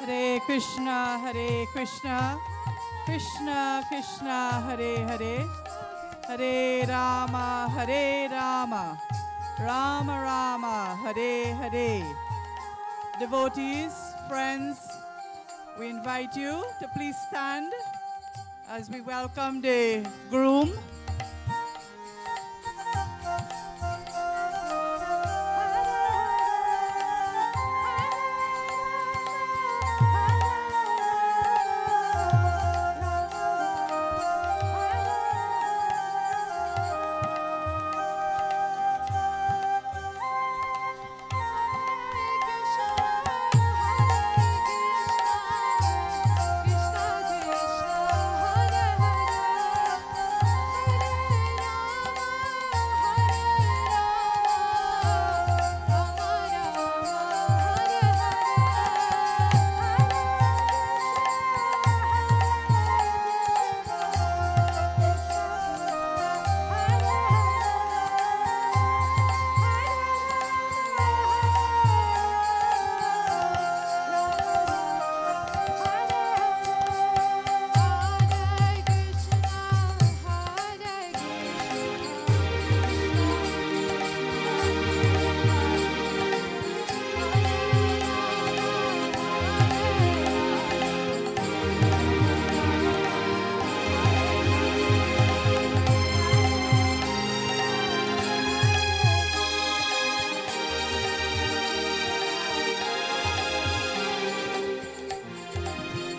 Hare Krishna, Hare Krishna, Krishna Krishna, Hare Hare, Hare Rama, Hare Rama, Rama Rama, Hare Hare. Devotees, friends, we invite you to please stand as we welcome the groom.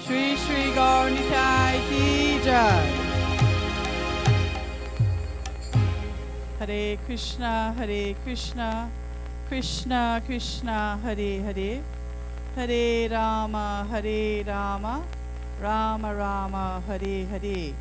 Shri Shri Gaur Nitai Ki Jai. Hare Krishna, Hare Krishna, Krishna Krishna, Hare Hare, Hare Rama, Hare Rama, Rama Rama, Hare Hare.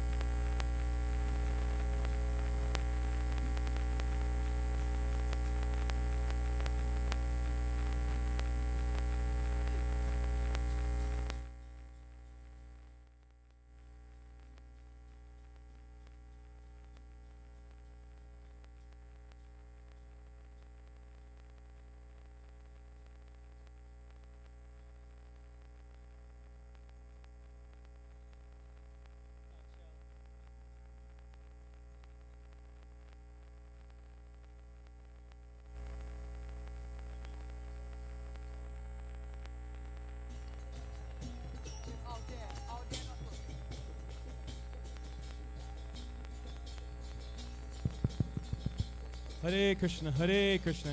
Hare Krishna,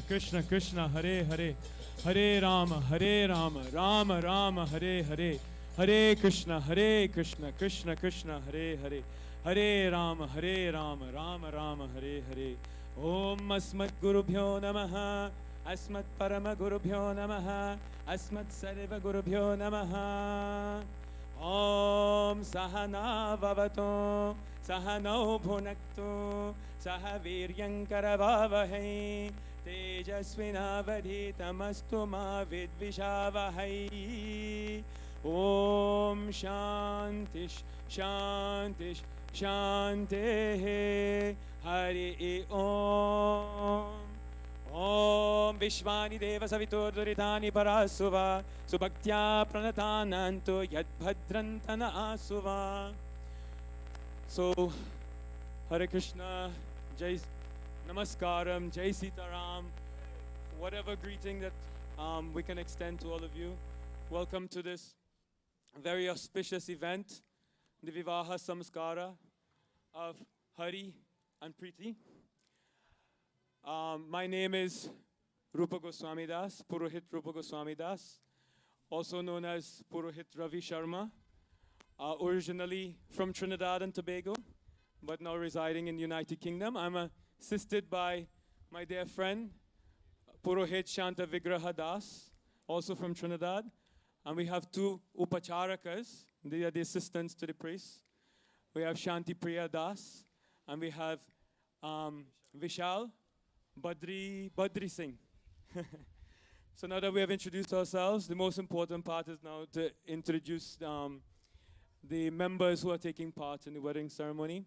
Krishna Krishna, Hare Hare, Hare Rama, Rama Rama, Hare Hare, Hare Krishna, Krishna Krishna, Hare Hare, Hare Rama, Rama Rama, Hare Hare. Om Asmat Gurubhyo Namaha, Asmat Parama Gurubhyo Namaha, Asmat Sarva Gurubhyo Namaha. Om Sahana Vavato, Sahano Bhunaktu, Sahaviryankaravavahai, Tejasvinavadhitamastu ma vidvishavahai. Om Shantish, Shantish, Shantehe, Hari Om. Om Vishwani Deva Savitur Duritani Parasuva, Subhaktya Pranatanantu Yadbhadrantana Asuva. So, Hare Krishna, Jai Namaskaram, Jai Sitaram, whatever greeting that we can extend to all of you. Welcome to this very auspicious event, the Vivaha Samskara of Hari and Priti. My name is Rupa Goswami Das, Purohit Rupa Goswami Das, also known as Purohit Ravi Sharma, originally from Trinidad and Tobago, but now residing in the United Kingdom. I'm assisted by my dear friend, Purohit Shanta Vigraha Das, also from Trinidad. And we have two Upacharakas, they are the assistants to the priest. We have Shanti Priya Das, and we have Vishal Badri Singh. So now that we have introduced ourselves, the most important part is now to introduce the members who are taking part in the wedding ceremony.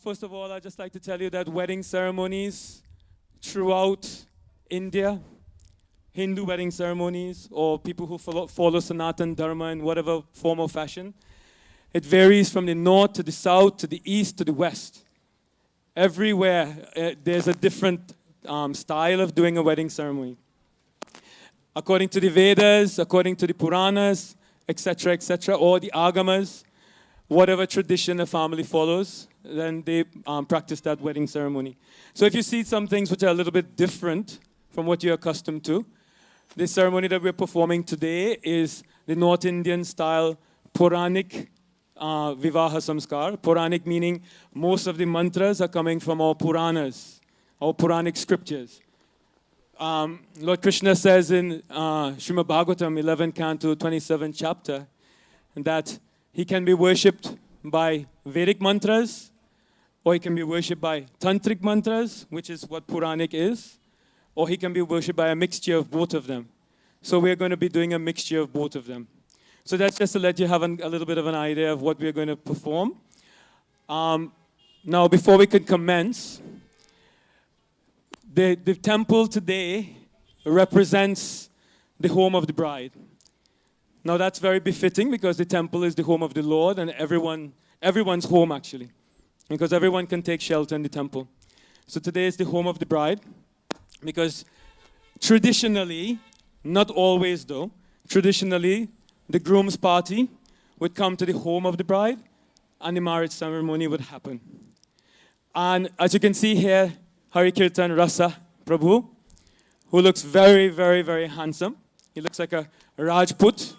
First of all, I'd just like to tell you that wedding ceremonies throughout India, Hindu wedding ceremonies or people who follow Sanatan Dharma in whatever form or fashion. It varies from the north to the south to the east to the west. Everywhere there's a different style of doing a wedding ceremony. According to the Vedas, according to the Puranas, etc., or the Agamas, whatever tradition a family follows, then they practice that wedding ceremony. So if you see some things which are a little bit different from what you're accustomed to, the ceremony that we're performing today is the North Indian style Puranic Vivaha Samskar. Puranic meaning most of the mantras are coming from our Puranas, our Puranic scriptures. Lord Krishna says in Srimad Bhagavatam 11 Canto 27 chapter that he can be worshipped by Vedic mantras, or he can be worshipped by Tantric mantras, which is what Puranic is, or he can be worshipped by a mixture of both of them. So we're going to be doing a mixture of both of them. So that's just to let you have a little bit of an idea of what we're going to perform. Now, before we can commence, the temple today represents the home of the bride. Now that's very befitting because the temple is the home of the Lord and everyone's home actually, because everyone can take shelter in the temple. So today is the home of the bride because traditionally, not always though, traditionally the groom's party would come to the home of the bride and the marriage ceremony would happen. And as you can see here, Hari Kirtan Rasa Prabhu, who looks very, very, very handsome. He looks like a Rajput.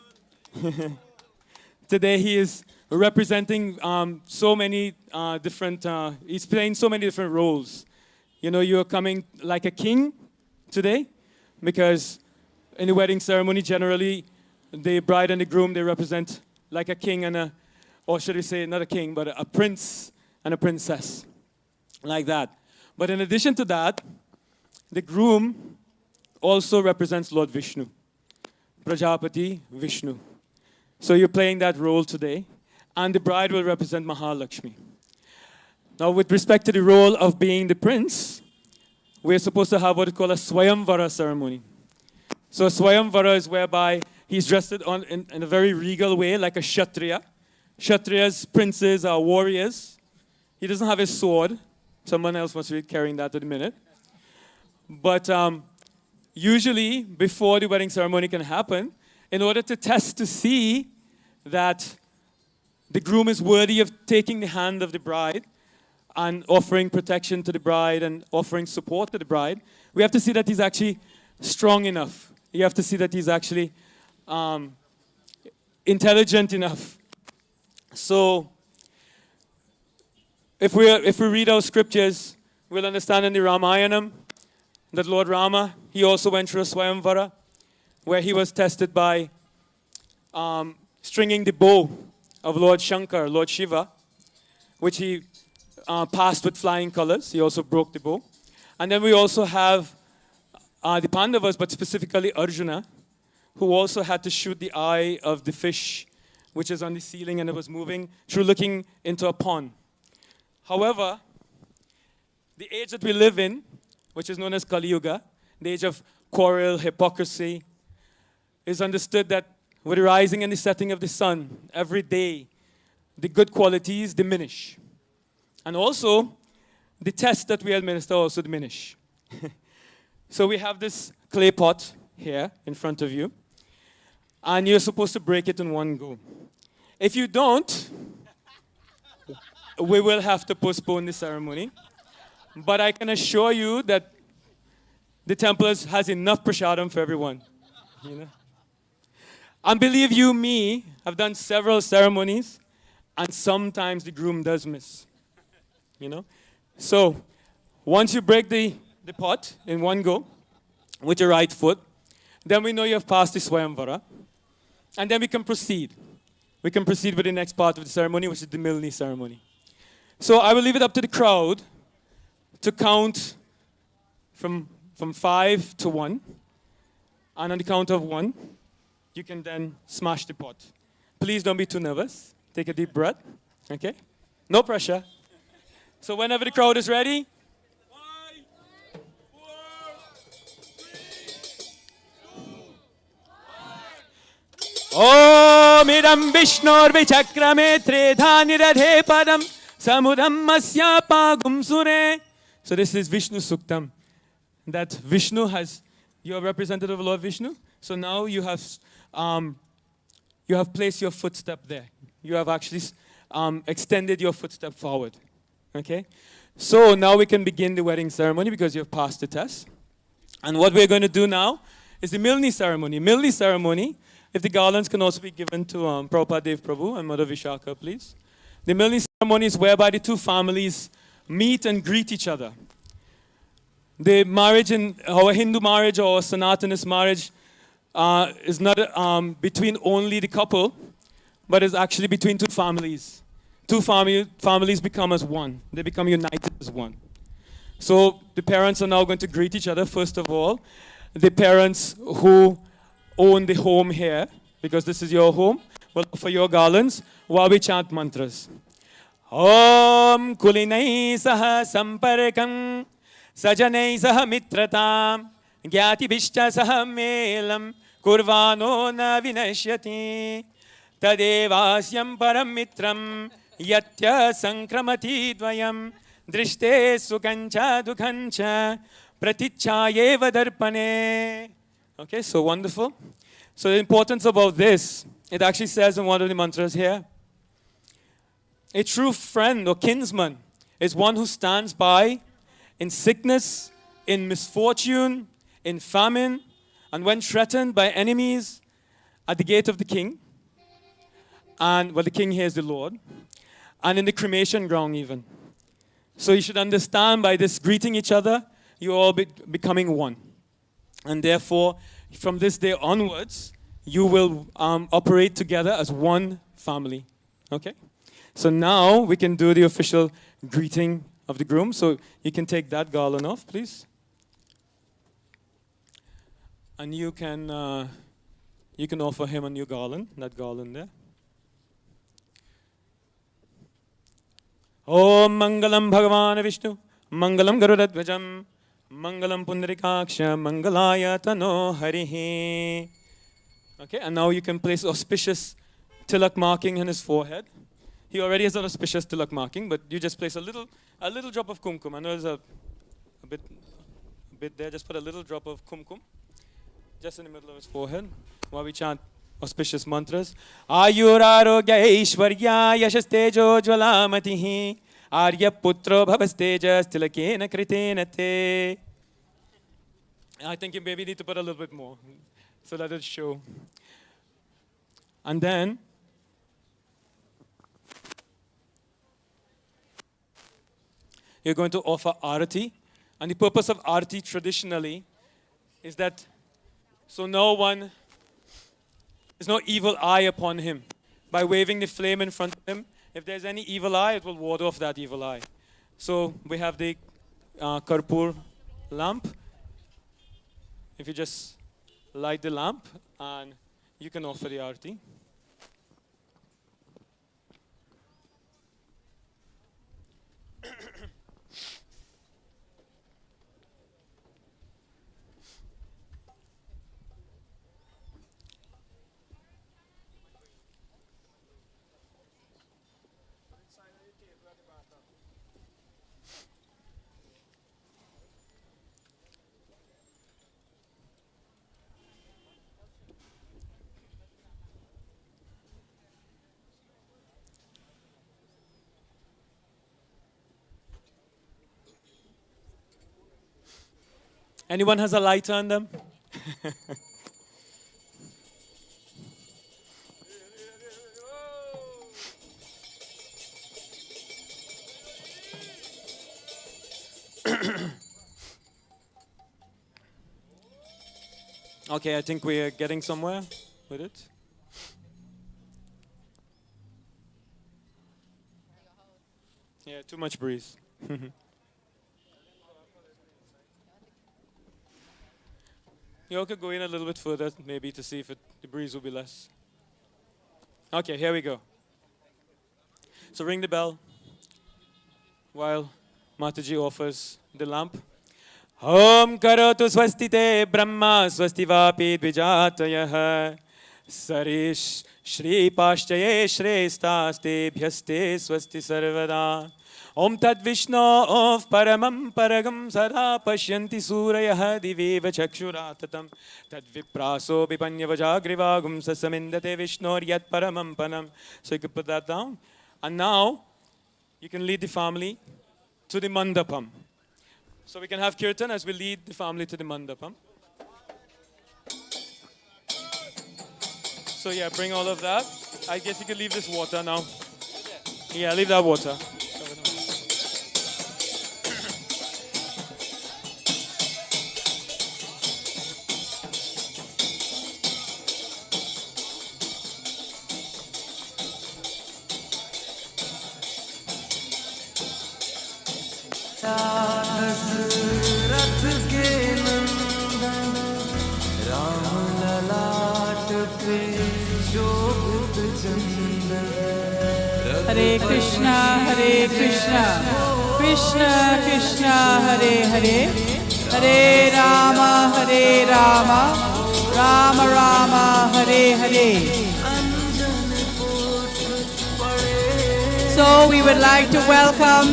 Today he is representing so many different, he's playing so many different roles. You know, you're coming like a king today because in the wedding ceremony generally the bride and the groom, they represent like a king and or should I say not a king, but a prince and a princess, like that. But in addition to that, the groom also represents Lord Vishnu, Prajapati Vishnu. So you're playing that role today. And the bride will represent Mahalakshmi. Now with respect to the role of being the prince, we're supposed to have what is called a Swayamvara ceremony. So a Swayamvara is whereby he's dressed in a very regal way, like a Kshatriya. Kshatriyas, princes, are warriors. He doesn't have his sword. Someone else must be carrying that at the minute. But usually, before the wedding ceremony can happen, in order to test to see that the groom is worthy of taking the hand of the bride and offering protection to the bride and offering support to the bride, we have to see that he's actually strong enough. You have to see that he's actually intelligent enough. So, if we read our scriptures, we'll understand in the Ramayanam that Lord Rama, he also went through a Swayamvara where he was tested by stringing the bow of Lord Shankar, Lord Shiva, which he passed with flying colors. He also broke the bow. And then we also have the Pandavas, but specifically Arjuna, who also had to shoot the eye of the fish, which is on the ceiling and it was moving, through looking into a pond. However, the age that we live in, which is known as Kali Yuga, the age of quarrel, hypocrisy, is understood that with the rising and the setting of the sun, every day, the good qualities diminish. And also, the tests that we administer also diminish. So we have this clay pot here in front of you, and you're supposed to break it in one go. If you don't, we will have to postpone the ceremony. But I can assure you that the temple has enough prasadam for everyone. You know? And believe you me, I've done several ceremonies, and sometimes the groom does miss. You know? So, once you break the pot in one go with your right foot, then we know you have passed the Swayamvara. And then we can proceed. We can proceed with the next part of the ceremony, which is the Milni ceremony. So I will leave it up to the crowd to count from 5 to 1. And on the count of 1, you can then smash the pot. Please don't be too nervous. Take a deep breath. Okay? No pressure. So whenever the crowd is ready. 5, 4, 3, 2, Om idam Vishnor vichakrame tredha niradhe padam samudam masya pagum sure. So this is Vishnu Suktam. That Vishnu has, you are representative of Lord Vishnu. So now you have placed your footstep there. You have actually extended your footstep forward. Okay? So now we can begin the wedding ceremony because you have passed the test. And what we're going to do now is the Milni ceremony. Milni ceremony, if the garlands can also be given to Prabhupada Dev Prabhu and Mother Vishaka, please. The Milni ceremony is whereby the two families meet and greet each other. The marriage in our Hindu marriage or Sanatanist marriage is not between only the couple, but is actually between two families. Two families become as one. They become united as one. So the parents are now going to greet each other. First of all, the parents who own the home here, because this is your home, will offer your garlands while we chant mantras. Om kulinai saha samparkam sajanai saha mitratam gyati bhishta saha melam kurvano na vinashyati tadevasyam param mitram yatya sankramati dvayam drishte sukhancha dukhancha pratichayeva darpane. Okay, so wonderful. So the importance about this, it actually says in one of the mantras here, a true friend or kinsman is one who stands by in sickness, in misfortune, in famine, and when threatened by enemies at the gate of the king. And, well, the king here is the Lord. And in the cremation ground even. So you should understand by this greeting each other, you're all becoming one. And therefore, from this day onwards, you will operate together as one family. Okay? So now we can do the official greeting of the groom. So you can take that garland off, please. And you can offer him a new garland, that garland there. Om Mangalam Bhagavan Vishnu, Mangalam Garudadvajam, Mangalam Pundarikaksha, Mangalaya Tano Harihi. Okay, and now you can place auspicious tilak marking in his forehead. He already has an auspicious tilak marking, but you just place a little drop of kumkum. I know there's a bit there. Just put a little drop of kumkum just in the middle of his forehead while we chant auspicious mantras. Ayurarogya Aishwarya Yashastejo Jwalamatihi Arya Putro Bhavastejas Tilakena Kritena Te. I think you maybe need to put a little bit more so that it show. And then you're going to offer arati. And the purpose of arati traditionally is that so there's no evil eye upon him. By waving the flame in front of him, if there's any evil eye, it will ward off that evil eye. So we have the karpur lamp. If you just light the lamp, and you can offer the arati. Anyone has a lighter on them? Okay, I think we are getting somewhere with it. Yeah, too much breeze. You all could go in a little bit further, maybe, to see if the breeze will be less. Okay, here we go. So ring the bell while Mataji offers the lamp. Om karotu swastite brahma swasti vapi dvijatayah Sarish Shri Pashchaye Shrestastebhyaste Swasti Sarvada. Om Tat Vishnu of Paramam Paragam Sada Pashyanti Surayah Diveva Chakshuratatam Tad Vipraso Vipanyavajagrivagum Sasamindate Vishnor Yat Paramam Panam. So you can put that down. And now you can lead the family to the mandapam. So we can have kirtan as we lead the family to the mandapam. So yeah, bring all of that. I guess you can leave this water now. Yeah, leave that water. Hare Krishna, Krishna Krishna, Hare Hare, Hare Rama, Rama Rama, Hare Hare. So we would like to welcome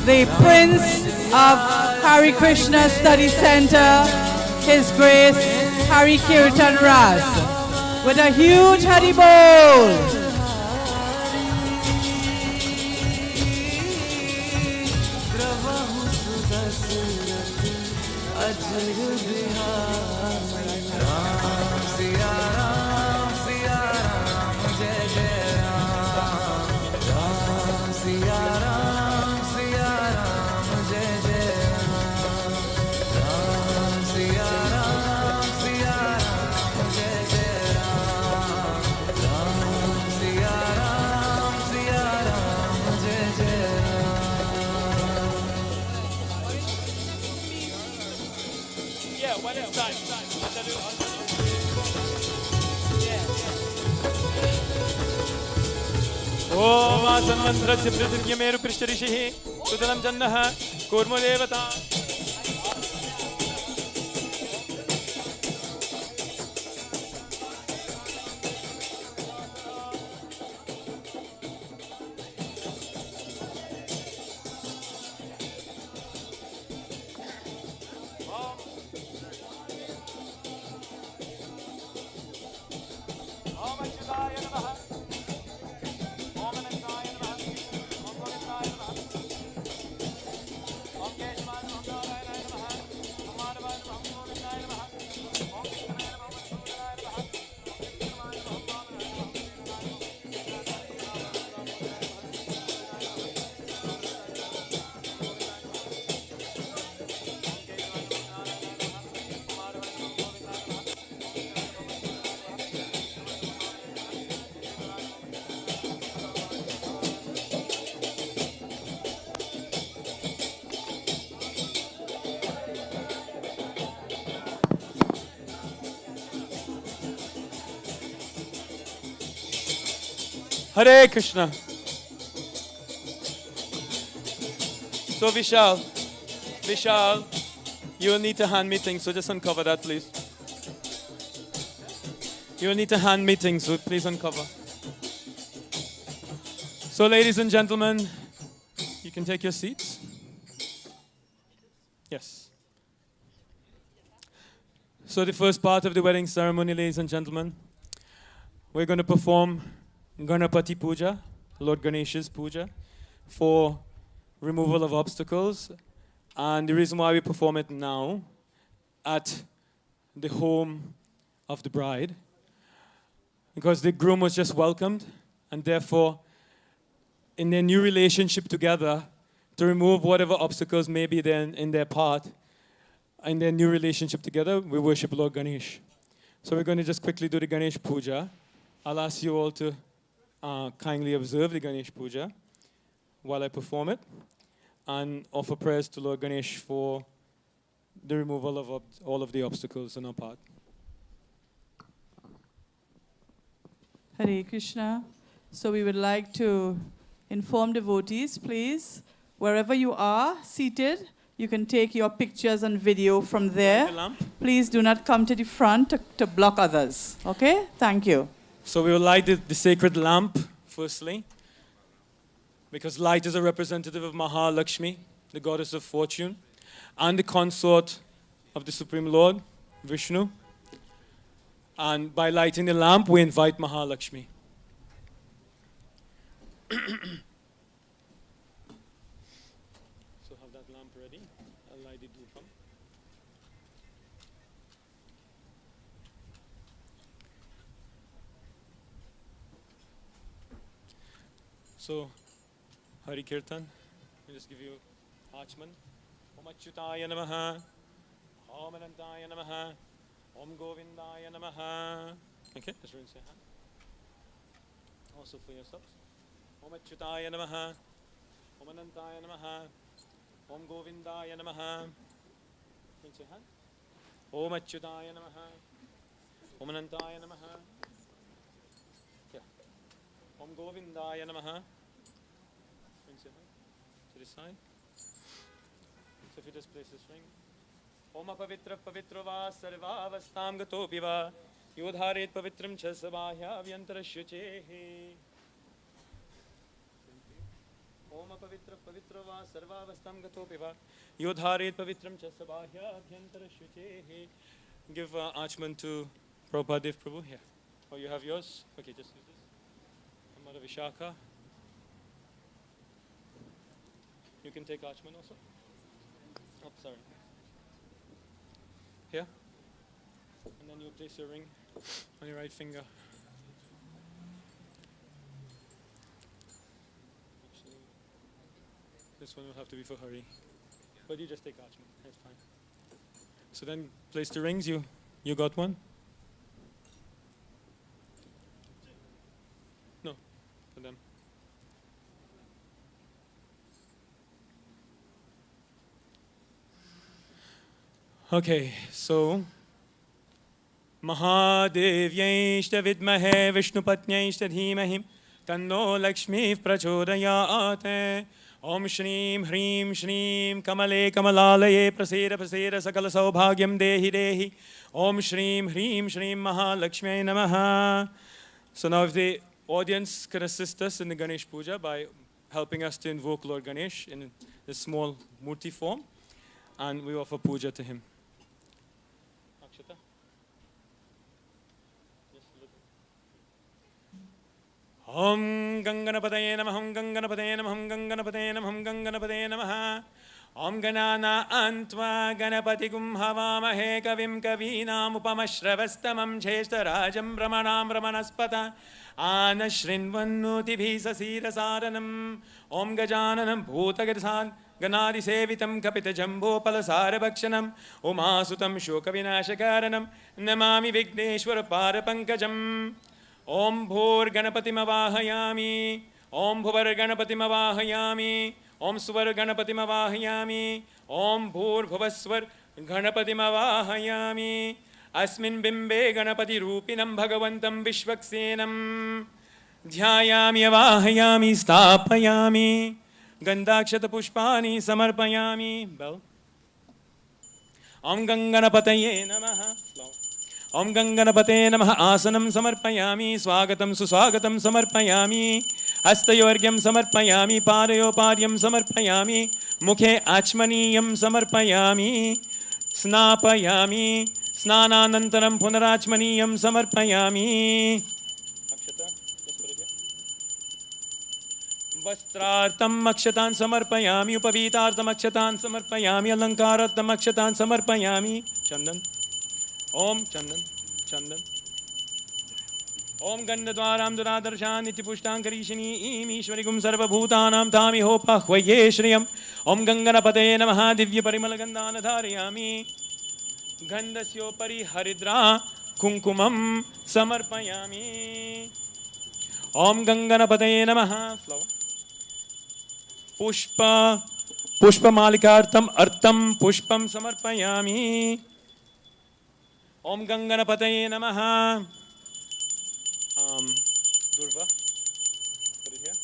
the Prince of Hare Krishna Study Center, His Grace Hari Kirtan Ras, with a huge Hari Bol. Om Asanmantrasya Prithivya Meru Prishtarishihi Sudanam Jannaha Kurmo Devata. Hare Krishna. So Vishal, you will need to hand me things, so just uncover that, please. You will need to hand me things, so please uncover. So ladies and gentlemen, you can take your seats. Yes. So the first part of the wedding ceremony, ladies and gentlemen, we're going to perform Ganapati Puja, Lord Ganesh's Puja, for removal of obstacles. And the reason why we perform it now at the home of the bride, because the groom was just welcomed, and therefore, in their new relationship together, to remove whatever obstacles may be there in their path, in their new relationship together, we worship Lord Ganesh. So we're going to just quickly do the Ganesh Puja. I'll ask you all to kindly observe the Ganesh Puja while I perform it, and offer prayers to Lord Ganesh for the removal of all of the obstacles in our path. Hare Krishna. So we would like to inform devotees, please, wherever you are seated, You can take your pictures and video from there. The lamp. Please do not come to the front to block others. Okay? Thank you. So we will light the sacred lamp, firstly, because light is a representative of Mahalakshmi, the goddess of fortune, and the consort of the Supreme Lord, Vishnu. And by lighting the lamp, we invite Mahalakshmi. So have that lamp ready. I'll light the dhupam. So, Hari Kirtan, I'll just give you Achman. Om Achyutaya Namaha, Om Anantaya Namaha, Om Govindaya Namaha. Okay, just rinse your hand. Also for yourselves. Om Achyutaya Namaha, Om Anantaya Namaha, Om Govindaya Namaha. Rinse your hand. Om Achyutaya Namaha, Om Anantaya Namaha. Yeah. Om Govindaya Namaha. Rinse your hand. To the side. So if you just place this ring. Om Pavitra Pavitro Va Sarvavastam Gato Piva Yodharet Pavitram Chasabahya Vyantara Shuchehi. Om Pavitra Pavitro Va Sarvavastam Gato Piva Yodharet Pavitram Chasabahya Vyantara Shuchehi. Give Achman to Prabhupada Dev Prabhu here. Oh, you have yours? Okay, just use this. Amara Vishaka. You can take Achman also. Oh, sorry. Here. And then you place your ring on your right finger. Actually, this one will have to be for Hari. But you just take Achman. That's fine. So then place the rings. You got one? No, for them. Okay, so Mahadevyeshta vidmahe Vishnupatnyeshta dhimahi Tanno Lakshmi prachodayate Om Shreem Hreem Shreem Kamale Kamalalaye Prasera Prasera Sakala Saubhagyam Dehi Dehi Om Shreem Hreem Shreem Mahalakshmi Namaha. So now if the audience can assist us in the Ganesh Puja by helping us to invoke Lord Ganesh in the small murti form, and we offer puja to him. Akshata. Om Ganganapataye Namah, Om Ganganapataye Namah, Om Ganganapataye Namah, Om Ganganapataye Namah. Om Ganana Antva Ganapati Gum Havamahe Kavim Kavinam Upamashravastamam Jeshtarajam Brahmanam Brahmanaspata Anashrinvannuti Bhisasira Saranam Om Gajananam Bhutagadasan Ganadi Sevitam Kapita Jambo Palasara Bhakshanam Umasutam Shoka Vinashakaranam Namami Vigneshwara Parapankajam Om Bhur Ganapatim Avahayami Om Bhuvar Ganapatim Avahayami Om Svar Ganapatim Avahayami Om Bhur Bhuvaswar Ganapatim Avahayami Asmin Bimbe Ganapati Rupinam Bhagavantam Vishvaksenam Dhyayami Avahayami Stapayami Gandakshata Pushpani Samarpayami. Bell. Om Ganganapataye Namaha. Om Ganganapate Namaha Asanam Samarpayami Swagatam Suswagatam Samarpayami Hastayorgyam Samarpayami Padayopadyam Samarpayami Mukhe Achmaniyam Samarpayami Snapayami Snananantaram Punarachmaniyam Samarpayami. Vastrartam Akshatan Samarpayami Upavitartam Akshatan Samarpayami Alankaratam Akshatan Samarpayami. Chandan. Om Chandan, Chandan. Om Gandadwaram Duradarshan Iti Pushtankarishini Imishwarigum Sarvabhutanam Tami Hopa Hvaye Shriyam. Om Ganganapate Namaha Divya Parimalagandana Dharayami. Gandasyo Pari Haridra Kunkumam Samarpayami. Om Ganganapate Namaha. Flower. Pushpa Malikartam Artam Pushpam Samarpayami. Om Ganganapataye Namaha. Durva. Put it here.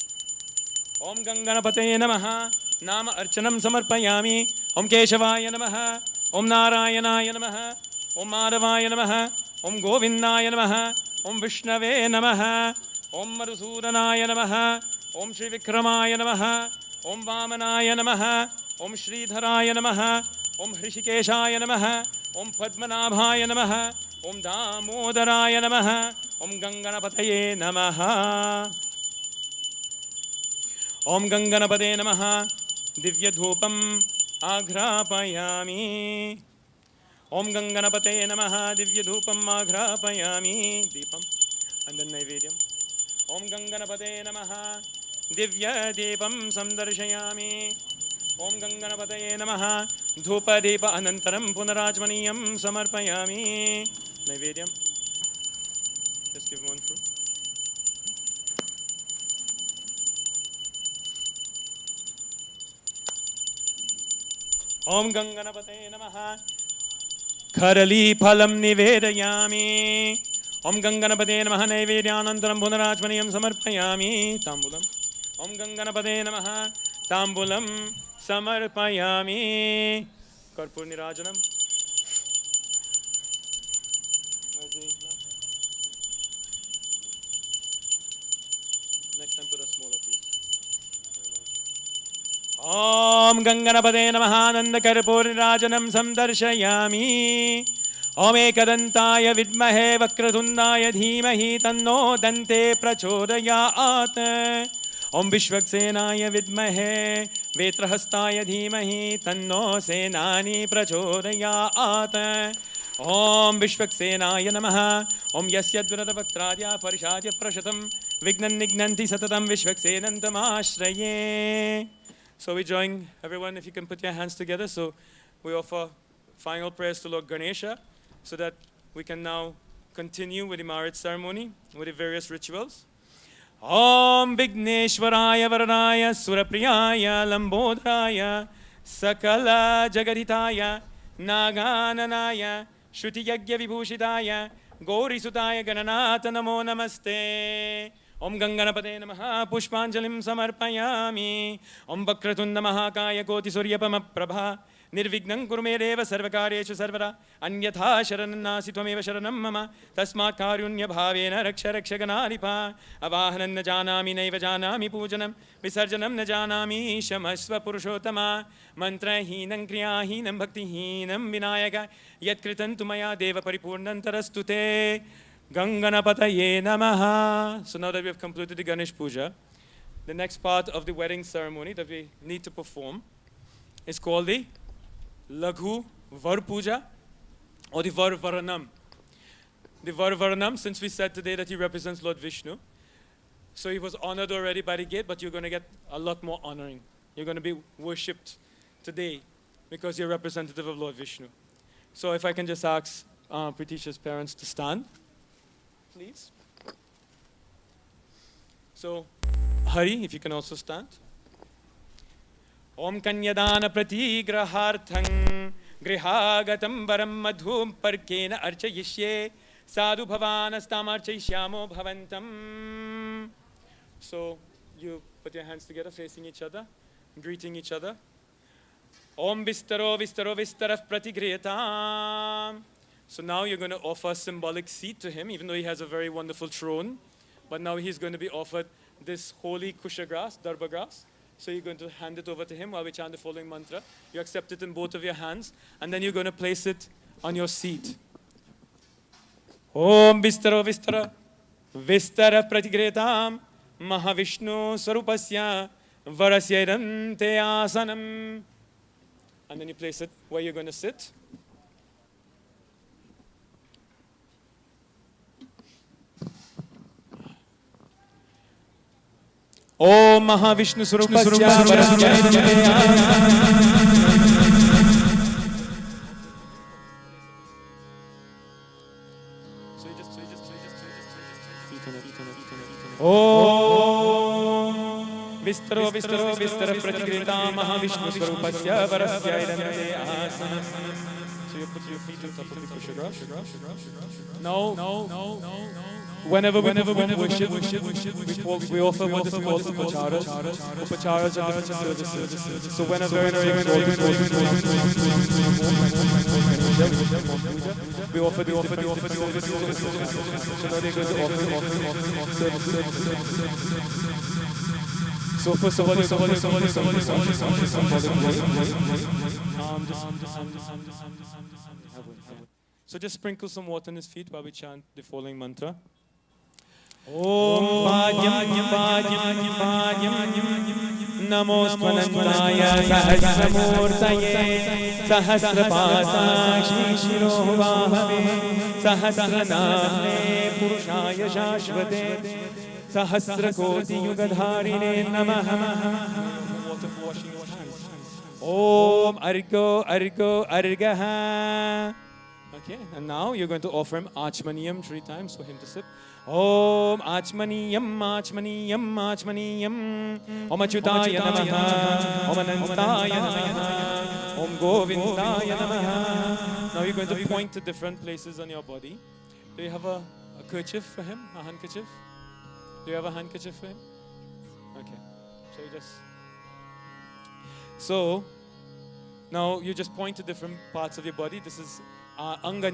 Om Ganganapataye Namaha. Nama Archanam Samarpayami. Om Keshavaya Namaha, Om Narayanaya Namaha, Om Madhavaya Namaha, Om Govindaya Namaha, Om Vishnave Namaha, Om Madhusudanaya Namaha, Om Shri Vikramaya Namaha, Om Vamanaya Namaha, Om Shridharaya Namaha, Om Hrishikeshaya Namaha, Om Padmanabhaya Namaha, Om Damodaraya Namaha, Om Ganganapataye Namaha. Om Ganganapate Namaha, Divya Dhupam Aghrapayami. Om Ganganapate Namaha, Divya Dhupam Aghrapayami. Deepam and then Naivedyam. Om Ganganapate Namaha, Divya Deepam Samdarshayami. Om Ganganapate Namaha, Dhupa Deepa Anantaram Punarajmaniyam Samarpayami. Naivedyam. Just give one fruit. Om Ganganapate Namaha, Karali Phalam Nivedayami. Om Ganganapate Namaha, Naivedyanantaram Punarajmaniyam Samarpayami. Tambulam. Om Ganganapate Namaha, Tambulam Samarpayami. Karpur Nirajanam. Next time put a smaller piece. Om Ganganapate Namaha, Nanda Karpur Nirajanam Samdarshayami. Om Ekadantaya Vidmahe Vakratundaya Dhimahi Tanno Dante Prachodayat. Om Vishwaksenaya Vidmahe Vetrahastaya Dhimahi Tanno Senani Prachodayat. Om Vishwaksenaya Namaha. Om Yasyadviradavaktradia Parishadya Prashatam Vignan Nignanti Satatam Vishwaksenantam Ashraye. So we join everyone, if you can put your hands together. So we offer final prayers to Lord Ganesha so that we can now continue with the marriage ceremony, with the various rituals. Om Vigneshwaraya Varanaya Surapriyaya Lambodhraya Sakala Jagaditaya Nagananaya Shruti Yagya Vibhushitaya Gauri Sutaya Gananata Namo Namaste. Om Ganganapate Namaha Pushpanjalim Samarpayami. Om Vakratunda Mahakaya Koti Suryapama Prabha Nirvignam Kurumedeva Sarvakareshu Sarvara Anyatha Sharanasi Tvameva Sharanam Mama Tasmat Karunya Bhavena Raksha Rakshaganaripa Avahanan na Janami Naiva Janami Pujanam Visarjanam na Janami Shamasva Purushottama Mantrahinam Kriyahinam Bhaktihinam Vinayaka Yatkritantu Maya Deva Paripurnantarastute Ganganapataye Namaha. So now that we have completed the Ganesh Puja, the next part of the wedding ceremony that we need to perform is called the Laghu Var Puja or the Var Varanam. The Var Varanam, since we said today that he represents Lord Vishnu, so he was honored already by the gate, but you're going to get a lot more honoring. You're going to be worshipped today because you're representative of Lord Vishnu. So if I can just ask Pritisha's parents to stand, please. So, Hari, if you can also stand. Om Kanyadana Pratigraharthang Grihagatam Varam Madhum Parkena Archayishye Sadhu Bhavanastamarchayishyamo Bhavantam. So, you put your hands together facing each other, greeting each other. Om Vistaro Vistaro Vistaraf Pratigriyatam. So now you're going to offer a symbolic seat to him, even though he has a very wonderful throne. But now he's going to be offered this holy kusha grass, darba grass. So you're going to hand it over to him while we chant the following mantra. You accept it in both of your hands, and then you're going to place it on your seat. Om Vistaro Vistara Vistara Pratigretam Mahavishnu Swarupasya Varasya Te Asanam. And then you place it where you're going to sit. Om Mahavishnu Surupasya Varasya. Om Vistaro Vistaro Vistara Pratigritam Mahavishnu Surupasya Varasya Idamate Asana. So So you put your feet on top of the kushagra. Now, whenever we worship, we offer what is called upacharas. Upacharas are different services. So whenever we offer the services. So now they're going to offer services. So first of all, so just sprinkle some water on his feet while we chant the following mantra. Om Bhagyam Bhagyam Bhagyam Namosvanandaya Sahasramurtaye Sahasrapasa Shiro Vahave Sahasranamne Purushaya Shashvate Sahasrakoti Yugadharine Namaha. Water for washing your hands. Om Argo Argo Argaha. Okay, and now you're going to offer him Achmaniyam 3 times for him to sip. Om Achmaniyam Achmaniyam Achmaniyam Om Achyutaya Namaha Om Anantaya Namaha Om Govindaya Namaha. Now you're going to point to different places on your body. Do you have a kerchief for him? A handkerchief? Do you have a handkerchief for him? Okay. So you just... So, now you just point to different parts of your body. This is Anga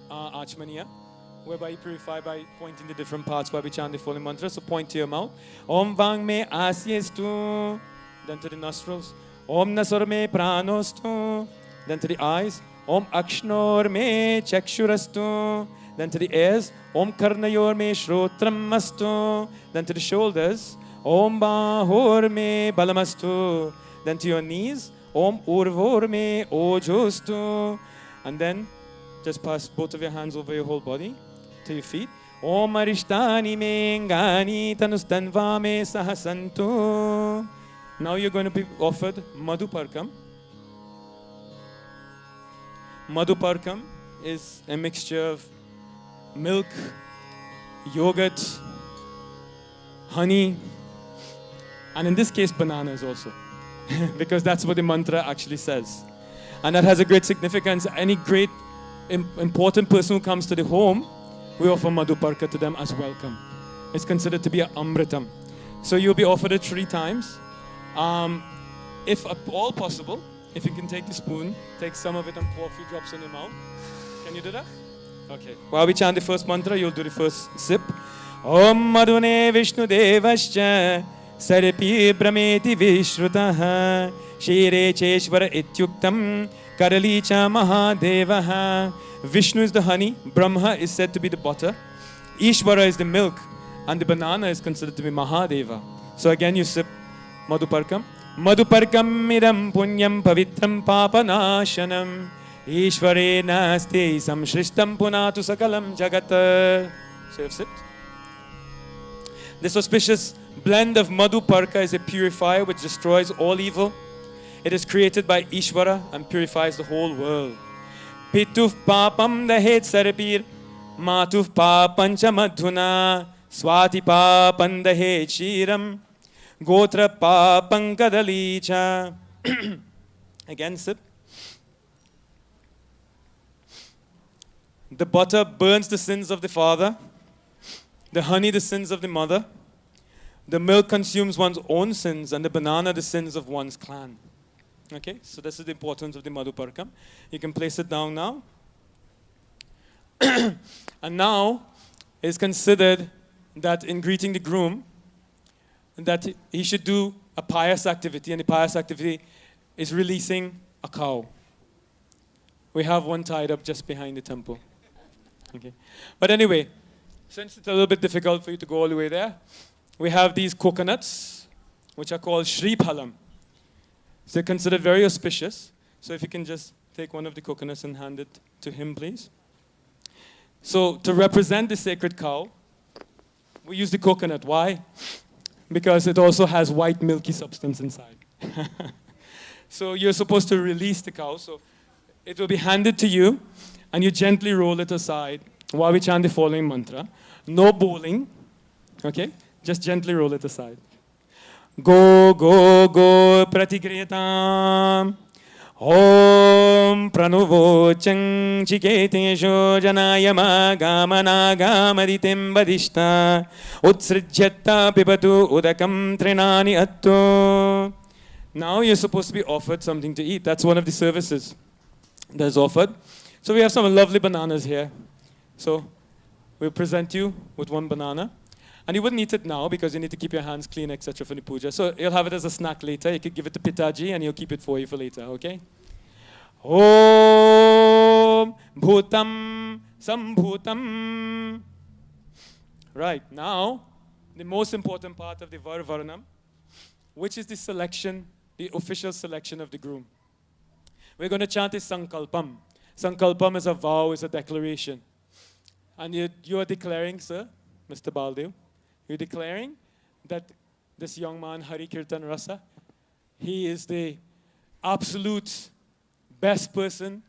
Achmaniya, whereby you purify by pointing to different parts while we chant the following mantra. So point to your mouth. Om Vang me Asyestu. Then to the nostrils. Om Nasar me Pranostu. Then to the eyes. Om Akshnor me Chakshurastu. Then to the ears. Om Karnayor me Shrotram Mastu. Then to the shoulders. Om Bahor me Balamastu. Then to your knees. Om Urvor me Ojostu. And then just pass both of your hands over your whole body to your feet. Om Arishtani me Ngani Tanustanva me Sahasantu. Now you're going to be offered Madhuparkam. Madhuparkam is a mixture of milk, yogurt, honey, and in this case bananas also. Because that's what the mantra actually says. And that has a great significance. Any great important person who comes to the home, we offer Madhuparka to them as welcome. It's considered to be an amritam. So you'll be offered it 3 times. If at all possible, if you can take the spoon, take some of it and pour a few drops in your mouth. Can you do that? Okay. While we chant the first mantra, you'll do the first sip. Om Madhune Vishnu Devascha Sarapi Brahmeti Vishrutaha Shire Cheshvara Ityuktam Karalicha Mahadevaha. Vishnu is the honey, Brahma is said to be the butter, Ishvara is the milk, and the banana is considered to be Mahadeva. So again you sip Madhuparkam. Madhuparkam idam punyam pavitram papanashanam Ishvare nasti samshrishtam punatu sakalam jagat. So you have sipped. This auspicious blend of Madhuparka is a purifier which destroys all evil. It is created by Ishvara and purifies the whole world. Pituf papam dahet sarapir matuf papancha madhuna swati papan dahet shiram gotra papam kadalicha. Again sip. The butter burns the sins of the father, the honey the sins of the mother, the milk consumes one's own sins, and the banana the sins of one's clan. Okay, so this is the importance of the Madhuparkam. You can place it down now. And now it's considered that in greeting the groom, that he should do a pious activity, and the pious activity is releasing a cow. We have one tied up just behind the temple. Okay, but anyway, since it's a little bit difficult for you to go all the way there, we have these coconuts, which are called Shri Phalam. So they're considered very auspicious. So if you can just take one of the coconuts and hand it to him, please. So to represent the sacred cow, we use the coconut. Why? Because it also has white milky substance inside. So you're supposed to release the cow. So it will be handed to you, and you gently roll it aside while we chant the following mantra. No bowling, okay? Just gently roll it aside. Go, go, go, pratigriyatam. Om Pranuvocang Chiketesho Janayama Gamanagam Badishta Utsrijyata Pipatu Udakam Trinani Atto. Now you're supposed to be offered something to eat. That's one of the services that's offered. So we have some lovely bananas here. So we'll present you with one banana. And you wouldn't eat it now because you need to keep your hands clean, etc. for the puja. So you'll have it as a snack later. You could give it to Pitaji and he'll keep it for you for later, okay? Om Bhutam Sambhutam. Right, now, the most important part of the Varvaranam, which is the selection, the official selection of the groom. We're going to chant a Sankalpam. Sankalpam is a vow, is a declaration. And you are declaring, sir, Mr. Baldev, you're declaring that this young man, Hari Kirtan Rasa, he is the absolute best person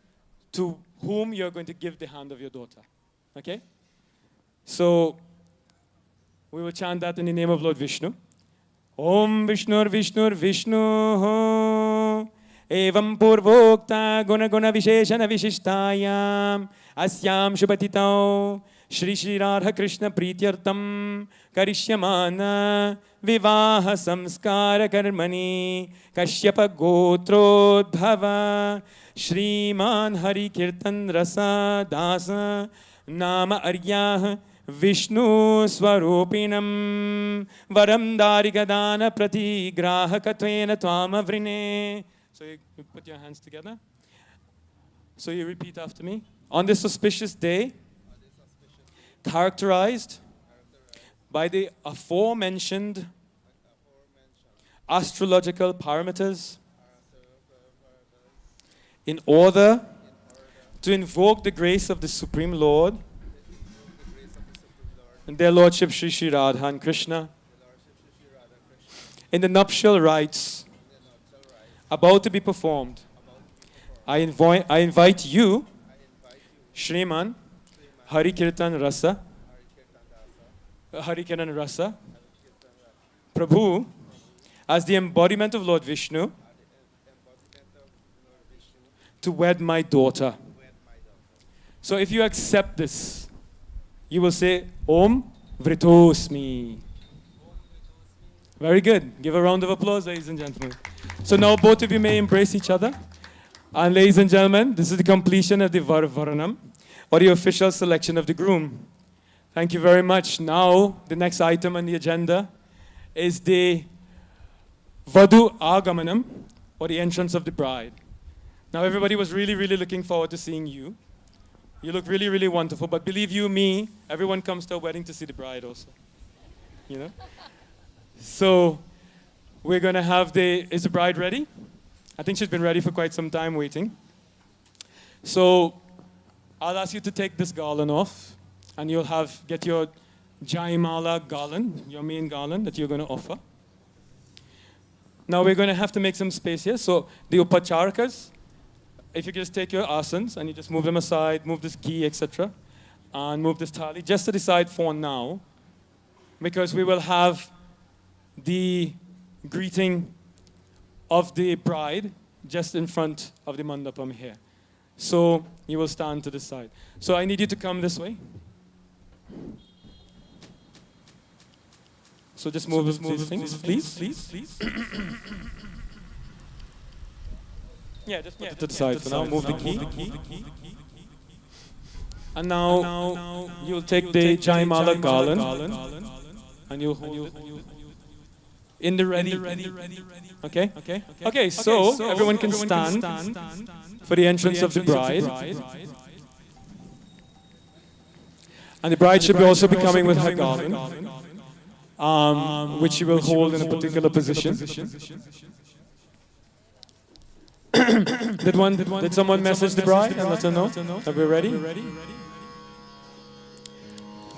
to whom you're going to give the hand of your daughter. Okay? So, we will chant that in the name of Lord Vishnu. Om Vishnur Vishnur Vishnu Evam Purvokta Guna Guna Visheshana Vishishtayam Asyam Shubhatitau Shri Shri Radha Krishna Prityartam Karishyamana Vivaha Samskara Karmani Kashyapa Gotrodbhava Shriman Hari Kirtan Rasa Dasa Nama Aryah Vishnu Swarupinam Varam Darigadana Prati Grahakatvena Twama Vrine. So you put your hands together. So you repeat after me. On this auspicious day, characterized by the aforementioned astrological parameters, in order to invoke the grace of the Supreme Lord and their Lordship Shri Shri Radha and Krishna in the nuptial rites about to be performed, I invite you, Shriman Hari Kirtan Rasa, Prabhu, as the embodiment of Lord Vishnu, to wed my daughter. So if you accept this, you will say, Om Vritosmi. Very good. Give a round of applause, ladies and gentlemen. So now both of you may embrace each other. And ladies and gentlemen, this is the completion of the Varvaranam, or the official selection of the groom. Thank you very much. Now, the next item on the agenda is the Vadu Agamanam, or the entrance of the bride. Now, everybody was really, really looking forward to seeing you. You look really, really wonderful. But believe you me, everyone comes to a wedding to see the bride also. You know? So, we're going to have is the bride ready? I think she's been ready for quite some time waiting. So, I'll ask you to take this garland off, and you'll get your Jaimala garland, your main garland that you're going to offer. Now we're going to have to make some space here. So the upacharakas, if you just take your asans and you just move them aside, move this ghee, etc., and move this thali just to the side for now, because we will have the greeting of the bride just in front of the mandapam here. So you will stand to the side. So I need you to come this way. So just move these things, please. Yeah, just put it to the side for now. Move the key. And now you'll take the Jaimala garland and you'll hold it in the ready. Okay? Okay, so everyone can stand for the entrance of the bride. And the bride should also be coming with her garland, which she will hold in a particular position. Did someone message the bride and let her know that we're ready?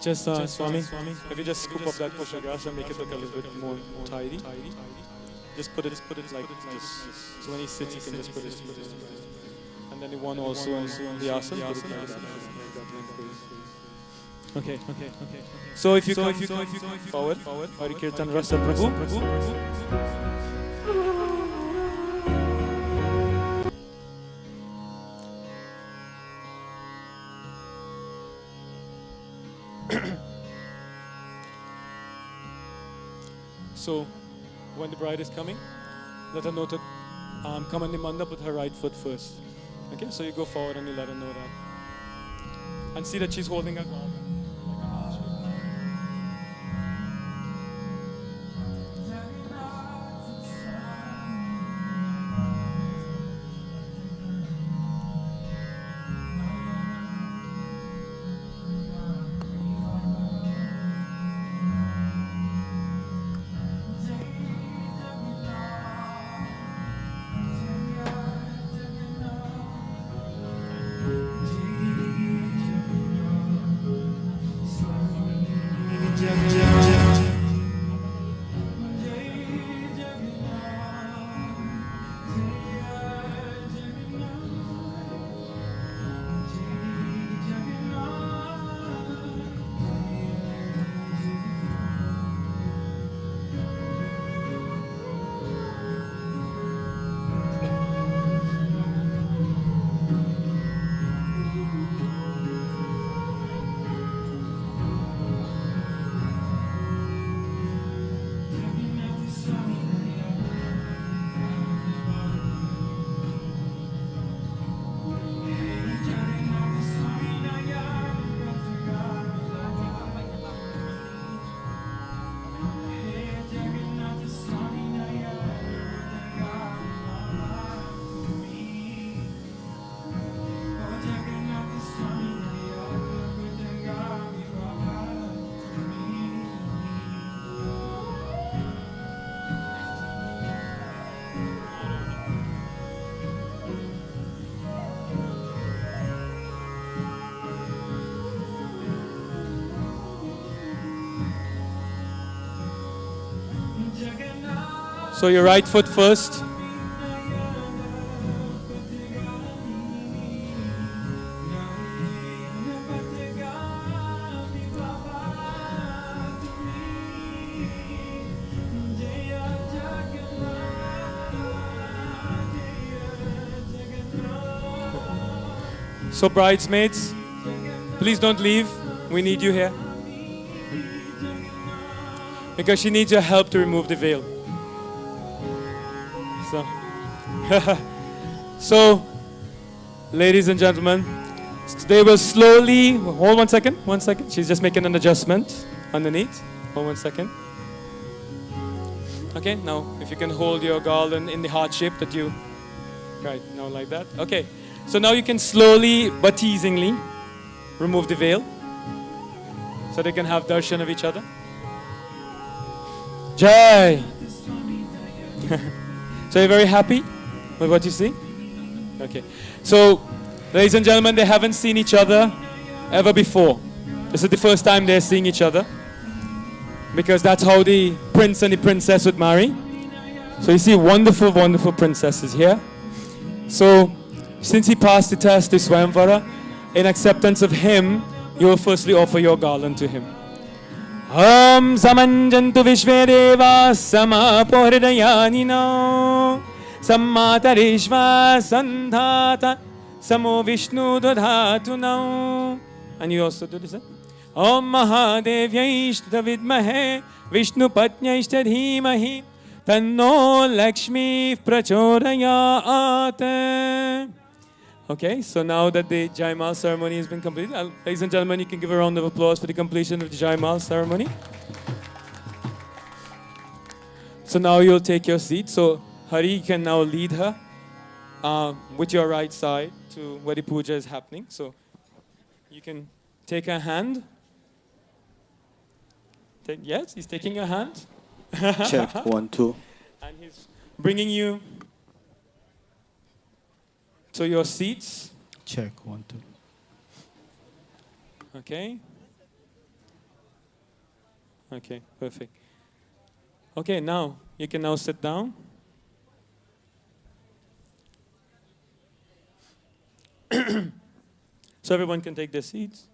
Just, Swami, if you just scoop up that bush of grass and make it look a little bit more tidy. Just put it like this. So when he sits, he can just put it. And then the one also on the asana. Okay. So if you come forward, Hari Kirtan Rasa Prabhu. So, when the bride is coming, let her know to come on the mandap with her right foot first. Okay, so you go forward and you let her know that. And see that she's holding a garland. Like a heart shape. So your right foot first. So bridesmaids, please don't leave. We need you here. Because she needs your help to remove the veil. So, ladies and gentlemen, they will slowly, hold 1 second, 1 second. She's just making an adjustment underneath. Hold 1 second. Okay, now if you can hold your garland in the heart shape that you, right, now like that. Okay, so now you can slowly but teasingly remove the veil so they can have darshan of each other. Jai! So you're very happy with what you see? Okay. So, ladies and gentlemen, they haven't seen each other ever before. This is the first time they're seeing each other. Because that's how the prince and the princess would marry. So you see wonderful, wonderful princesses here. So, since he passed the test, the Swayamvara, in acceptance of him, you will firstly offer your garland to him. Om samanjantu vishvedeva samapohridayanino sammatarishva sandhata samo vishnu dodhatunau. And you also do this. Om mahadevyashta vidmahe vishnu patnyashta dhimahi tanno lakshmi prachodayate. Okay, so now that the Jaimal ceremony has been completed, ladies and gentlemen, you can give a round of applause for the completion of the Jaimal ceremony. So now you'll take your seat. So Hari can now lead her with your right side to where the puja is happening. So you can take her hand. Yes, he's taking your hand. Check, 1, 2. And he's bringing you to your seats. Check, 1, 2. Okay. Okay, perfect. Okay, now you can now sit down. So everyone can take their seats.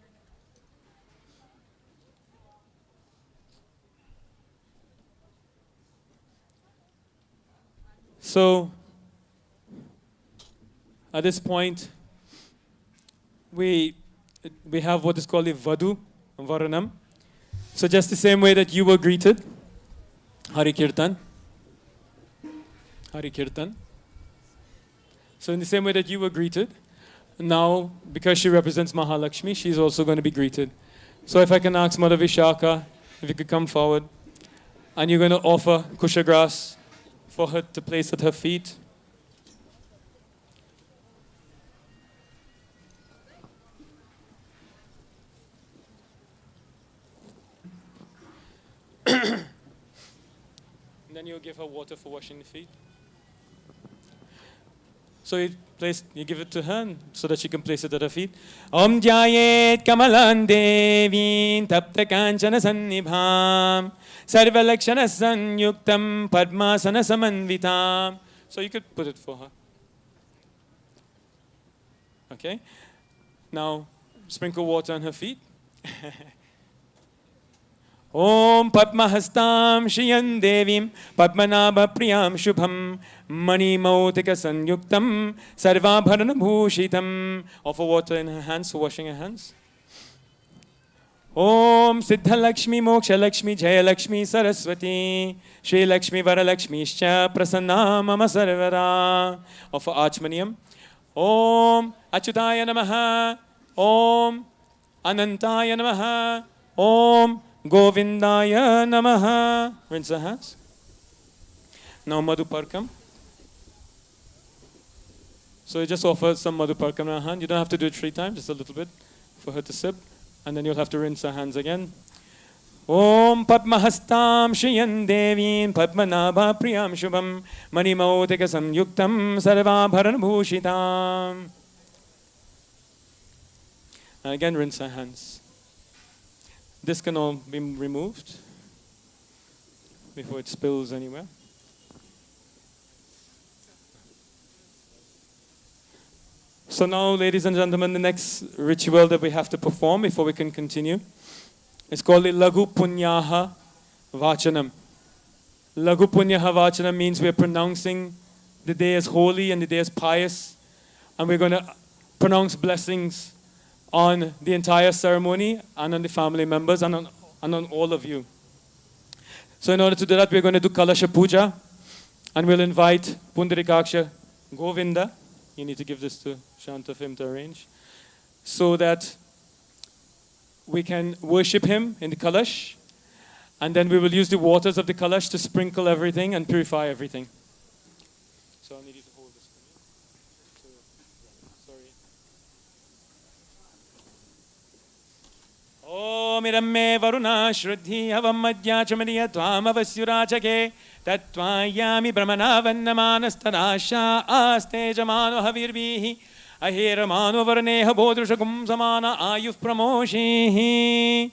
So at this point, we have what is called a vadu, Varunam. So just the same way that you were greeted, Hari Kirtan. Hari Kirtan. So in the same way that you were greeted, now because she represents Mahalakshmi, she's also going to be greeted. So if I can ask Mother Vishaka, if you could come forward, and you're going to offer kusha grass for her to place at her feet. And then you'll give her water for washing the feet. So you give it to her so that she can place it at her feet. Om Jayet Kamalan Devin Tapta Kanchana Sannibham Sarva Lakshana Sanyuktam Padmasana Samanvitam. So you could put it for her. Okay? Now sprinkle water on her feet. Om Padmahastam Shriyan Devim Padmanabha Priyam Shubham Mani Mautika Sanyuktam Sarvabharana Bhushitam. Offer water in her hands for washing her hands. Om Siddha Lakshmi Moksha Lakshmi Jaya Lakshmi Saraswati Shri Lakshmi Vara Lakshmi Shcha Prasanna Mama Sarvara. Offer Archmaniam. Om Achyutaya Namaha. Om Anantaya Namaha. Om Govindaya Namaha. Rinse her hands. Now Madhuparkam. So you just offer some Madhuparkam in her hand. You don't have to do it 3 times, just a little bit for her to sip. And then you'll have to rinse her hands again. Om Padmahastam Shriyan Devin Padmanabha Priyam Shubham Mani Mautika Samyuktam Sarvabharan Bhushitam. And again rinse her hands. This can all be removed before it spills anywhere. So now, ladies and gentlemen, the next ritual that we have to perform before we can continue is called the Lagu Punyaha Vachanam. Lagu Punyaha Vachanam means we're pronouncing the day as holy and the day as pious, and we're going to pronounce blessings on the entire ceremony and on the family members and on all of you. So in order to do that, we're going to do Kalasha Puja, and we'll invite Pundarikaksha Govinda. You need to give this to Shanta for him to arrange, so that we can worship him in the Kalash, and then we will use the waters of the Kalash to sprinkle everything and purify everything. So I need you to hold this for me. Sorry. Om Iramme Varuna Shruddhi Avam Madhya Chamariya Tvam Avasyurachake Tatvayami Brahmanavannamanastarasha Aste Jamano Havirbihi Ahiramano Varneha Bodrushagum Samana Ayuf Pramoshihi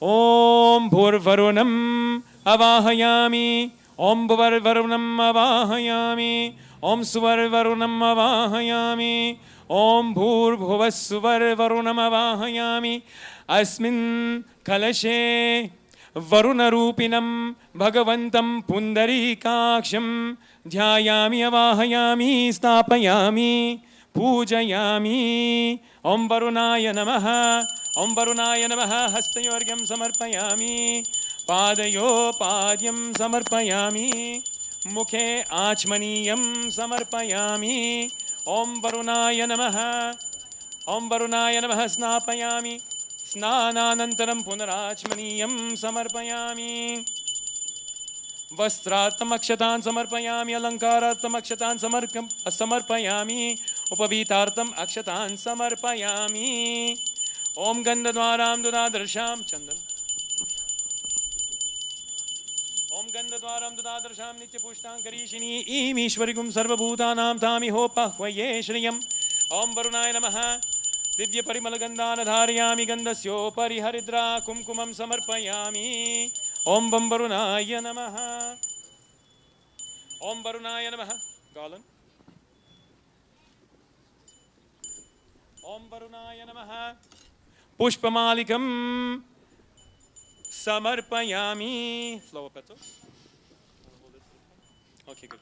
Om Bhurvarunam Avahayami Om Bhurvarunam Avahayami Om Suvarvarunam Avahayami Om Bhurbhuvasuvarvarunam Avahayami Asmin Kalashe Varunarupinam Bhagavantam Pundarikaksham Dhyayami Avahayami Stapayami Pujayami Om Varunaya Namaha Om Varunaya Namaha Hastayorgyam Samarpayami Padayo Padyam Samarpayami Mukhe Achmaniyam Samarpayami Om Varunaya Namaha Om Varunaya Namaha Snapayami Snananantaram Punarachmaniyam Samarpayami Vastratam Akshatan Samarpayami Alankaratam Akshatan Samarpayami Upavitartam Akshatan Samarpayami Om Gandhadwaram Dudadarsham Chandan Om Gandhadwaram Dudadarsham Nityapushtan Karishini Imishwarigum Sarvabhutanam Tami Hopahvaye Shriyam Om Varunaya Namaha Divya Parimalagandana Dharayami Gandhasyo Pariharidra Kumkumam Samarpayami Om Varunaya Namaha Om Varunaya Namaha Garland Om Varunaya Namaha Pushpamalikam Samarpayami Flower petals. Okay, good.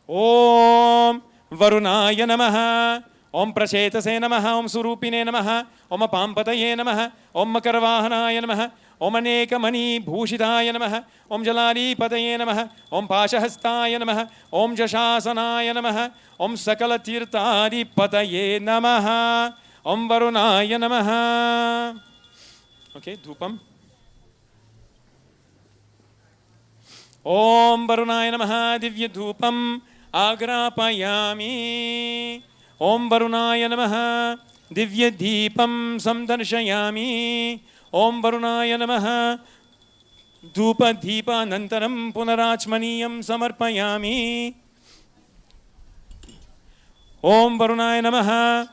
Om Varunaya Namaha Om Prachetase Namaha, Om Surupine Namaha, Om Pampataye Namaha, Om Makarvahanaye Namaha, Om Aneka Mani Bhushitaya Namaha, Om Jalari Pataye Namaha, Om Pashahastaya Namaha, Om Jashasanaya Namaha, Om Sakala Tirtari Pataye Namaha, Om Varunaya Namaha. Okay, Dhupam. Om Varunaya Namaha, Divya Dhupam Agrapayami. Om Varunaya Namaha, Divya Deepam Samdarshayami. Om Varunaya Namaha, Dhupa Deepa Nantaram Punarachmaniyam Samarpayami. Om Varunaya Namaha,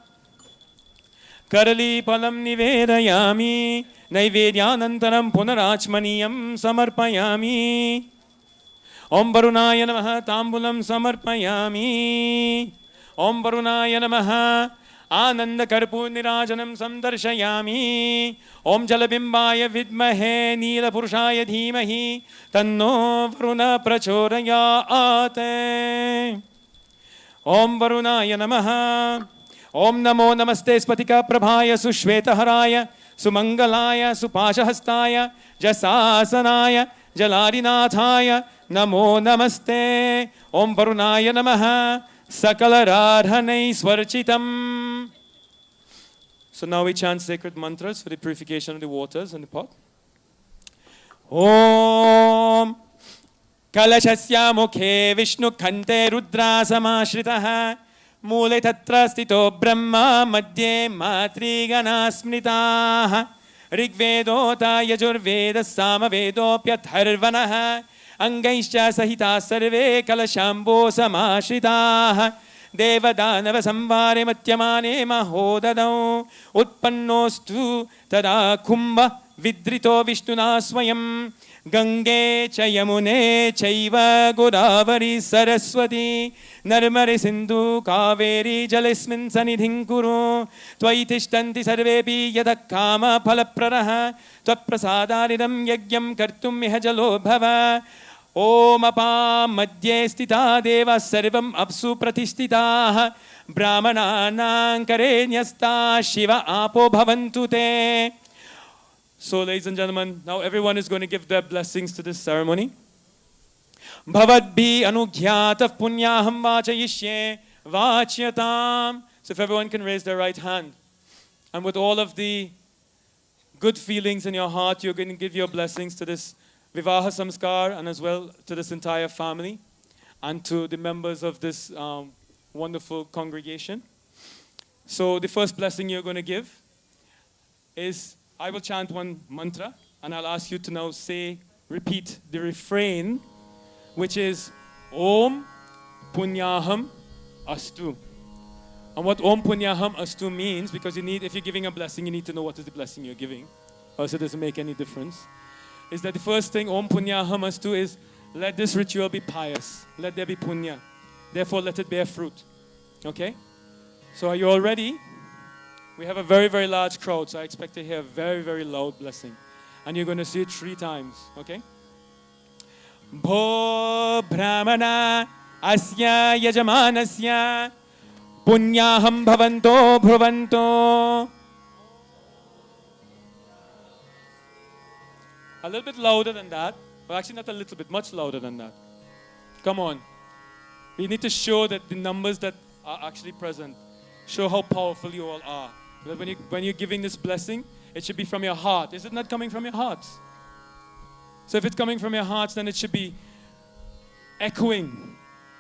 Karali Palam Nivedayami. Naivedyanantaram Punarachmaniyam Samarpayami. Om Varunaya Namaha, Tambulam Samarpayami. Om Varunaya Namaha, Ananda Karpur Nirajanam Samdarshayami. Om Jalabimbaya Vidmahe Neela Purushaya Dhimahi Tanno Varuna Prachodayate. Om Varunaya Namaha. Om Namo Namaste Spatika Prabhaya Sushvetaharaya Sumangalaya Supashahastaya Jasasanaya Jaladinathaya Namo Namaste. Om Varunaya Namaha, Sakalararhanai Swarchitam. So now we chant sacred mantras for the purification of the waters in the pot. Om Kalashasya Mukhe Vishnu Kante Rudra Samashritaha Mule Tatra Stito Brahma Madhye Matri Ganasmritaha Rigvedota Yajurveda Samavedopyatharvanaha Angaischa Sahita Sarve Kalashambo Samashritaha Devadanava Samvare Matyamane Mahodadau Utpannostu Tada Kumbha Vidrito Vishnuna Swayam Gange Chayamune Chaiva Godavari Saraswati Narmare Sindhu Kaveri Jalismin Sanidhin Kuru Tvaitishtanti Sarvepi Yadakama Phalapraraha Tvaprasadariram Yagyam Kartum Mihajalo Bhava Om Apa Madhye Stita Deva Sarvam Apsu Pratistitaha Brahmananam Karenyasta Shiva Apo Bhavantu Te. So, ladies and gentlemen, now everyone is going to give their blessings to this ceremony. Bhavadbhi anughyata punyaham vachayishye vachyatam. So if everyone can raise their right hand. And with all of the good feelings in your heart, you're going to give your blessings to this Vivaha Samskar and as well to this entire family and to the members of this wonderful congregation. So the first blessing you're going to give is, I will chant one mantra and I'll ask you to now repeat the refrain, which is Om Punyaham Astu. And what Om Punyaham Astu means, because if you're giving a blessing, you need to know what is the blessing you're giving, or else it doesn't make any difference, is that the first thing, Om Punyaham Astu, is let this ritual be pious. Let there be punya. Therefore, let it bear fruit. Okay? So are you all ready? We have a very, very large crowd, so I expect to hear a very, very loud blessing. And you're going to say it 3 times, okay? Bho Brahmana Asya Yajamanasya Punyaham Bhavanto Bhruvanto. A little bit louder than that. Well, actually not a little bit, much louder than that. Come on. We need to show that the numbers that are actually present show how powerful you all are. But when you're giving this blessing, it should be from your heart. Is it not coming from your hearts? So if it's coming from your hearts, then it should be echoing.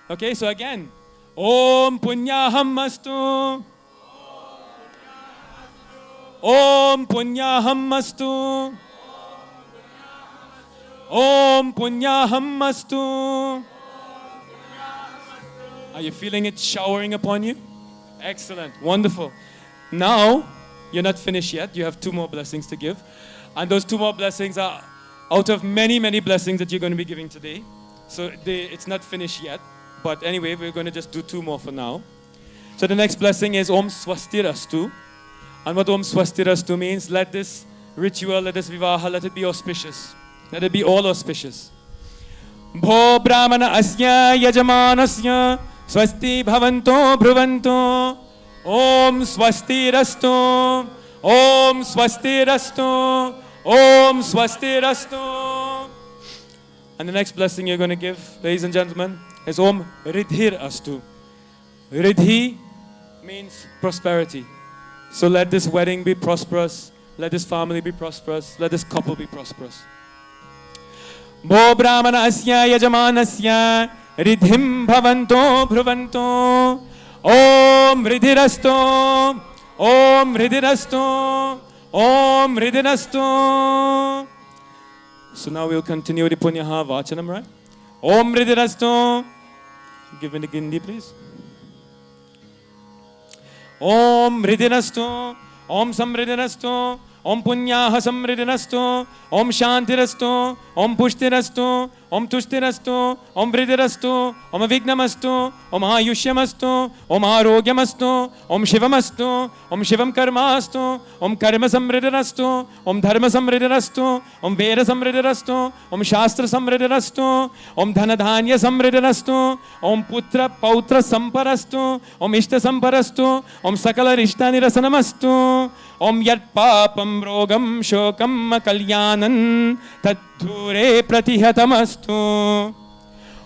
Okay, so again. Om Punyaham Astu. Om Punyaham Astu. Om Punyaham Astu. Are you feeling it showering upon you? Excellent. Wonderful. Now, you're not finished yet. You have 2 more blessings to give. And those 2 more blessings are out of many, many blessings that you're going to be giving today. So it's not finished yet. But anyway, we're going to just do 2 more for now. So the next blessing is Om Swastirastu. And what Om Swastirastu means, let this ritual, let this vivaha, let it be auspicious. Let it be all auspicious. Bho Brahmana Asya Yajamanasya Swasti Bhavanto Bhruvanto. Om Swastirastu. Om Swastirastu. Om Swastirastu. And the next blessing you're going to give, ladies and gentlemen, is Om Ridhir Astu. Ridhi means prosperity. So let this wedding be prosperous. Let this family be prosperous. Let this couple be prosperous. Bo Brahmana Asya Yajamanasya Ridhim Bhavanto Bhruvanto. Om Ridhirasto. Om Ridhirasto. Om Ridhirasto. So now we'll continue with the Punyaha Vachanam, right? Om Ridhirasto. Give me the Gindi, please. Om Ridhirasto. Om Samridhirasto. Om Punyaha Samridhirasto. Om Shantirasto. Om Pushtirasto. Om Tushtirasto. Om Vridhirasto. Om Vignamasto. Om Ayushyamasto. Om Arogyamasto. Om Shivamasto. Om Shivam Karmasto. Om Karma Samridhirasto. Om Dharma Samridhirasto. Om Veda Samridhirasto. Om Shastra Samridhirasto. Om Dhanadhanya Samridhirasto. Om Putra Pautra Samparasto. Om Ishta Samparasto. Om Sakala Rishtani Rasanamasto. Om Yat Papam Rogam Shokam Kalyanan Tadhure Pratihatamastu.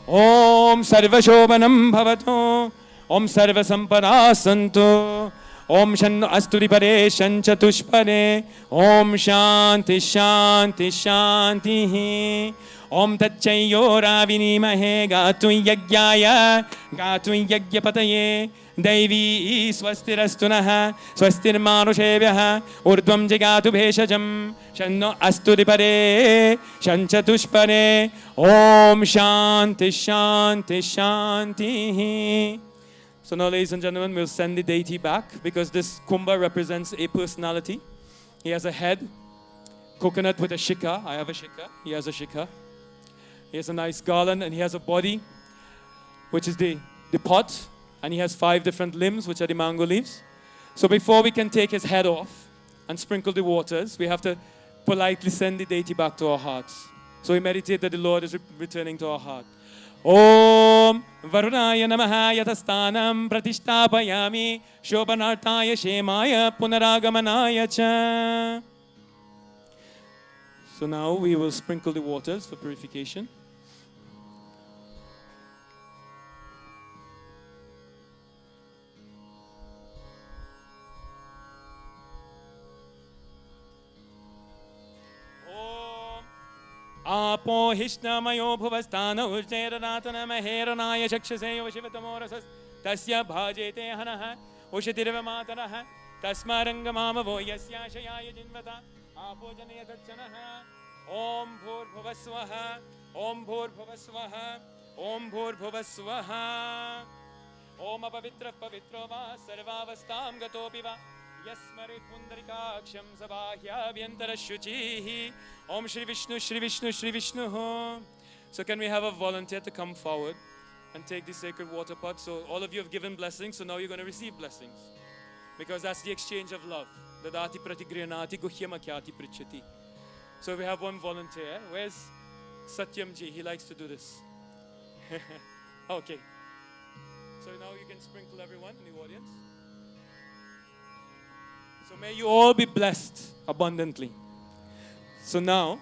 Om Sarva Shobhanam Bhavato. Om Sarva Samparasanto. Om Shan Asturi Pare Shan Chatushpare. Om Shanti Shanti Shanti. Om Tachayyo Ravinimahe Gatu Yagyaya Gatu Yagyapataye. Devi Swastirastunaha Swastirmanushevyaha Urdvam Jagatu Bheshajam Shanno Astudipare Shanchatushpare. Om Shanti Shanti Shanti. So now, ladies and gentlemen, we'll send the deity back because this kumbha represents a personality. He has a head, coconut with a shikha. I have a shikha. He has a shikha. He has a nice garland, and he has a body, which is the pot. And he has 5 different limbs, which are the mango leaves. So before we can take his head off and sprinkle the waters, we have to politely send the deity back to our hearts. So we meditate that the Lord is returning to our heart. Om Varunaya Namaha Yatastanam Pratishtapayami Shobhanartaya Shemaya Punaragamanaya Cha. So now we will sprinkle the waters for purification. Apo Hishnamayo Bhuvastana Ujjayaratana Maheranaya Shakshaseyo Shivatamorasas Tasya Bhajete Hanaha Ushatirvamatanaha Tasmarangamamavo Yasya Shayaya Jinvata Apo Janayatachanaha Om Bhur Bhuvaswaha Om Bhur Bhuvaswaha Om Bhur Bhuvaswaha Om Apavitra Pavitrova Sarvavastam Gatopiva Yasmarit Pundarikaksham Sabahya Vyantara Shuchihi Om Shri Vishnu Shri Vishnu Shri Vishnu. So can we have a volunteer to come forward and take the sacred water pot? So all of you have given blessings, so now you're going to receive blessings. Because that's the exchange of love. Dadati pratigriyanati guhyamakyati prichati. So we have one volunteer. Where's Satyamji? He likes to do this. Okay. So now you can sprinkle everyone in the audience. So may you all be blessed abundantly. So now,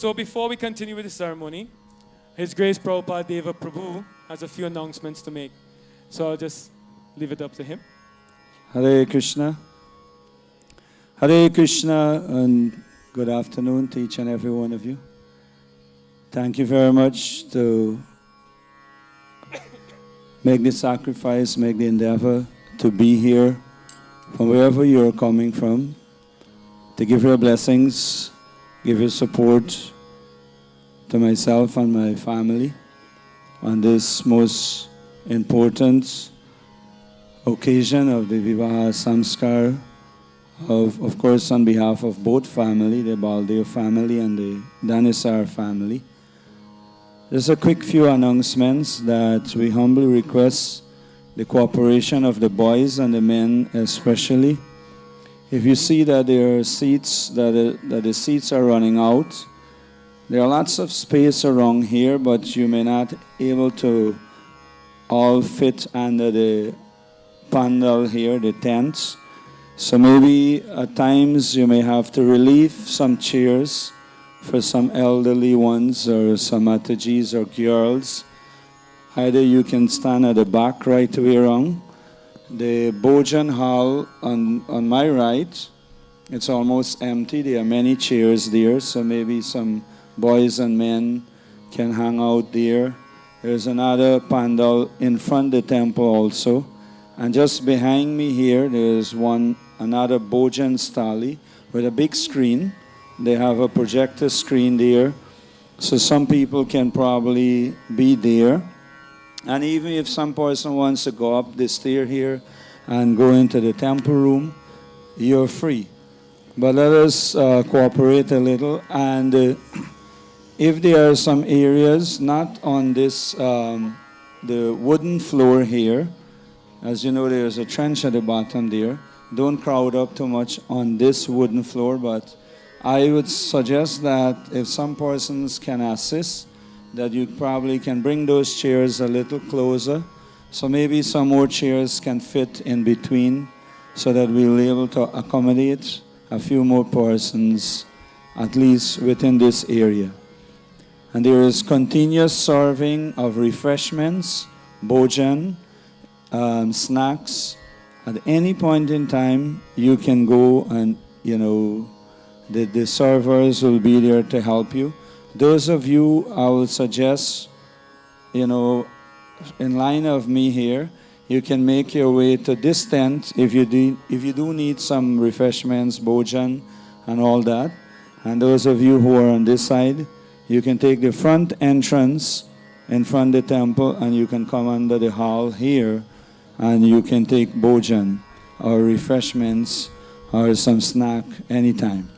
So before we continue with the ceremony, His Grace Prabhupada Deva Prabhu has a few announcements to make. So I'll just leave it up to him. Hare Krishna. Hare Krishna, and good afternoon to each and every one of you. Thank you very much to make the sacrifice, make the endeavor to be here from wherever you're coming from, to give your blessings, give your support to myself and my family on this most important occasion of the Vivaha Samskar, of course on behalf of both family, the Baldev family and the Danisar family. Just a quick few announcements that we humbly request the cooperation of the boys and the men especially if you see that there are seats, that the seats are running out, there are lots of space around here, but you may not able to all fit under the pandal here, the tents. So maybe at times you may have to relieve some chairs for some elderly ones or some atajis or girls. Either you can stand at the back right way around. The Bojan Hall on my right, it's almost empty. There are many chairs there, so maybe some boys and men can hang out there. There's another pandal in front of the temple also. And just behind me here, there's another Bojan Stali with a big screen. They have a projector screen there, so some people can probably be there. And even if some person wants to go up the stair here and go into the temple room, you're free. But let us cooperate a little. And if there are some areas not on this, the wooden floor here, as you know, there's a trench at the bottom there. Don't crowd up too much on this wooden floor, but I would suggest that if some persons can assist, that you probably can bring those chairs a little closer. So maybe some more chairs can fit in between so that we'll be able to accommodate a few more persons, at least within this area. And there is continuous serving of refreshments, bhojan, snacks. At any point in time, you can go and, the servers will be there to help you. Those of you, I will suggest, in line of me here, you can make your way to this tent if you do need some refreshments, bhojan, and all that. And those of you who are on this side, you can take the front entrance in front of the temple, and you can come under the hall here, and you can take bhojan or refreshments or some snack anytime.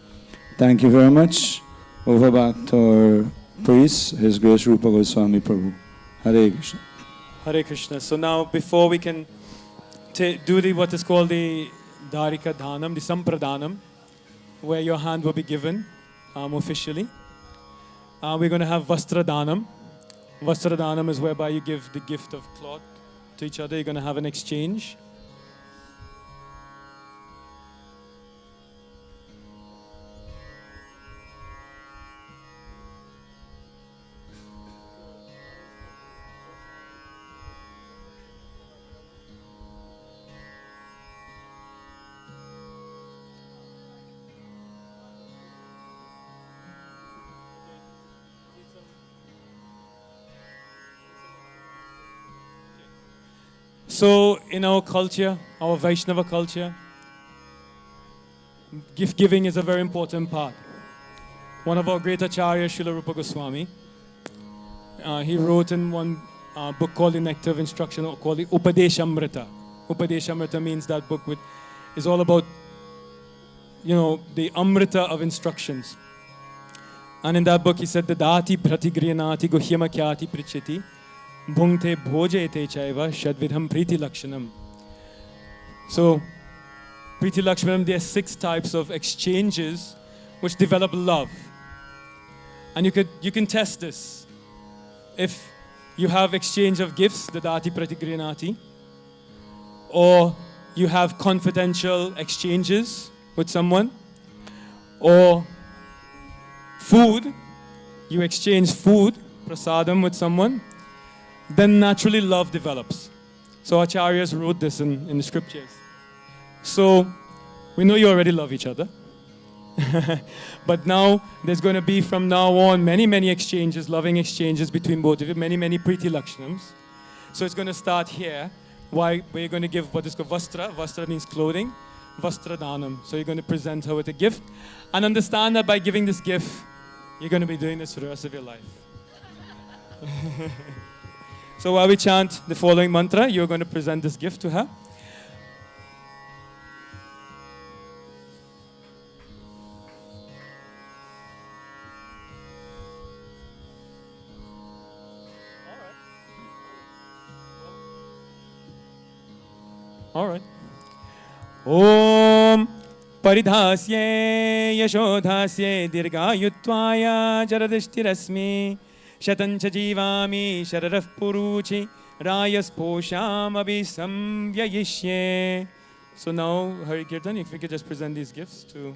Thank you very much. Over back to our priest, His Grace Rupa Goswami Prabhu. Hare Krishna. Hare Krishna. So now, before we can do what is called the Dharika Dhanam, the Sampradhanam, where your hand will be given officially, we're going to have Vastra Dhanam. Vastra Dhanam is whereby you give the gift of cloth to each other. You're going to have an exchange. So in our culture, our Vaishnava culture, gift giving is a very important part. One of our great acharyas, Srila Rupa Goswami, he wrote in one book called The Nectar of Instruction, called the Upadeshamrita. Upadeshamrita means that book is all about, the amrita of instructions. And in that book he said, Dadati pratigriyanati guhyama kyati prichiti bhungte bhojete chaiva shadvidham priti lakshanam. So, priti lakshanam, there are 6 types of exchanges which develop love. And you can test this. If you have exchange of gifts, dadati pratigriyanati, or you have confidential exchanges with someone, or food, you exchange food, prasadam, with someone, then naturally love develops. So acharyas wrote this in the scriptures. So we know you already love each other. But now there's going to be from now on many exchanges, loving exchanges between both of you, many priti lakshanams. So it's going to start here. Why we're going to give what is called vastra. Vastra means clothing. Vastra dhanam. So you're going to present her with a gift. And understand that by giving this gift, you're going to be doing this for the rest of your life. So while we chant the following mantra, you're going to present this gift to her. All right. Om परिधास्ये यशोधास्ये दीर्घायुत्वाय जरदृष्टिरस्मि शतञ्च जीवामि शररः पुरुचि रायस्पोषामभि संव्ययिष्ये. So now, Hari Kirtan, if we could just present these gifts to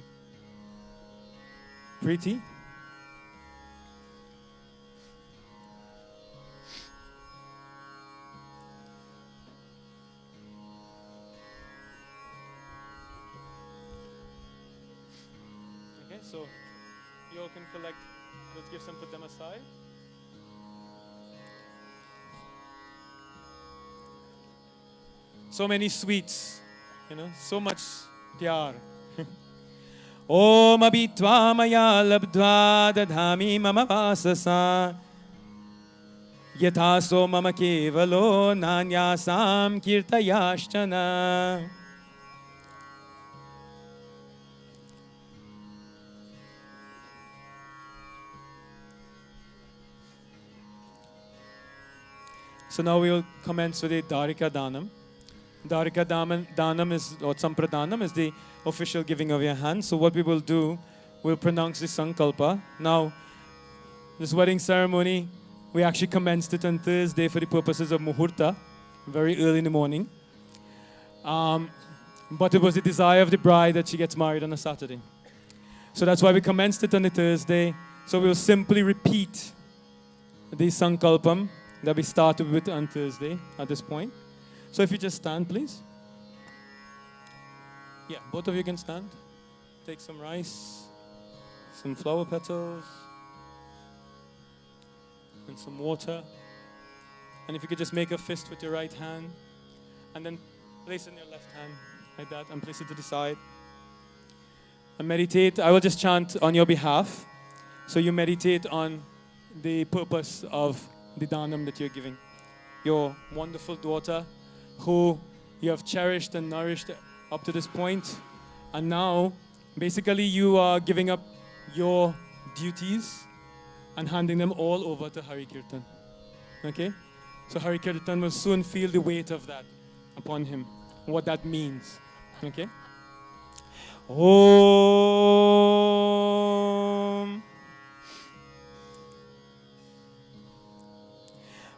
Priti. Okay, so you all can collect those gifts and put them aside. So many sweets, so much pyar. Om abhitva maya labdva dadhami mama vasasa yathaso mama kevalo nanyasam kirtayashtana. So now we will commence with the Dharika Danam. Dharika Danam is, or Sampradanam is the official giving of your hand. So what we will do, we'll pronounce the Sankalpa. Now, this wedding ceremony, we actually commenced it on Thursday for the purposes of Muhurta, very early in the morning. But it was the desire of the bride that she gets married on a Saturday. So that's why we commenced it on the Thursday. So we'll simply repeat the Sankalpam that we started with on Thursday at this point. So if you just stand, please. Yeah, both of you can stand. Take some rice, some flower petals, and some water. And if you could just make a fist with your right hand, and then place it in your left hand, like that, and place it to the side. And meditate. I will just chant on your behalf. So you meditate on the purpose of the Dhanam that you're giving. Your wonderful daughter, who you have cherished and nourished up to this point. And now, basically, you are giving up your duties and handing them all over to Hari Kirtan. Okay? So Hari Kirtan will soon feel the weight of that upon him, what that means. Okay? Om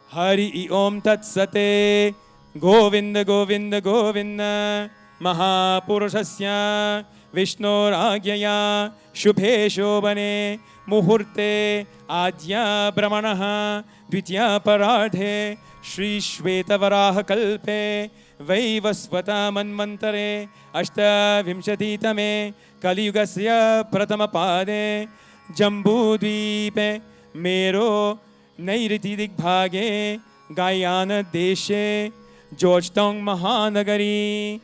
Hari Om Tat Sate Govinda Govinda Govinda Mahapurushasya Vishnoragyaya Shubhe Shobhane Muhurte Adya Brahmanaha Dvitya Paradhe Shri Shveta Varaha Kalpe Vaivasvata Manvantare Ashta Vimshatitame Kaliyugasya Pratama Pade Jambudvipe Mero Nairiti Digbhage Gayana Deshe Georgetown Mahanagari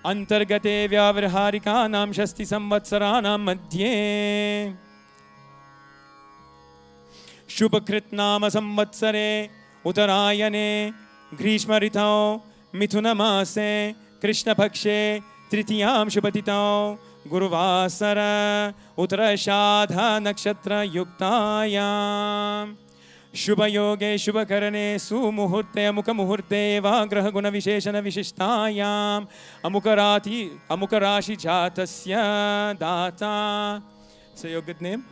Antargate Vyavrharika Shasti Samvatsaranam Madhye Shubhakrit Nama Samvatsare Uttarayane Grishma Ritao Mithuna Mase Krishna Pakshe Tritiyam Shubhatitao Guruvasara Uttarashadha Nakshatra Yuktayam Shubha Yoge Shubha Karane Sumuhurte Amuka Muhurte Vagraha Guna Visheshana Vishishtayam Amukarashi Jatasya Data. Say your good name.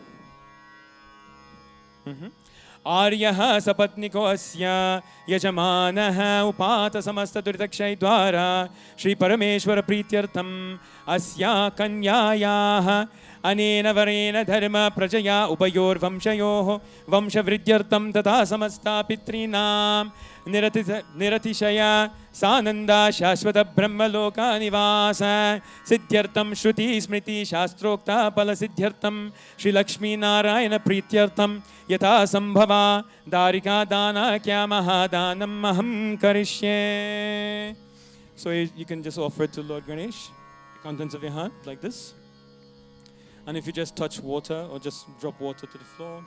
Aryaha Sapatniko Asya Yajamanaha Upata Samasta Duritakshay Dwara Shri Parameshwara Prityartham Asya Kanyayaha Anena Varena Dharma Prajaya Upayor Vamshayoho Vamshavridyartham Tata Samasta Pitrinam Niratishaya Sananda Shashvata Brahmaloka Nivasa Siddhyartham Shruti Smriti Shastrokta Pala Siddhyartham Shri Lakshmi Narayana Prityartham Yatha Sambhava Dharika Dana Kya Mahadanam Maham Karishye. So you can just offer it to Lord Ganesh, the contents of your hand, like this. And if you just touch water or just drop water to the floor,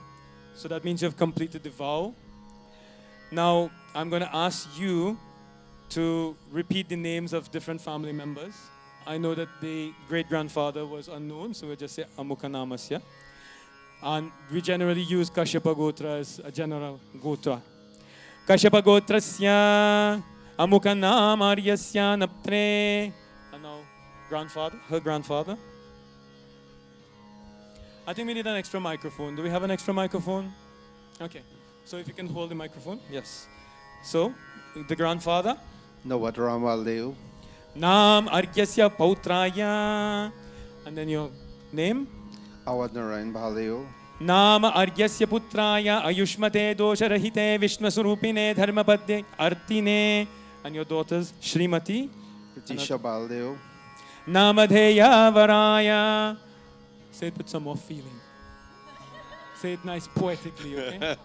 so that means you've completed the vow. Now, I'm going to ask you to repeat the names of different family members. I know that the great-grandfather was unknown, so we'll just say Amukanamasya. And we generally use Kashyapa Gotra as a general Gotra. Kashyapa Gotrasya Amukanaamaryasya Naptre. And now, grandfather, her grandfather. I think we need an extra microphone. Do we have an extra microphone? Okay. So if you can hold the microphone. Yes. So, the grandfather. Navadram Valdeo. Nam Argyasya Pautraya. And then your name. Awad Narayan Valdeo. Nam Argyasya Putraya Ayushmate Dosharahite Vishnasurupine Dharmapadye Artine. And your daughters Shrimati. Pratisha Valdeo. Namadheya Varaya. Say it with some more feeling. Say it nice poetically, okay?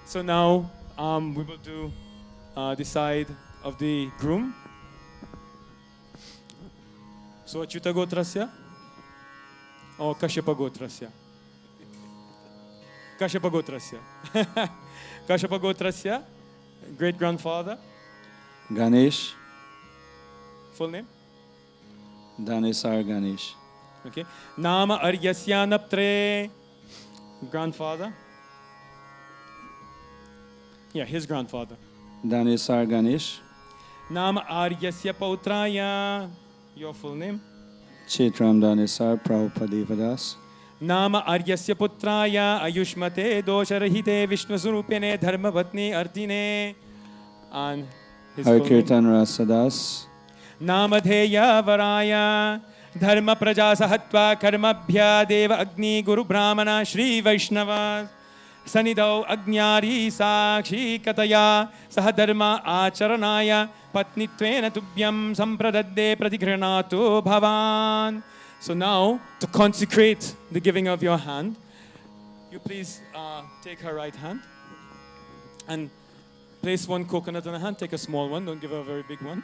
So now we will do the side of the groom. So Achyuta Gotrasya or Kashyapa Gotrasya? Kashyapa Gotrasya. Kashyapa Gotrasya, great grandfather. Ganesh, Full name? Danesar Ganesh. Okay. Nama Aryasya Naptre. Grandfather. Yeah, his grandfather. Danesar Ganesh, Nama Aryasya Pautraya. Your full name? Chaitram Danesar Prabhupada. Nama Aryasya Putraya Ayushmate Dosharahite Vishnasurupine Dharmavatni Artine. And his Hari full name? Kirtan Rasadas, Namadheya Varaya Dharma Praja Sahatva Karmabhya Deva Agni Guru Brahmana Shri Vaishnava Sanidau Agnyari Sakshi Kataya Sahadharma Acharanaya Patnitvena Tubhyam Sampradadde Pratigranatu Bhavan. So now, to consecrate the giving of your hand, you please take her right hand and place one coconut in her hand. Take a small one, don't give her a very big one.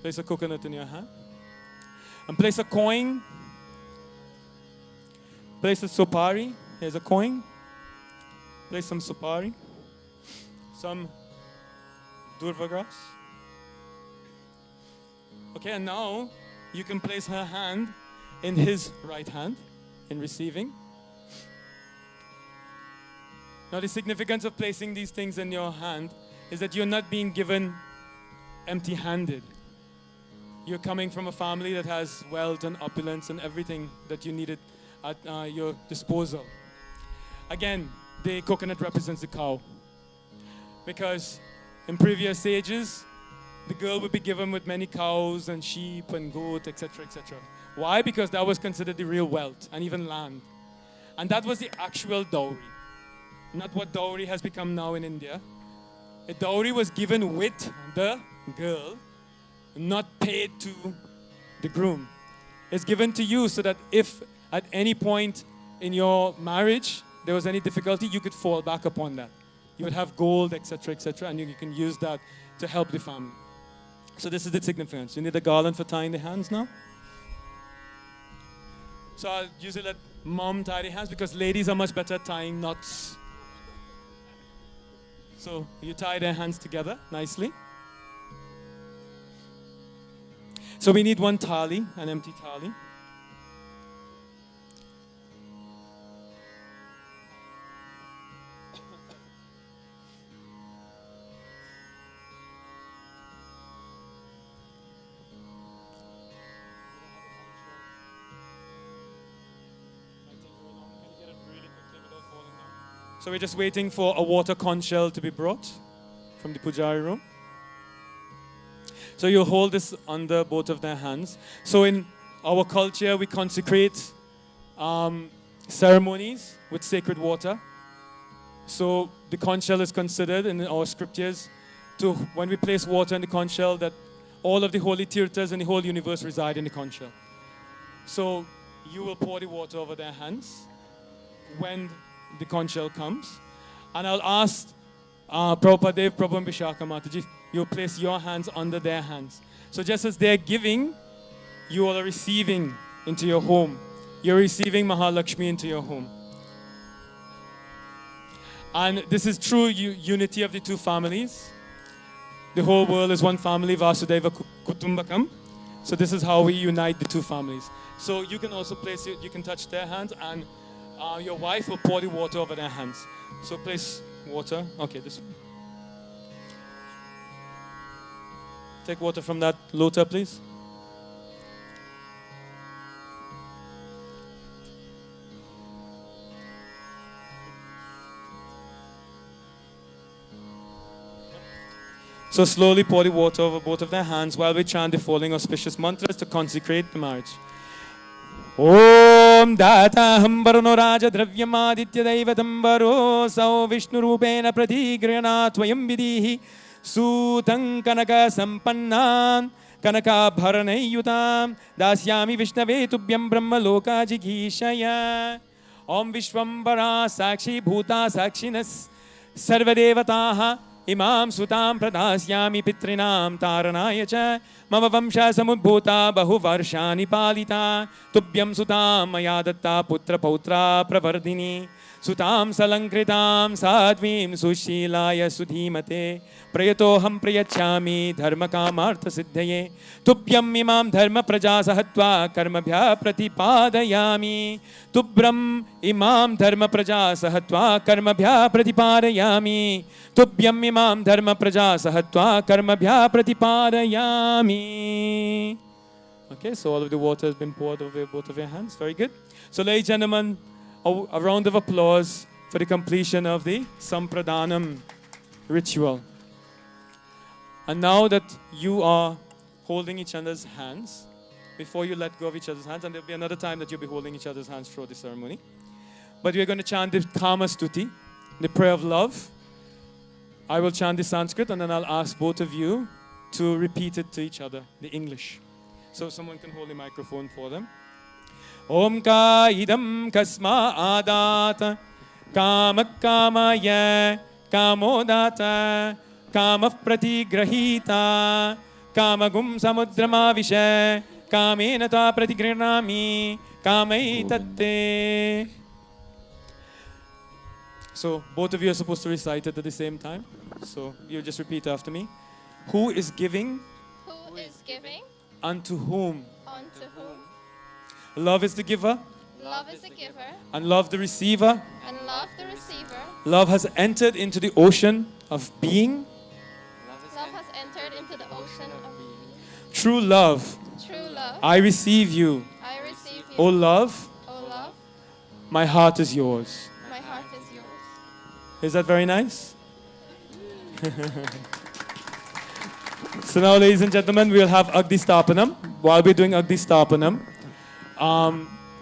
Place a coconut in your hand. And place a coin. Place a sopari. Here's a coin. Place some sopari. Some durva grass. Okay, and now you can place her hand in his right hand in receiving. Now the significance of placing these things in your hand is that you're not being given empty-handed. You're coming from a family that has wealth and opulence and everything that you needed at your disposal. Again, the coconut represents the cow. Because in previous ages, the girl would be given with many cows and sheep and goat, etc., etc. Why? Because that was considered the real wealth and even land. And that was the actual dowry. Not what dowry has become now in India. A dowry was given with the girl, not paid to the groom. It's given to you so that if at any point in your marriage there was any difficulty, you could fall back upon that. You would have gold, etc., etc., and you can use that to help the family. So this is the significance. You need a garland for tying the hands now. So I'll usually let mom tie the hands because ladies are much better at tying knots. So you tie their hands together nicely. So we need one thali, an empty thali. So we're just waiting for a water conch shell to be brought from the pujari room. So you hold this under both of their hands. So in our culture, we consecrate ceremonies with sacred water. So the conch shell is considered in our scriptures to, when we place water in the conch shell, that all of the holy tirthas in the whole universe reside in the conch shell. So you will pour the water over their hands when the conch shell comes. And I'll ask Prabhupada Dev, Prabhu and Vishaka Mataji, you'll place your hands under their hands. So just as they're giving, you all are receiving into your home. You're receiving Mahalakshmi into your home. And this is true unity of the two families. The whole world is one family, Vasudeva Kutumbakam. So this is how we unite the two families. So you can also place it, you can touch their hands, and your wife will pour the water over their hands. So place water. Okay, this one. Take water from that lota, please. So slowly pour the water over both of their hands while we chant the following auspicious mantras to consecrate the marriage. Om Dataham Varno Raja Dravyamaaditya Daivatam Varosau Vishnu Rupena Pratigriyana Tvayam Vidihi Sutang Kanaka Sampannan Kanaka Bharanayutam Dasyami Vishnave Tubhyam Brahma Loka Jighishaya Om Vishwambara Sakshi Bhuta Sakshinas Sarvadevataha Imam Sutam Pradasyami Pitrinam Taranaya Cha Mama Vamsha Samudbhuta Bahuvarshani Palita Tubhyam Sutam Maya Datta Putra Pautra Pravardini Sutam Salankritam Sadvim Sushilaya Sudhimate Prayatoham Prayachami Dharma Kamartha Siddhaye Tubhyam Imam Dharma Praja Sahatva Karmabhya Pratipadayami Tubram Imam Dharma Praja Sahatva Karmabhya Pratipadayami Tubhyam Imam Dharma Praja Sahatva Karmabhya Pratipadayami. Okay, so all of the water has been poured over both of your hands. Very good. So ladies and gentlemen, a round of applause for the completion of the Sampradanam ritual. And now that you are holding each other's hands, before you let go of each other's hands, and there'll be another time that you'll be holding each other's hands throughout the ceremony, but we're going to chant the Kama Stuti, the prayer of love. I will chant the Sanskrit and then I'll ask both of you to repeat it to each other, the English. So someone can hold the microphone for them. Om ka idam kasma adat kamak kamaya kamodata kamah pratigrahita kamagum samudrama vishe kamena ta pratigrinami kamaitate. So both of you are supposed to recite it at the same time. So you just repeat after me. Who is giving? Who is giving? Unto whom? Unto whom? Love is the giver, Love is the giver, and love the receiver. and love the receiver. Love has entered into the ocean of being. Love has entered into the ocean of True love, true love. I receive you. I receive you. O love, O love, my heart is yours. my heart is yours. Is that very nice? So now, ladies and gentlemen, we'll have Agdi Stapanam. While we're doing Agdi Stapanam,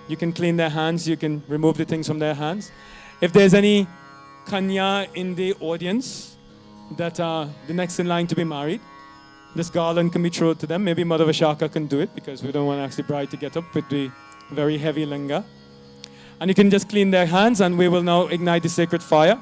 you can clean their hands, you can remove the things from their hands. If there's any Kanya in the audience that are the next in line to be married, this garland can be thrown to them. Maybe Mother Vashaka can do it because we don't want to ask the bride to get up with the very heavy linga. And you can just clean their hands and we will now ignite the sacred fire.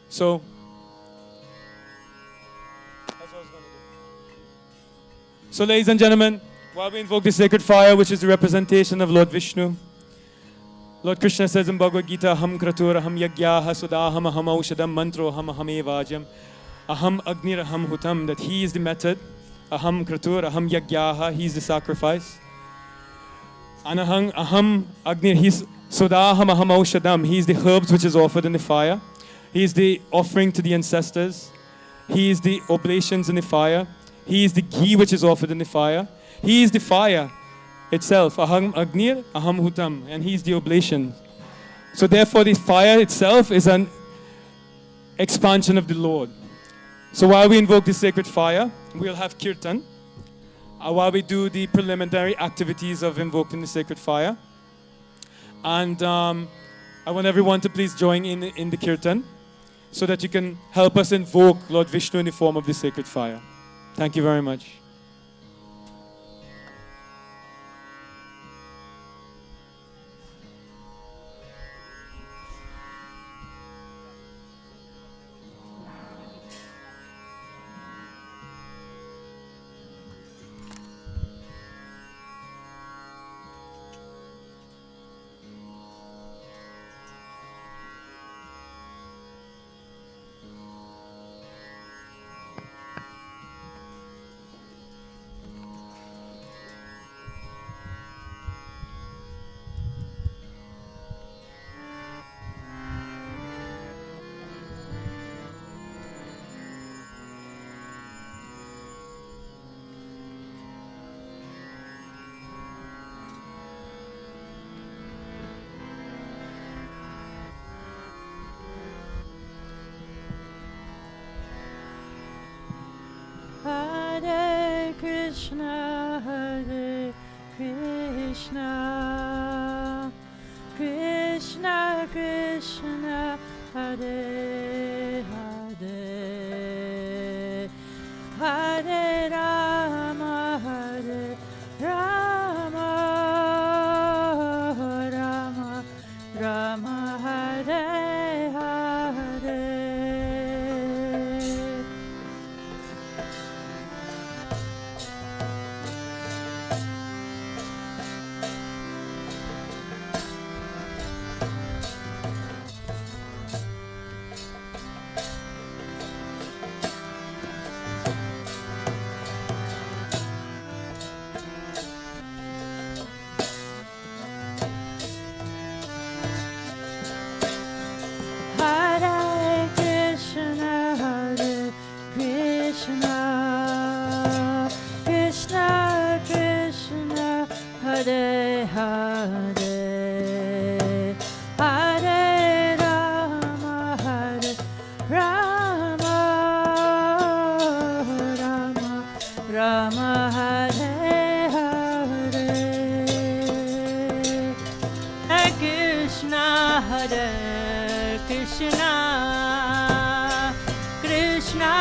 So, that's what I was going to do. So, ladies and gentlemen, while we invoke the sacred fire, which is the representation of Lord Vishnu, Lord Krishna says in Bhagavad Gita, Aham kratur aham yagyaha sudaham aham aushadam mantro aham ahame vajam aham agnir aham hutam, that he is the method. Aham kratur aham yagyaha, he is the sacrifice. And aham agnir, he's sudaham aham aushadam, he is the herbs which is offered in the fire. He is the offering to the ancestors. He is the oblations in the fire. He is the ghee which is offered in the fire. He is the fire itself. Aham agnir, aham hutam. And he is the oblation. So therefore the fire itself is an expansion of the Lord. So while we invoke this sacred fire, we'll have kirtan. While we do the preliminary activities of invoking the sacred fire. And I want everyone to please join in the kirtan, so that you can help us invoke Lord Vishnu in the form of the sacred fire. Thank you very much. Krishna, Hare Krishna, Krishna Krishna, Hare Hare, Hare Rama, Hare Rama, Rama Rama, Hare Hare. Hare Krishna, Hare Krishna, Krishna Krishna, Hare Hare, Hare Rama, Hare Rama, Rama Rama, Hare Hare. Hare Krishna, Hare Krishna, Krishna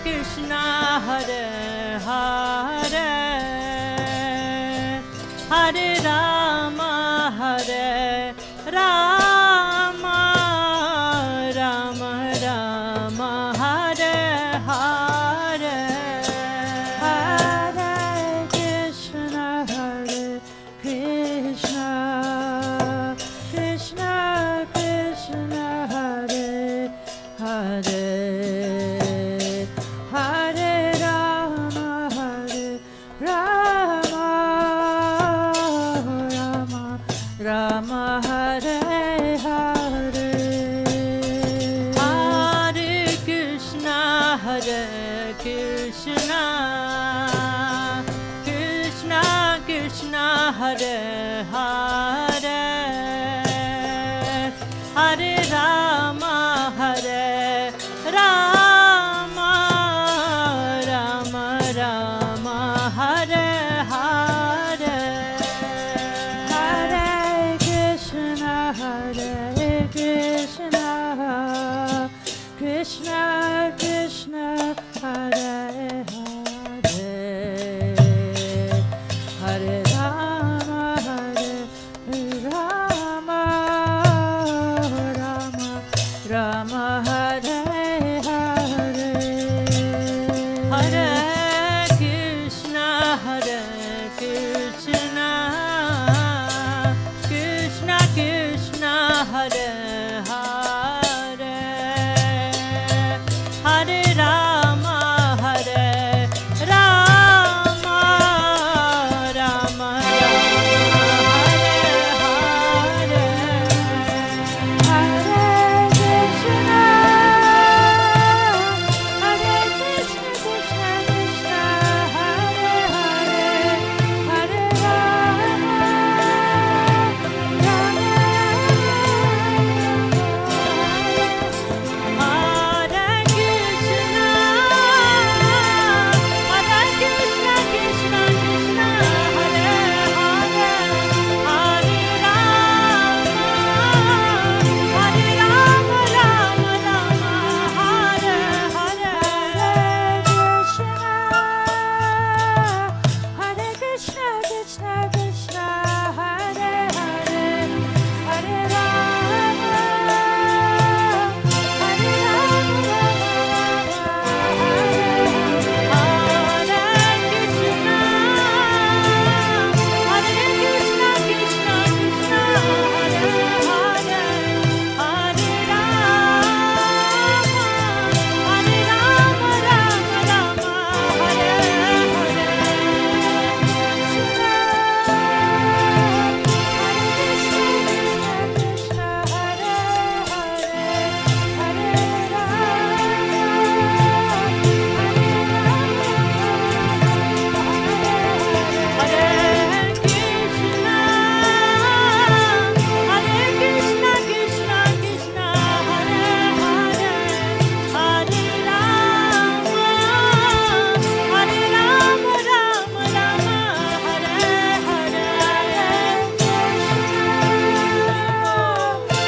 Krishna, Hare Hare, Hare Rama, Hare Rama, Rama Rama, Hare Hare. Hare Krishna, Hare Krishna, Krishna Krishna, Hare Hare, Hare Rama, Hare Rama, Rama Rama, Hare Hare. Hare Krishna, Hare Krishna, Krishna Krishna, Hare Hare, Hare Rama, Hare Rama, Rama Rama, Hare Hare. Hare Krishna, Hare Krishna, Krishna Krishna, Hare Hare, Hare Rama, Hare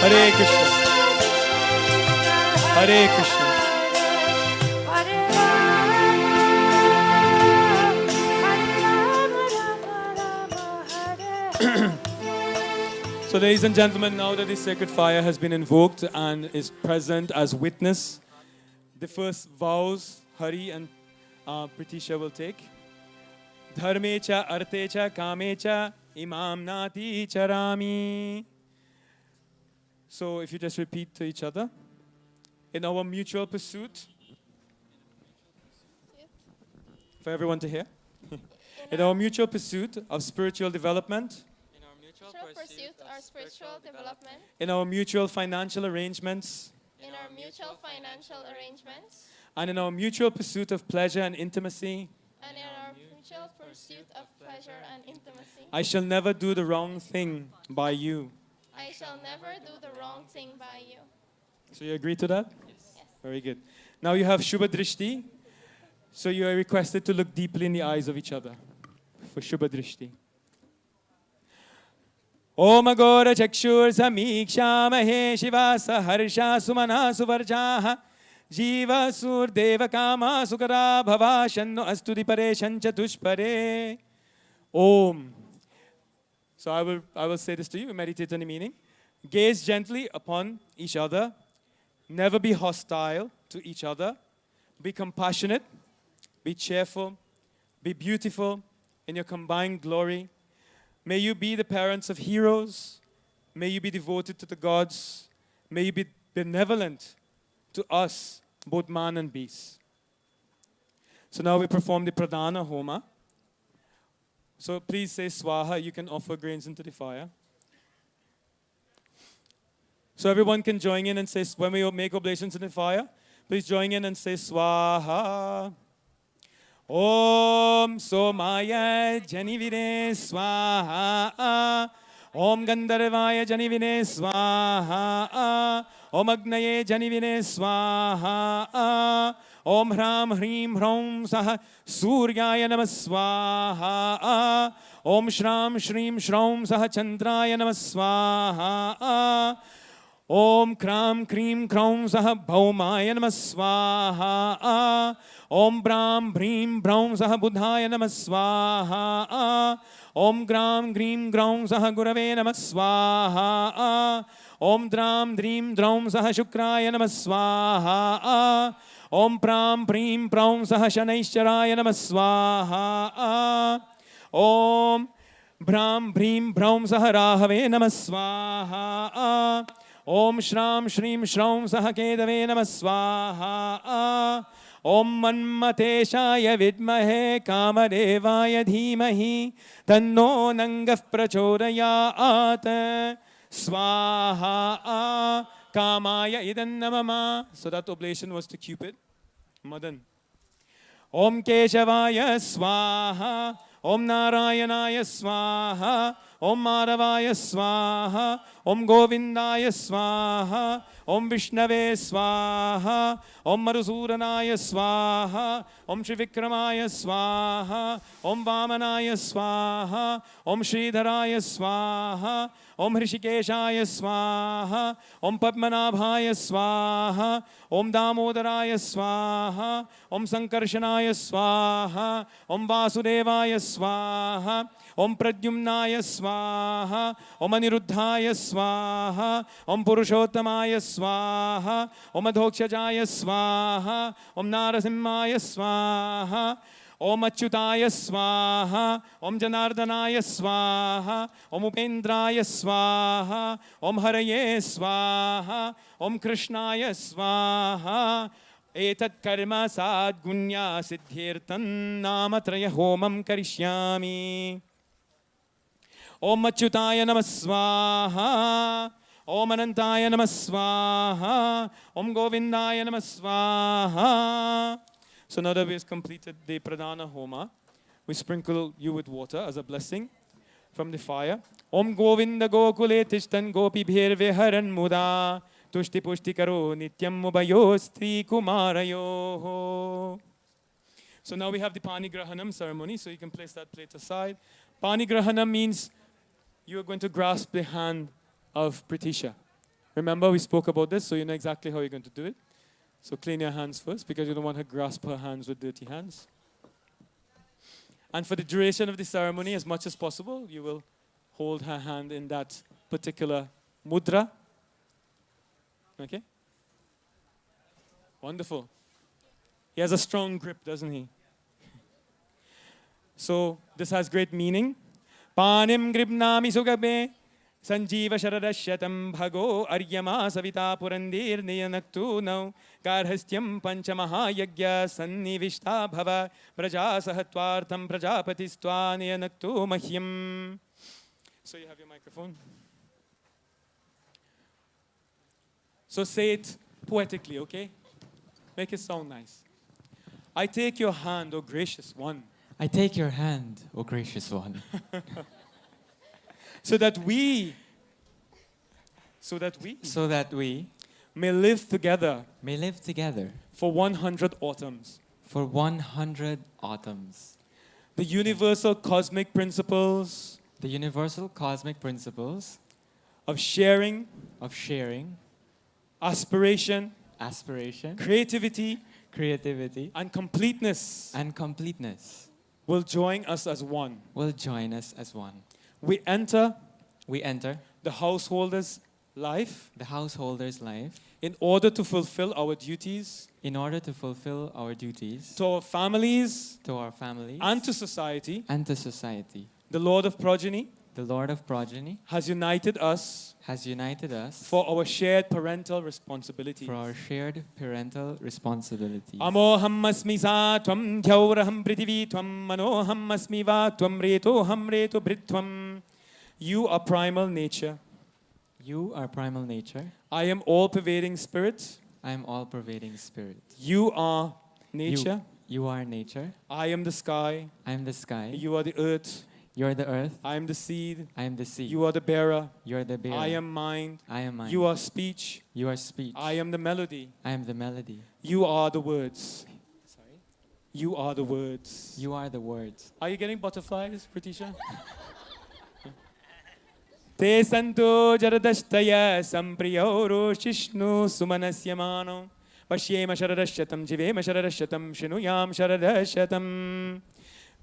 Hare Krishna. Hare Krishna. Hare Rama, Hare Rama, So, ladies and gentlemen, now that the sacred fire has been invoked and is present as witness, the first vows Hari and Pritisha will take. Dharmecha, artecha, kamecha, imam nati charami. So, if you just repeat to each other. In our mutual pursuit, for everyone to hear, in our mutual pursuit of spiritual development, Pursuit our spiritual development, in our mutual financial arrangements, in our mutual financial arrangements, and in our mutual pursuit of pleasure and intimacy, and in our mutual pursuit of pleasure and intimacy, I shall never do the wrong thing by you. I shall never do the wrong thing by you. So you agree to that? Yes. Very good. Now you have Shubha Drishti. So you are requested to look deeply in the eyes of each other for Shubha Drishti. Om Agora Chakshur Samiksha Mahe Shiva Saharsha Sumana Suvarjaha Jiva Sur Deva Kama Sukara Bhava Shanno Astudi Pare Shancha Tushpare Om. So I will say this to you, meditate on the meaning. Gaze gently upon each other. Never be hostile to each other. Be compassionate. Be cheerful. Be beautiful in your combined glory. May you be the parents of heroes. May you be devoted to the gods. May you be benevolent to us, both man and beast. So now we perform the Pradhana Homa. So please say Swaha. You can offer grains into the fire. So everyone can join in and say, when we make oblations in the fire, please join in and say Swaha. Om Somaya Janivine Swaha. Om Gandharvaya Janivine Swaha. Om Agnaye Janivine Swaha. Om Hram Hrim Hrom Saha Suryaya Namah Swaha. Om Shram Shrim Shrom Saha Chandraya Namah Swaha. Om Kram Krim Krom Saha Bhaumaya Namah Swaha. Om Brahm Bhrim Braum Saha Buddhaya Namah Swaha. Om Gram Grim Graum Saha Gurave Namah Swaha. Om Dram Dream Draum Saha Shukraya Namah Swaha. Om Pram Prim Praum Saha Shanaishcharaya Namah Swaha. Om Brahm Bhrim Braum Saha Rahave Namah Swaha. Om Shram Shrim Shraum Saha Kedave Namah Swaha. Om Manmateshaya Vidmahe Kamadevaya Dhimahi Tanno Nangah Prachodayat Swaha Kamaya Idan Namama. So that oblation was to Cupid, Madan. Om Keshavaya Swaha. Om Narayanaya Swaha. Om Madhavaya Swaha. Om Govindaya Swaha. Om Vishnave Swaha. Om Madhusudanaya Swaha. Om Shri Vikramaya Swaha. Om Vamanaya Swaha. Om Sridharaya Swaha. Om Hrishikeshaya Swaha. Om Padmanabhaya Swaha. Om Damodaraya Swaha. Om Sankarshanaya Swaha. Om Vasudevaya Swaha. Om Pradyumnaya Swaha. Om Aniruddhaya Swaha. Om Purushottamaya Swaha. Om Adhokshajaya Swaha. Om Narasimhaya Swaha. Om Achyutaya Swaha. Om Janardanaya Swaha. Om Upendraya Swaha. Om Haraye Swaha. Om Krishnaya Swaha. Etat karma sadgunya siddhirtan namatraya homam karishyami. Om Achyutaya Namah Swaha. Om Anantaya Namah Swaha. Om Govindaya Namah Swaha. So now that we have completed the Pradhana Homa, we sprinkle you with water as a blessing from the fire. Om Govinda Gokule Tishtan Gopi Bhir Viharan Muda Tushti Pushti Karo Nityam Mubayo Stri Kumarayo. So now we have the Pani Grahanam ceremony, so you can place that plate aside. Pani Grahanam means you are going to grasp the hand of Pritisha. Remember, we spoke about this, so you know exactly how you're going to do it. So clean your hands first because you don't want to grasp her hands with dirty hands. And for the duration of the ceremony, as much as possible, you will hold her hand in that particular mudra. Okay? Wonderful. He has a strong grip, doesn't he? So this has great meaning. Panim gribnami sugabe sanjeeva sharadashyatam bhago aryama savita purandir niyanaktu now garhastyam panchamaha yagya sannivishta bhava praja sahatvartam prajapatistva niyanaktu mahyam. So you have your microphone. So say it poetically, okay? Make it sound nice. I take your hand, O gracious one. I take your hand, O gracious one, So that we so that we may live together may live together for 100 autumns. for 100 autumns. The universal cosmic principles The universal cosmic principles of sharing, of sharing, aspiration, aspiration, creativity, creativity, and completeness and completeness will join us as one. will join us as one. We enter We enter the householder's life the householder's life in order to fulfill our duties in order to fulfill our duties to our families to our families and to society. and to society. The Lord of Progeny The Lord of Progeny has united us has united us for our shared parental responsibilities. for our shared parental responsibilities. Amoham asmi sa tvam dhyauraham prithvi tvam manoham asmi va tvam retoham reto britvam. You are primal nature. You are primal nature. I am all-pervading spirit. I am all-pervading spirit. You are nature. You are nature. I am the sky. I am the sky. You are the earth. You are the earth. I am the seed. I am the seed. You are the bearer. You are the bearer. I am mind. I am mind. You are speech. You are speech. I am the melody. I am the melody. You are the words. Sorry. You are the words. You are the words. Are you getting butterflies, Pratisha? Te santo jaradashtaya sampriyauro shishnu sumanasyamano pashyema sharadashyatam jivema sharadashyatam shinuyam sharadashyatam.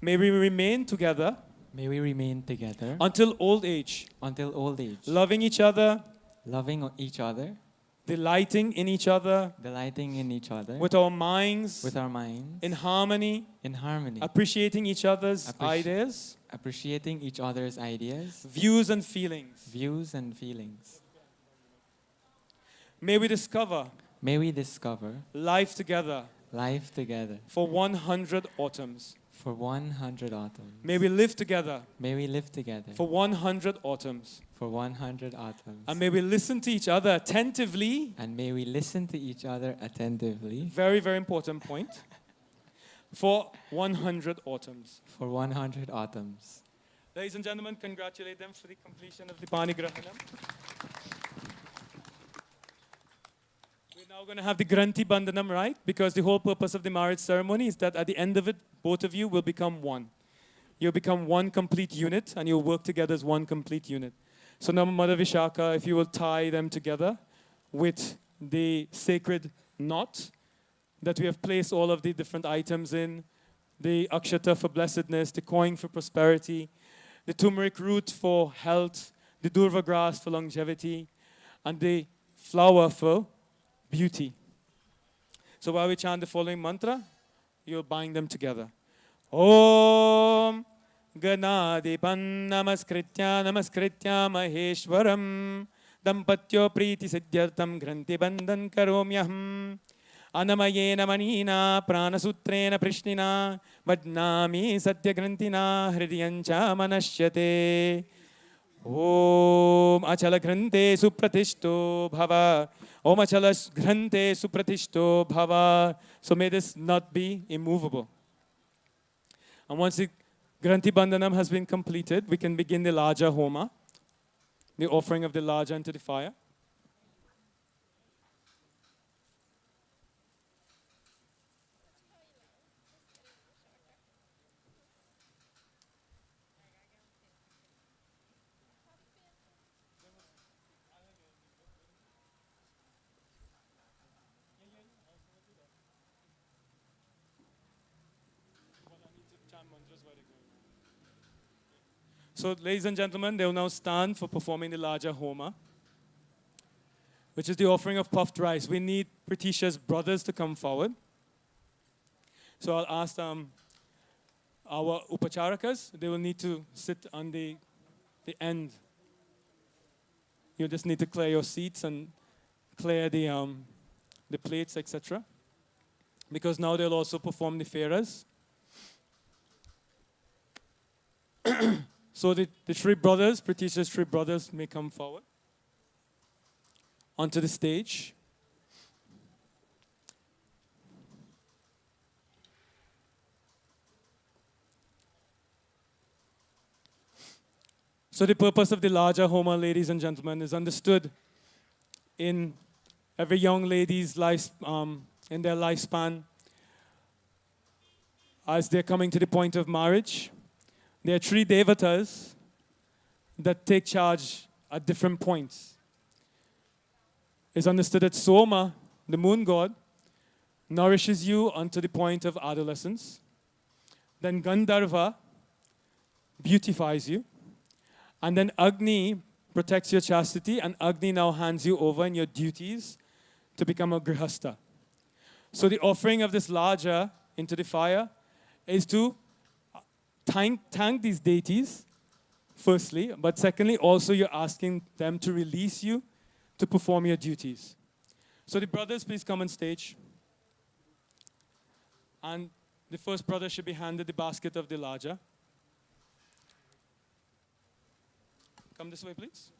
May we remain together May we remain together until old age, until old age, loving each other, loving each other, delighting in each other, delighting in each other, with our minds with our minds, in harmony, in harmony, appreciating each other's Appreci- ideas, appreciating each other's ideas, views, and feelings. views, and feelings. May we discover May we discover life together life together for 100 autumns. for 100 autumns. May we live together May we live together for 100 autumns. for 100 autumns. And may we listen to each other attentively. And may we listen to each other attentively Very, very important point. For 100 autumns. for 100 autumns. Ladies and gentlemen, congratulate them for the completion of the Pani Grahanam. We're now going to have the Granthi Bandhanam, right? Because the whole purpose of the marriage ceremony is that at the end of it, both of you will become one. You'll become one complete unit and you'll work together as one complete unit. So now, Mother Vishaka, if you will tie them together with the sacred knot that we have placed all of the different items in, the akshata for blessedness, the coin for prosperity, the turmeric root for health, the durva grass for longevity, and the flower for beauty. So while we chant the following mantra, you'll bind them together. Om Ganadipan Namaskritya Maheshwaram Dampatyo Priti Siddhyartam Granthi Bandhan Karomyaham Anamayena Manina Pranasutrena Prishnina Vadnami Satyagrantina Hridiyancha Manashyate Om Achala Grante Supratishto Bhava Om Achala Grante Supratishto Bhava. So may this not be immovable. And once the Granthi Bandhanam has been completed, we can begin the Laja Homa, the offering of the Laja into the fire. So, ladies and gentlemen, they will now stand for performing the larger homa, which is the offering of puffed rice. We need Pratisha's brothers to come forward. So I'll ask our upacharakas, they will need to sit on the end. You just need to clear your seats and clear the plates, etc. Because now they'll also perform the feras. So the three brothers, Pratisha's three brothers, may come forward onto the stage. So the purpose of the larger homa, ladies and gentlemen, is understood in every young lady's life, in their lifespan, as they're coming to the point of marriage. There are three devatas that take charge at different points. It's understood that Soma, the moon god, nourishes you unto the point of adolescence. Then Gandharva beautifies you. And then Agni protects your chastity, and Agni now hands you over in your duties to become a grihasta. So the offering of this larja into the fire is to thank these deities, firstly, but secondly, also you're asking them to release you to perform your duties. So the brothers, please come on stage. And the first brother should be handed the basket of the larja. Come this way, please.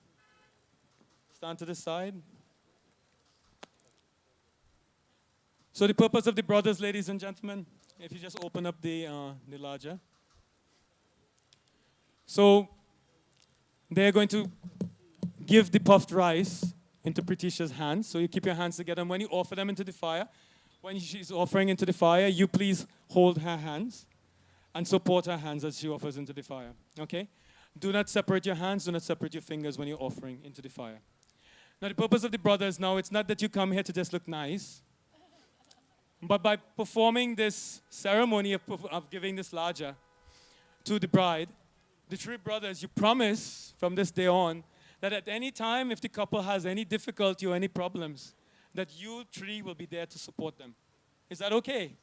Stand to the side. So the purpose of the brothers, ladies and gentlemen, if you just open up the larja. So they're going to give the puffed rice into Pratisha's hands. So you keep your hands together. And when you offer them into the fire, when she's offering into the fire, you please hold her hands and support her hands as she offers into the fire. Okay? Do not separate your hands. Do not separate your fingers when you're offering into the fire. Now, the purpose of the brothers now, it's not that you come here to just look nice. But by performing this ceremony of giving this larja to the bride, the three brothers, you promise from this day on that at any time, if the couple has any difficulty or any problems, that you three will be there to support them. Is that okay?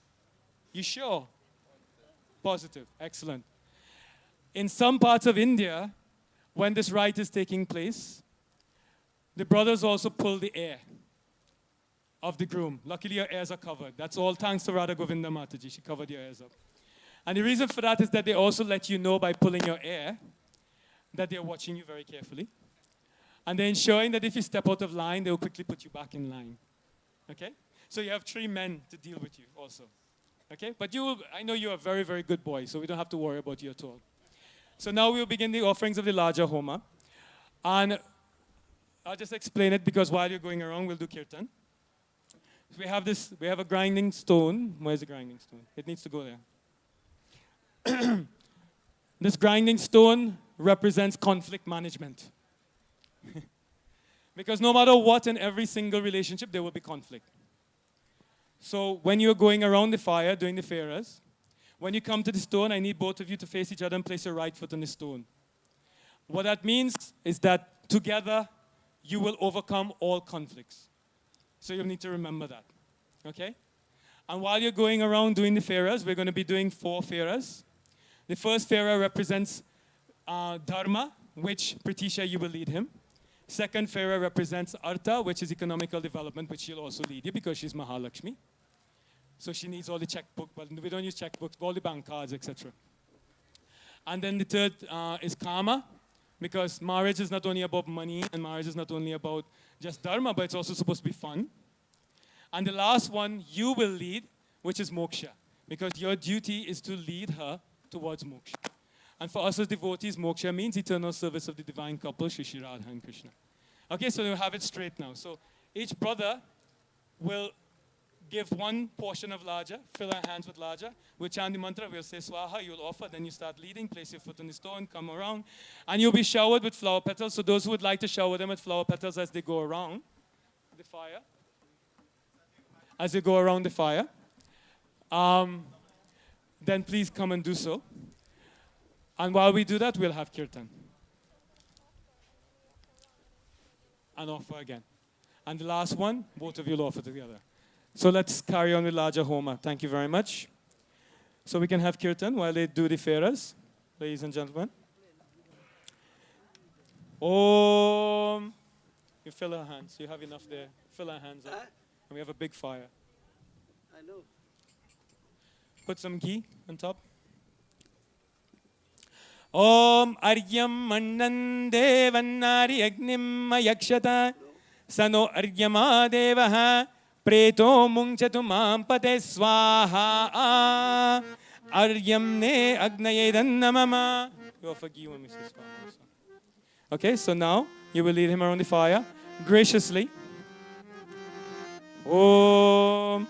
You sure? Positive. Excellent. In some parts of India, when this rite is taking place, the brothers also pull the hair of the groom. Luckily, your ears are covered. That's all thanks to Radha Govinda Mataji. She covered your ears up. And the reason for that is that they also let you know by pulling your hair that they're watching you very carefully. And they're ensuring that if you step out of line, they'll quickly put you back in line. Okay? So you have three men to deal with you also. Okay? But I know you're a very, very good boy, so we don't have to worry about you at all. So now we'll begin the offerings of the larger homa. And I'll just explain it because while you're going around, we'll do kirtan. We have a grinding stone. Where's the grinding stone? It needs to go there. This grinding stone represents conflict management. Because no matter what, in every single relationship, there will be conflict. So when you're going around the fire, doing the feras, when you come to the stone, I need both of you to face each other and place your right foot on the stone. What that means is that together, you will overcome all conflicts. So you need to remember that, okay? And while you're going around doing the feras, we're going to be doing 4 feras. The first fera represents dharma, which Pratisha, you will lead him. Second fera represents artha, which is economical development, which she'll also lead you because she's Mahalakshmi. So she needs all the checkbook, but we don't use checkbooks, all the bank cards, etc. And then the third is kama, because marriage is not only about money, and marriage is not only about just dharma, but it's also supposed to be fun. And the last one you will lead, which is moksha, because your duty is to lead her towards moksha. And for us as devotees, moksha means eternal service of the divine couple, Shri Shri Radha and Krishna. Okay, so we'll have it straight now. So each brother will give one portion of larja, fill our hands with larja. We'll chant the mantra, we'll say swaha, you'll offer, then you start leading, place your foot on the stone, come around, and you'll be showered with flower petals. So those who would like to shower them with flower petals as they go around the fire, then please come and do so. And while we do that, we'll have kirtan. And offer again. And the last one, both of you will offer together. So let's carry on with Laja Homa. Thank you very much. So we can have kirtan while they do the fairas, ladies and gentlemen. Om. You fill our hands. You have enough there. Fill our hands up. And we have a big fire. I know. Put some ghee on top. Om Aryam Mannan Devannari Agnim Yakshata Sano Aryama Devaha Preto Mungchatu Mampate Swaha Aryam Ne Agnayedan Namama. You offer ghee when we say Swaha also. Okay, so now you will lead him around the fire graciously. Om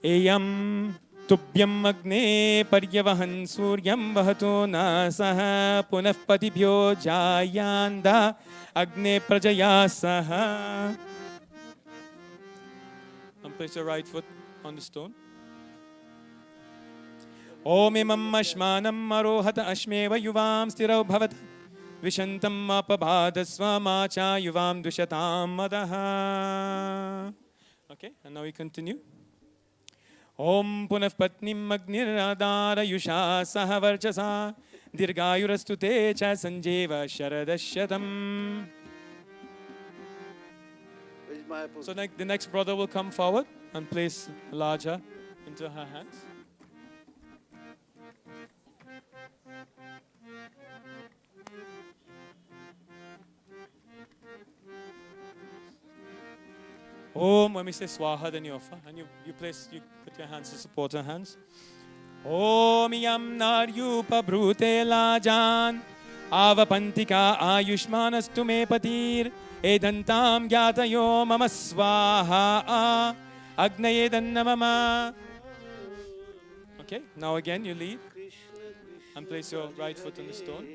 Eyam Tubhyam Agne Paryavahan Suryam Vahato Nasaha Punafpatibhyo Jayanda Agne Prajayasaha. And place your right foot on the stone. Om Imam Ashmanam Marohata Ashmeva Yuvam Stirau Bhavat Vishantam Apabhadasva Macha Yuvam Dushatam Madaha. Okay, and now we continue. Om Punaf Patnim Agniradara Yusha Sahavarchasa Dirgayurastute Cha Sanjeva Sharadashatam. Where's my apple? So the next brother will come forward and place Laja into her hands. Om, when we say Swaha, then you offer. And you put your hands to support her hands. Om Yam Naryupa Brute Lajan Avapantika Ayushmanastu Me Patir Edantam Gyatayo Mama Swaha Agnayedan Namama. Okay, now again you lead and place your right foot on the stone.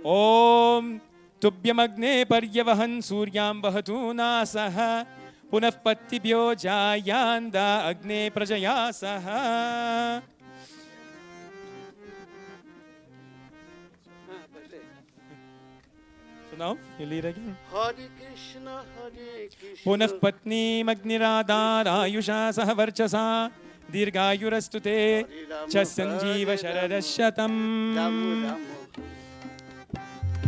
Om Tubhyamagne Paryavahan Suryam Vahatu Nasaha Punafpattibhyo Jayanda Agne Prajayasaha. So now you lead again. Hare Krishna, Hare Krishna. Punafpatni Magniradara Ayusha Sahavarchasa Dirgayurastute Chasanjiva Sharadashatam.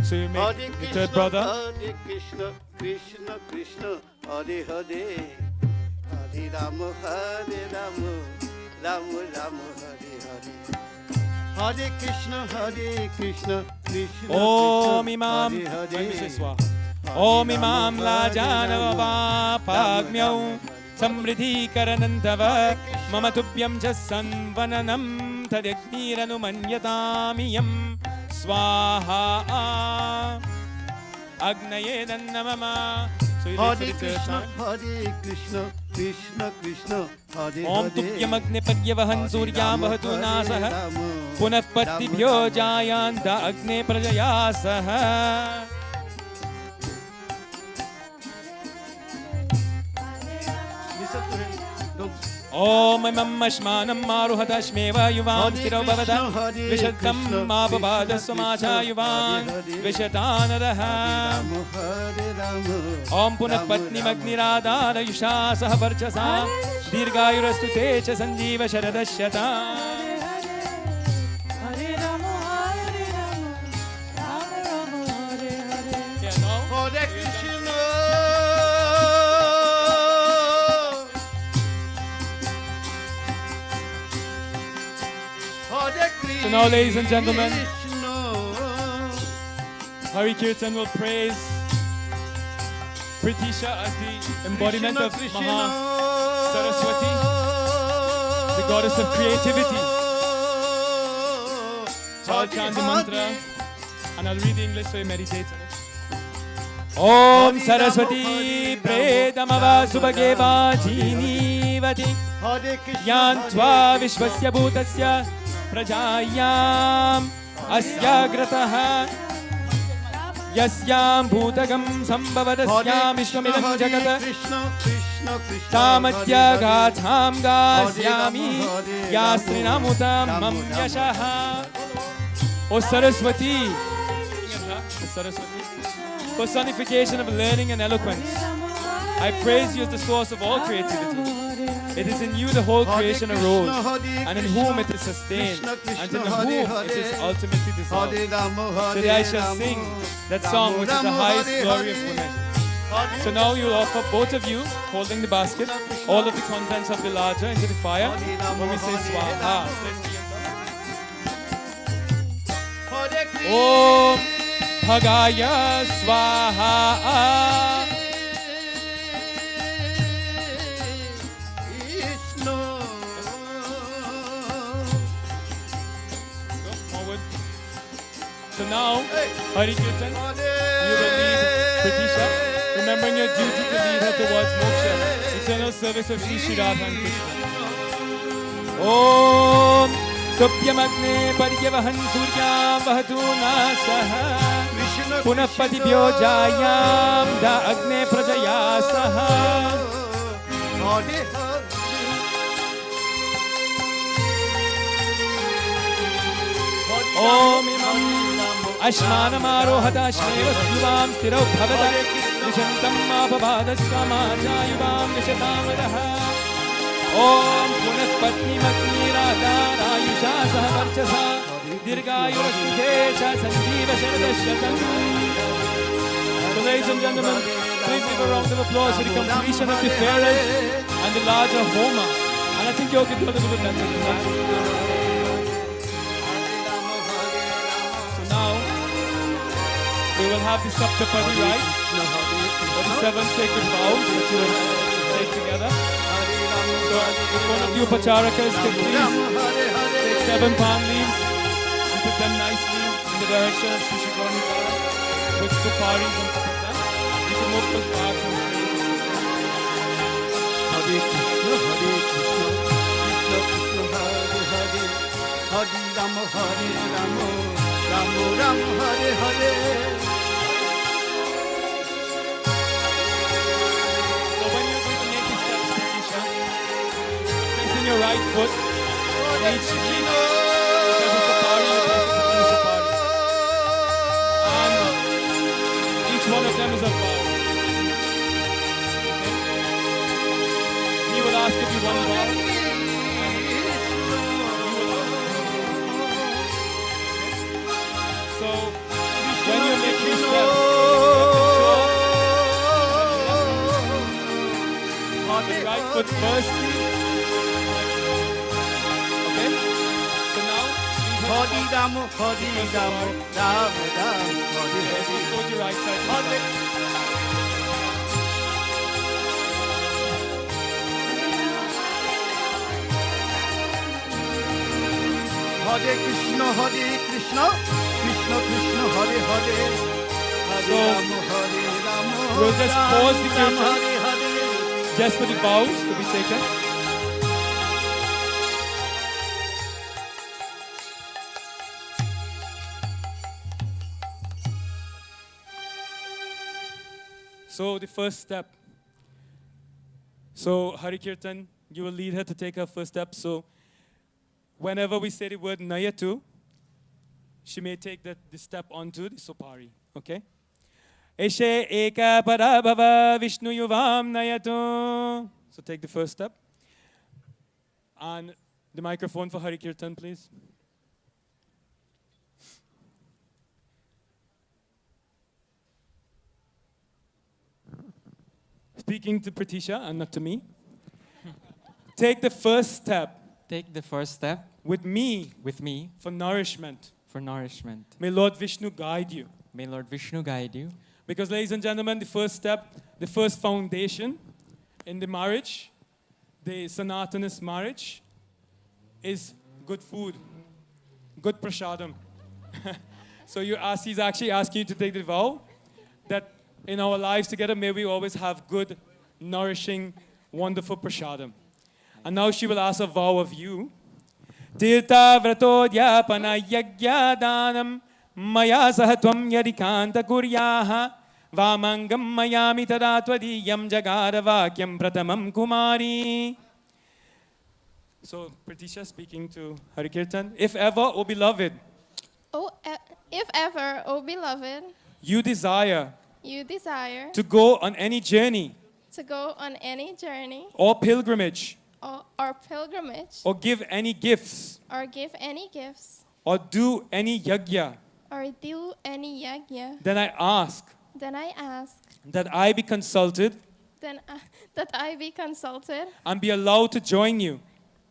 So you make Hare the Krishna, third brother. Hare Krishna, Krishna Krishna, Hare Hare, Hare Rama, Rama Rama, Hare Hare. Hare Krishna, Krishna Om Krishna, Imam. Hare Hare. When we say Swaha. Om Imam Lajanava Pagmyau Samriddhi Karanantava Mama Tubhyam Jasanvananam Tadyagniranu Manyatamiyam Swaha Agnayedan Namama. So you lead for Hare the third Krishna, time. Hare Krishna, Krishna Krishna, Hare Om Hare. Tubhyam Agne Paryavahan Suryam Vahatu Nasaha Punafpattibhyo Jayanda Agne Prajayasaha. Listen to him. Don't. Om Imam Ashmanam Maruhata Shmeva Yuvam Stirau Bhavata Vishatam Mabhavada Samacha Yuvam Vishatanadaha. Om Punapatni Magniradara Yusha Sahavarchasa Dirgayurastute Cha Sanjiva Sharadashyata. Hare Rama, Hare Rama, Rama Rama, Hare Hare. Yeah, now Hare Krishna. Hare Krishna. So now, ladies and gentlemen, Hari Kirtan will praise Pritisha as the embodiment of Maha Saraswati, the goddess of creativity. So I'll chant the mantra and I'll read the English so you meditate on it. Om Saraswati Predamava Subhageva Jinivati Yantva Vishwasya Bhutasya Prajayam Asya Grataha Yasyam bhutagam sambhavadasyam vishwamidam jagat Krishna Krishna Krishna Tamatya gatham gasyami Yastrinamutam mam yashaha. O Saraswati, personification of learning and eloquence, I praise you as the source of all creativity. It is in you the whole creation arose, and in whom it is sustained, and in whom it is ultimately dissolved. Today I shall sing that song which is the highest glory of women. So now you will offer, both of you, holding the basket, all of the contents of the larger into the fire when we say Swaha. Om Bhagaya Swaha. So now, Hari Kirtan, you will lead Pratisha, remembering your duty to lead her towards moksha, eternal service of Shri Shri Radha and Krishna. Om Tupyamagne Paryavahan Suryam Vahatuna Saha Punah Patibhyo Jayam Da Agne Prajaya Saha. Om Imam Ashmanamarohata Shnevastyuvam Sthirau Bhavata Nishantam Mapavadaskamatayuvam Nishatavadaha. Om Punat Patni Matni Radha Rayusha Sahavarchasa Dirgayurastute Cha Sanjeeva Sharadashatam. So ladies and gentlemen, please give a round of applause for the completion of the fairas and the larger Homa. And I think you all can do a little bit better than that. We will have the Saptapadi rite, or the 7 sacred vows that you will take together. So if one of you Pacharakas can please take 7 palm leaves and put them nicely in the direction of Sri Shri Gauranga, with suparis on top of them. You can move those bags and Hare Krishna Hare Krishna Krishna Krishna Hare Hare Hare Rama Hare Rama Rama Rama Hare Hare. your right foot in each feet. There's a sapari, there's a sapari. And each one of them is a vow. Okay? He will ask if you want a vow. So, when you make your step, on the right foot first. Hare Rama, Hare Rama, Rama Rama, Hare Hare. Go to your right side. Hare Krishna, Krishna Krishna, Hare Hare. Hare Rama, Hare Rama. We'll just pause the Rama, kirtan Hare Hare. just for the vows to be taken. So the first step. So Hari Kirtan, you will lead her to take her first step. So whenever we say the word Nayatu, she may take the step onto the Sopari. Okay? Eshe eka parabhava Vishnu yuvam Nayatu. So take the first step. And the microphone for Hari Kirtan, please. Speaking to Pratisha and not to me. Take the first step Take the first step with me with me for nourishment. for nourishment. May Lord Vishnu guide you. May Lord Vishnu guide you. Because, ladies and gentlemen, the first step, the first foundation in the marriage, the Sanatanis marriage, is good food, good prashadam. So he's actually asking you to take the vow that in our lives together, may we always have good, nourishing, wonderful prashadam. And now she will ask a vow of you. Tirtha vrato dhyapana yagya danam Maya sahatvam yadikanta kuryaha Vamangam mayami tada twadiyam jagara vakyam pratamam kumari. So, Pratisha speaking to Harikirtan. If ever, O beloved, If ever, O beloved, you desire you desire to go on any journey to go on any journey or pilgrimage or pilgrimage or give any gifts or give any gifts or do any yajna, or do any yajna, then I ask then I ask that I be consulted that I be consulted and be allowed to join you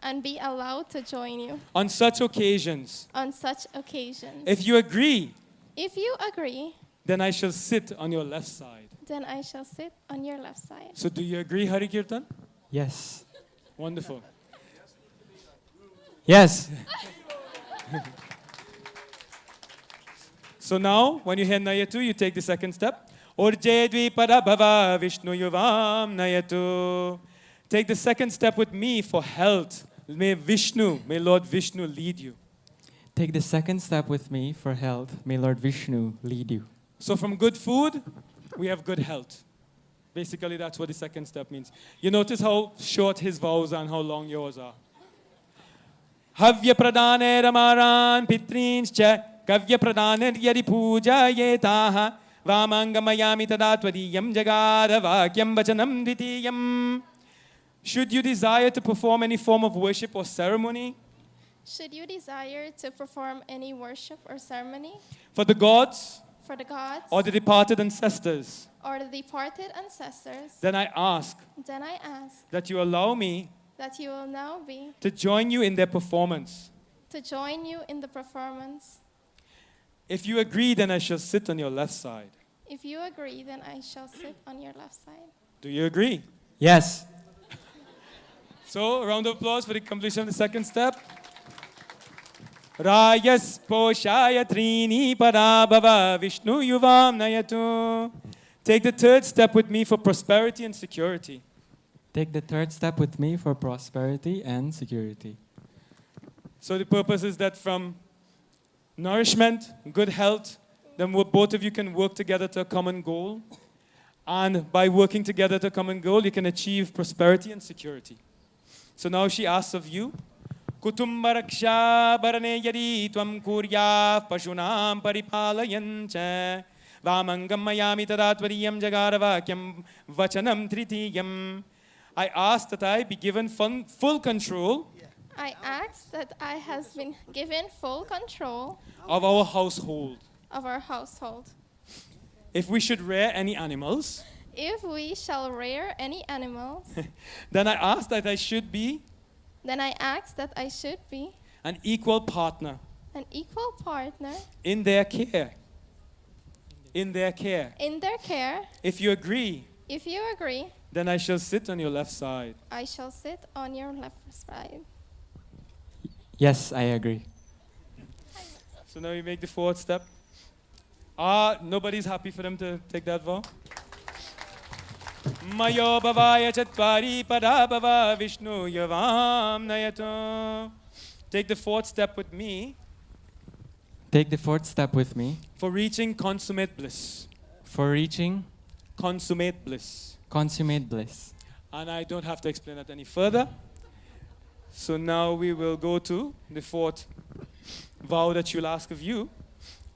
and be allowed to join you on such occasions. on such occasions. If you agree, If you agree, then I shall sit on your left side. then I shall sit on your left side. So do you agree, Harikirtan? Yes. Wonderful. Yes. So now, when you hear Nayatu, you take the second step. Urje Dviparabhava Vishnu Yuvam Nayatu. Take the second step with me for health. May Lord Vishnu lead you. Take the second step with me for health. May Lord Vishnu lead you. So from good food, we have good health. Basically, that's what the second step means. You notice how short his vows are and how long yours are. Havya pradane ramaran pitrinscha kavya pradane yadi puja yetaha vamangamayami tadatvadiyam jagada vakyam vachanam dvitiyam. Should you desire to perform any form of worship or ceremony Should you desire to perform any worship or ceremony for the gods for the gods or the departed ancestors, or the departed ancestors, then I ask then I ask that you allow me that you will now be to join you in their performance. to join you in the performance. If you agree, then I shall sit on your left side. If you agree, then I shall sit on your left side. Do you agree? Yes. So, a round of applause for the completion of the second step. Rayas poshaya trini parabhava Vishnu yuvam nayatu. Take the third step with me for prosperity and security. Take the third step with me for prosperity and security. So the purpose is that from nourishment, good health, then both of you can work together to a common goal. And by working together to a common goal, you can achieve prosperity and security. So now she asks of you, Kutumbaraksha barane yadi tvam kurya pashunam paripalayancha vamangam mayami tadatvariyam jagaravakyam vachanam tritiyam. I ask that I be given full control I ask that I has been given full control of our household. of our household. If we should rear any animals, If we shall rear any animals, then I ask that I should be then I ask that I should be an equal partner an equal partner in their care. In their care. in their care. If you agree, If you agree, then I shall sit on your left side. I shall sit on your left side. Yes, I agree. So now we make the fourth step. Nobody's happy for them to take that vow. Mayo bhavaya chatvari parabhava Vishnu yavam nayato. Take the fourth step with me Take the fourth step with me for reaching consummate bliss. for reaching Consummate bliss. consummate bliss. And I don't have to explain that any further. So now we will go to the fourth vow that she'll ask of you.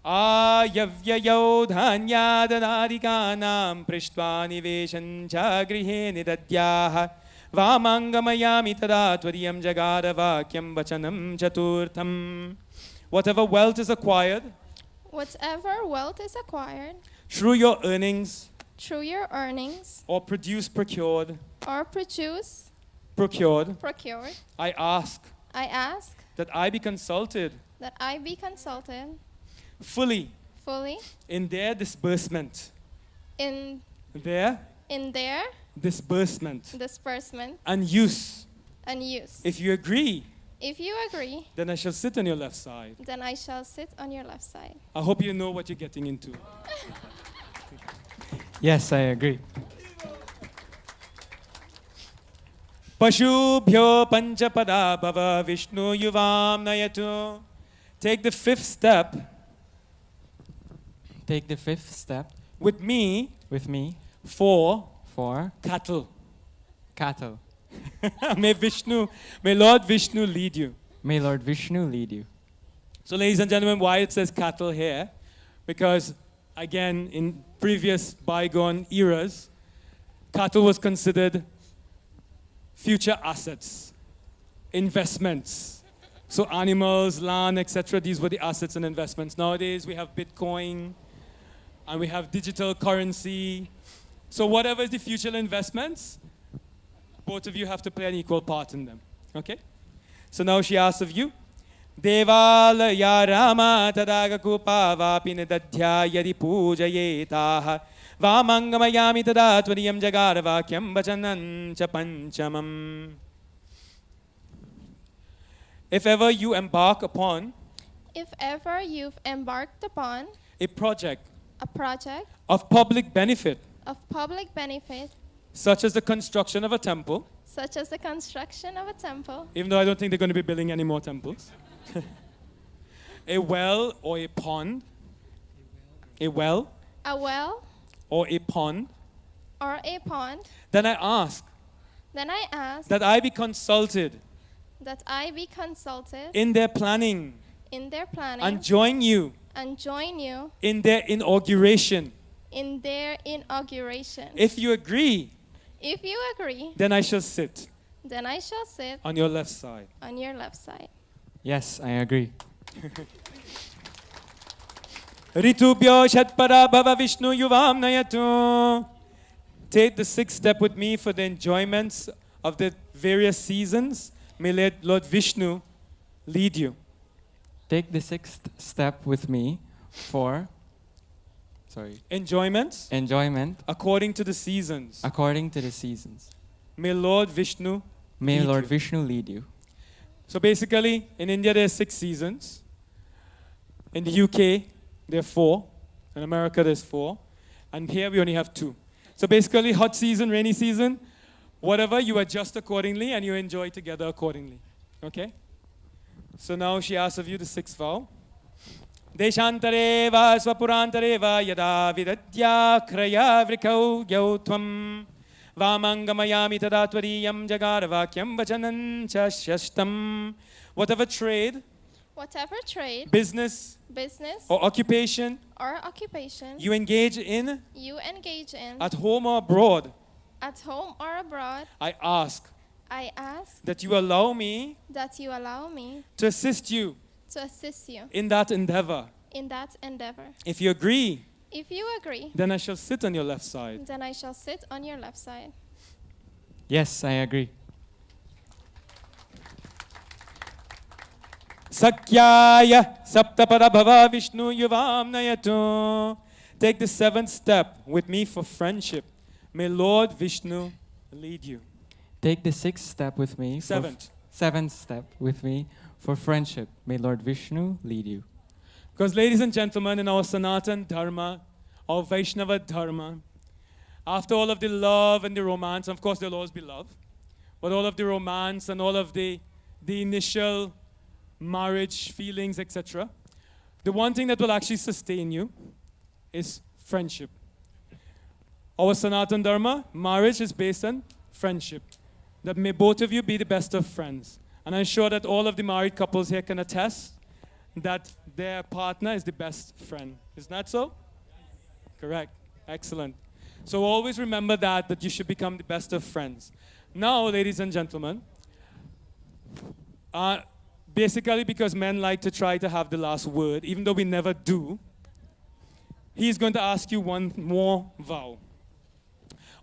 Ayavyayo dhanya dadadikanam prishtva niveshan cha grihe nidadyaha vamangamayami tada tvariyam jagada vakyam vachanam chaturtham. Whatever wealth is acquired Whatever wealth is acquired through your earnings through your earnings or procured, or procured, procured, I ask I ask that I be consulted that I be consulted fully fully in their disbursement. in Their their disbursement disbursement and use. and use. If you agree, If you agree, then I shall sit on your left side. then I shall sit on your left side. I hope you know what you're getting into. Yes, I agree. Pashubhyo panchapada bhava Vishnu yuvam nayatu. Take the fifth step Take the fifth step with me with me for for cattle. cattle. May Lord Vishnu lead you. May Lord Vishnu lead you. So, ladies and gentlemen, why it says cattle here? Because, again, in previous bygone eras, cattle was considered future assets, investments. So animals, land, etc., these were the assets and investments. Nowadays, we have Bitcoin, and we have digital currency. So whatever is the future investments, both of you have to play an equal part in them. Okay? So now she asks of you, Devalaya Rama Tadagakupa Vapinadadhya Yadi Pujayetaha Vamangamayami Tada Tvariyam Jagaravakyam Vachanan Chapanchamam. If ever you embark upon If ever you've embarked upon a project a project of public benefit, of public benefit, such as the construction of a temple, such as the construction of a temple, even though I don't think they're going to be building any more temples, a well or a pond, a well a well or a pond, or a pond, then I ask then I ask that I be consulted that I be consulted in their planning in their planning and join you and join you in their inauguration. in their inauguration. If you agree, If you agree, then I shall sit then I shall sit on your left side. on your left side. Yes, I agree. Ritubhyo Shatpara Bhava Vishnu Yuvam Nayatu. Take the sixth step with me for the enjoyments of the various seasons. May Lord Vishnu lead you. Take the sixth step with me for Enjoyments enjoyment according to the seasons. according to the seasons. May Lord Vishnu May lead Lord you. Vishnu lead you. So basically, in India there are 6 seasons. In the UK there are 4. In America there's 4. And here we only have 2. So basically, hot season, rainy season, whatever, you adjust accordingly and you enjoy together accordingly. Okay? So now she asks of you the 6th vow. Deshantare va swapurantare va yada vidadya kraya vrikau gyautvam vamangamayami tadatvariyam jagaravakyam vachanan cha shashtam. Whatever trade, Whatever trade, business, business, or occupation or occupation you engage in you engage in at home or abroad, at home or abroad, I ask I ask that you allow me that you allow me to assist you to assist you in that endeavor. in that endeavor. If you agree, If you agree, then I shall sit on your left side. then I shall sit on your left side. Yes, I agree. Sakyaya saptapara bhava Vishnu yuvam nayatu. Take the 7th step with me for friendship. May Lord Vishnu lead you. Take the sixth step with me. for 7th. Seventh step with me for friendship. May Lord Vishnu lead you. Because ladies and gentlemen, in our Sanatan Dharma, our Vaishnava Dharma, after all of the love and the romance, of course there'll always be love, but all of the romance and all of the initial marriage feelings, etc., the one thing that will actually sustain you is friendship. Our Sanatan Dharma, marriage is based on friendship. That may both of you be the best of friends. And I'm sure that all of the married couples here can attest that their partner is the best friend. Isn't that so? Correct. Excellent. So always remember that you should become the best of friends. Now, ladies and gentlemen, basically because men like to try to have the last word, even though we never do, he's going to ask you one more vow.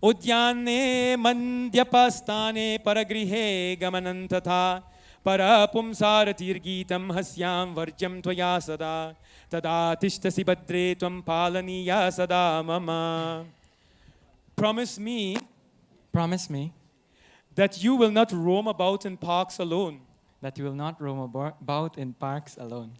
Udyane mandyapastane paragrihe gamanantatha parapumsaratirgitam hasyam varjam tvaya sada tada tishtasi badre tvam palaniya sada mama. Promise me that you will not roam about in parks alone, that you will not roam about in parks alone,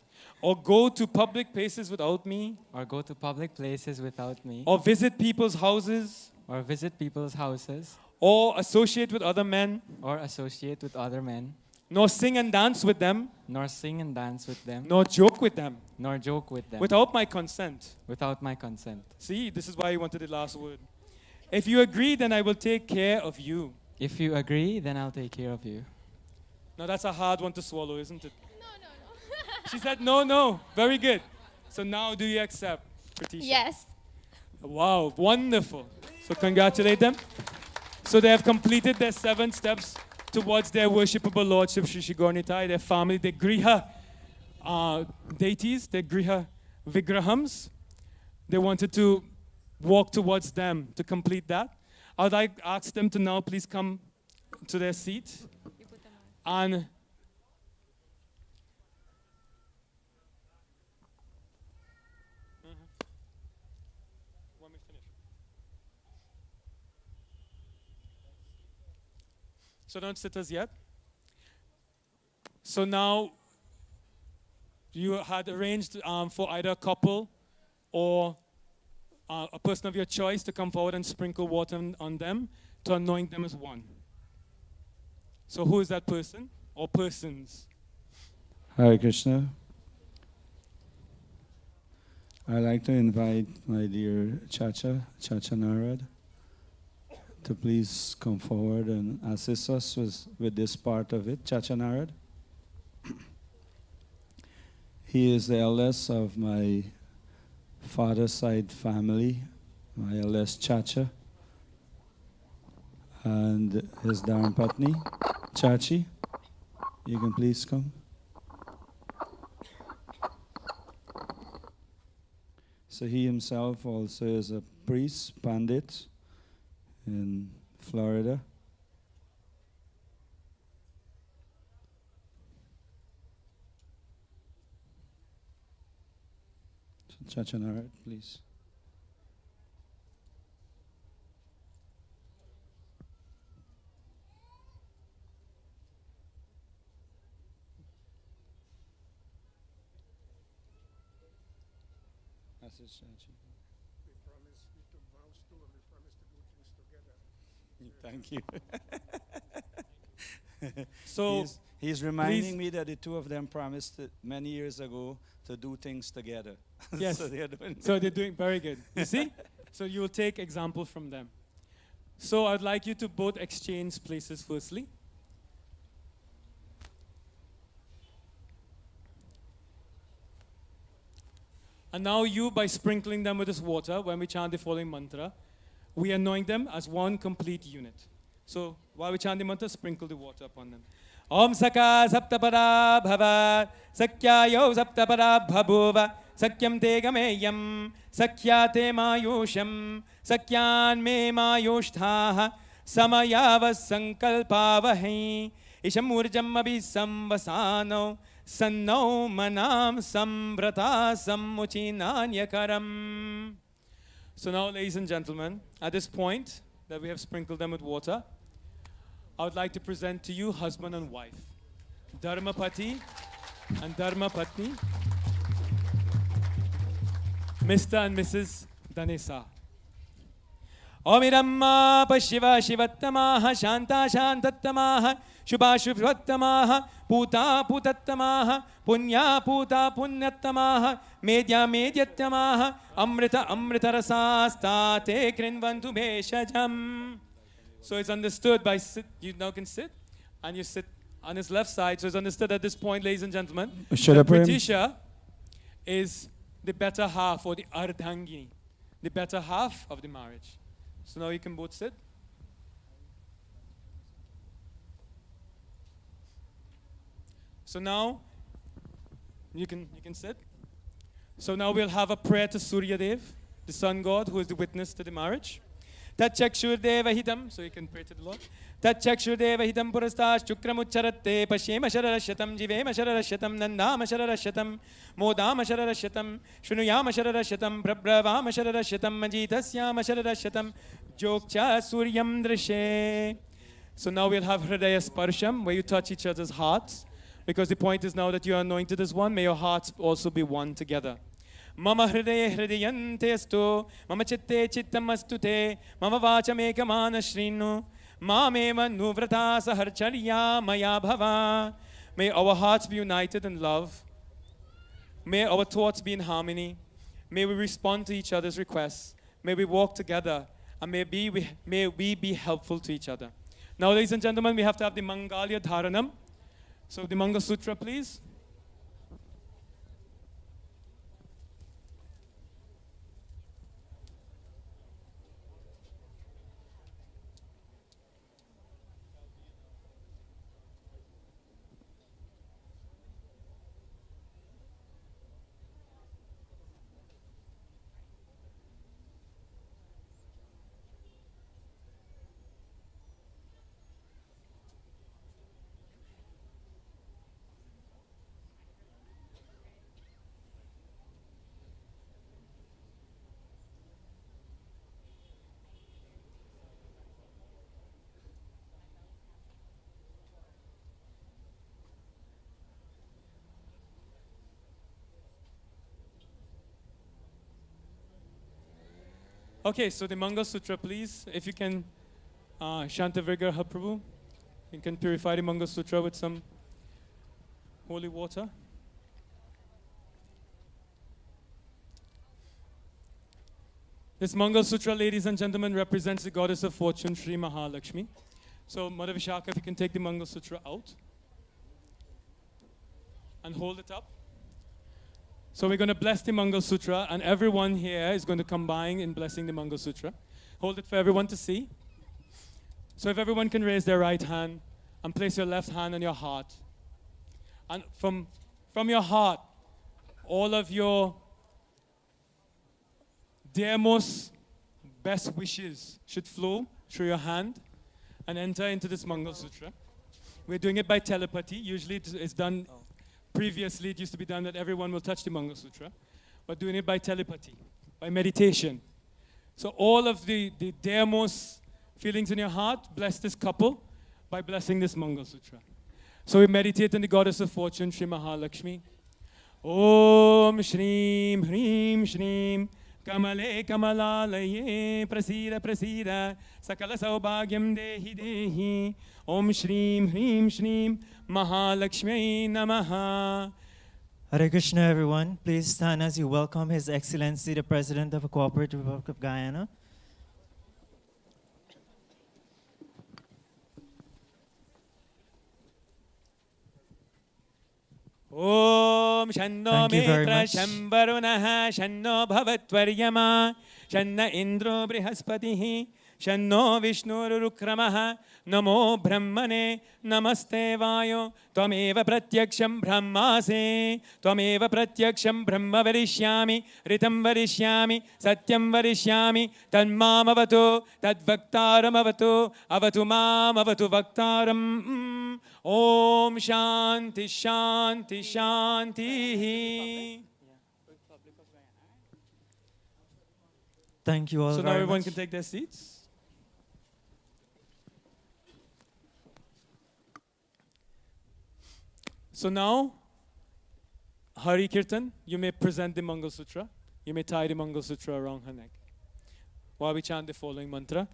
or go to public places without me, or go to public places without me, or visit people's houses, or visit people's houses, or associate with other men, or associate with other men, nor sing and dance with them, nor sing and dance with them, nor joke with them, nor joke with them, without my consent. without my consent. See, this is why you wanted the last word. If you agree, then I will take care of you. If you agree, then I'll take care of you. Now that's a hard one to swallow, isn't it? She said, no, no. Very good. So now do you accept, Pratisha? Yes. Wow, wonderful. So congratulate them. So they have completed their 7 steps towards their worshipable lordship, Shri Shri Gauranitai, their family, their griha deities, their griha vigrahams. They wanted to walk towards them to complete that. I would like to ask them to now please come to their seat. And so don't sit as yet. So now you had arranged for either a couple or a person of your choice to come forward and sprinkle water on them to anoint them as one. So who is that person or persons? Hare Krishna. I'd like to invite my dear Chacha Narad, to please come forward and assist us with this part of it. Chacha Narad. He is the eldest of my father's side family, my eldest Chacha, and his Dharmapatni, Chachi. You can please come. So he himself also is a priest, Pandit, in Florida. So Chachanarat, please. That's it, Chachi. We promise we took vows too, and we promise to do things together. Thank you. So he's reminding me that the two of them promised many years ago to do things together. yes, So they're doing so they're doing very good. You see? So you will take example from them. So I'd like you to both exchange places firstly. And now you, by sprinkling them with this water, when we chant the following mantra, we anoint them as one complete unit. So while we chant the mantra, sprinkle the water upon them. Om Saka Saptapara Bhava Sakyayo Saptapara Bhabhuva Sakyam Te Gameyam Sakya Te Mayusham Sakyan Me Mayushthaha Samayavas Sankalpavahai Isham Urjam Abhisam Vasano Sanno Manam Samvrata Samuchinanyakaram. So now, ladies and gentlemen, at this point that we have sprinkled them with water, I would like to present to you husband and wife, Dharmapati and Dharmapatni, Mr. and Mrs. Danesa. Omiramma Pashiva Shivattamaha Shanta Shantattamaha Shubha Shubhattamaha Puta Putattamaha Punya Puta Punyattamaha Medya Medyattamaha Amrita Amritarasa Te Krinvantu Beshajam. So it's understood by sit, you now can sit, and you sit on his left side. So it's understood at this point, ladies and gentlemen, that Pratisha is the better half, or the Ardhangini, the better half of the marriage. So now you can both sit. So now you can sit. So now we'll have a prayer to Surya Dev, the sun god, who is the witness to the marriage. Tatchakshurdeva hitam, so you can pray to the Lord. Tatchakshurdeva hitam purastas chukramucharatte pashyema shararashyatam jivema shararashyatam nandama shararashyatam modama shararashyatam shunuyama shararashyatam prabravama shararashyatam majitasyama shararashyatam jokcha suryam drishe. So now we'll have Hridaya Sparsham, where you touch each other's hearts, because the point is now that you are anointed as one, may your hearts also be one together. Mama hridaye hridayante astu, mama chitte chittam astu te, mama vacham ekamana shrinu, Mameva nuvrata saharcharya maya bhava. May our hearts be united in love. May our thoughts be in harmony. May we respond to each other's requests. May we walk together. And may we be helpful to each other. Now, ladies and gentlemen, we have to have the Mangalya Dharanam. So the Mangal Sutra, please. Okay, so the Mangal Sutra, please. If you can, Shantavirga Prabhu, you can purify the Mangal Sutra with some holy water. This Mangal Sutra, ladies and gentlemen, represents the goddess of fortune, Sri Mahalakshmi. So, Mother Vishaka, if you can take the Mangal Sutra out and hold it up. So we're going to bless the Mangal Sutra, and everyone here is going to combine in blessing the Mangal Sutra. Hold it for everyone to see. So if everyone can raise their right hand and place your left hand on your heart. And from your heart, all of your dearmost, best wishes should flow through your hand and enter into this Mangal Sutra. We're doing it by telepathy. Usually it's done. Previously, it used to be done that everyone will touch the Mangal Sutra, but doing it by telepathy, by meditation. So all of the dearmost feelings in your heart, bless this couple by blessing this Mangal Sutra. So we meditate on the goddess of fortune, Sri Mahalakshmi. Om Shreem Hreem Shreem Kamale Kamalalaye Prasida Prasida Sakala Saubhagyam Dehi Dehi Om Shreem Hreem Shreem Mahalakshmi Namaha. Hare Krishna, everyone. Please stand as you welcome His Excellency, the President of the Cooperative Republic of Guyana. Om Shanno Thank you very Mitra much. Shambarunaha Shanno Bhavatvaryama Shanna Indro Brihaspatihi Shanno Vishnurrukramaha Namo Brahmane Namaste Vayo Tvameva Pratyaksham Brahmase Tvameva Pratyaksham Brahma Varishyami Ritam Varishyami Satyam Varishyami Tanmam Avatu Tadvaktaram Avatu Avatu Mam Avatu Vaktaram Om Shanti Shanti Shanti. Thank you all So now very everyone much. can take their seats. So now, Hari Kirtan, you may present the Mangal Sutra. You may tie the Mangal Sutra around her neck. While we chant the following mantra.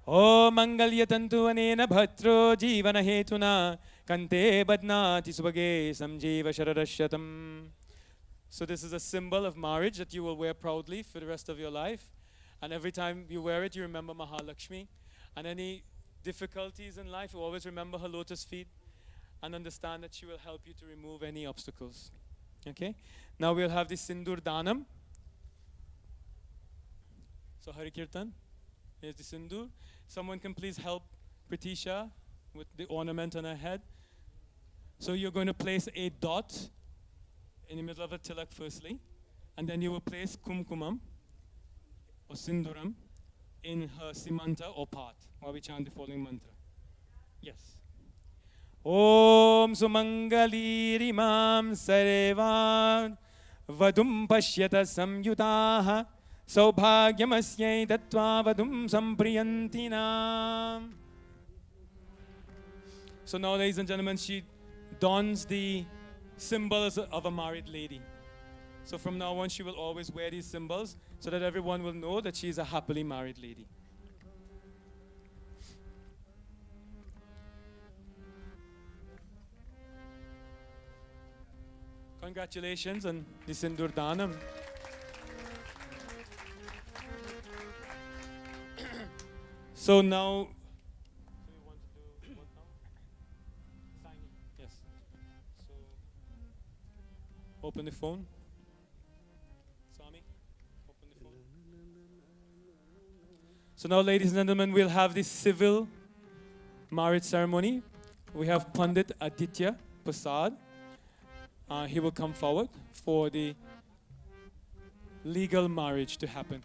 Om Mangalya Tantu Anena Bhatro Jivana Hetuna Kante Badnati Subhage Samjiva Shararashyatam. So this is a symbol of marriage that you will wear proudly for the rest of your life. And every time you wear it, you remember Mahalakshmi. And any difficulties in life, you always remember her lotus feet and understand that she will help you to remove any obstacles. Okay? Now we'll have the Sindur Danam. So Hari Kirtan, here's the Sindur. Someone can please help Pritisha with the ornament on her head. So you're going to place a dot in the middle of a tilak firstly, and then you will place kumkumam or sinduram in her simanta or part while we chant the following mantra. Yes. Om Sumangali Rimam Sarevan Vadum Pashyata Samyutaha Saubhagyamasya Tattva Vadum Sampriyantina. So now, ladies and gentlemen, she dons the symbols of a married lady. So from now on, she will always wear these symbols so that everyone will know that she is a happily married lady. Congratulations on the Sindur Danam. So now, so you want to do what now? Signing. Yes. So open the phone. Swami, open the phone. So now, ladies and gentlemen, we'll have the civil marriage ceremony. We have Pandit Aditya Prasad. He will come forward for the legal marriage to happen.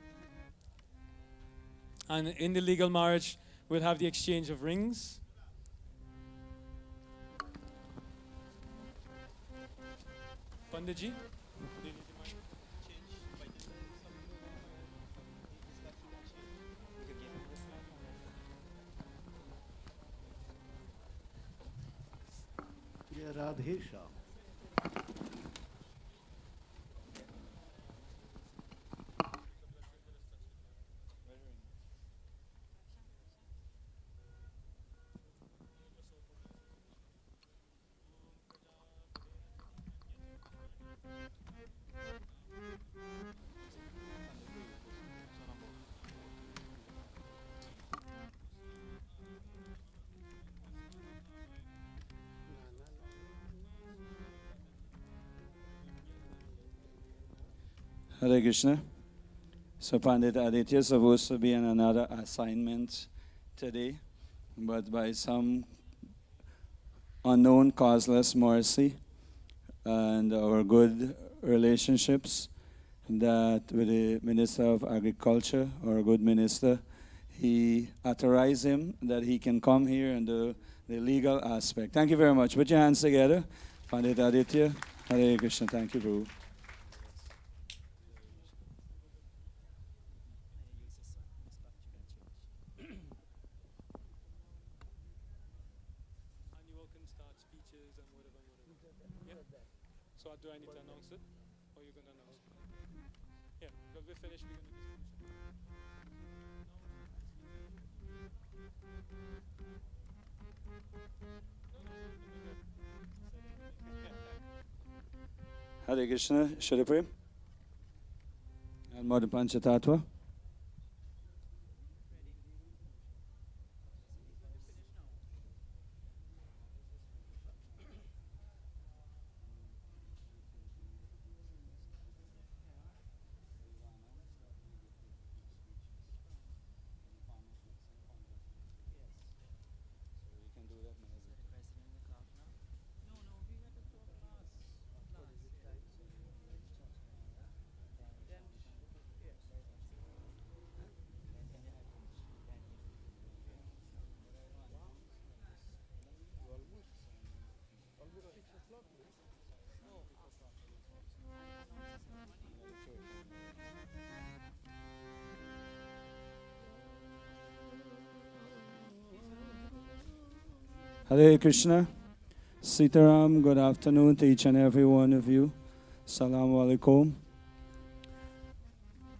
And in the legal marriage, we'll have the exchange of rings. Panditji? ये Radhe Shyam Hare Krishna. So Pandit Aditya is supposed to be on another assignment today, but by some unknown causeless mercy and our good relationships that with the Minister of Agriculture, our good minister, he authorized him that he can come here and do the legal aspect. Thank you very much. Put your hands together. Pandit Aditya. Hare Krishna. Thank you, Prabhu. So do I need to announce it? Or are you going to announce it? Yeah, when we're finished, we're going to Hare Krishna. Shri Prem. And Madhu Panchatattva. Hare Krishna. Sitaram, good afternoon to each and every one of you. Assalamu alaikum.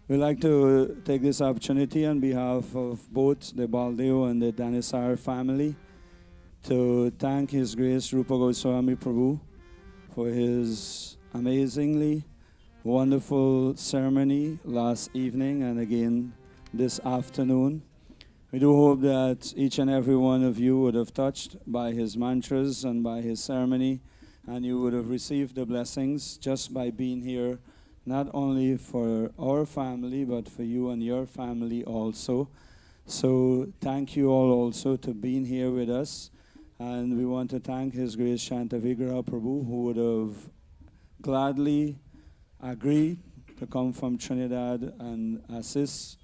We'd like to take this opportunity on behalf of both the Baldeo and the Danisar family to thank His Grace Rupa Goswami Prabhu for his amazingly wonderful ceremony last evening and again this afternoon. We do hope that each and every one of you would have touched by his mantras and by his ceremony, and you would have received the blessings just by being here, not only for our family, but for you and your family also. So thank you all also to being here with us. And we want to thank His Grace Shantavigraha Prabhu, who would have gladly agreed to come from Trinidad and assist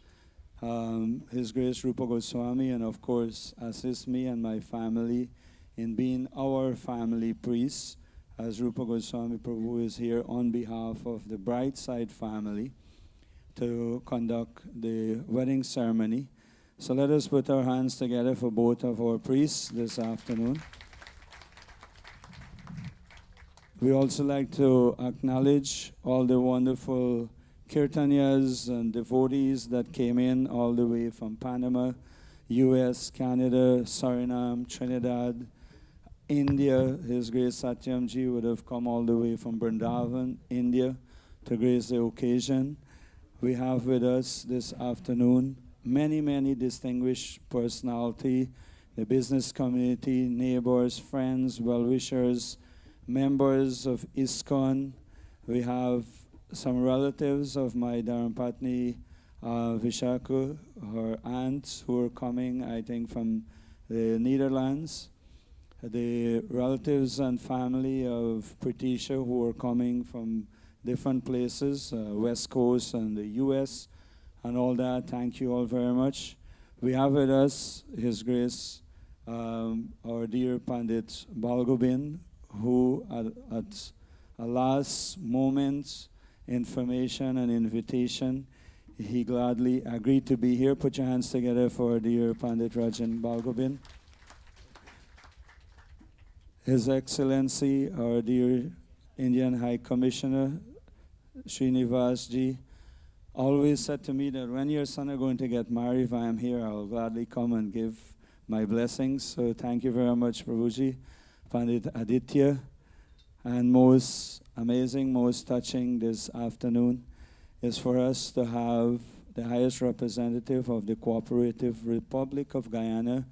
His Grace Rupa Goswami, and of course assist me and my family in being our family priest, as Rupa Goswami Prabhu is here on behalf of the bride side family to conduct the wedding ceremony. So let us put our hands together for both of our priests this afternoon. We also like to acknowledge all the wonderful Kirtanyas and devotees that came in all the way from Panama, US, Canada, Suriname, Trinidad, India, His Grace Satyamji would have come all the way from Vrindavan, India, to grace the occasion. We have with us this afternoon many, many distinguished personality, the business community, neighbors, friends, well-wishers, members of ISKCON. We have some relatives of my Dharmapatni, Vishaka, her aunts who are coming, I think, from the Netherlands. The relatives and family of Priti who are coming from different places, West Coast and the US and all that. Thank you all very much. We have with us His Grace, our dear Pandit Balgobin, who at a last moment information and invitation, he gladly agreed to be here. Put your hands together for dear Pandit Rajan Balgobin. His Excellency, our dear Indian High Commissioner, Srinivasji, always said to me that when your son are going to get married, if I am here, I'll gladly come and give my blessings. So thank you very much, Prabhuji, Pandit Aditya. And most amazing, most touching this afternoon is for us to have the highest representative of the Cooperative Republic of Guyana,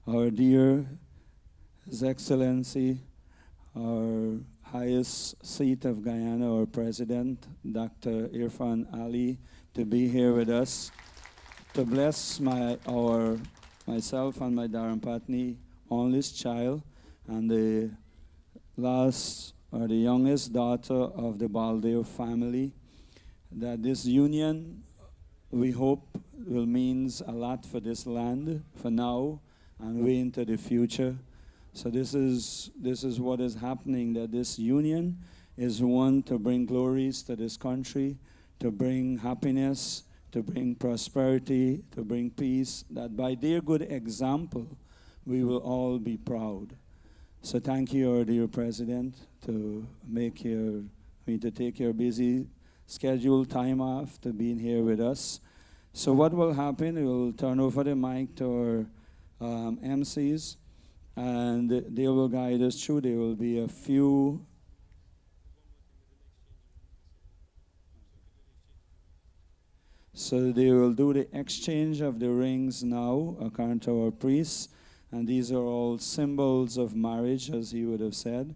our dear His Excellency, our highest seat of Guyana, our President, Dr. Irfan Ali, to be here with us, to bless myself and my Dharmapatni, only child, and the last or the youngest daughter of the Baldeo family, that this union, we hope, will means a lot for this land, for now, and way into the future. So this is what is happening, that this union is one to bring glories to this country, to bring happiness, to bring prosperity, to bring peace, that by their good example, we will all be proud. So thank you, our dear President, to take your busy scheduled time off to be here with us. So what will happen, we will turn over the mic to our MCs, and they will guide us through. There will be a few so they will do the exchange of the rings now, according to our priests, and these are all symbols of marriage, as he would have said.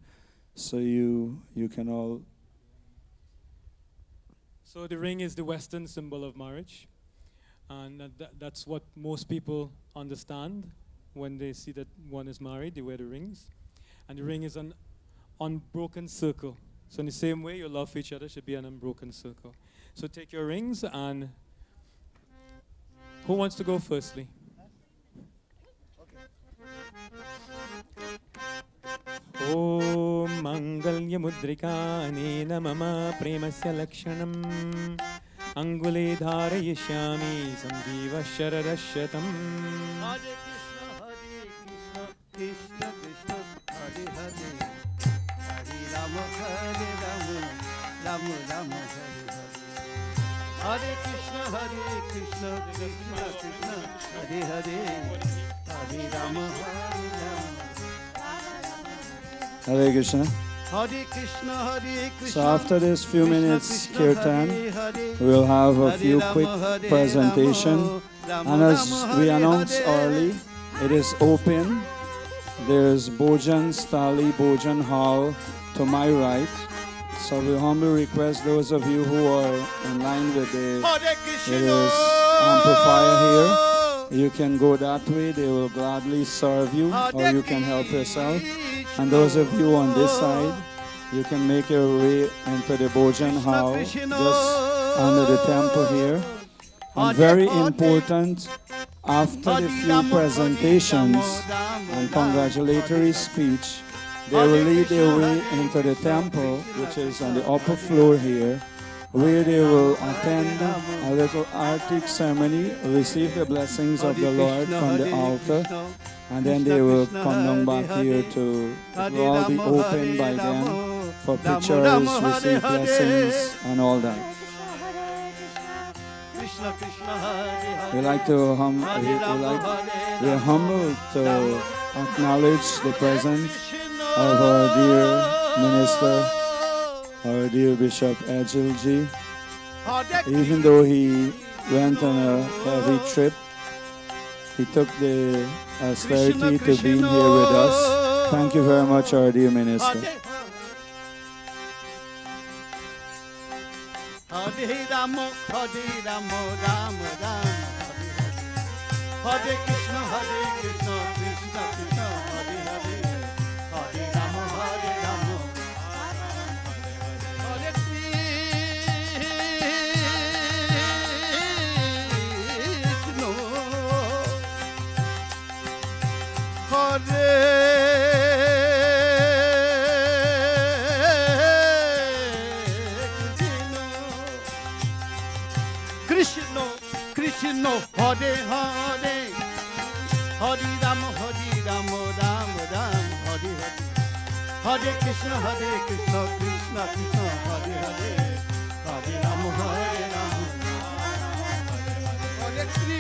So you can all. So the ring is the Western symbol of marriage, and that's what most people understand. When they see that one is married, they wear the rings. And the ring is an unbroken circle. So in the same way, your love for each other should be an unbroken circle. So take your rings, and who wants to go firstly? Om Mangalya Mudrika Anena Mama Premasya Lakshanam Angule Dharayishyami Samjiva Sharadashatam. Krishna Krishna Hare Hare Hare Rama Rama Rama Hare Krishna Krishna Krishna Hare Hare Hare Rama Hare Krishna. Hare Krishna Krishna. So after this few minutes kirtan, we'll have a few quick presentation. And as we announced early, it is open. There's Bojan Stali, Bojan Hall to my right. So we humbly request those of you who are in line with it is amplifier here. You can go that way, they will gladly serve you, or you can help yourself. And those of you on this side, you can make your way into the Bojan Hall, just under the temple here. And very important, after the few presentations and congratulatory speech, they will lead their way into the temple, which is on the upper floor here, where they will attend a little arctic ceremony, receive the blessings of the Lord from the altar, and then they will come down back here to, it will all be open by then for pictures, receive blessings, and all that. We like to we are humbled to acknowledge the presence of our dear minister, our dear Bishop Agil Ji. Even though he went on a heavy trip, he took the austerity to be here with us. Thank you very much, our dear minister. Hare Rama, Hare Rama, Rama Rama, Hare Krishna, Krishna Krishna, Hare Hare, Hare Rama, Hare Rama, Hare Krishna, Krishna, Hare Hare, Hare Rama, Rama Rama, Hare Hare, Hare Krishna, Krishna Krishna, Hare Hare, Hare Rama, Hare Rama, Hare Krishna,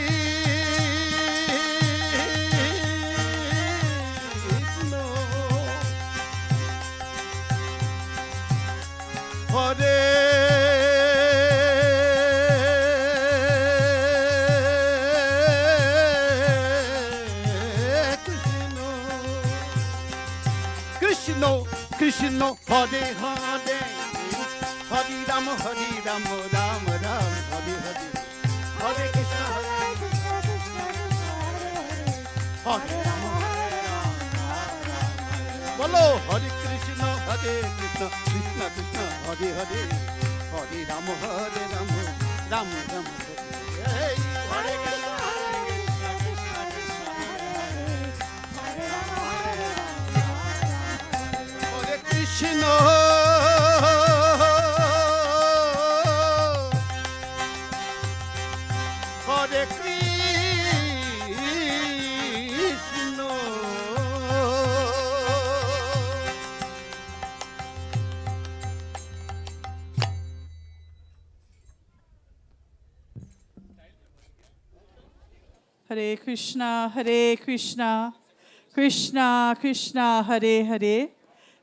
Krishna, Krishna, Hare Hare, Hare Rama, Rama Rama, Hare Hare, Hare Krishna, Hare Rama, Bolo, Hare Krishna, Krishna Krishna, Hare Hare, Hare Rama, Rama Rama, Hare Krishna. Krishna, Hare Krishna, Hare Krishna, Hare Krishna, Krishna Krishna, Hare Hare,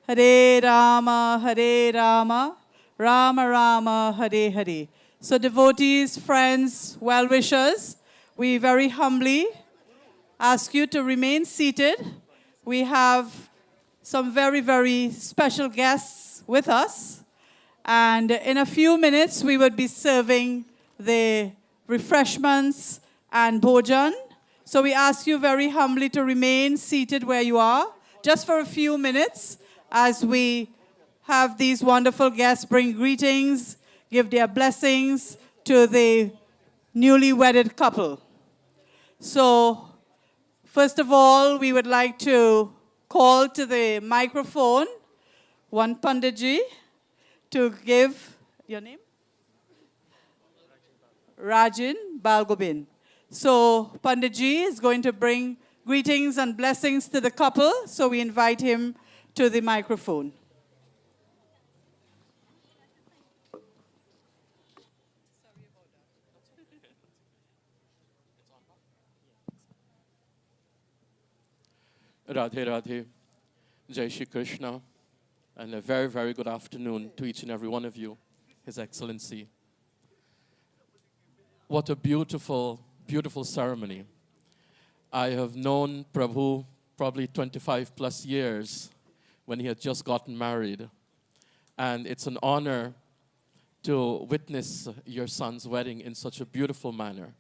Hare Rama, Rama Rama, Hare Hare. So devotees, friends, well-wishers, we very humbly ask you to remain seated. We have some very, very special guests with us. And in a few minutes, we would be serving the refreshments and bhojan. So we ask you very humbly to remain seated where you are, just for a few minutes, as we have these wonderful guests bring greetings, give their blessings to the newly wedded couple. So, first of all, we would like to call to the microphone one Panditji to give, your name? Rajin Balgobin. So, Panditji is going to bring greetings and blessings to the couple, so we invite him to the microphone. Radhe Radhe, Jai Shri Krishna, and a very, very good afternoon to each and every one of you, His Excellency. What a beautiful, beautiful ceremony. I have known Prabhu probably 25 plus years when he had just gotten married. And it's an honor to witness your son's wedding in such a beautiful manner,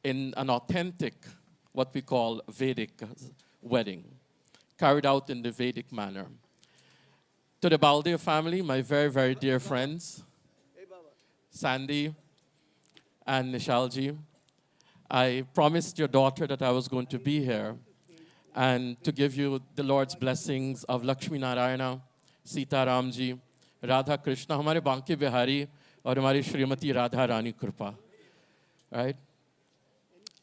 in an authentic, what we call Vedic wedding, carried out in the Vedic manner. To the Baldev family, my very, very dear friends, Sandy and Nishalji, I promised your daughter that I was going to be here and to give you the Lord's blessings of Lakshmi Narayana, Sita Ramji, Radha Krishna, हमारे बांके बिहारी और हमारी Shrimati Radha Rani Kripa. Right?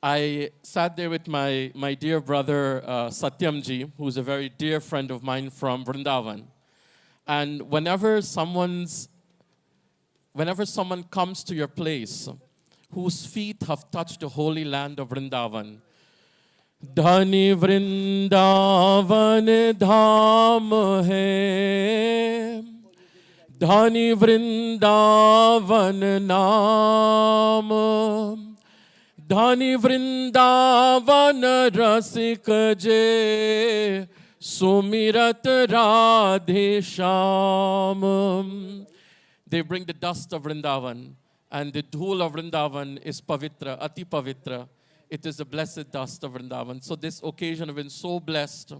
I sat there with my dear brother Satyamji, who's a very dear friend of mine from Vrindavan. And whenever someone comes to your place, whose feet have touched the holy land of Vrindavan, धनी वृंदावन धाम है, धनी वृंदावन नाम, धनी वृंदावन रसिक जे सुमिरत Radhe Shyam. They bring the dust of Vrindavan, and the dhool of Vrindavan is pavitra, ati pavitra. It is the blessed dust of Vrindavan. So this occasion has been so blessed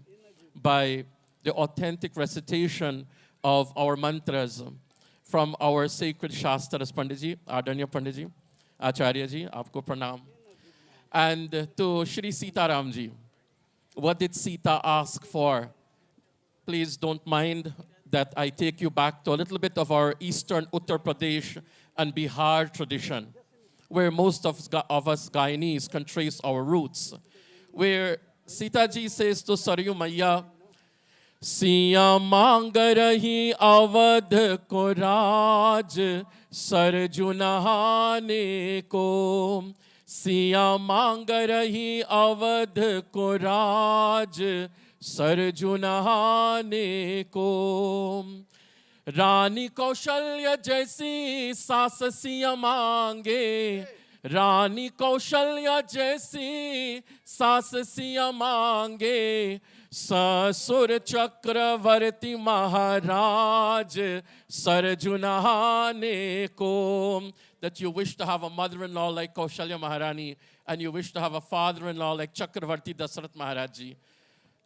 by the authentic recitation of our mantras from our sacred Shastras. Panditji, Adanya Panditji, Acharya ji, aapko pranam. And to Shri Sita Ramji, what did Sita ask for? Please don't mind that I take you back to a little bit of our eastern Uttar Pradesh and Bihar tradition, where most of us Guyanese can trace our roots, where Sita ji says to Saryu Maiya, Siya mang rahi avadh ko raj, sarjunahane ko. Siya mang rahi avadh ko raj, sarjunahane ko. रानी कौशल्य जैसी सास सिया मांगे, रानी कौशल्य जैसी सास सिया मांगे, ससुर चक्रवर्ती महाराज सरजुनहाने को. That you wish to have a mother-in-law like Kaushalya Maharani, and you wish to have a father-in-law like Chakravarti Dasarath Maharaj ji.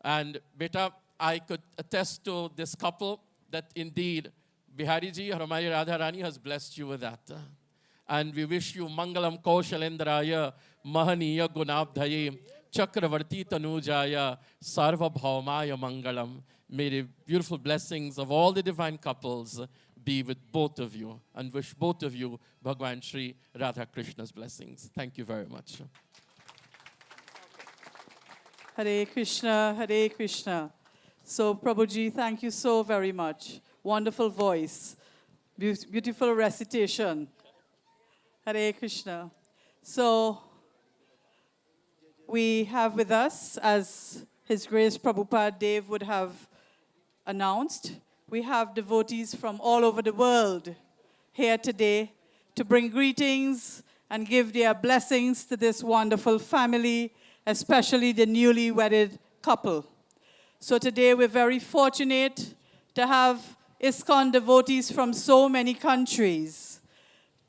And beta, I could attest to this couple that indeed Bihari ji, Haramari Radha Rani has blessed you with that. And we wish you Mangalam Kaushalendraya, Mahaniya Gunabdhaye, Chakravarti Tanujaya, Sarva Bhaumaya Mangalam. May the beautiful blessings of all the divine couples be with both of you, and wish both of you Bhagwan Shri Radha Krishna's blessings. Thank you very much. Hare Krishna, Hare Krishna. So, Prabhuji, thank you so very much. Wonderful voice, beautiful recitation. Hare Krishna. So, we have with us, as His Grace Prabhupada Dev would have announced, we have devotees from all over the world here today to bring greetings and give their blessings to this wonderful family, especially the newly wedded couple. So today we're very fortunate to have ISKCON devotees from so many countries.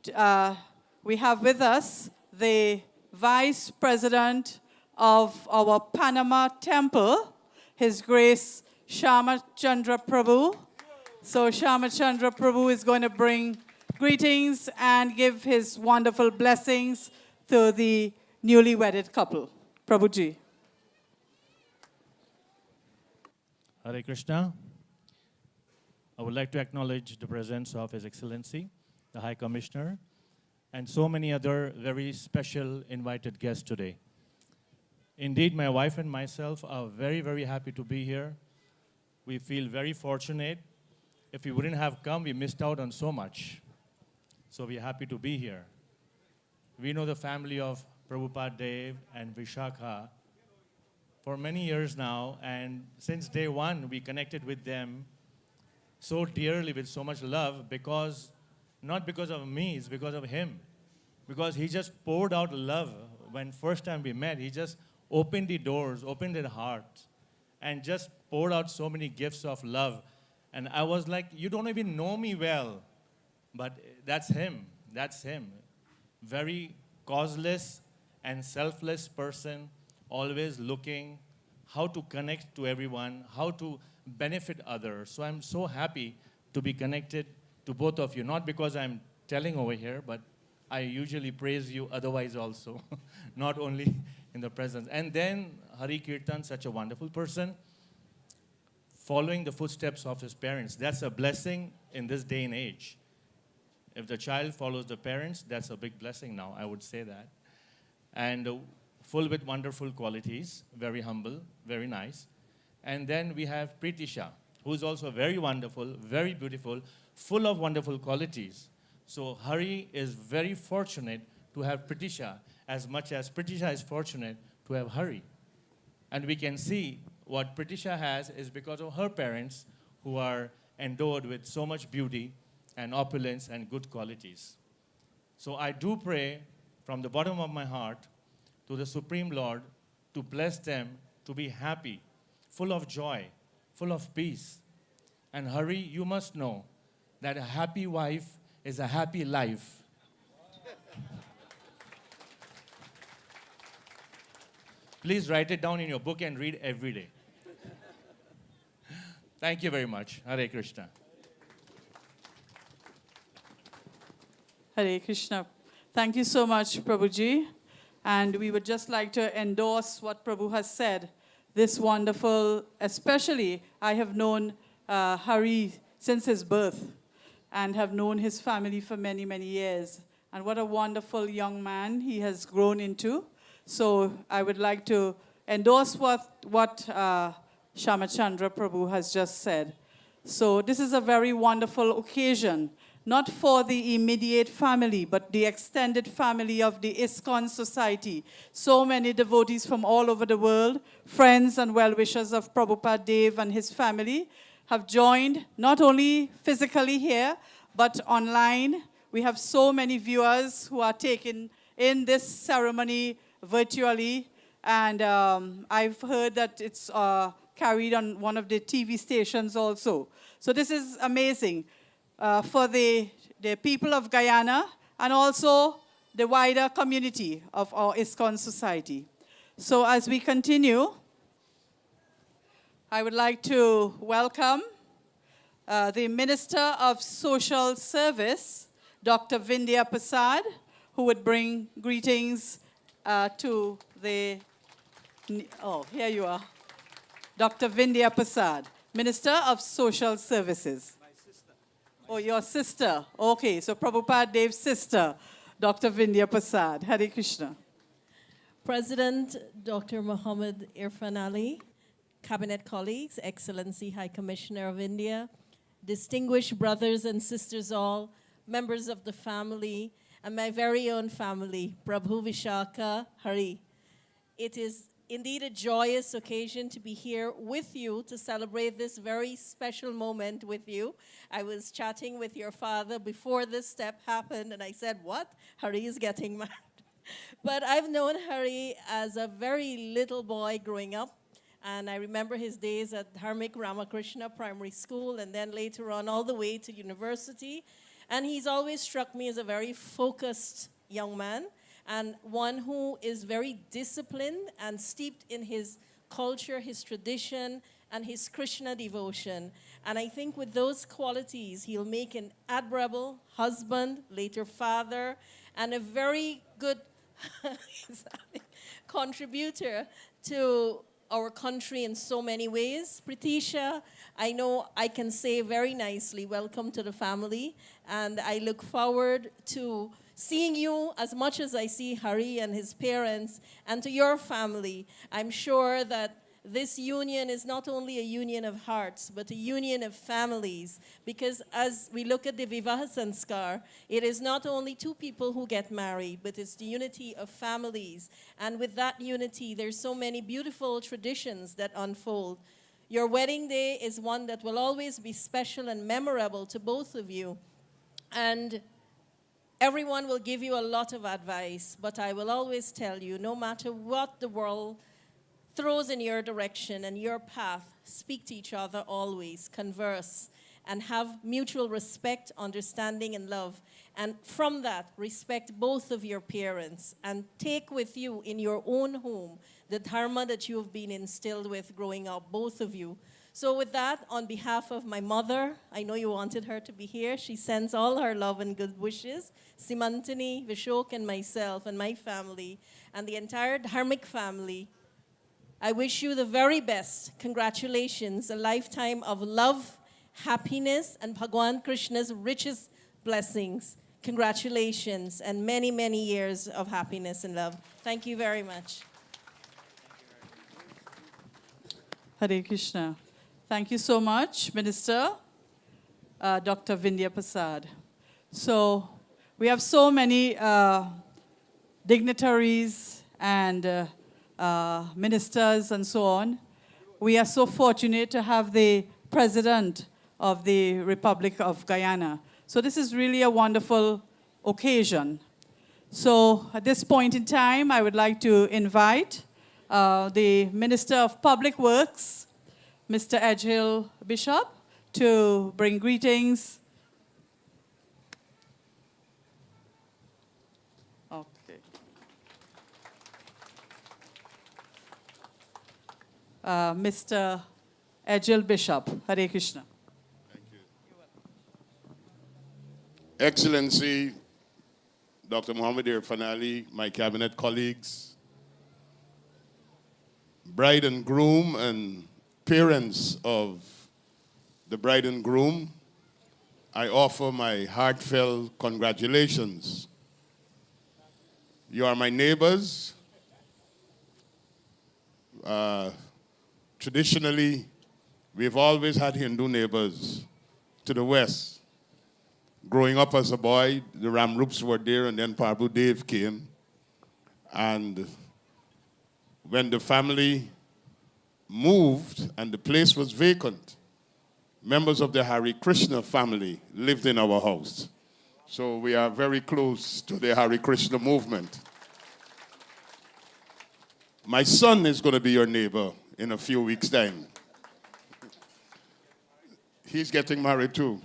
We have with us the Vice President of our Panama Temple, His Grace Shama Chandra Prabhu. So Shama Chandra Prabhu is going to bring greetings and give his wonderful blessings to the newly wedded couple. Prabhuji. Hare Krishna. I would like to acknowledge the presence of His Excellency, the High Commissioner, and so many other very special invited guests today. Indeed, my wife and myself are very, very happy to be here. We feel very fortunate. If we wouldn't have come, we missed out on so much. So we're happy to be here. We know the family of Prabhupada Dev and Vishakha for many years now, and since day one, we connected with them so dearly, with so much love, because, not because of me, it's because of him. Because he just poured out love. When first time we met, he just opened the doors, opened his heart, and just poured out so many gifts of love. And I was like, you don't even know me well, but that's him, that's him. Very causeless and selfless person, always looking how to connect to everyone, how to benefit others. So I'm so happy to be connected to both of you, not because I'm telling over here, but I usually praise you otherwise also, not only in the presence. And then Hari Kirtan, such a wonderful person, following the footsteps of his parents. That's a blessing in this day and age. If the child follows the parents, that's a big blessing now, I would say that. And full with wonderful qualities, very humble, very nice. And then we have Priti, who is also very wonderful, very beautiful, full of wonderful qualities. So Hari is very fortunate to have Priti, as much as Priti is fortunate to have Hari. And we can see what Pritisha has is because of her parents who are endowed with so much beauty and opulence and good qualities. So I do pray from the bottom of my heart to the Supreme Lord to bless them to be happy, full of joy, full of peace. And Hari, you must know that a happy wife is a happy life. Please write it down in your book and read every day. Thank you very much. Hare Krishna. Hare Krishna. Thank you so much, Prabhuji. And we would just like to endorse what Prabhu has said. This wonderful, especially, I have known Hari since his birth and have known his family for many, many years. And what a wonderful young man he has grown into. So I would like to endorse what Shamachandra Prabhu has just said. So this is a very wonderful occasion, not for the immediate family, but the extended family of the ISKCON Society. So many devotees from all over the world, friends and well-wishers of Prabhupada Dev and his family, have joined, not only physically here, but online. We have so many viewers who are taking in this ceremony virtually, and I've heard that it's carried on one of the TV stations also. So this is amazing for the people of Guyana and also the wider community of our ISKCON Society. So as we continue, I would like to welcome the Minister of Social Service, Dr. Vindhya Prasad, who would bring greetings to the, oh, here you are, Dr. Vindhya Prasad, Minister of Social Services. My sister. Oh, your sister. Okay, so Prabhupada Dev's sister, Dr. Vindhya Prasad. Hare Krishna. President Dr. Muhammad Irfan Ali, Cabinet colleagues, Excellency High Commissioner of India, distinguished brothers and sisters all, members of the family, and my very own family, Prabhu Vishaka Hari. It is indeed a joyous occasion to be here with you to celebrate this very special moment with you. I was chatting with your father before this step happened, and I said, what? Hari is getting married. But I've known Hari as a very little boy growing up, and I remember his days at Dharmik Ramakrishna Primary School, and then later on all the way to university. And he's always struck me as a very focused young man, and one who is very disciplined and steeped in his culture, his tradition, and his Krishna devotion. And I think with those qualities, he'll make an admirable husband, later father, and a very good contributor to our country in so many ways. Pritisha, I know I can say very nicely, welcome to the family, and I look forward to seeing you as much as I see Hari and his parents, and to your family. I'm sure that this union is not only a union of hearts, but a union of families, because as we look at the Vivaha Sanskar, it is not only two people who get married, but it's the unity of families. And with that unity, there's so many beautiful traditions that unfold. Your wedding day is one that will always be special and memorable to both of you. And everyone will give you a lot of advice, but I will always tell you, no matter what the world throws in your direction and your path, speak to each other always, converse, and have mutual respect, understanding, and love. And from that, respect both of your parents and take with you in your own home the dharma that you have been instilled with growing up, both of you. So with that, on behalf of my mother, I know you wanted her to be here. She sends all her love and good wishes. Simantini, Vishok, and myself and my family and the entire Dharmic family, I wish you the very best. Congratulations, a lifetime of love, happiness, and Bhagwan Krishna's richest blessings. Congratulations, and many, many years of happiness and love. Thank you very much. Hare Krishna. Thank you so much, Minister Dr. Vindhya Prasad. So we have so many dignitaries and ministers and so on. We are so fortunate to have the President of the Republic of Guyana. So this is really a wonderful occasion. So at this point in time, I would like to invite the Minister of Public Works, Mr. Edghill Bishop, to bring greetings. Okay. Mr. Edghill Bishop, Hare Krishna. Excellency, Dr. Muhammad Irfan, my cabinet colleagues, bride and groom and parents of the bride and groom, I offer my heartfelt congratulations. You are my neighbors. Traditionally, we've always had Hindu neighbors to the west. Growing up as a boy, the Ramrups were there, and then Prabhu Dev came. And when the family moved and the place was vacant, members of the Hare Krishna family lived in our house. So we are very close to the Hare Krishna movement. My son is going to be your neighbor in a few weeks' time. He's getting married too.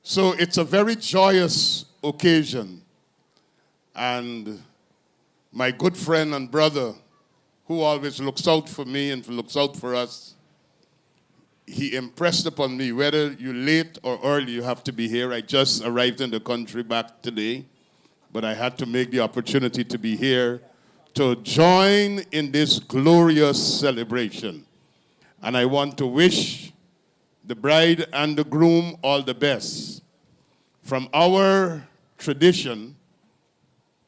So it's a very joyous occasion. And my good friend and brother, who always looks out for me and looks out for us, he impressed upon me, whether you're late or early, you have to be here. I just arrived in the country back today, but I had to make the opportunity to be here to join in this glorious celebration. And I want to wish the bride and the groom all the best. From our tradition,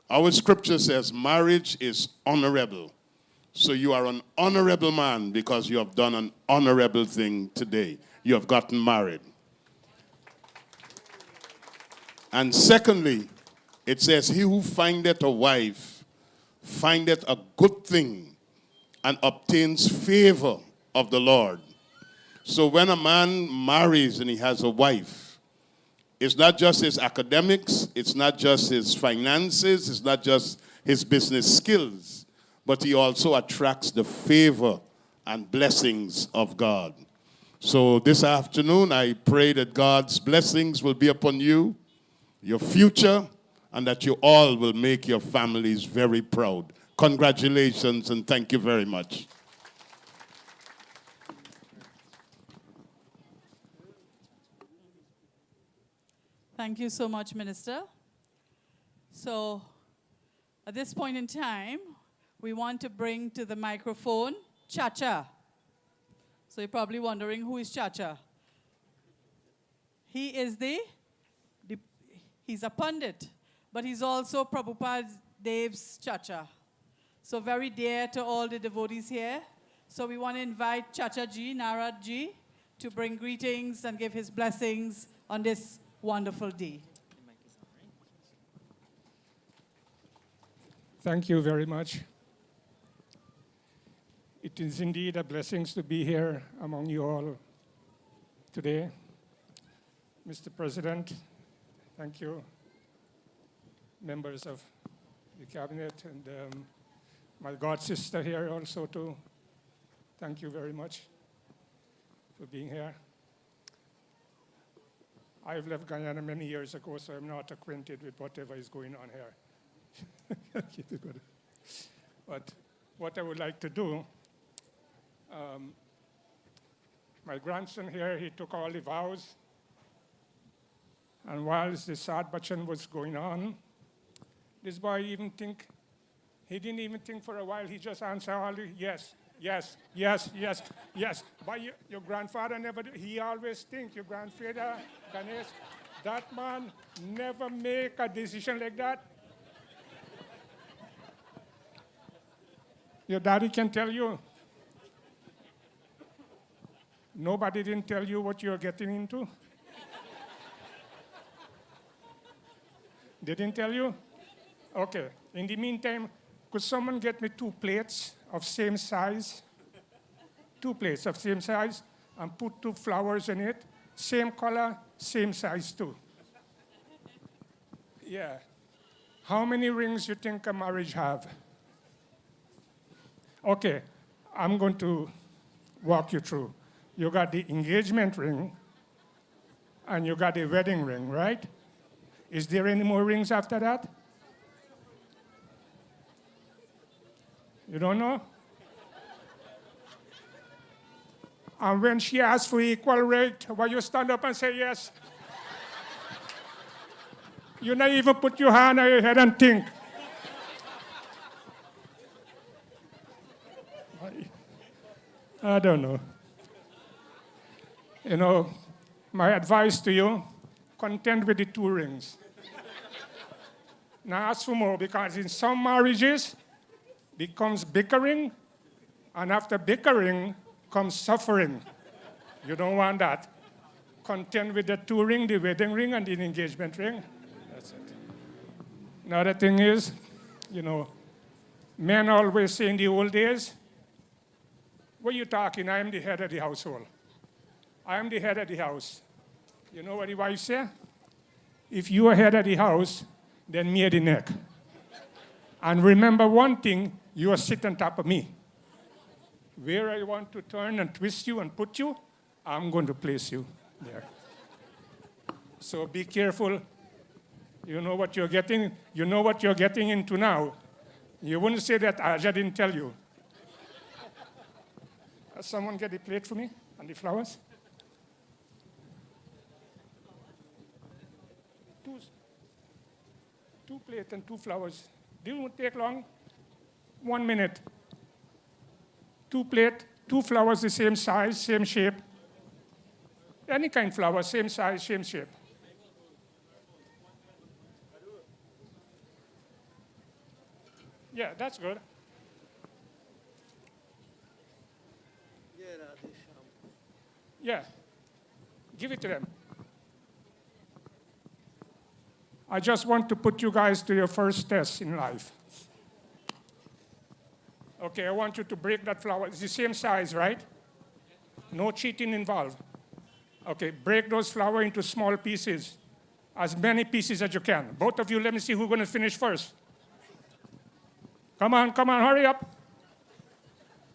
our scripture says marriage is honorable. So you are an honorable man because you have done an honorable thing today. You have gotten married. And secondly, it says, he who findeth a wife findeth a good thing and obtains favor of the Lord. So when a man marries and he has a wife, it's not just his academics, it's not just his finances, it's not just his business skills, but he also attracts the favor and blessings of God. So this afternoon, I pray that God's blessings will be upon you, your future, and that you all will make your families very proud. Congratulations, and thank you very much. Thank you so much, Minister. So at this point in time, we want to bring to the microphone Chacha. So you're probably wondering, who is Chacha? He is he's a pundit, but he's also Prabhupada Dev's Chacha. So very dear to all the devotees here. So we want to invite Chacha Ji, Narad Ji, to bring greetings and give his blessings on this wonderful day. Thank you very much. It is indeed a blessing to be here among you all today. Mr. President, thank you. Members of the cabinet and my god sister here also too. Thank you very much for being here. I've left Guyana many years ago, so I'm not acquainted with whatever is going on here. But what I would like to do, my grandson here, he took all the vows. And whilst the Sad Bachan was going on, this boy he didn't even think for a while, he just answered all the yes, yes, yes, yes, yes. But your grandfather never did. He always think, your grandfather, Ganesh, that man never make a decision like that. Your daddy can tell you. Nobody didn't tell you what you're getting into? They didn't tell you? Okay. In the meantime, Could someone get me 2 plates of same size? 2 plates of same size, and put 2 flowers in it. Same color, same size too. Yeah. How many rings you think a marriage have? Okay, I'm going to walk you through. You got the engagement ring, and you got the wedding ring, right? Is there any more rings after that? You don't know? And when she asks for equal rate, will you stand up and say yes? You not even put your hand on your head and think. I don't know. You know, my advice to you, content with the 2 rings. Now ask for more, because in some marriages, becomes bickering, and after bickering comes suffering. You don't want that. Content with the 2 ring, the wedding ring and the engagement ring. That's it. Another thing is, you know, men always say in the old days, what are you talking? I am the head of the household. I am the head of the house. You know what the wife say? If you are head of the house, then me at the neck. And remember one thing, you are sitting on top of me. Where I want to turn and twist you and put you, I'm going to place you there. So be careful. You know what you're getting. You know what you're getting into now. You wouldn't say that Aja didn't tell you. Someone get the plate for me and the flowers? 2 plates and 2 flowers. Didn't take long. 1 minute. 2 plates, 2 flowers, the same size, same shape. Any kind of flower, same size, same shape. Yeah, that's good. Yeah, give it to them. I just want to put you guys to your first test in life. Okay, I want you to break that flower. It's the same size, right? No cheating involved. Okay, break those flowers into small pieces. As many pieces as you can. Both of you, let me see who's going to finish first. Come on, hurry up.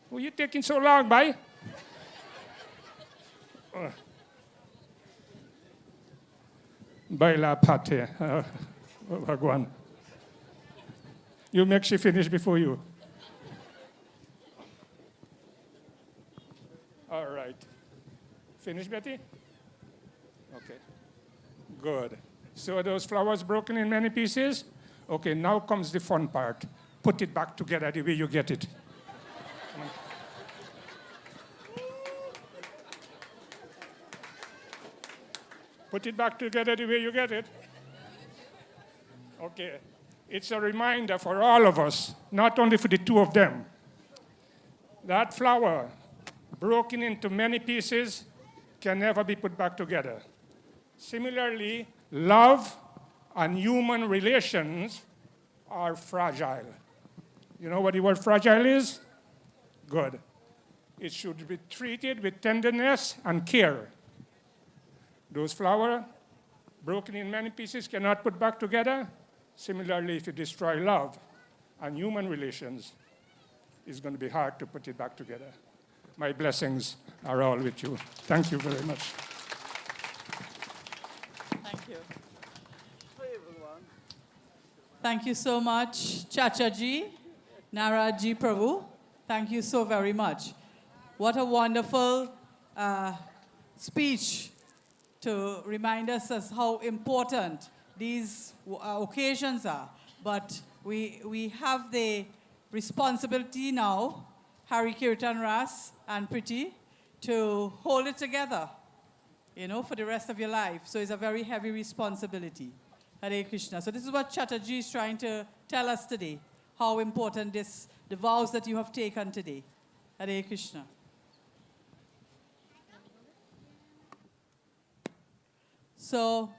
Why are you taking so long, bye? Baila pate. Bhagwan. You make she finish before you. All right. Finish, Betty? Okay. Good. So are those flowers broken in many pieces? Okay, now comes the fun part. Put it back together the way you get it. Put it back together the way you get it. Okay. It's a reminder for all of us, not only for the 2 of them. That flower, broken into many pieces, can never be put back together. Similarly, love and human relations are fragile. You know what the word fragile is? Good. It should be treated with tenderness and care. Those flowers, broken in many pieces, cannot put back together. Similarly, if you destroy love and human relations, it's going to be hard to put it back together. My blessings are all with you. Thank you very much. Thank you. Thank you so much, Chacha Ji, Nara Ji Prabhu. Thank you so very much. What a wonderful speech to remind us as how important these occasions are. But we have the responsibility now, Hari Kirtan Ras and Priti, to hold it together, you know, for the rest of your life. So it's a very heavy responsibility. Hare Krishna. So this is what Chatterjee is trying to tell us today, how important the vows that you have taken today. Hare Krishna. So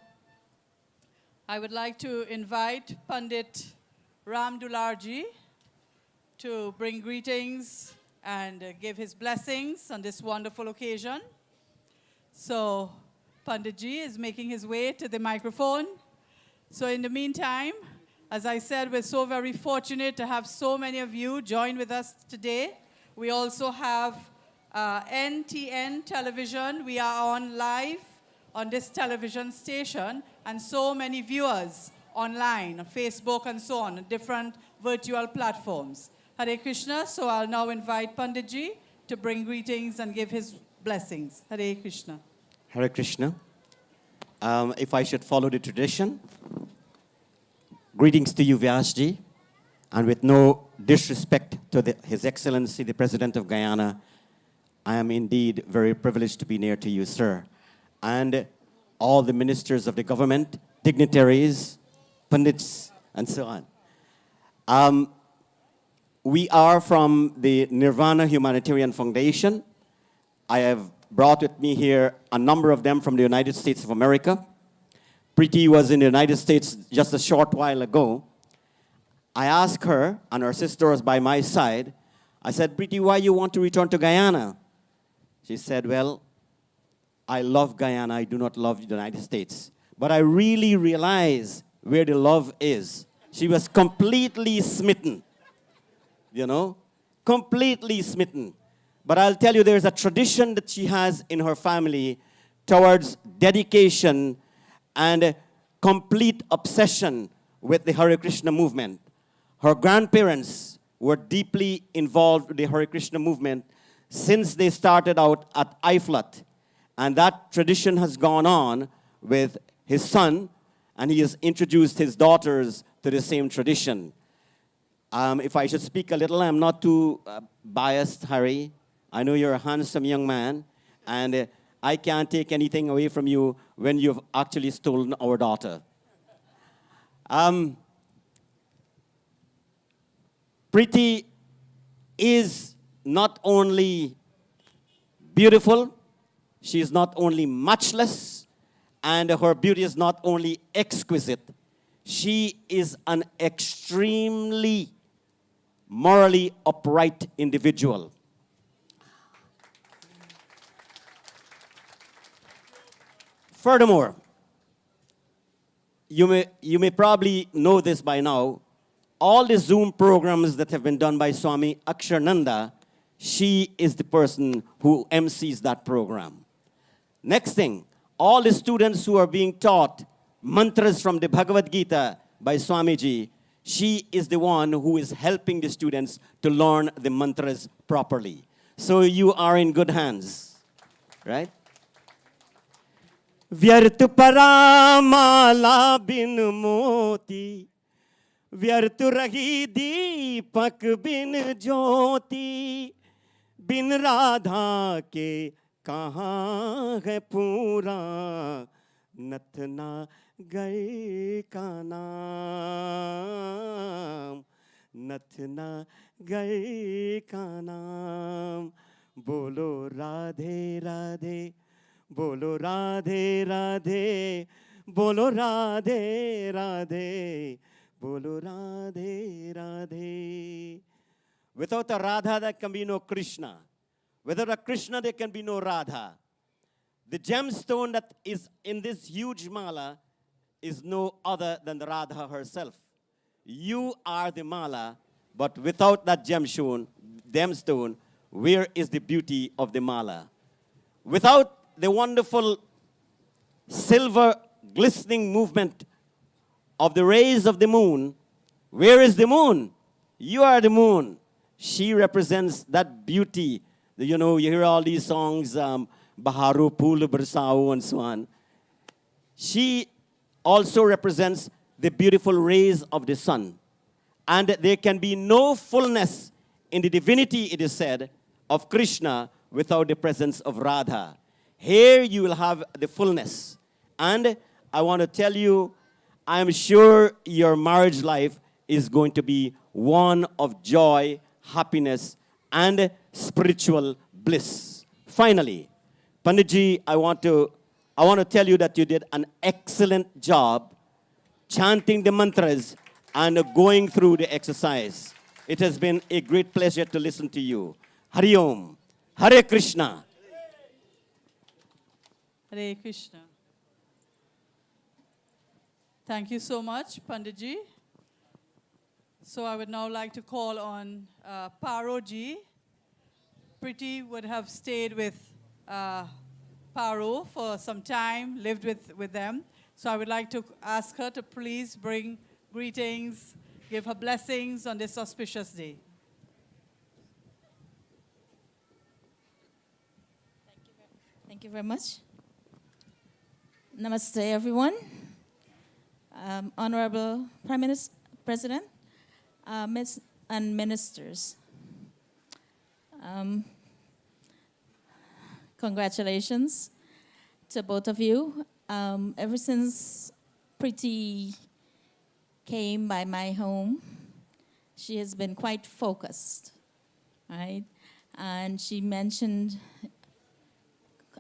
I would like to invite Pandit Ram Dularji to bring greetings and give his blessings on this wonderful occasion. So Panditji is making his way to the microphone. So in the meantime, as I said, we're so very fortunate to have so many of you join with us today. We also have NTN television. We are on live on this television station, and so many viewers online, on Facebook and so on different virtual platforms. Hare Krishna. So I'll now invite Panditji to bring greetings and give his blessings. Hare Krishna. Hare Krishna. If I should follow the tradition, greetings to you, Vyasji, and with no disrespect to His Excellency, the President of Guyana, I am indeed very privileged to be near to you, sir, and all the ministers of the government, dignitaries, pundits, and so on. We are from the Nirvana Humanitarian Foundation. I have brought with me here a number of them from the United States of America. Priti was in the United States just a short while ago. I asked her, and her sister was by my side, I said, Priti, why you want to return to Guyana? She said, well, I love Guyana, I do not love the United States. But I really realize where the love is. She was completely smitten, you know, completely smitten. But I'll tell you, there's a tradition that she has in her family towards dedication and complete obsession with the Hare Krishna movement. Her grandparents were deeply involved with the Hare Krishna movement since they started out at Iflat. And that tradition has gone on with his son, and he has introduced his daughters to the same tradition. If I should speak a little, I'm not too biased, Hari. I know you're a handsome young man, and I can't take anything away from you when you've actually stolen our daughter. Priti is not only beautiful, she is not only matchless, and her beauty is not only exquisite, she is an extremely morally upright individual. Furthermore, you may probably know this by now, all the Zoom programs that have been done by Swami Akshananda, she is the person who MCs that program. Next thing, all the students who are being taught mantras from the Bhagavad Gita by Swamiji, she is the one who is helping the students to learn the mantras properly. So you are in good hands, right? व्यर्थ परामाला बिन मोती व्यर्थ रही दीपक बिन ज्योति बिन राधा के कहाँ है पूरा नथना गए का नाम नथना गए का नाम बोलो राधे राधे बोलो राधे राधे बोलो राधे राधे बोलो Radhe Radhe. Without a Radha there can be no Krishna. Without a Krishna there can be no Radha. The gemstone that is in this huge mala is no other than the Radha herself. You are the mala, but without that gemstone, where is the beauty of the mala? Without the wonderful silver glistening movement of the rays of the moon, where is the moon? You are the moon. She represents that beauty. You know, you hear all these songs, Baharu, Pool, Barsao, and so on. She also represents the beautiful rays of the sun. And there can be no fullness in the divinity, it is said, of Krishna without the presence of Radha. Here you will have the fullness. And I want to tell you, I am sure your marriage life is going to be one of joy, happiness, and spiritual bliss. Finally, Panditji, I want to tell you that you did an excellent job chanting the mantras and going through the exercise. It has been a great pleasure to listen to you. Hari Om. Hare Krishna. Hare Krishna. Thank you so much, Panditji. So I would now like to call on Paroji. Priti would have stayed with Paro for some time, lived with them. So I would like to ask her to please bring greetings, give her blessings on this auspicious day. Thank you very much. Namaste, everyone. Honorable Prime Minister, President, and ministers. Congratulations to both of you. Ever since Priti came by my home, she has been quite focused, right? And she mentioned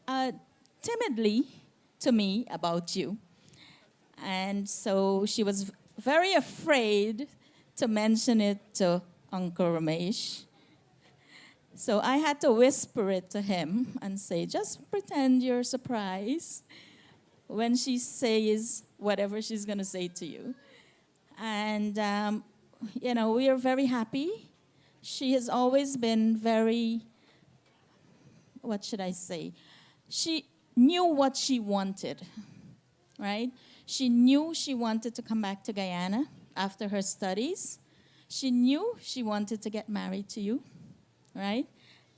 timidly to me about you. And so she was very afraid to mention it to Uncle Ramesh. So I had to whisper it to him and say, just pretend you're surprised when she says whatever she's going to say to you. And, you know, we are very happy. She has always been very, what should I say? She knew what she wanted, right? She knew she wanted to come back to Guyana after her studies. She knew she wanted to get married to you, right?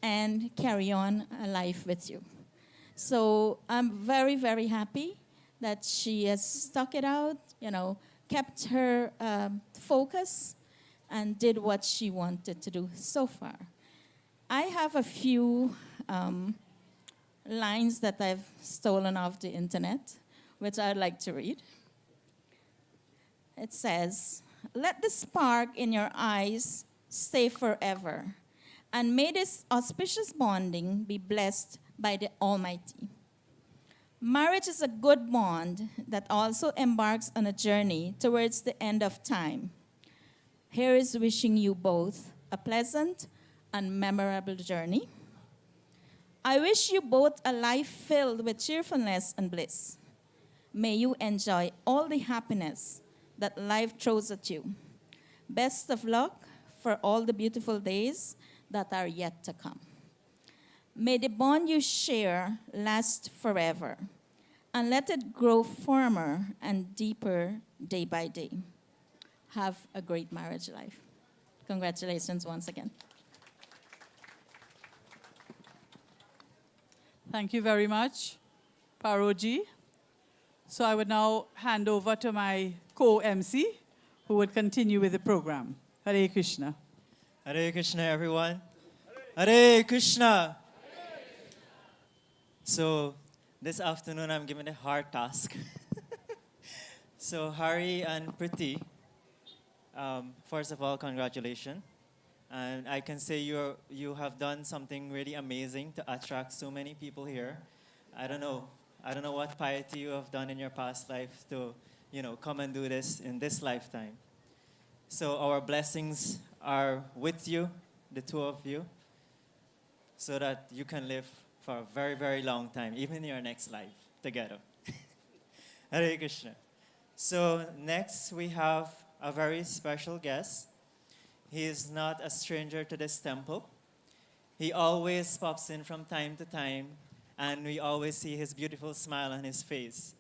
And carry on a life with you. So I'm very, very happy that she has stuck it out, you know, kept her focus and did what she wanted to do so far. I have a few lines that I've stolen off the internet, which I'd like to read. It says, "Let the spark in your eyes stay forever, and may this auspicious bonding be blessed by the Almighty. Marriage is a good bond that also embarks on a journey towards the end of time. Here is wishing you both a pleasant and memorable journey. I wish you both a life filled with cheerfulness and bliss. May you enjoy all the happiness that life throws at you. Best of luck for all the beautiful days that are yet to come. May the bond you share last forever, and let it grow firmer and deeper day by day. Have a great marriage life." Congratulations once again. Thank you very much, Paroji. So I would now hand over to my co-MC, who would continue with the program. Hare Krishna. Hare Krishna, everyone. Hare Krishna. So this afternoon, I'm given a hard task. So Hari and Priti, first of all, congratulations. And I can say you have done something really amazing to attract so many people here. I don't know what piety you have done in your past life to, you know, come and do this in this lifetime. So our blessings are with you, the two of you, so that you can live for a very, very long time, even in your next life together. Hare Krishna. So next we have a very special guest. He is not a stranger to this temple. He always pops in from time to time, and we always see his beautiful smile on his face.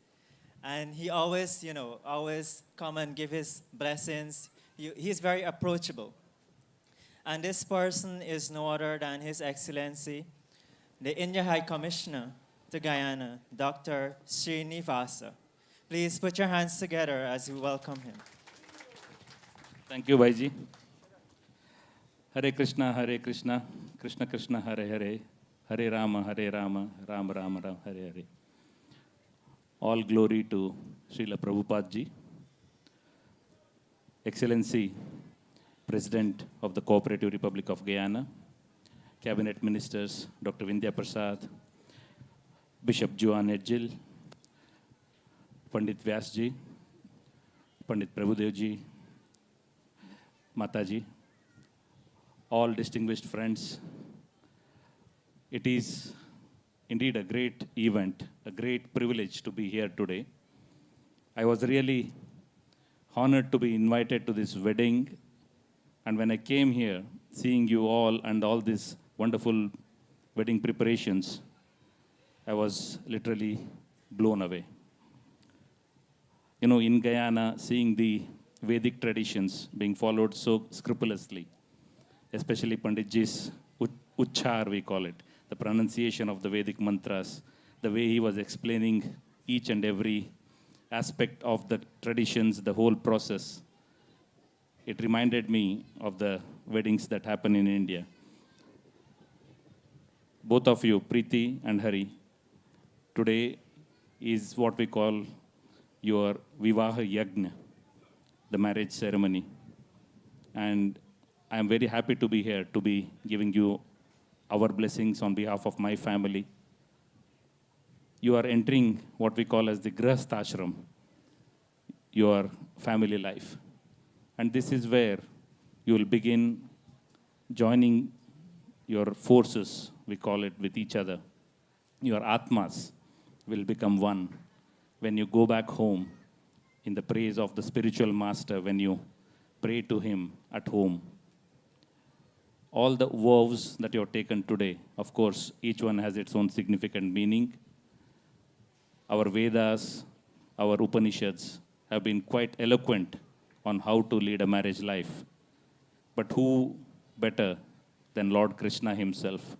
And he always, you know, always come and give his blessings. He's very approachable. And this person is no other than His Excellency, the India High Commissioner to Guyana, Dr. Srinivasa. Please put your hands together as we welcome him. Thank you, Bhaiji. Hare Krishna, Krishna Krishna, Hare Hare, Hare Rama, Rama Rama, Hare Hare. All glory to Srila Prabhupada Ji, Excellency, President of the Cooperative Republic of Guyana, Cabinet Ministers, Dr. Vindhya Prasad, Bishop Joan Edgil, Pandit Vyas Ji, Pandit Prabhudev Ji, Mataji, all distinguished friends. It is indeed a great event, a great privilege to be here today. I was really honored to be invited to this wedding. And when I came here, seeing you all and all these wonderful wedding preparations, I was literally blown away. You know, in Guyana, seeing the Vedic traditions being followed so scrupulously, especially Panditji's Uchchar, we call it, the pronunciation of the Vedic mantras, the way he was explaining each and every aspect of the traditions, the whole process. It reminded me of the weddings that happen in India. Both of you, Priti and Hari, today is what we call your Vivaha Yagna, the marriage ceremony. And I am very happy to be here, to be giving you our blessings on behalf of my family. You are entering what we call as the Grahastha Ashram, your family life. And this is where you will begin joining your forces, we call it, with each other. Your Atmas will become one when you go back home in the praise of the spiritual master, when you pray to him at home. All the vows that you have taken today, of course, each one has its own significant meaning. Our Vedas, our Upanishads have been quite eloquent on how to lead a marriage life. But who better than Lord Krishna himself?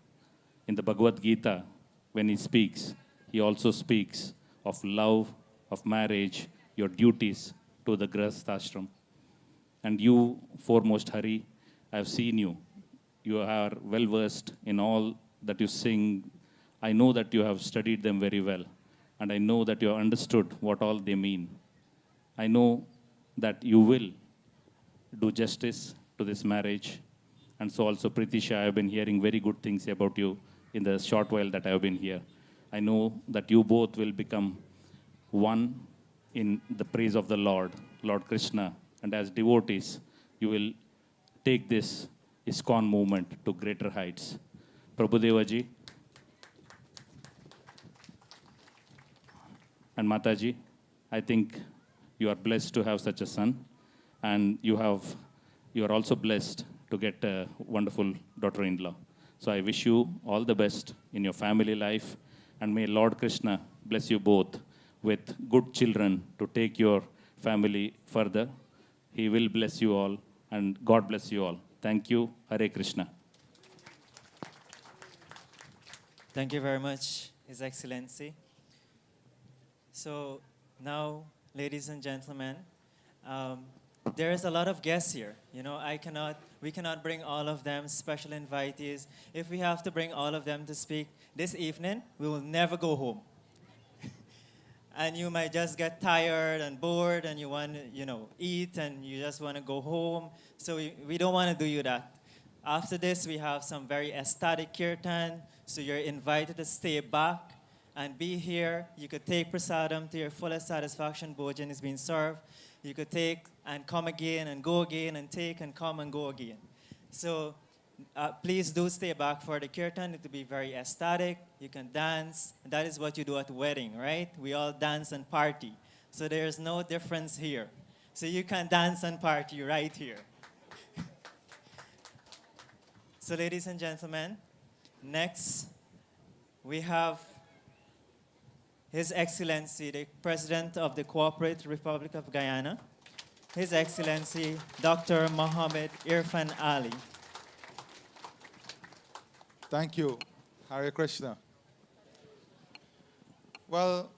In the Bhagavad Gita, when he speaks, he also speaks of love, of marriage, your duties to the Grahasthashram. And you, foremost, Hari, I have seen you. You are well versed in all that you sing. I know that you have studied them very well. And I know that you have understood what all they mean. I know that you will do justice to this marriage. And so also, Pritisha, I have been hearing very good things about you in the short while that I have been here. I know that you both will become one in the praise of the Lord, Lord Krishna. And as devotees, you will take this ISKCON movement to greater heights. Prabhudevaji and Mataji, I think you are blessed to have such a son. And you are also blessed to get a wonderful daughter-in-law. So I wish you all the best in your family life. And may Lord Krishna bless you both with good children to take your family further. He will bless you all, and God bless you all. Thank you. Hare Krishna. Thank you very much, His Excellency. So now, ladies and gentlemen, there is a lot of guests here. You know, we cannot bring all of them, special invitees. If we have to bring all of them to speak this evening, we will never go home. And you might just get tired and bored and you want to, eat and you just want to go home. So we don't want to do you that. After this, we have some very ecstatic kirtan. So you're invited to stay back and be here. You could take prasadam to your fullest satisfaction. Bhojan is being served. You could take and come again and go again and take and come and go again. So please do stay back for the kirtan. It will be very ecstatic. You can dance. That is what you do at a wedding, right? We all dance and party. So there's no difference here. So you can dance and party right here. So ladies and gentlemen, next we have His Excellency, the President of the Cooperative Republic of Guyana, His Excellency Dr. Mohammed Irfan Ali. Thank you. Hare Krishna. Well,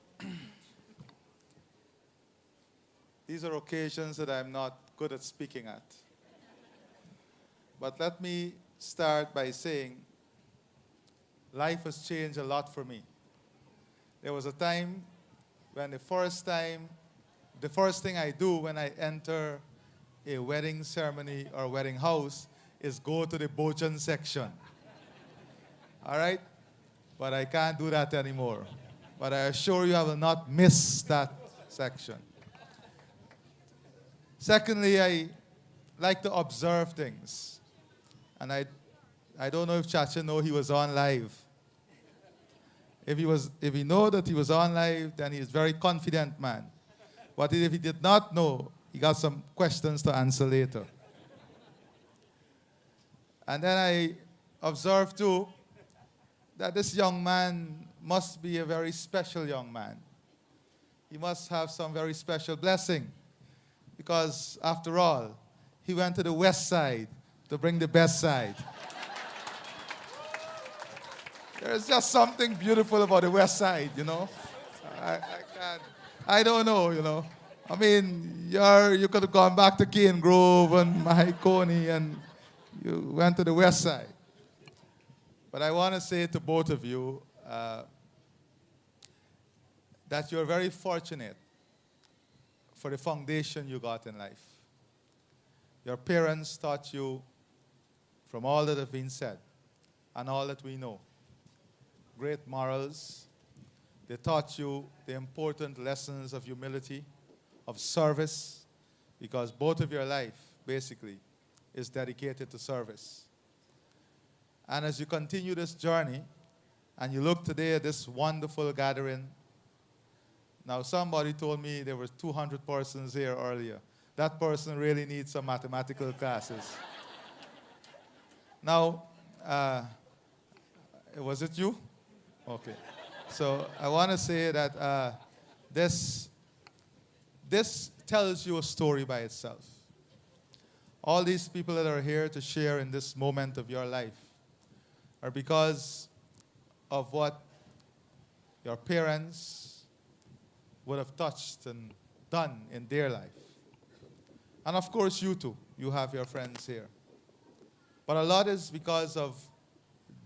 these are occasions that I'm not good at speaking at. But let me start by saying life has changed a lot for me. There was a time when the first thing I do when I enter a wedding ceremony or wedding house is go to the Bhojan section. All right? But I can't do that anymore. But I assure you I will not miss that section. Secondly, I like to observe things. And I don't know if Chacha know he was on live. If he know that he was on live, then he's very confident man. But if he did not know, he got some questions to answer later. And then I observed too that this young man must be a very special young man. He must have some very special blessing because after all, he went to the west side to bring the best side. There's just something beautiful about the west side, you know. I don't know, you know. I mean, you could have gone back to Cane Grove and Mahiconi and you went to the west side. But I want to say to both of you that you're very fortunate for the foundation you got in life. Your parents taught you from all that have been said and all that we know. Great morals. They taught you the important lessons of humility, of service, because both of your life, basically, is dedicated to service. And as you continue this journey, and you look today at this wonderful gathering, now somebody told me there were 200 persons here earlier. That person really needs some mathematical classes. Now, was it you? Okay. So I want to say that this tells you a story by itself. All these people that are here to share in this moment of your life are because of what your parents would have touched and done in their life. And of course, you too. You have your friends here. But a lot is because of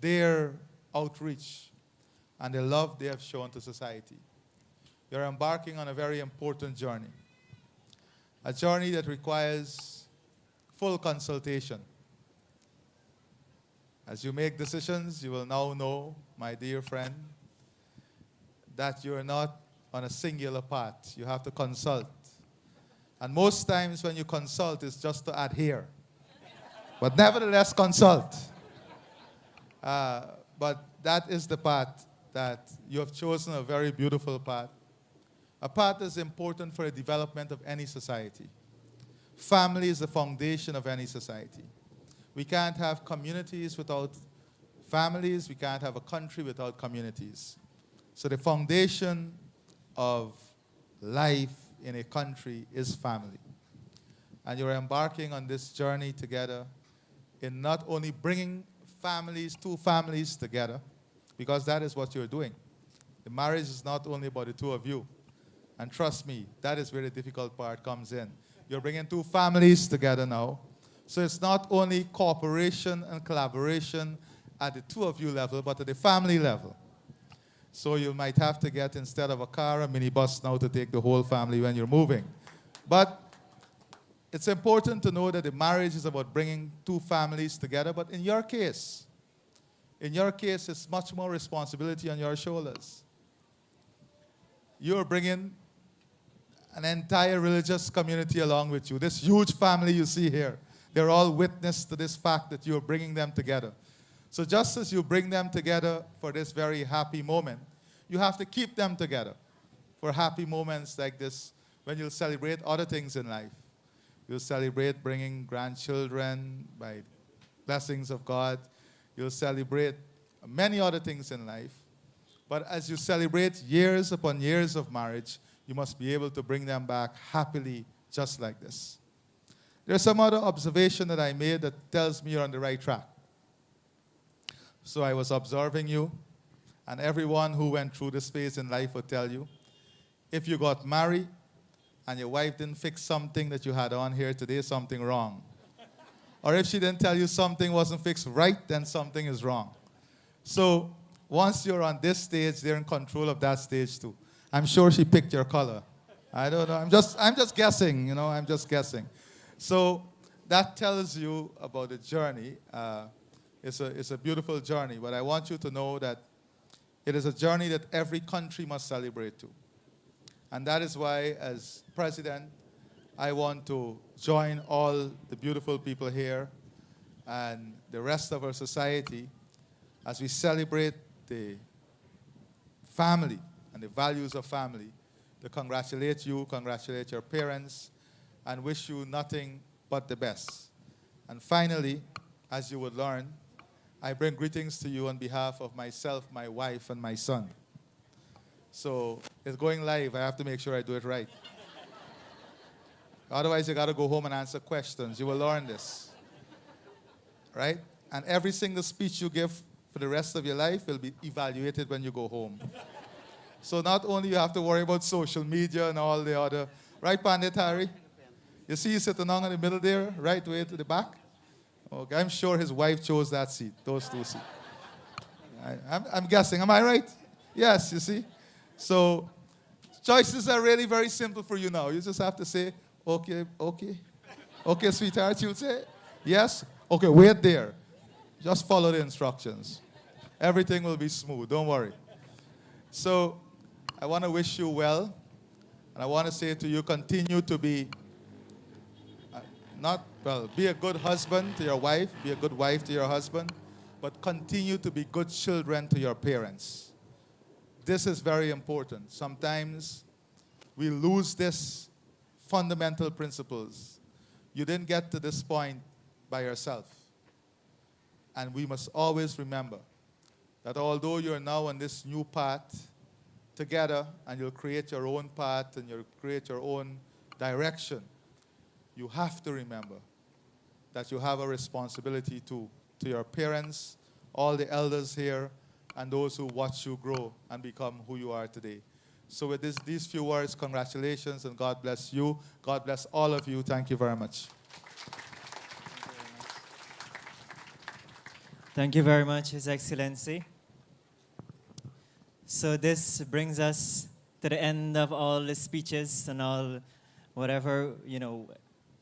their outreach and the love they have shown to society. You're embarking on a very important journey. A journey that requires full consultation. As you make decisions, you will now know, my dear friend, that you're not on a singular path. You have to consult. And most times when you consult, it's just to adhere. But nevertheless, consult. But that is the path that you have chosen, a very beautiful path. A path that's important for the development of any society. Family is the foundation of any society. We can't have communities without families. We can't have a country without communities. So the foundation of life in a country is family. And you're embarking on this journey together in not only bringing families, two families together, because that is what you're doing. The marriage is not only about the two of you. And trust me, that is where the difficult part comes in. You're bringing two families together now. So it's not only cooperation and collaboration at the two of you level, but at the family level. So you might have to get, instead of a car, a minibus now to take the whole family when you're moving. But it's important to know that the marriage is about bringing two families together. But in your case, it's much more responsibility on your shoulders. You're bringing an entire religious community along with you. This huge family you see here, they're all witness to this fact that you're bringing them together. So just as you bring them together for this very happy moment, you have to keep them together for happy moments like this when you'll celebrate other things in life. You'll celebrate bringing grandchildren by blessings of God. You'll celebrate many other things in life. But as you celebrate years upon years of marriage, you must be able to bring them back happily, just like this. There's some other observation that I made that tells me you're on the right track. So I was observing you, and everyone who went through this phase in life will tell you, if you got married and your wife didn't fix something that you had on here today, something wrong. Or if she didn't tell you something wasn't fixed right, then something is wrong. So once you're on this stage, they're in control of that stage too. I'm sure she picked your color. I don't know. I'm just guessing, you know, I'm just guessing. So that tells you about the journey. It's a beautiful journey, but I want you to know that it is a journey that every country must celebrate too. And that is why, as president, I want to join all the beautiful people here and the rest of our society as we celebrate the family and the values of family, to congratulate you, congratulate your parents, and wish you nothing but the best. And finally, as you would learn, I bring greetings to you on behalf of myself, my wife, and my son. So it's going live. I have to make sure I do it right. Otherwise, you got to go home and answer questions. You will learn this. Right? And every single speech you give for the rest of your life will be evaluated when you go home. So not only you have to worry about social media and all the other, right, Pandit Hari? You see you sitting on in the middle there, right way to the back? Okay, I'm sure his wife chose that seat, those two seats. I'm guessing, am I right? Yes, you see? So choices are really very simple for you now. You just have to say, okay, okay. Okay, sweetheart, you'll say, yes? Okay, wait there. Just follow the instructions. Everything will be smooth, don't worry. So I want to wish you well, and I want to say to you, continue to be be a good husband to your wife, be a good wife to your husband, but continue to be good children to your parents. This is very important. Sometimes we lose this fundamental principles. You didn't get to this point by yourself. And we must always remember that although you're now on this new path together and you'll create your own path and you'll create your own direction, you have to remember that you have a responsibility to your parents, all the elders here, and those who watch you grow and become who you are today. So with these few words, congratulations and God bless you. God bless all of you. Thank you very much. Thank you very much, His Excellency. So this brings us to the end of all the speeches and all whatever,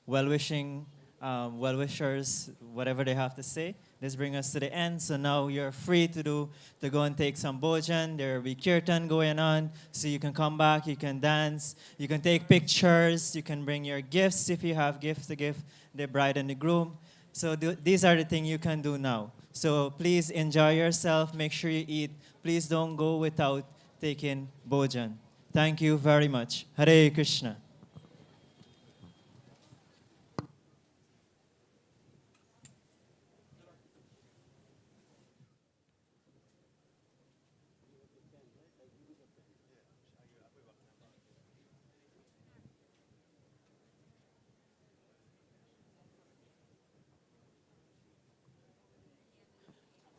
well-wishing, well-wishers, whatever they have to say. This brings us to the end. So now you're free to go and take some bhojan. There will be kirtan going on. So you can come back, you can dance, you can take pictures, you can bring your gifts if you have gifts to give the bride and the groom. So these are the things you can do now. So please enjoy yourself, make sure you eat. Please don't go without taking bhojan. Thank you very much. Hare Krishna.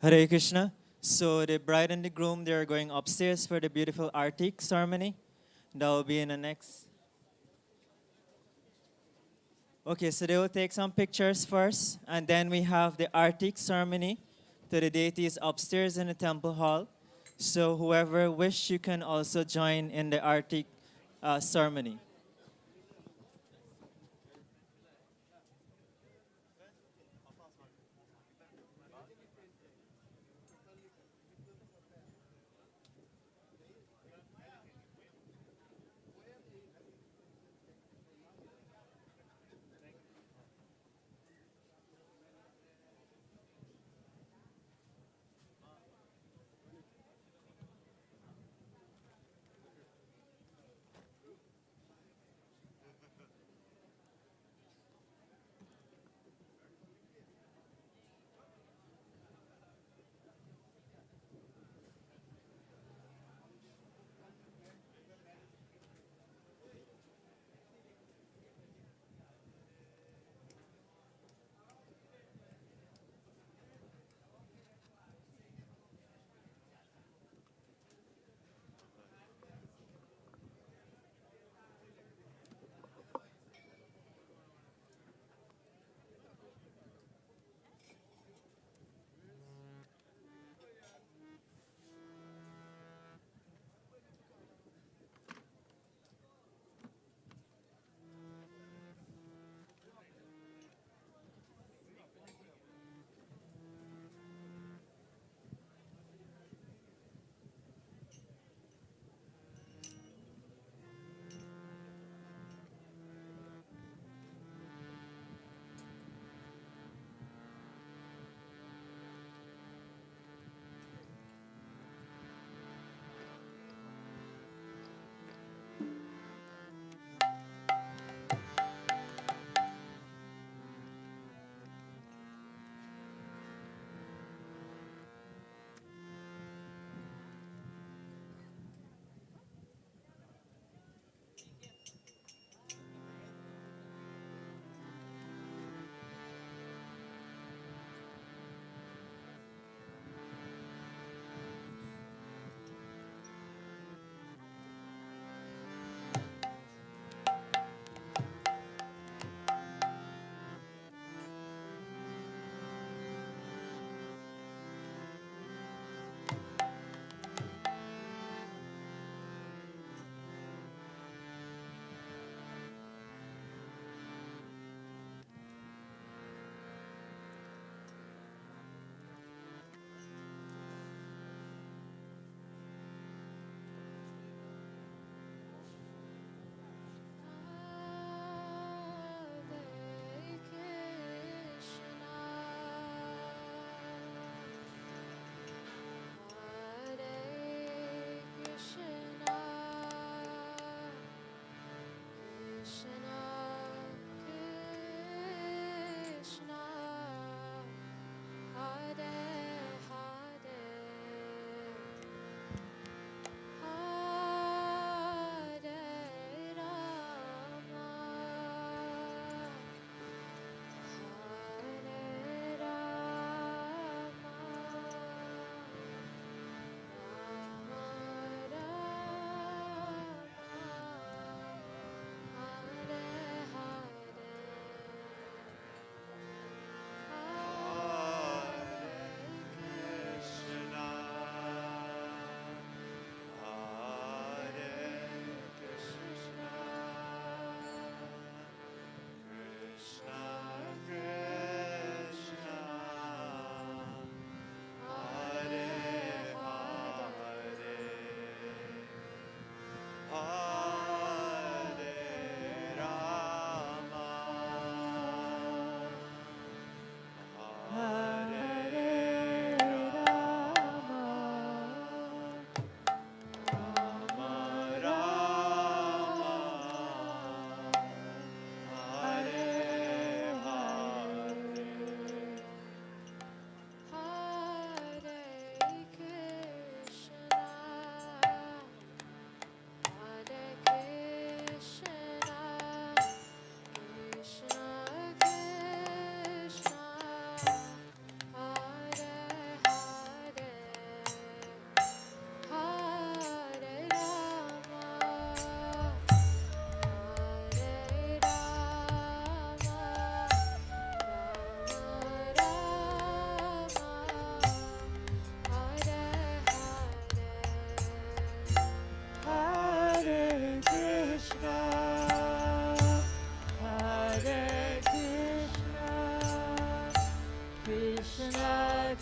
Hare Krishna. So the bride and the groom, they're going upstairs for the beautiful Artik ceremony. That will be in the next. Okay, so they will take some pictures first, and then we have the Artik ceremony to the deities upstairs in the temple hall. So whoever wish, you can also join in the Artik ceremony.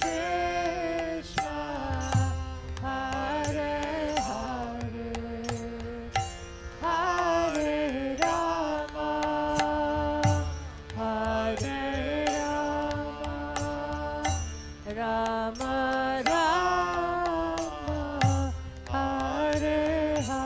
Krishna, Hare Hare, Hare Rama, Hare Rama, Rama Rama, Hare Hare.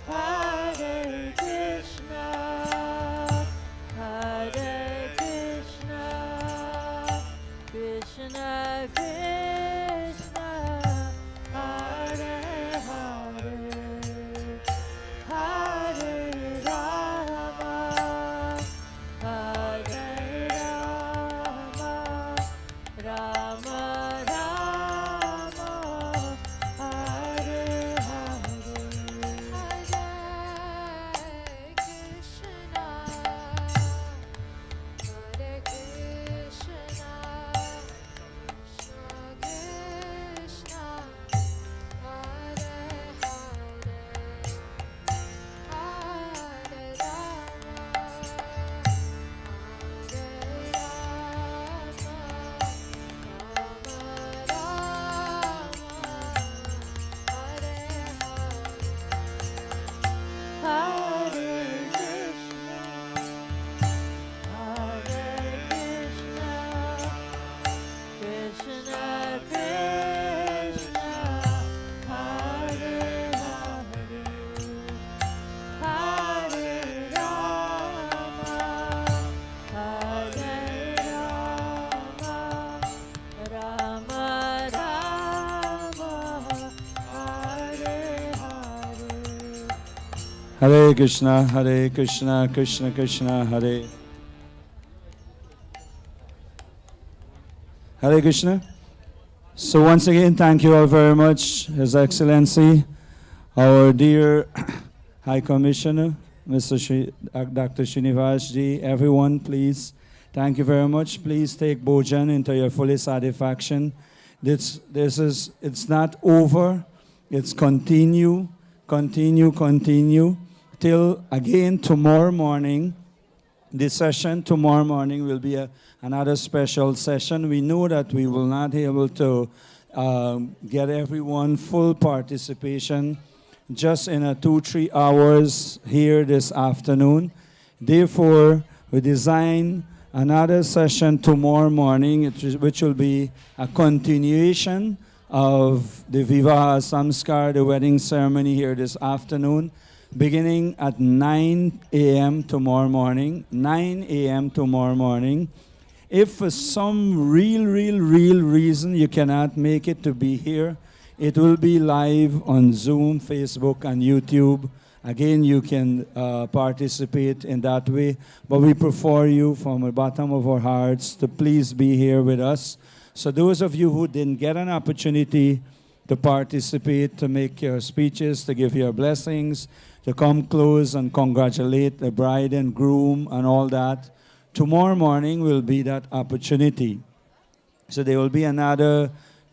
Hare Krishna, Hare Krishna, Krishna Krishna, Hare Hare, Hare Rama, Hare Rama, Rama Rama, Hare Hare. Hare Krishna, Hare Krishna, Krishna Krishna, Hare Hare, Hare Rama, Hare Rama, Rama Rama, Hare Hare. Hare Krishna, Krishna Krishna, Hare. Hare Krishna. So once again, thank you all very much, His Excellency, our dear High Commissioner, Dr. Srinivas Ji, everyone, please. Thank you very much. Please take Bhojan into your fullest satisfaction. It's not over. It's continue till again tomorrow morning. This session tomorrow morning will be another special session. We know that we will not be able to get everyone full participation just in 2-3 hours here this afternoon. Therefore, we design another session tomorrow morning, which will be a continuation of the Vivaha Samskar, the wedding ceremony here this afternoon, beginning at 9 a.m. tomorrow morning. 9 a.m. tomorrow morning. If for some real reason you cannot make it to be here, it will be live on Zoom, Facebook, and YouTube. Again, you can participate in that way. But we prefer you from the bottom of our hearts to please be here with us. So those of you who didn't get an opportunity to participate, to make your speeches, to give your blessings, to come close and congratulate the bride and groom and all that, tomorrow morning will be that opportunity. So there will be another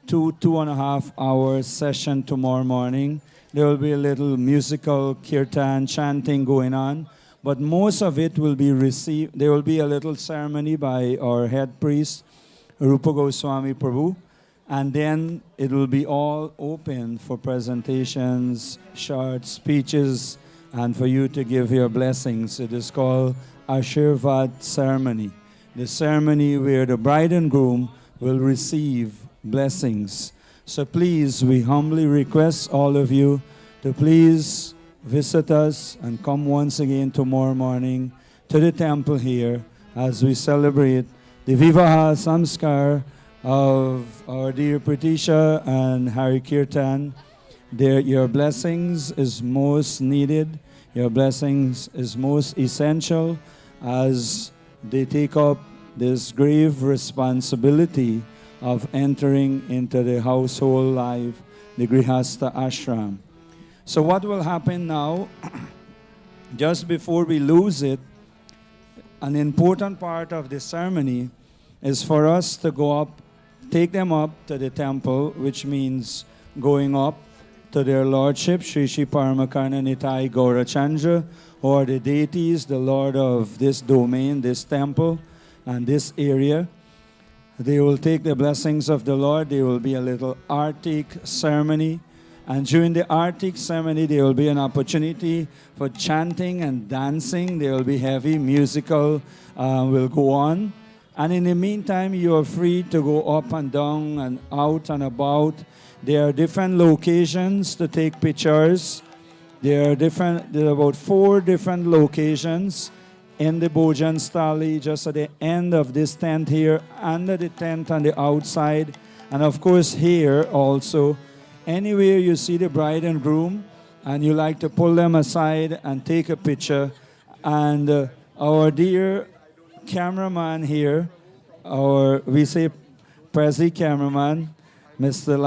2.5 hour session tomorrow morning. There will be a little musical kirtan, chanting going on, but most of it will be received. There will be a little ceremony by our head priest, Rupa Goswami Prabhu, and then it will be all open for presentations, short speeches, and for you to give your blessings. It is called Ashirvad ceremony, the ceremony where the bride and groom will receive blessings. So please, we humbly request all of you to please visit us and come once again tomorrow morning to the temple here as we celebrate the Vivaha Samskar of our dear Pritisha and Hari Kirtan. Your blessings is most needed. Your blessings is most essential as they take up this grave responsibility of entering into the household life, the Grihastha ashram. So what will happen now, just before we lose it, an important part of the ceremony is for us to go up, take them up to the temple, which means going up to their lordship, Sri Sri Paramakarna Nitai Gaurachandra, who are the deities, the lord of this domain, this temple, and this area. They will take the blessings of the Lord. There will be a little Artik ceremony. And during the Artik ceremony, there will be an opportunity for chanting and dancing. There will be heavy musical will go on. And in the meantime, you are free to go up and down and out and about. There are different locations to take pictures. There are about 4 different locations in the Bhojan Stali, just at the end of this tent here, under the tent on the outside, and of course here also. Anywhere you see the bride and groom and you like to pull them aside and take a picture, and our dear cameraman here, we say Prezi cameraman, Mr.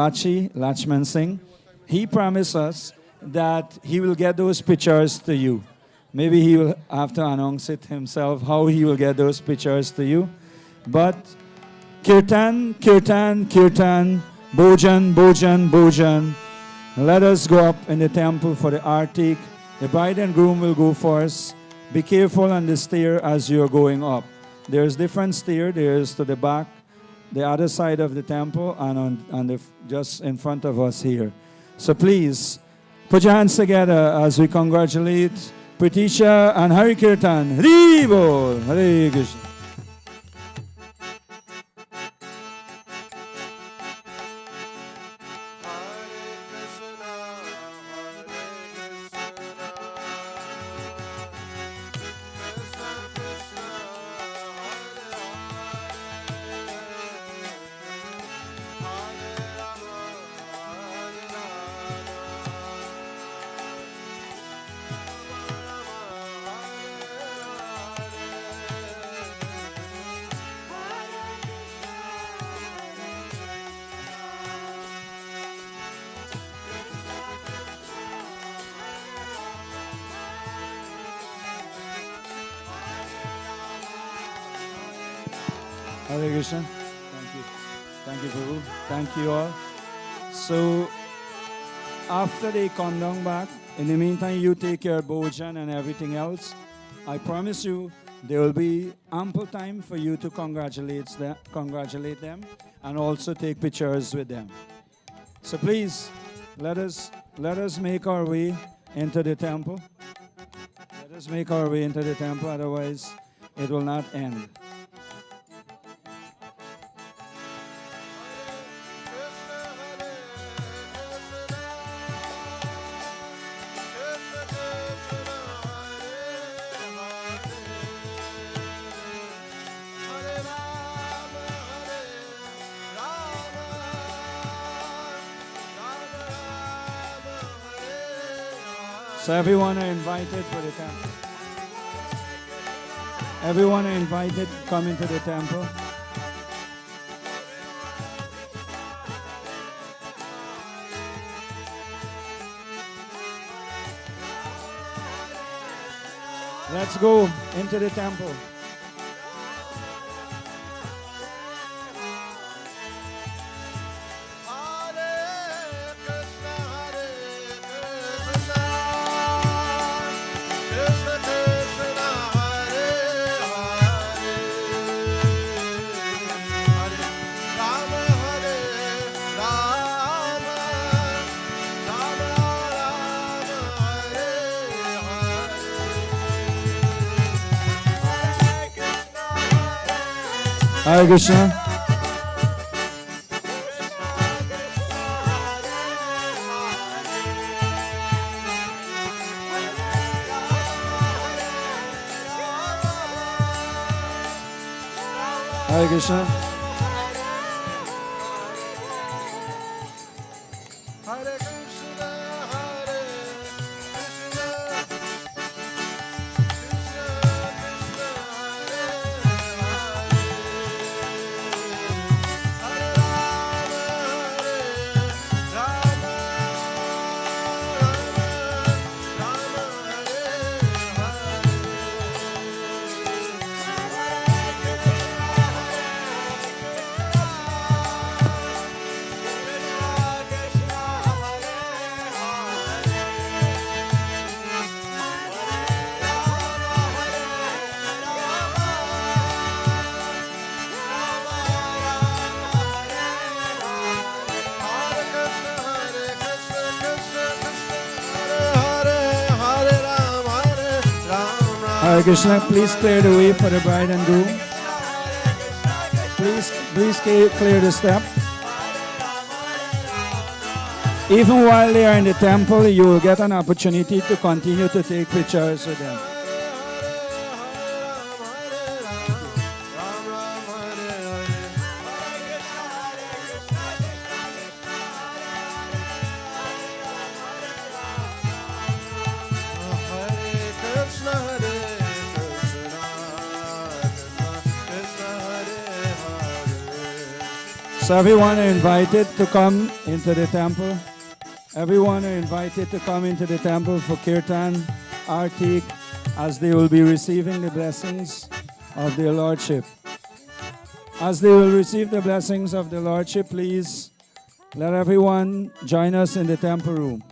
Lachman Singh, he promised us that he will get those pictures to you. Maybe he will have to announce it himself, how he will get those pictures to you. But Kirtan, Kirtan, Kirtan, Bhojan, Bhojan, Bhojan. Let us go up in the temple for the Artik. The bride and groom will go first. Be careful on the stair as you're going up. There's different stair. There's to the back, the other side of the temple, and on the just in front of us here. So please, put your hands together as we congratulate Pritisha and Hari Kirtan. Hari Bol, Hare Krishna. Hare Krishna. Thank you. Thank you, Prabhu. Thank you all. So, after they come down back, in the meantime, you take your bhojan and everything else. I promise you, there will be ample time for you to congratulate them and also take pictures with them. So please, let us make our way into the temple. Let us make our way into the temple, otherwise it will not end. So everyone are invited for the temple. Everyone are invited to come into the temple. Let's go into the temple. Hare Krishna. Hare Krishna. Hare Krishna, please clear the way for the bride and groom. Please clear the step. Even while they are in the temple, you will get an opportunity to continue to take pictures with them. So everyone are invited to come into the temple. Everyone are invited to come into the temple for Kirtan, Artik, as they will be receiving the blessings of their Lordship. As they will receive the blessings of the Lordship, please let everyone join us in the temple room.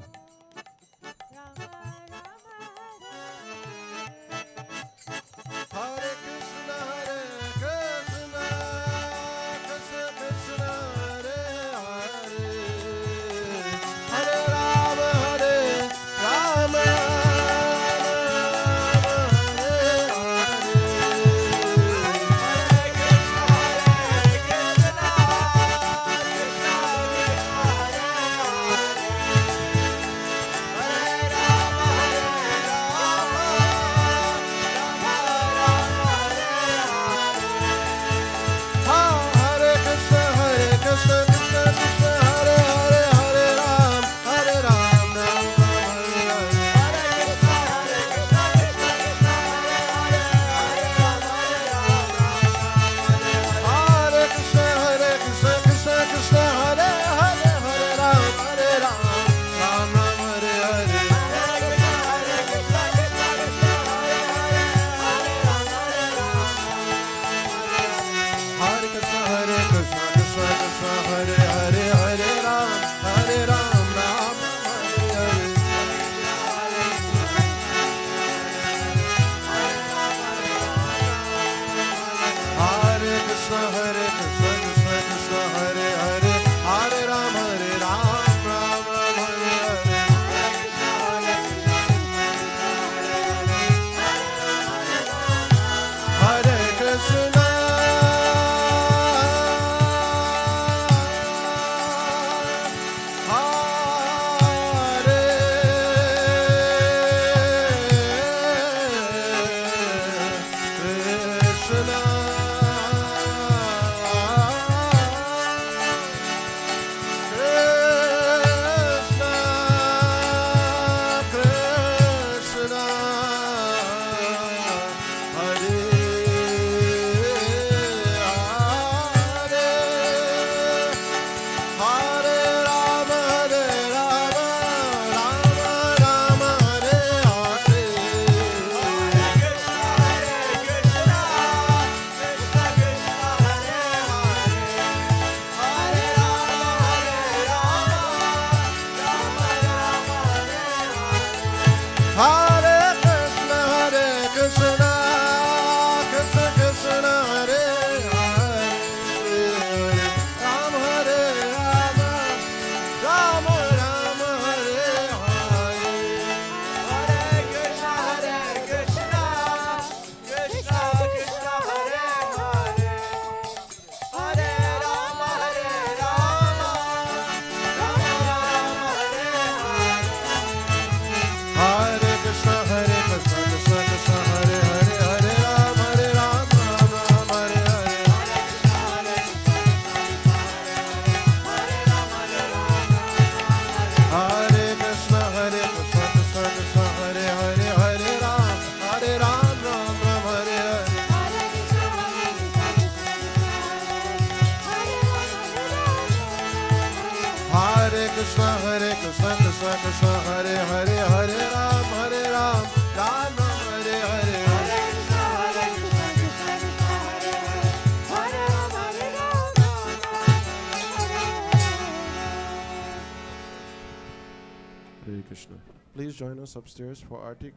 Hare Krishna. Please join us upstairs for Artik.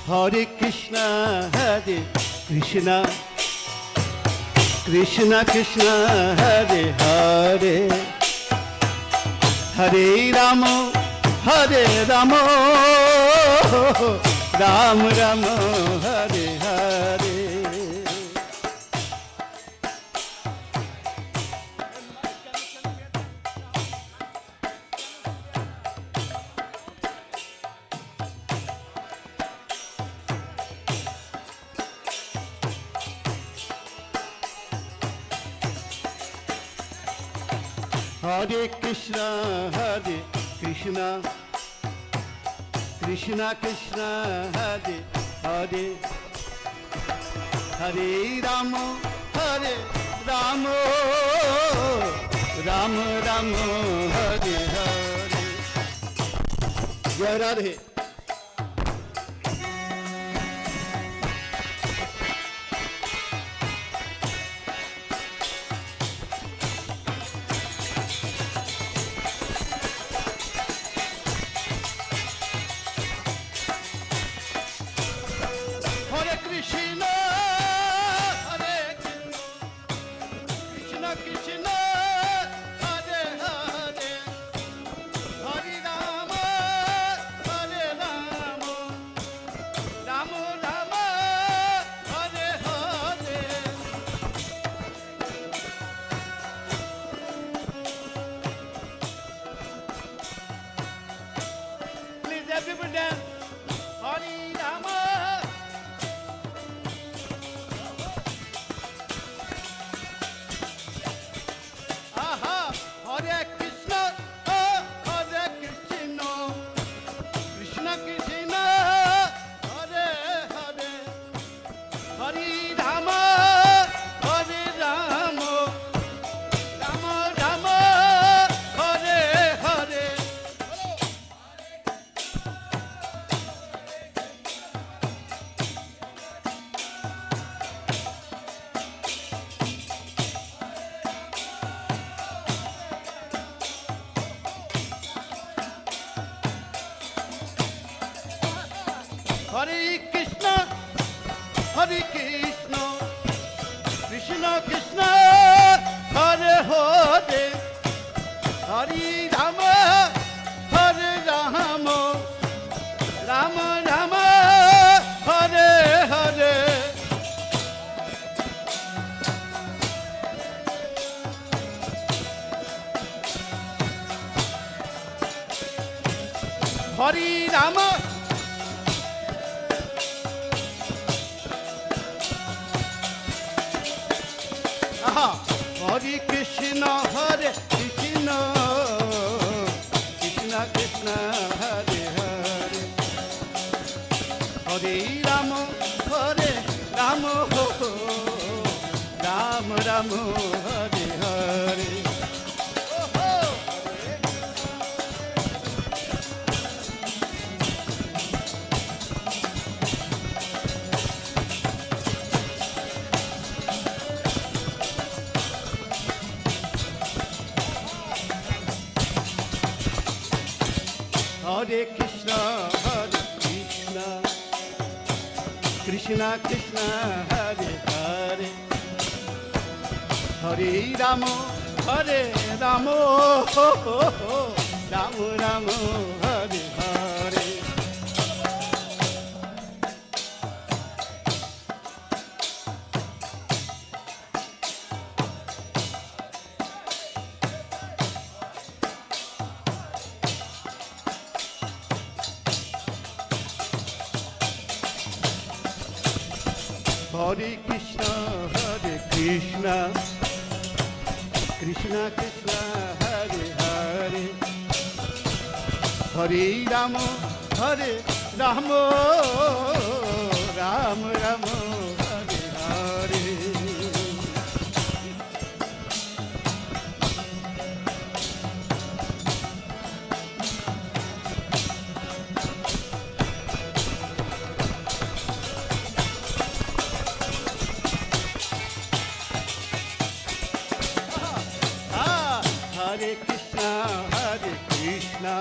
Hare Krishna, Hare Krishna, Krishna Krishna, Hare Hare, Hare Rama, Hare Rama, Ram Ram, Hare Hare. Hare Krishna, Hare Krishna, Krishna Krishna, Hare Hare, Hare Rama, Hare Rama, Ram Ram, Hare Hare. Jai Radhe. Hare Krishna, Hare Krishna, Krishna, Hare Hare, Hare Rama, Hare Rama, Rama Rama, Hare Hare. Please everyone dance. Hare Rama. Aha, Hare Krishna, oh, Hare Krishna, Krishna Krishna, Hare Hare, Hare Rama, Hare Rama, Rama Rama, Hare Hare. Hare Krishna, Hare Krishna, Krishna Krishna, Hare Hare, Hare Rama, Hare Rama, Rama Rama, Hare Hare. Hare Rama. Aha, Hare Krishna, Hare Krishna, Krishna Krishna, Hare Hare, Hare Rama, Hare Rama, Rama Rama, Hare Hare. Hare Krishna, Hare Krishna, Krishna Krishna, Hare Hare, Hare Rama, Hare Rama, Rama Rama, Hare Hare. Hare Krishna, Hare Krishna, Krishna Krishna, Hare Hare, Hare Rama, Hare Rama, Rama Rama, Hare Hare. Hare Krishna, Hare Krishna,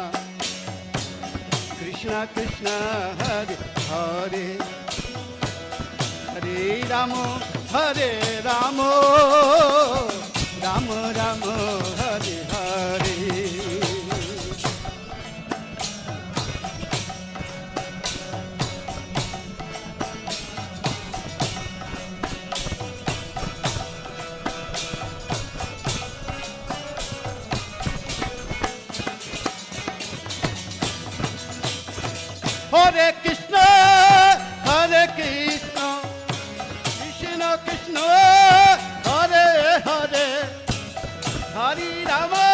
Krishna Krishna, Hare Hare Hare Rama Hare Rama Rama Rama Hare Hare Hare Krishna, Krishna Krishna, Hare Hare, Hare Rama,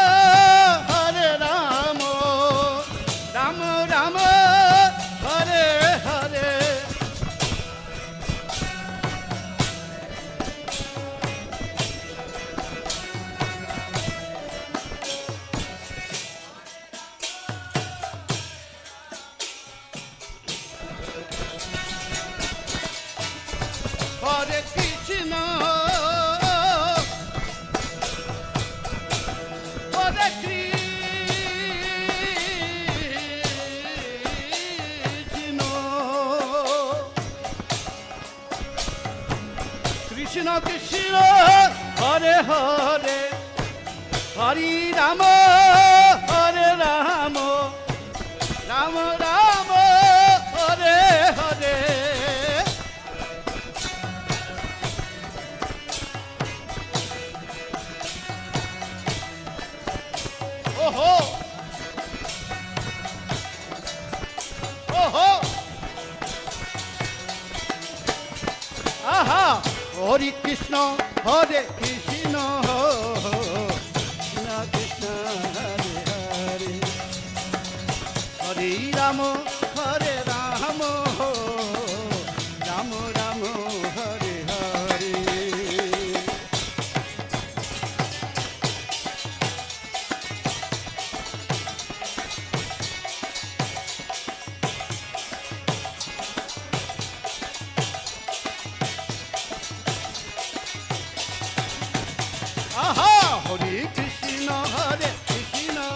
Hare Rama, Rama Rama, Hare Hare. Hare Krishna, Hare Krishna, Krishna Krishna, Hare Hare, Hare Rama, Hare Rama, Rama Rama, Hare Hare. Oh-ho! Oh-ho! Aha! Hare Krishna, Hare Krishna, Krishna Krishna, Hare Hare, Hare Rama, Hare Rama, Rama Rama, Hare Hare. Aha! Hare Krishna, Hare Krishna,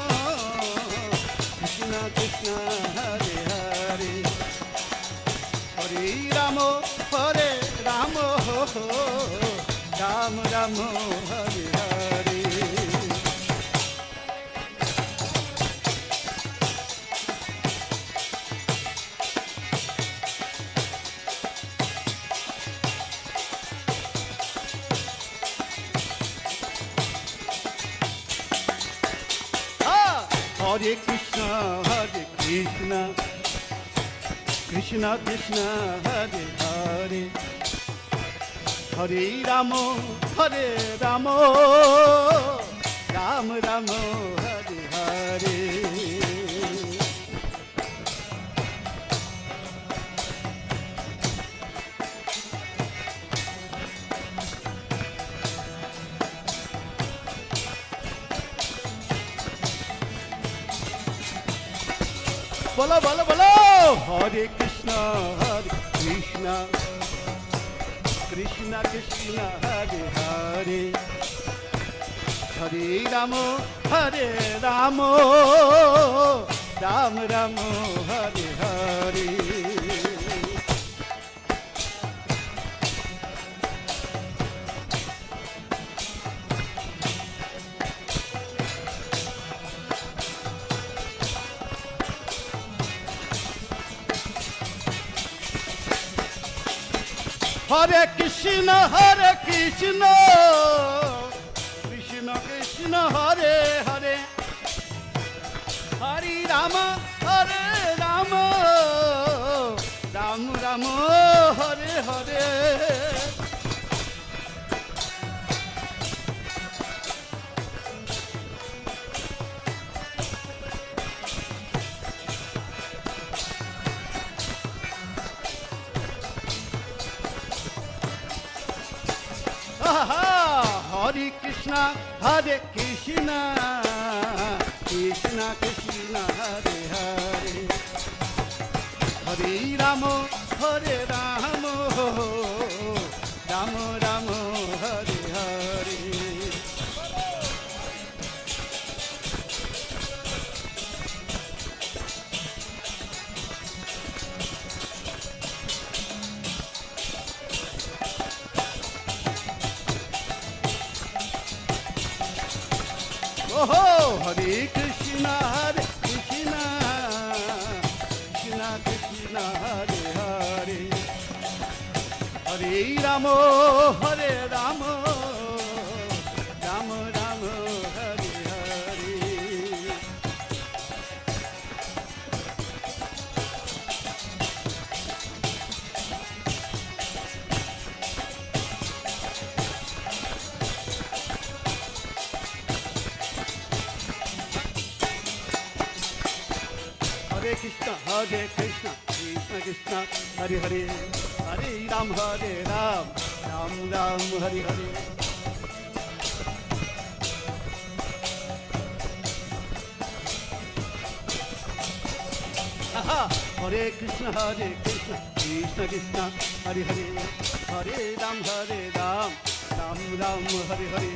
Krishna Krishna, Hare Hare, Hare Rama, Hare Rama, Rama Rama, Hare Hare. Hare Krishna, Krishna Krishna, Hare Hare, Hare Rama, Hare Rama, Rama Rama, Hare Hare. Bolo, bolo, bolo! Hare Krishna, Krishna Krishna, Hare Hare, Hare Rama, Hare Rama, Rama Rama, Hare Hare. Hare Krishna, Krishna Krishna, Hare Hare, Hare Rama, Hare Rama, Rama Rama, Hare Hare. Hare Krishna, Krishna Krishna, Hare Hare, Hare Rama, Hare Rama, Rama Rama, Hare Hare. Oh, Hare Krishna, Krishna Krishna, Hare Hare, Hare Rama, Hare Rama, Rama Rama, Hare Hare. Hare Krishna, Krishna Krishna, Hare Hare, Hare Ram, Ram Ram, Hare Hare. Aha! Hare Krishna, Krishna Krishna, Hare Hare, Hare Ram, Ram Ram, Hare Hare.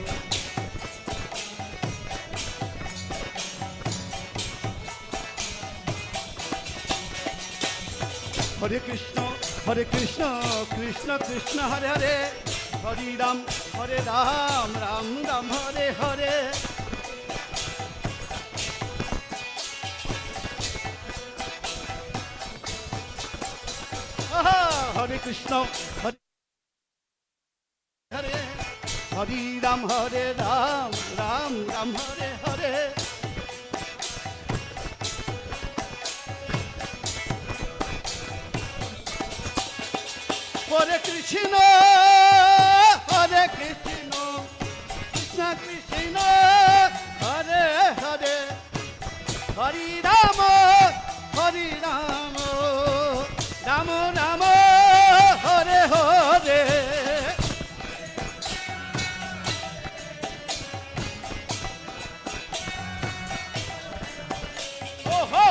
Hare Krishna, Krishna Krishna, Hare Hare, Hare Ram, Ram Ram, Hare Hare. Aha! Hare Krishna, Hare Hare, Hare Ram, Ram Ram, Hare Hare. Hare Krishna, Krishna Krishna, Hare Hare, Hare Rama, Rama Rama, Hare Hare. Oh ho!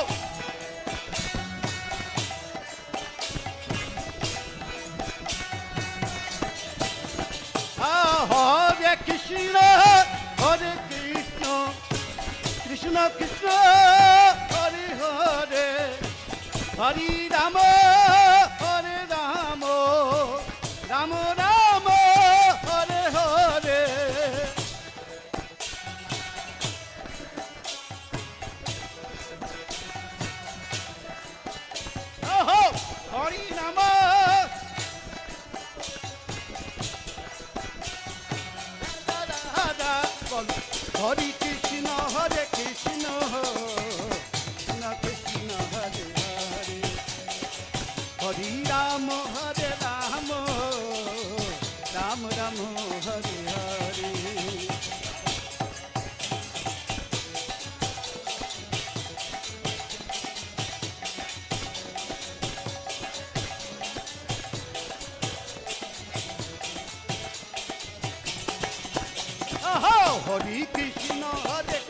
Hare Krishna, Krishna Krishna, Hare Hare, Hare Rama, Rama Rama, Hare Hare. Oh, Hare Rama. Hare Krishna, Krishna Krishna, Hare Hare, Hare Rama, Ram Ram, Hare Hare. Hare Krishna, Krishna Krishna, Hare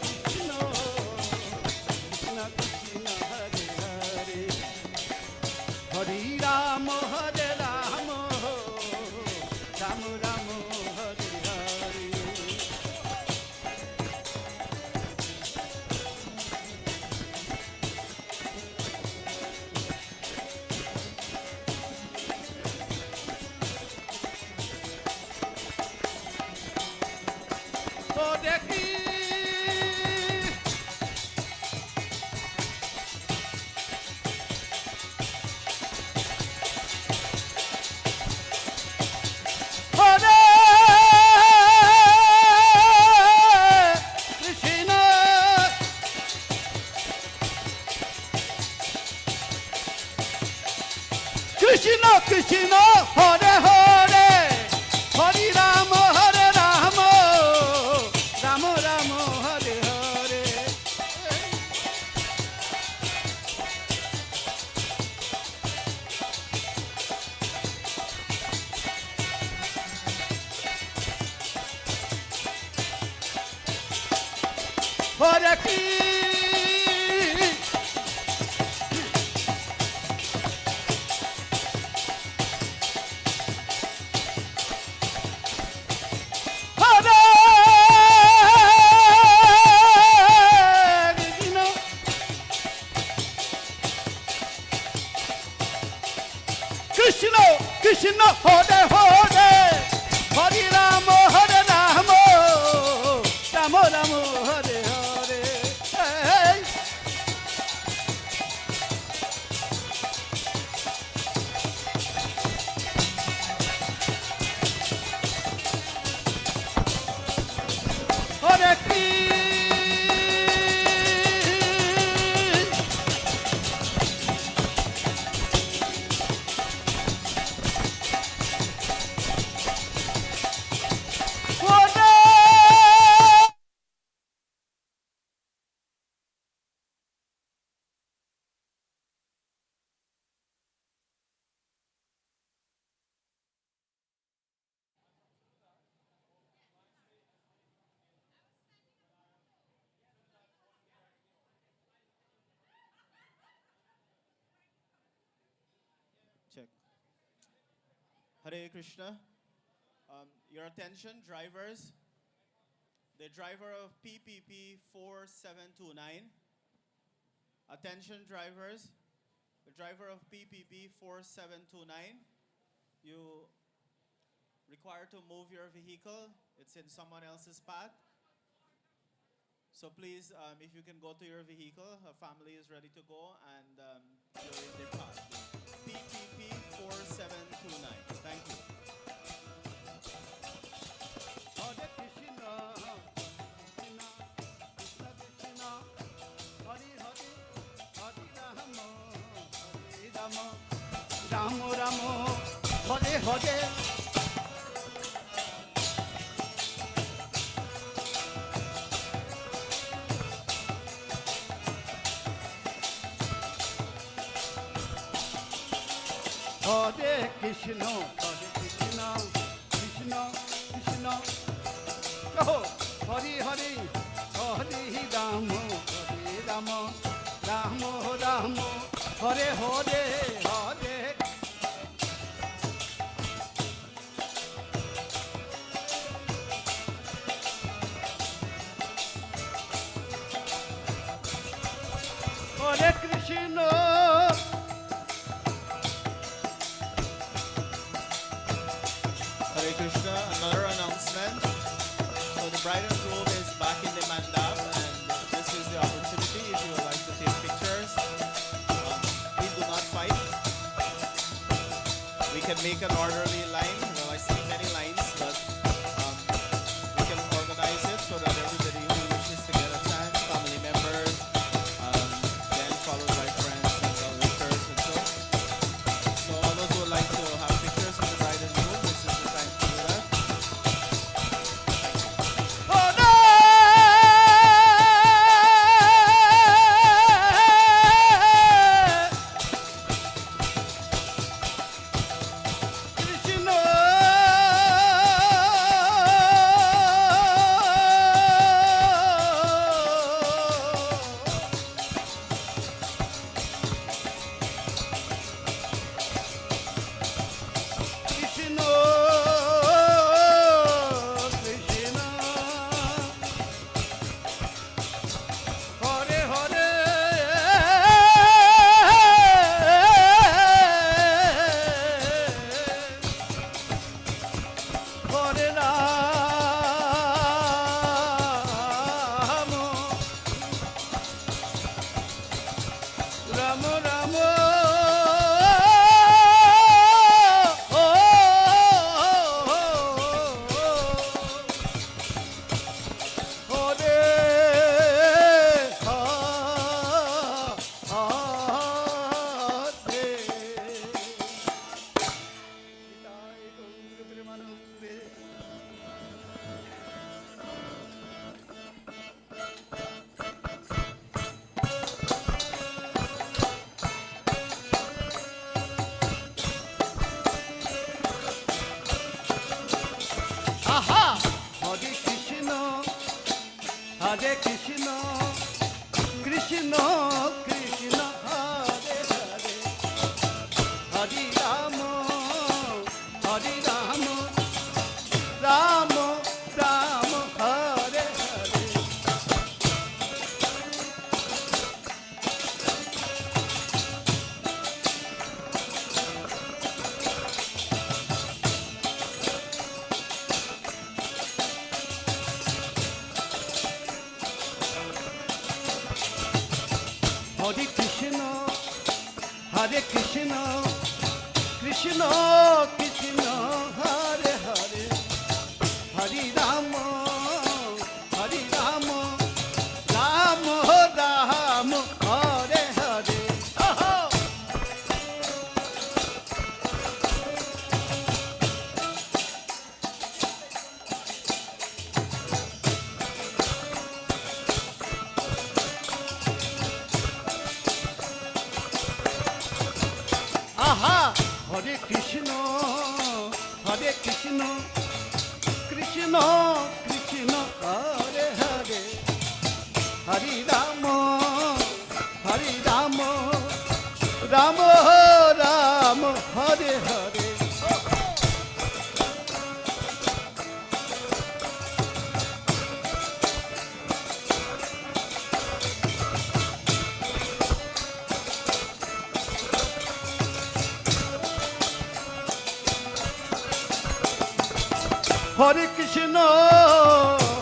Hare, Hare Rama, Ram Ram, Hare Hare. Krishna Krishna, Hare Hare, Hare Rama, Ram Ram, Hare Hare. Hare Krishna. Krishna, Krishna, Hare Hare, Hare Rama, Ram Ram, Hare Hare. Check. Hare Krishna. Your attention, drivers. The driver of PPP 4729. Attention, drivers. The driver of PPP 4729. You require to move your vehicle. It's in someone else's path. So please, if you can go to your vehicle, a family is ready to go, and you're in their path. PPP 4729. Thank you. Hare Krishna, Krishna Krishna Krishna, Hare Hare, Hare Rama, Hare Rama, Rama Rama, Hare Hare. Hare Krishna, Krishna Krishna, oh, Hare Hare, Hare Rama, Hare Rama, Rama Rama, Hare Hare, Hare. Hare Krishna. Hare Krishna, another announcement. So the bride and groom is back in the mandap, and this is the opportunity if you would like to take pictures. Please do not fight. We can make an orderly line. Well, I see many lines, but we can organize it so that everybody who wishes to get a chance, family members, then followed by friends and well-wishers and so. So all those who would like to have pictures with the bride and groom, this is the time to do that. Hare Krishna, Krishna Krishna, Hare Hare, Hare Rama, Hare Rama, Rama Rama, Hare Hare. Hare Krishna, Hare Krishna, Krishna Krishna, Hare Hare, Hare Rama, Hare Rama, Rama Rama, Hare Hare. Aha! Hare Krishna, Hare Krishna, Krishna Krishna, Hare Hare, Hare Rama, Hare Rama, Rama Rama, Hare Hare. Hare Krishna,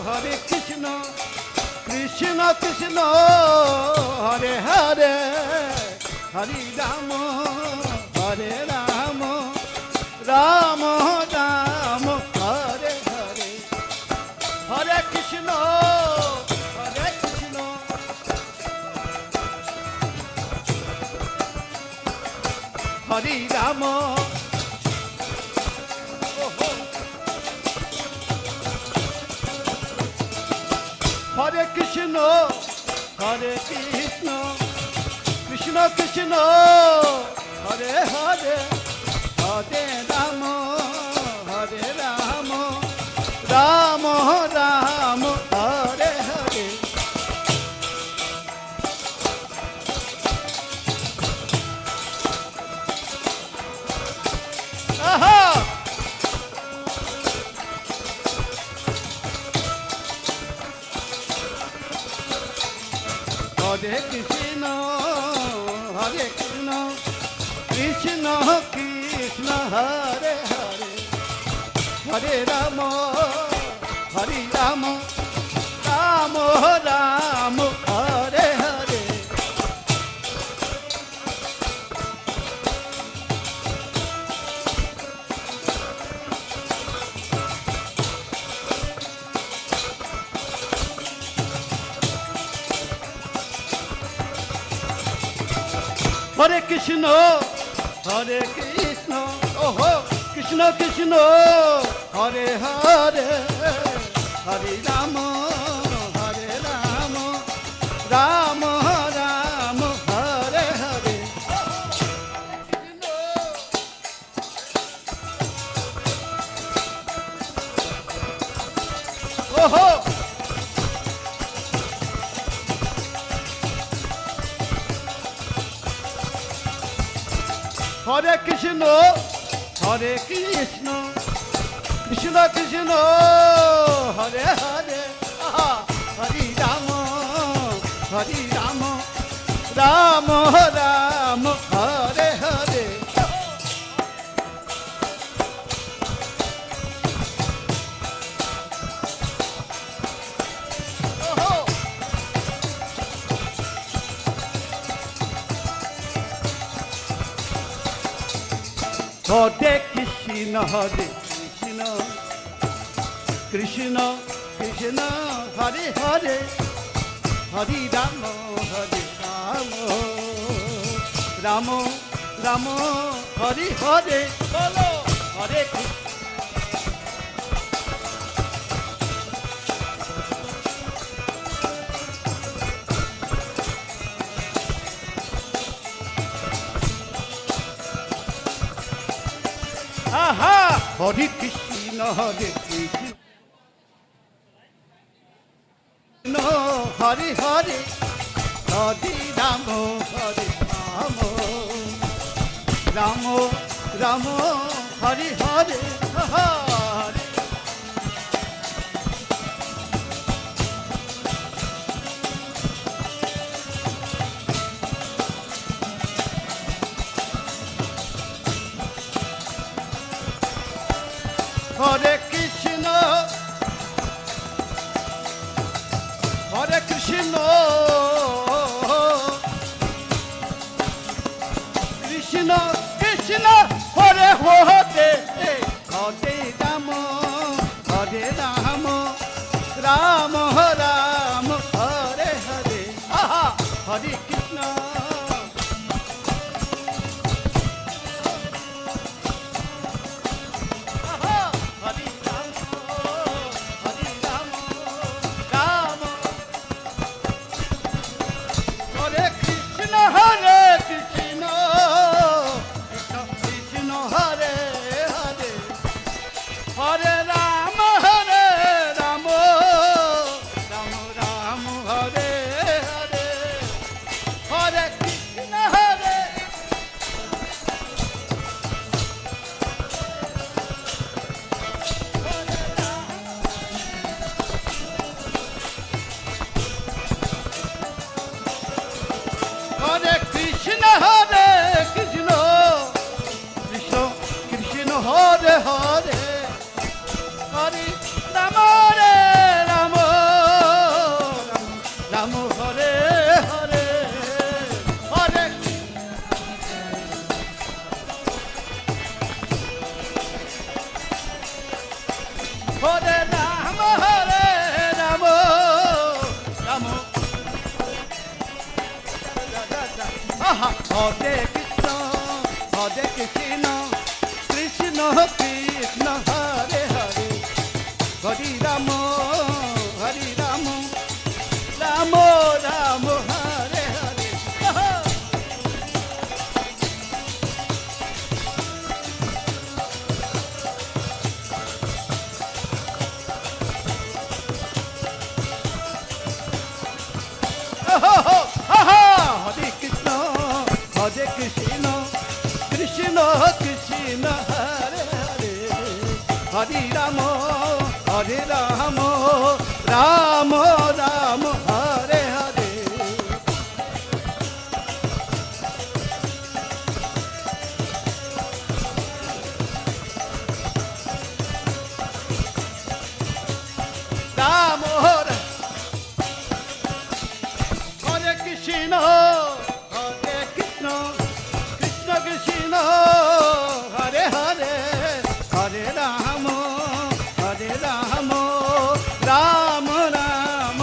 Hare Krishna, Krishna Krishna, Hare Hare, Hare Rama, Hare Rama, Rama Rama, Hare Hare, Hare Krishna, Hare Krishna, Hare Rama. Hare Krishna, Hare Krishna, Krishna Krishna, Hare Hare, Hare Rama, Hare Rama, Rama Rama, Hare Hare. Aha! Hare Krishna, Hare Krishna, Krishna Krishna, Hare Hare, Hare Rama, Hare Rama, Rama Rama, Hare Hare. Hare Krishna, Hare Krishna, oh Krishna Krishna, Hare Hare, Hare Rama, Hare Rama, Rama Rama, Hare Hare. Oh Hare Krishna, Hare Krishna, Krishna Krishna, Hare Hare, Hare Rama, Hare Rama, Rama Rama, Hare Hare. Hare Krishna, Hare Krishna, Krishna Krishna, Hare Hare, Hare Rama, Hare Rama, Rama Rama, Hare Hare, Bolo, Hare Krishna. Aha! Hare Krishna, Hare Krishna, no Hare Hare, Hare Rama, Hare Rama, Rama Rama, Hare Hare, Hare. Hare Krishna, Hare Krishna, Krishna Krishna, Hare Hare, Hare Rama, Hare Rama, Rama Rama, Hare Hare, Hare Krishna. Krishna, Krishna Krishna, Hare Hare, Hare Rama, Hare Rama, Rama Rama, Hare Hare. Hare Krishna, Hare Krishna, Krishna Krishna, Hare Hare, Hare Rama, Hare Rama, Rama Rama, Hare Hare. Rama Hare Krishna, Hare Krishna, Krishna Krishna, Hare Hare, Hare Rama, Hare Rama, Rama Rama,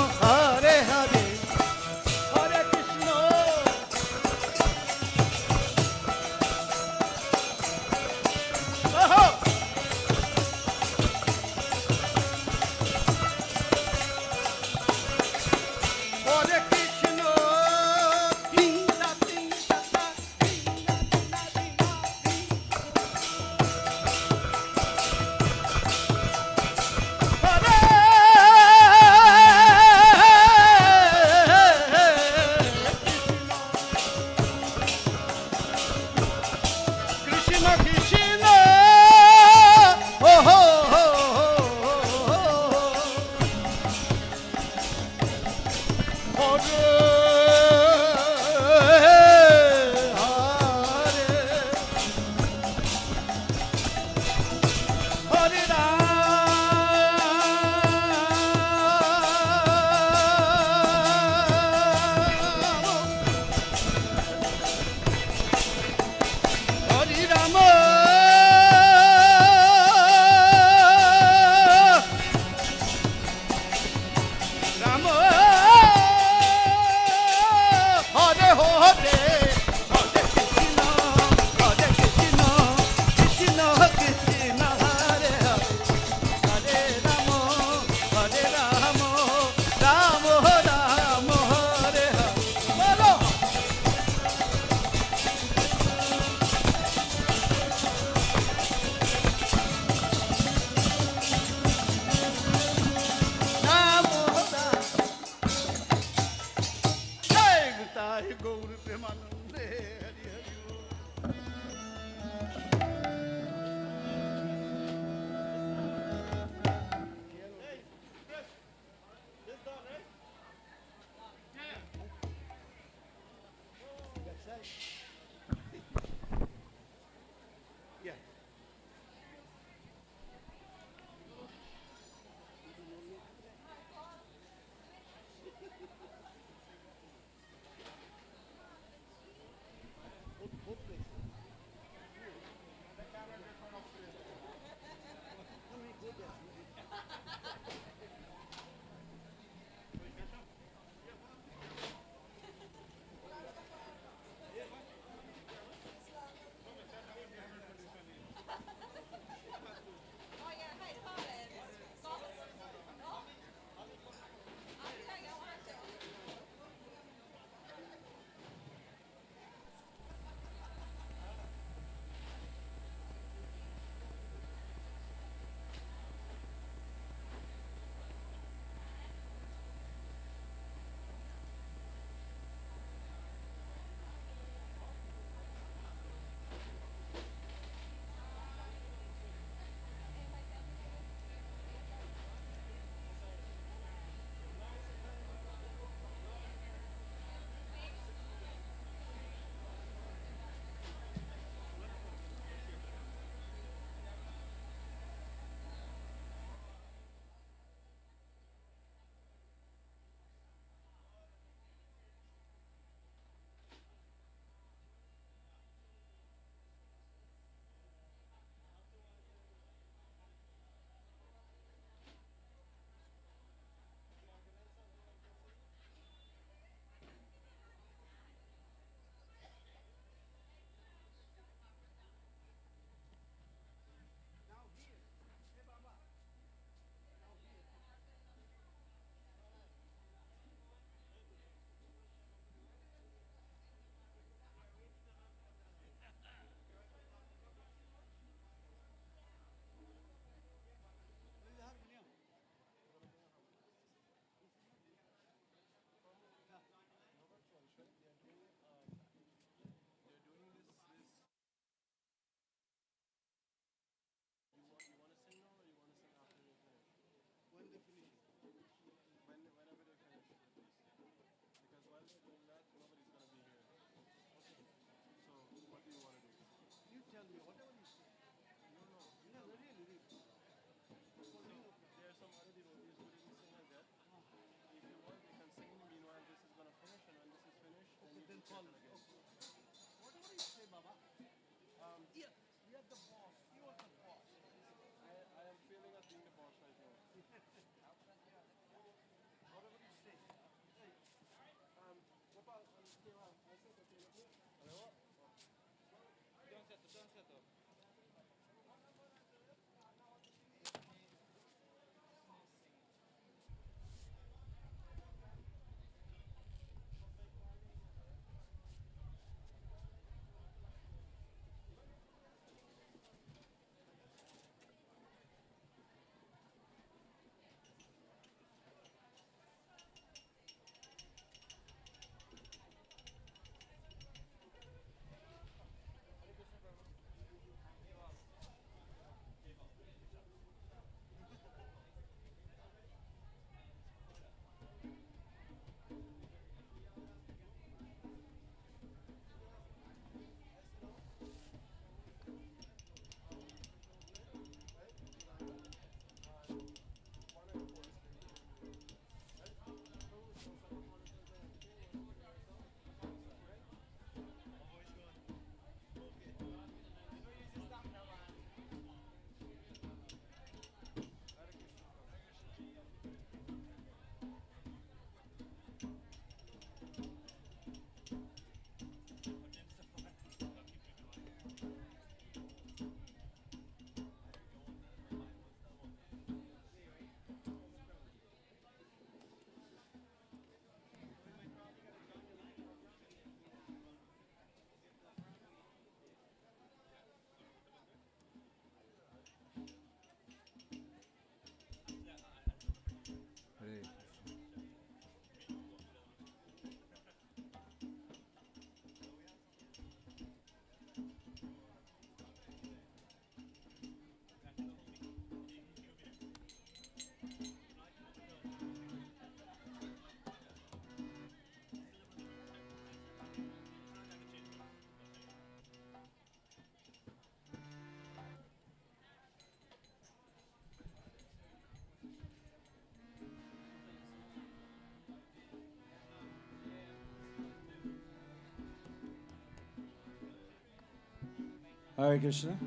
Hare Krishna.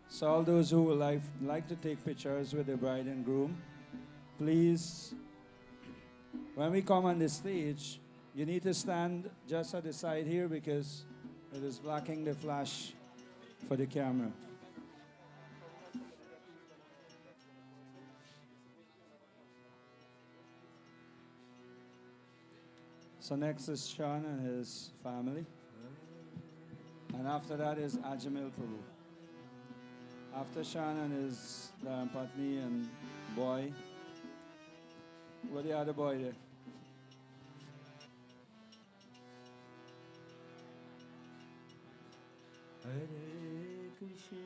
So all those who would like to take pictures with the bride and groom, please, when we come on the stage, you need to stand just at the side here because it is blocking the flash for the camera. So next is Sean and his family. And after that is Ajamil Prabhu. After Sean and his Patni and boy. What the other boy there? Hare Krishna,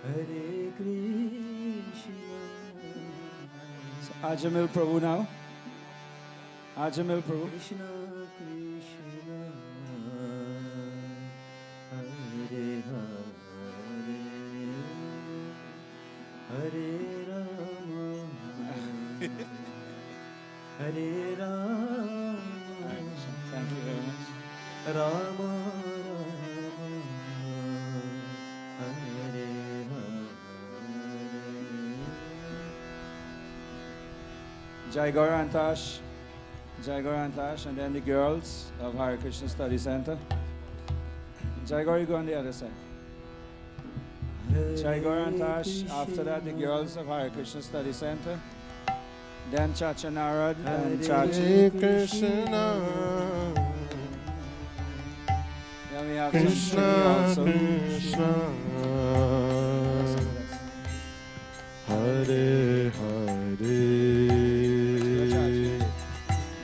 Hare Krishna. So Ajamil Prabhu now. Ajamil Prabhu. Krishna Krishna, Hare Hare, Hare Rama, Hare Rama. Thank you very much. Rama Rama, Hare Jai Gaurantash. Jai Gaurantash, and then the girls of Hare Krishna Study Center. Jai Gaur, you go on the other side. Jai Gaurantash, after that the girls of Hare Krishna Study Center. Then Chacha Narad and Chachi. Krishna. Then we have Krishna, also. Krishna, Hare Hare,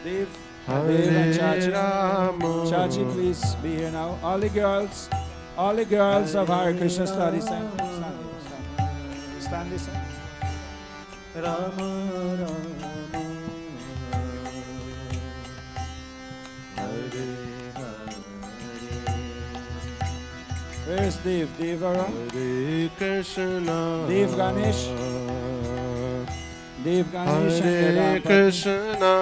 Dev Hare and Chachi. Rama. Chachi, please be here now. All the girls of Hare Krishna Study Center. Stand this side. Rama Rama, Hare Hare. Where's Dev? Dev around? Hare Krishna, Dev Ganesh. Dev Ganesh and Hare Yadam Krishna,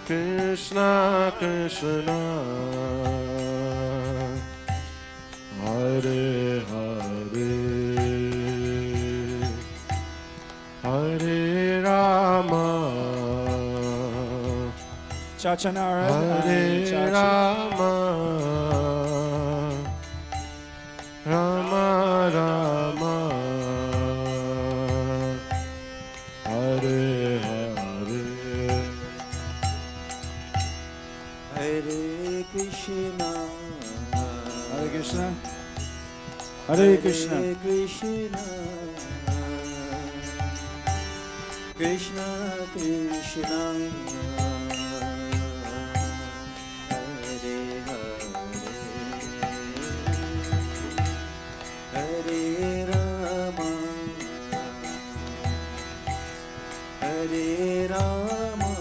Krishna Krishna, Hare Hare, Hare Rama, Chacha Narad and Hare Chachi. Rama, Rama Rama, Hare Hare, Hare Krishna, Hare Krishna, Hare Krishna, Krishna, Krishna Krishna, Hare Hare, Hare Rama, Hare Rama,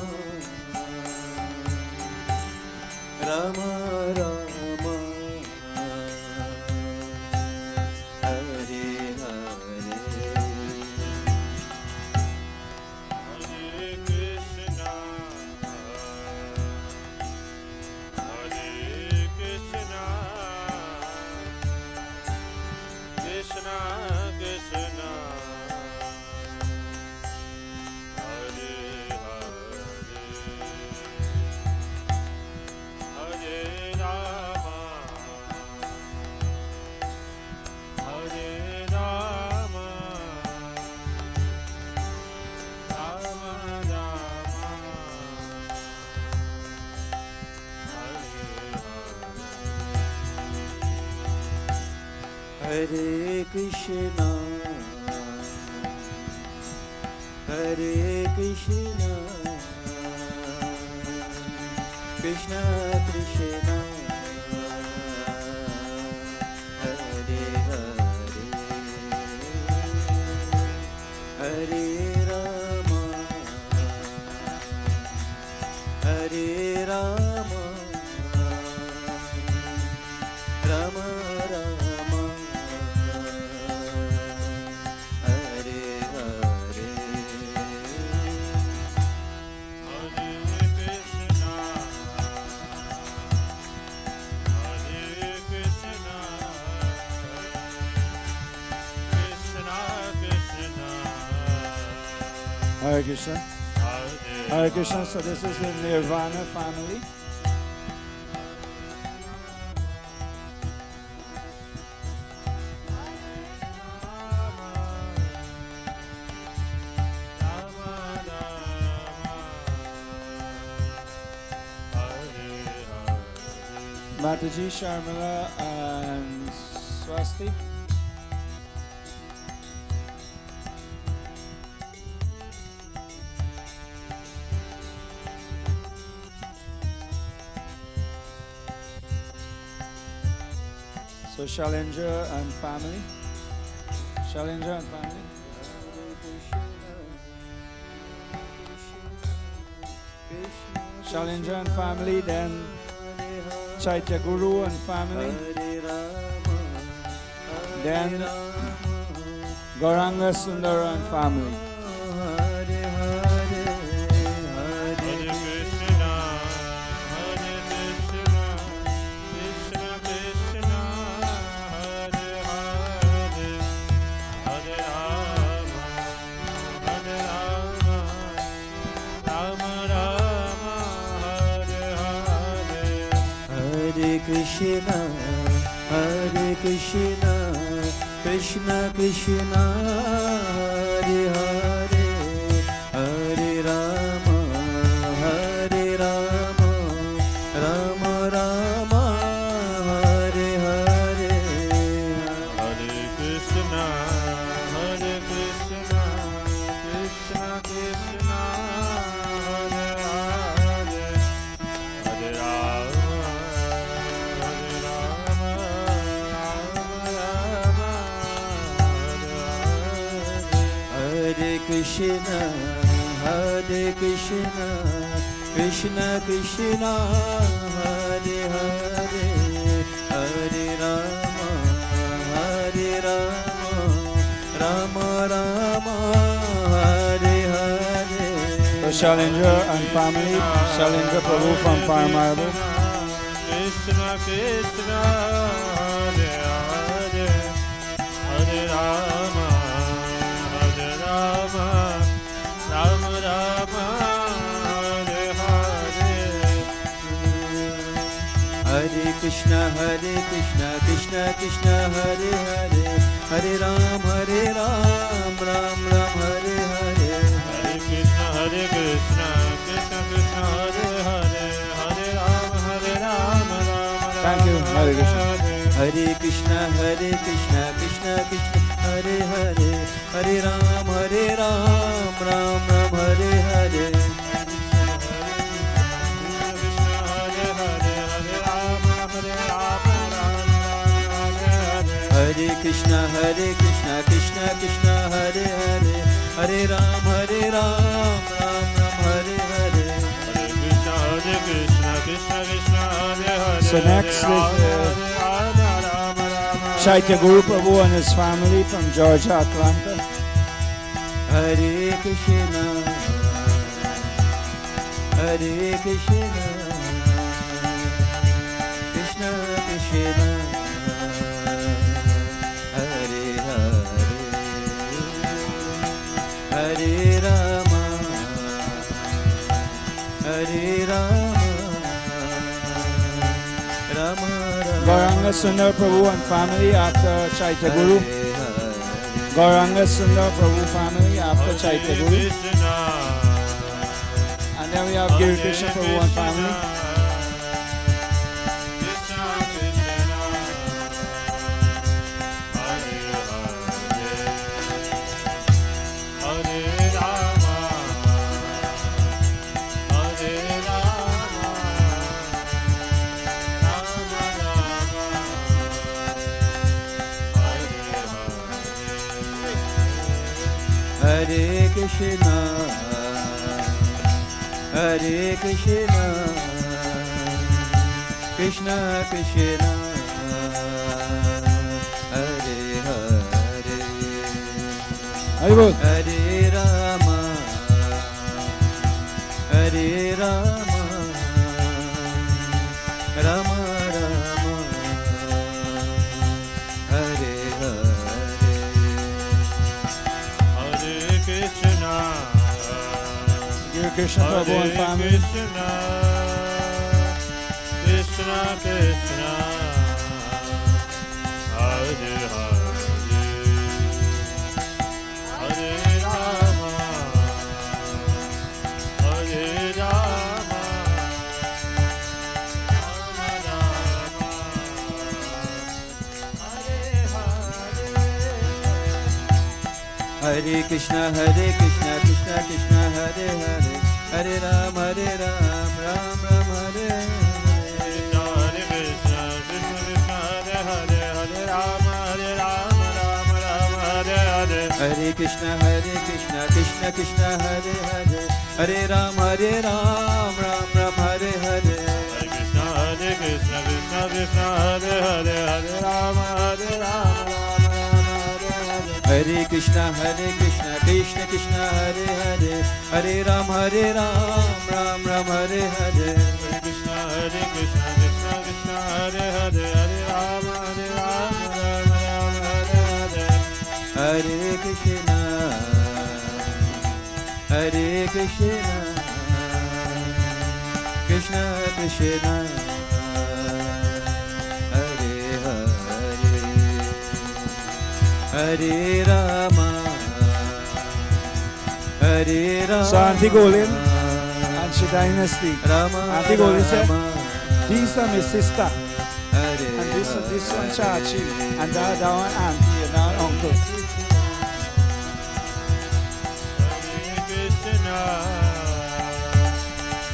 Rama Rama, Hare Hare. Hare Krishna, Hare Krishna, Krishna Krishna, Hare Hare, Hare Rama, Hare Rama, Rama Rama, Hare Hare. Hare Krishna. Hare Krishna. So this is the Nirvana family. Mataji, Sharmila, and Swasti. So Shalendra and family. Shalendra and family. Shalendra and family, then Chaitya Guru and family, then Gauranga Sundara and family. Hare Krishna, Hare Krishna, Krishna Krishna, Hare Hare, Hare Rama, Hare Rama, Rama Rama, Hare Hare. Hare Krishna, Hare Krishna, Krishna Krishna, Hare Hare, Hare Rama, Hare Rama, Rama Rama, Hare Krishna, Hare Krishna, Krishna Krishna, Hare Hare, Hare Rama, Hare Rama, Rama Rama Hare Hare. So Shalendra and family, Shalendra Prabhu from Paramaribo. Krishna Krishna Hare Hare Hare Rama Hare Rama Rama Rama Hare Hare. Hare Krishna Krishna Krishna Hare Hare Hare Ram Ram Ram Hare Hare. Hare Krishna Krishna Krishna Hare Hare Hare Rama Ram Thank you, Hare Krishna. Hare Krishna Krishna Krishna Hare Hare Hare Ram Ram Ram Hare Hare. Hare Krishna Krishna Krishna Hare Hare Hare Ram Ram Ram Hare Hare. Krishna Krishna Hare Hare. So next is Chaitya Guru Prabhu and his family from Georgia, Atlanta. Hare Krishna Krishna Krishna Hare Hare Hare Rama Rama Gauranga Sundar Prabhu and family after Chaitya Guru. Gauranga Sundar Prabhu family after Chaitya Guru. And then we have Giri Krishna Prabhu and family. Hare Krishna Krishna Krishna Hare Hare Haribol. Hare Rama Rama Rama Hare Hare. Hare Krishna Giri Krishna Prabhu and family. Krishna Krishna Hare Hare Hare Rama Hare Rama Rama Rama Hare Hare. Hare Krishna Krishna Krishna Hare Hare Hare Ram Ram Ram Hare Hare. Hare Krishna Krishna Hare Hare Hare Rama Ram Ram Hare Hare. Hare Krishna Krishna Krishna Hare Hare Hare Ram Ram Ram Hare Hare. Hare Krishna Krishna Krishna Hare Hare Hare Rama Ram Hare Hare. Hare Krishna Krishna Krishna Hare Hare Hare Ram Ram Ram Hare Hare. Hare Krishna Krishna Krishna Hare Hare Hare Rama Ram Hare Hare. Hare Krishna Krishna Krishna Hare Hare Hare Rama So Auntie Golin and she dynasty. Auntie Golin said, these are my sister. And this one Chachi. And that one auntie and that uncle. Krishna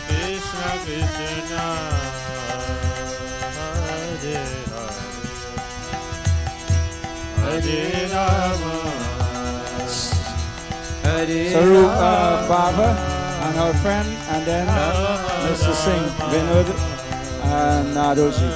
Krishna Krishna Hare Hare Hare Rama Saru Baba and our friend, and then Mr. Singh, Vinod and Nadoji.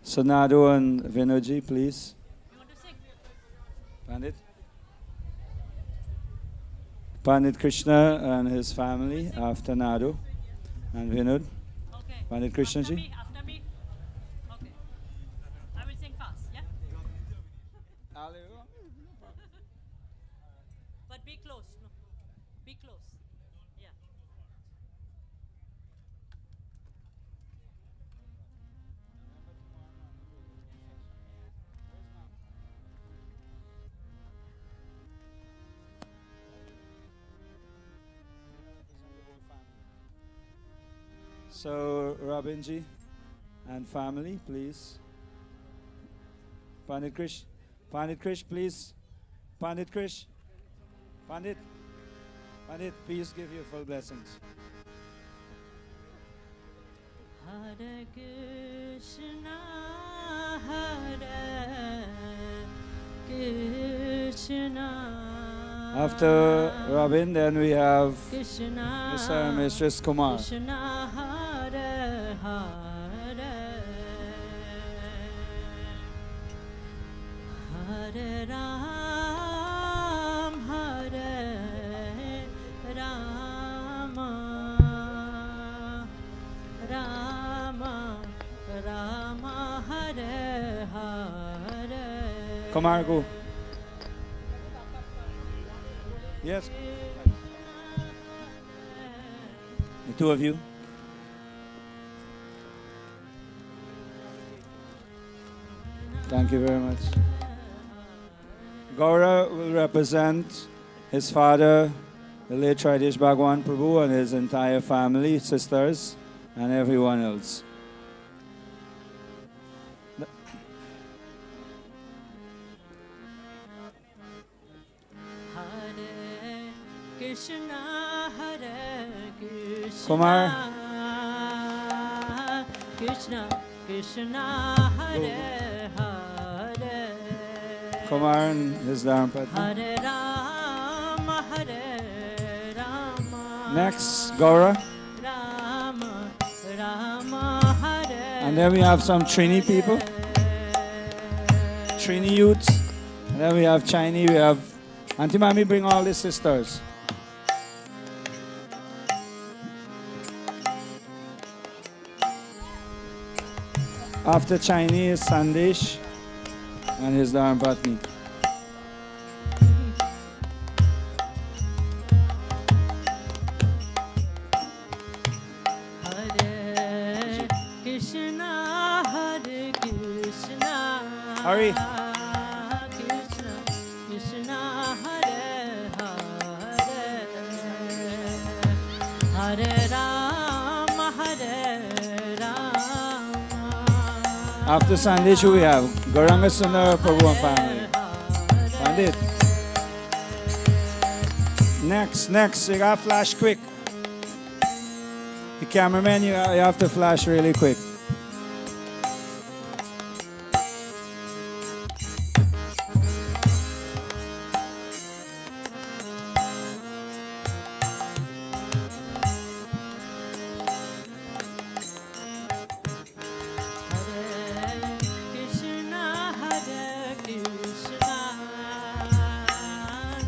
So Nadu and Vinoji, please. Pandit. Pandit Krishna and his family after Nadu and Vinod. Pandit Krishna ji. After me. Okay. I will sing fast, yeah? But be close. No. Be close. Yeah. So Robinji and family, please. Pandit Krish. Pandit Krish, please. Pandit Krish. Pandit. Pandit, please give your full blessings. Hare Krishna, Hare Krishna. After Robin, then we have Krishna, Mr. and Mistress Kumar. Krishna, Hare Hare. Hare Ram, Hare Rama, Rama, Rama, Hare Hare. Kumar, go. Yes. The two of you. Thank you very much. Gaura will represent his father, the late Tridesh Bhagwan Prabhu, and his entire family, sisters, and everyone else. Krishna, Hare Krishna, Kumar. Krishna, Krishna, Hare Hare. Kumar and his Dharmapatni. Hare Rama, Hare Rama. Next, Gaura. Rama, Rama, Hare. And then we have some Trini people. Trini youths. And then we have Chinese. We have Auntie Mami, bring all the sisters. After Chinese, Sandesh and his Dharmapatni. Hare Krishna, Hare Krishna. Hurry. Krishna, Krishna, Hare Hare. Hare Rama, Hare Rama. After Sandesh, who we have? Gauranga Sundar Prabhu and family. Pandit. Next, you gotta flash quick. The cameraman, you have to flash really quick. Krishna, Hare Krishna.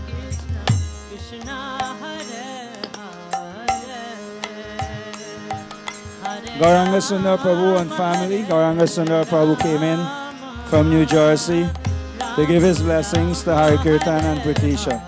Krishna, Krishna, Hare Hare. Gauranga Sundar Prabhu and family. Gauranga Sundar Prabhu came in from New Jersey to give his blessings to Hari Kirtan and Pritisha.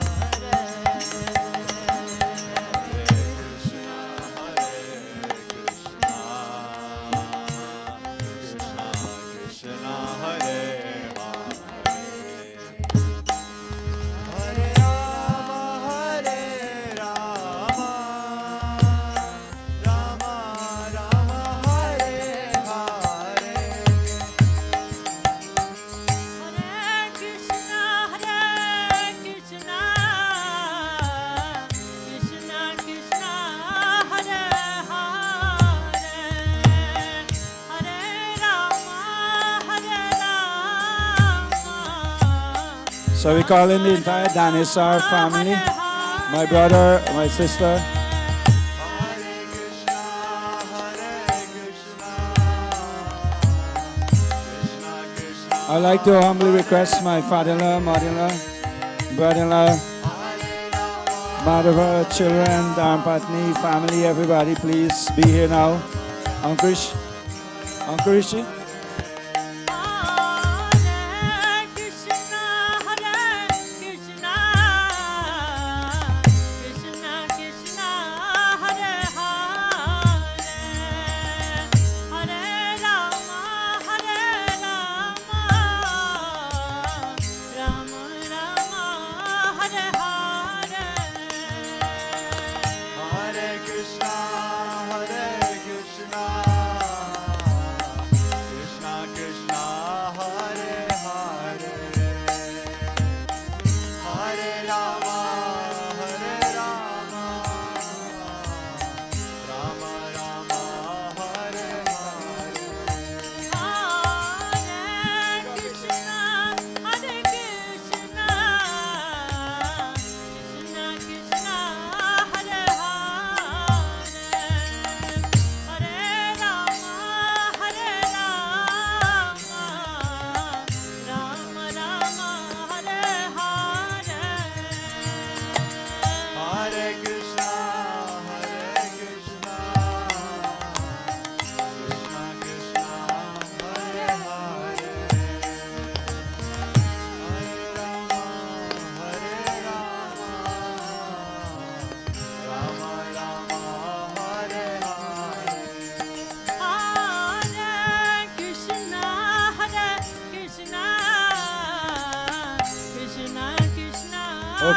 So we call in the entire Danisar family, my brother, my sister. I'd like to humbly request my father-in-law, mother-in-law, brother-in-law, mother, children, Dharmpatni, family, everybody, please be here now. Uncle Rishi.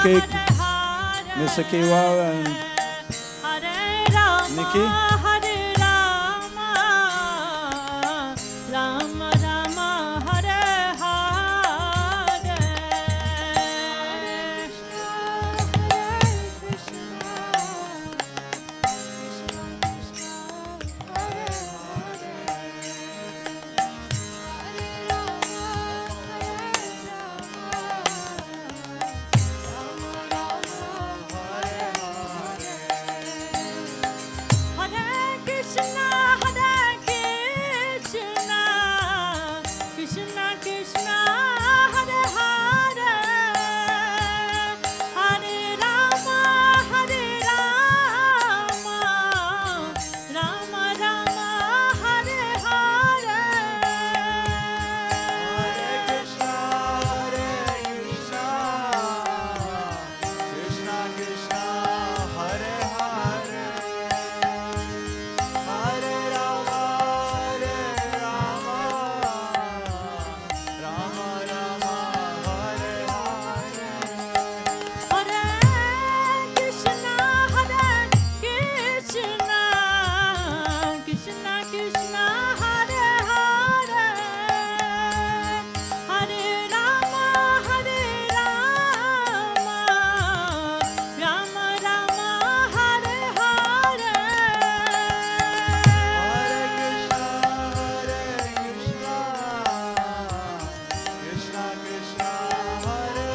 Okay, Mr. Kewal and Nikki.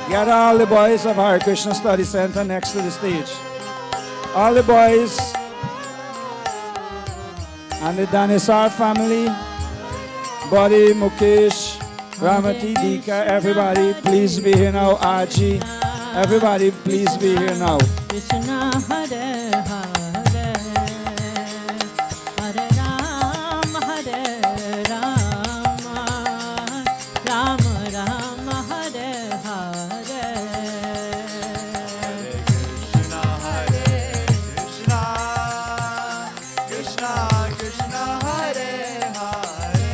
Gather all the boys of Hare Krishna Study Center next to the stage. All the boys and the Danisar family, Buddy, Mukesh, Ramati, Dika, everybody, please be here now. Aji, everybody, please be here now. Krishna Hare Hare, Hare Rama, Hare Rama, Rama Rama, Hare Hare. Krishna Krishna Hare Hare,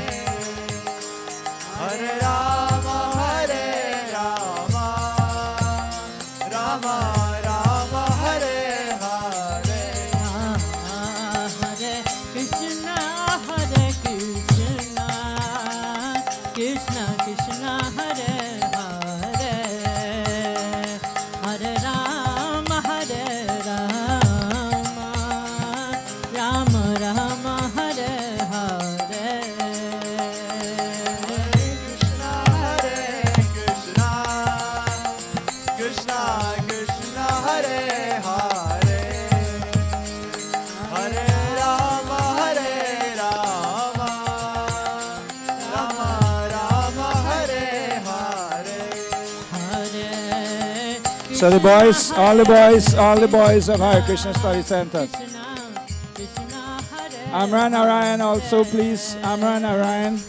Hare Rama Hare Rama, Rama Rama Hare Hare. So the boys, all the boys of Hare Krishna Study Center. Amran Arayan also, please. Amran Arayan,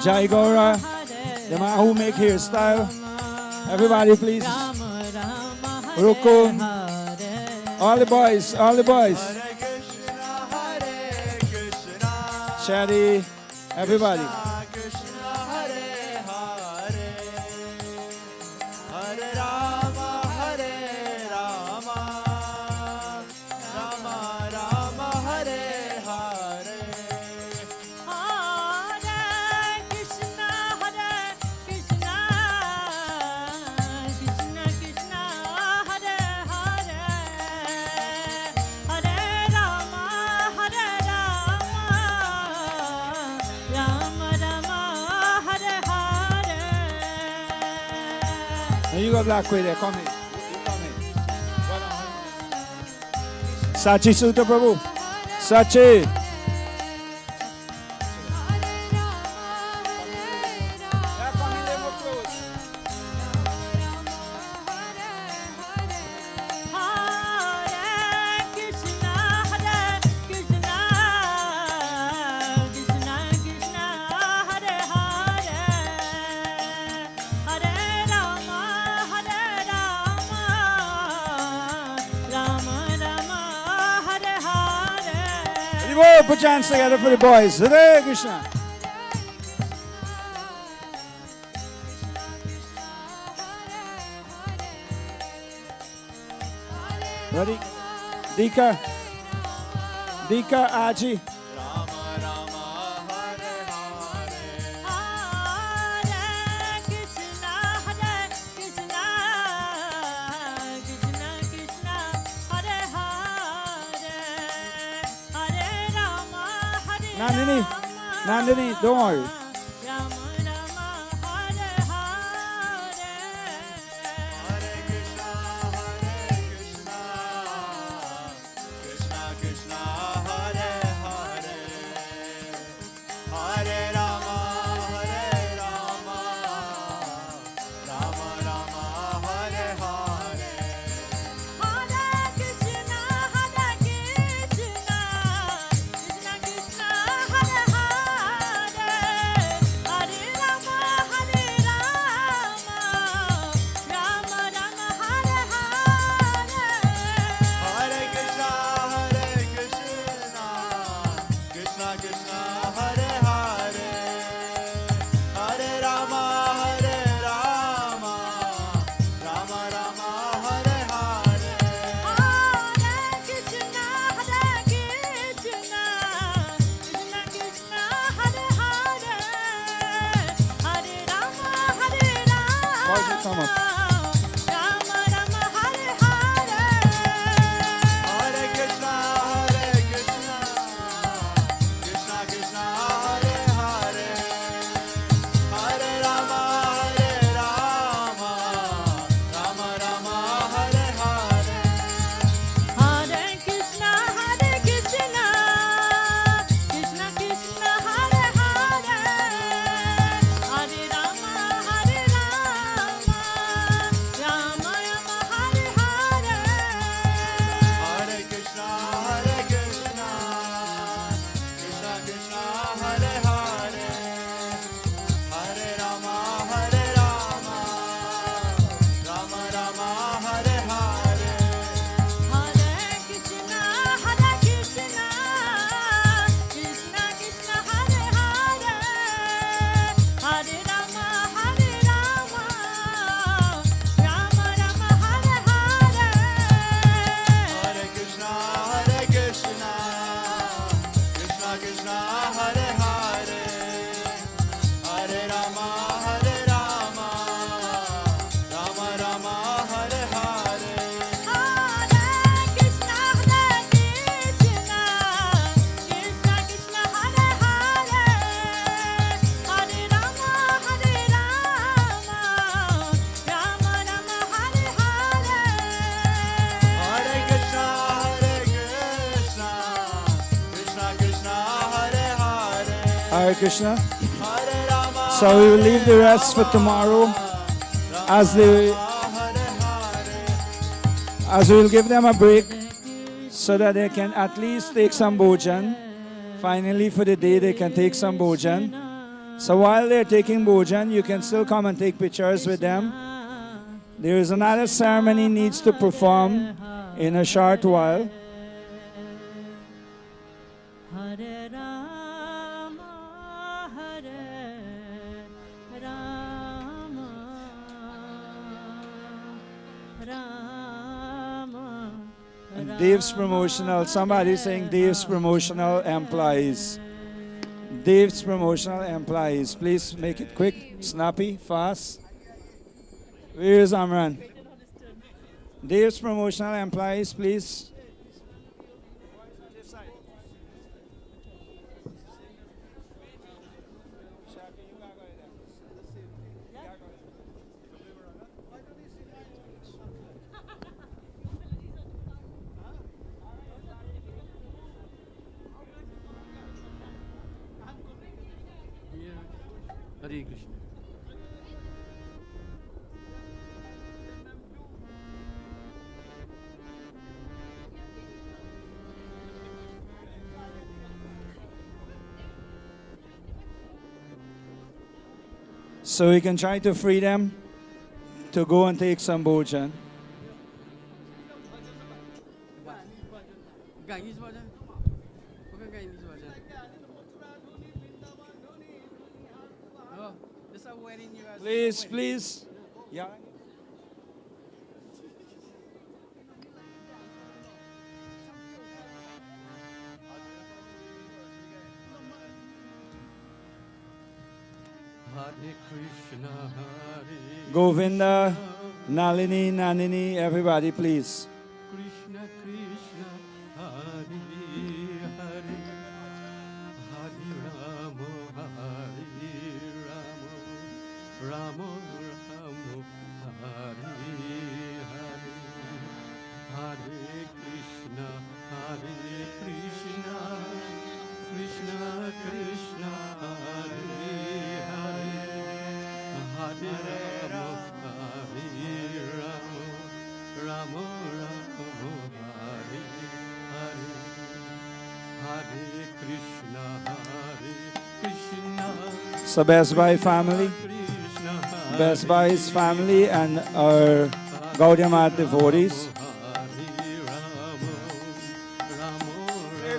Jai Gaura, the man who make hairstyle. Everybody, please. Ruko, all the boys, Shadi, everybody. You go black way there, come here. You come here. Sachi Suta Prabhu. Sachi. Put your hands together for the boys. Hare Krishna. Ready? Dika. Dika Aji. Nandini, don't worry. Come up. Hare Krishna. So we will leave the rest for tomorrow as the As we'll give them a break so that they can at least take some bhojan. Finally, for the day, they can take some bhojan. So while they're taking bhojan, you can still come and take pictures with them. There is another ceremony needs to perform in a short while. Hare Rama, Hare Rama, Rama. And Dave's promotional, somebody saying Dave's promotional employees. Dave's promotional employees. Please make it quick, snappy, fast. Where is Amran? Dave's promotional employees, please. Hare Krishna. So we can try to free them to go and take some bhojan. Please, please. Yeah. Hare Krishna, Hare Govinda, Nalini, Nanini, everybody, please. Krishna, Krishna, Hare Hare, Hare Rama, Hare Rama, Rama Rama, Hare Hare, Hare Krishna, Krishna Krishna, Hare Hare, Hare Rama, Hare Rama, Rama Rama, Hare Hare, Hare Krishna, Krishna. So Best Buy family, Best Buy's family and our Gaudiya Math devotees.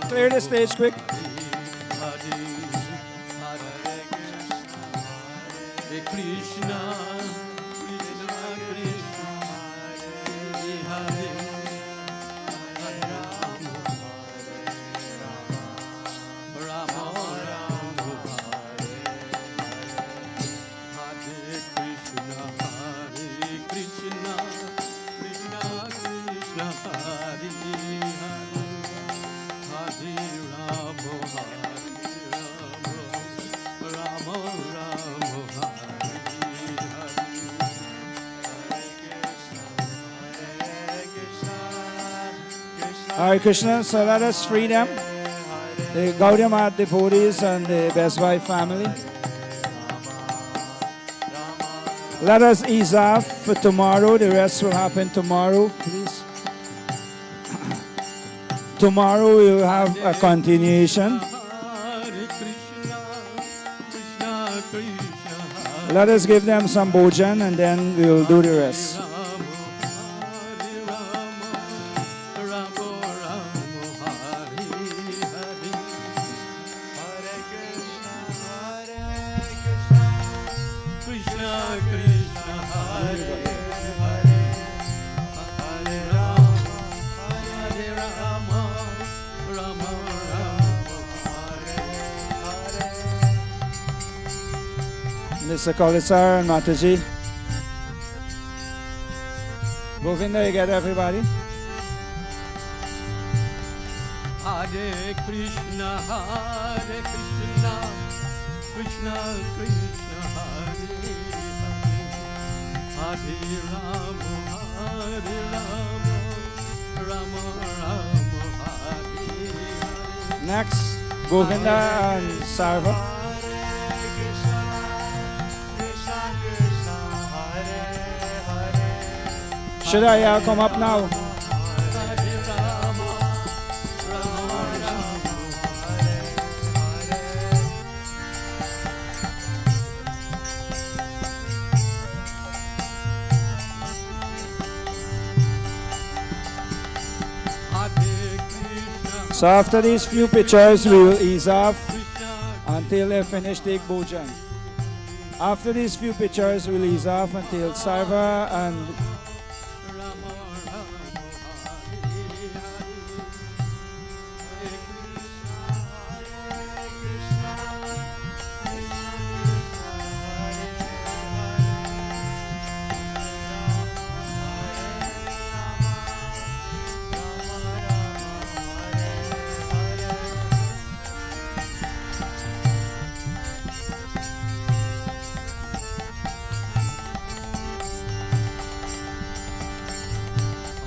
Clear the stage quick. Hare Krishna, Krishna Krishna, Hare Hare, Hare Rama, Rama Rama, Hare Krishna, Krishna Krishna, Hare Hare, Hare Rama, Rama Rama, Hare Krishna, so let us free them. The Gaudiya Math devotees and the Best Buy family. Let us ease off for tomorrow. The rest will happen tomorrow, please. Tomorrow we will have a continuation. Let us give them some bhojan and then we will do the rest. Mr. Kolisar and Mataji. Govinda, you get everybody? Hare Krishna, Krishna Krishna, Hare Hare, Hare Rama, Rama Rama, Hare. Next, Govinda and Sarva. Should I come up now? So after these few pictures, we will ease off until they finish take Bojan. After these few pictures, we'll ease off until Sarva and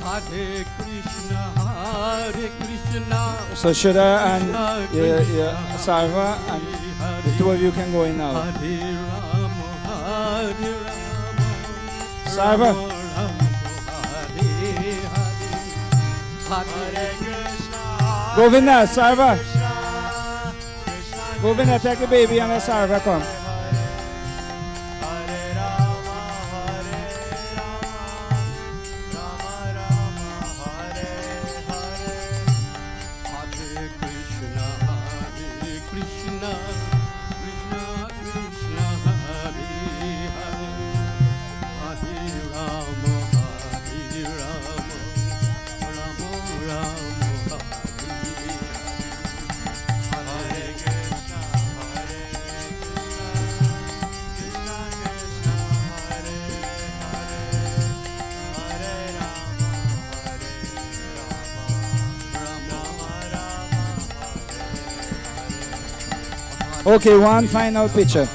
Hare Krishna, Sashida and Sarva, and the two of you can go in now. Sarva. Govinda, Sarva. Govinda, take the baby and let Sarva come. Okay, one final picture.